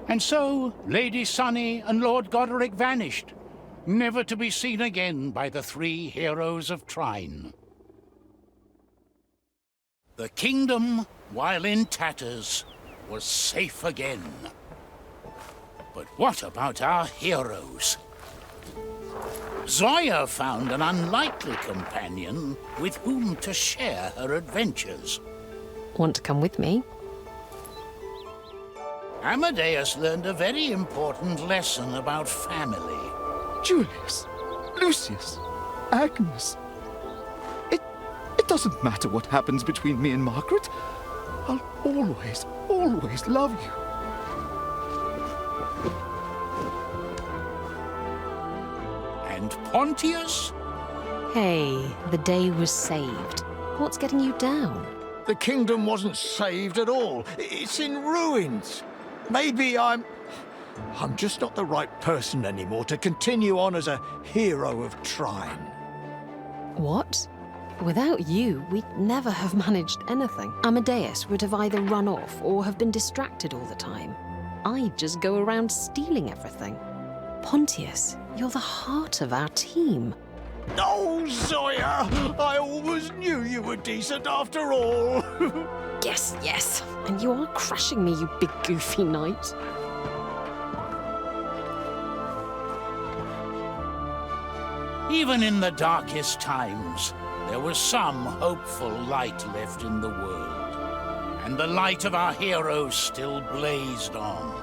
And so, Lady Sunny and Lord Goderic vanished, never to be seen again by the three heroes of Trine. The kingdom, while in tatters, was safe again. But what about our heroes? Zoya found an unlikely companion with whom to share her adventures. Want to come with me? Amadeus learned a very important lesson about family. Julius, Lucius, Agnes. It doesn't matter what happens between me and Margaret. I'll always, always love you. And Pontius? Hey, the day was saved. What's getting you down? The kingdom wasn't saved at all. It's in ruins. Maybe I'm just not the right person anymore to continue on as a hero of Trine. What? Without you, we'd never have managed anything. Amadeus would have either run off or have been distracted all the time. I'd just go around stealing everything. Pontius, you're the heart of our team. Oh, Zoya! I always knew you were decent after all. Yes, yes. And you are crushing me, you big goofy knight. Even in the darkest times, there was some hopeful light left in the world. And the light of our heroes still blazed on.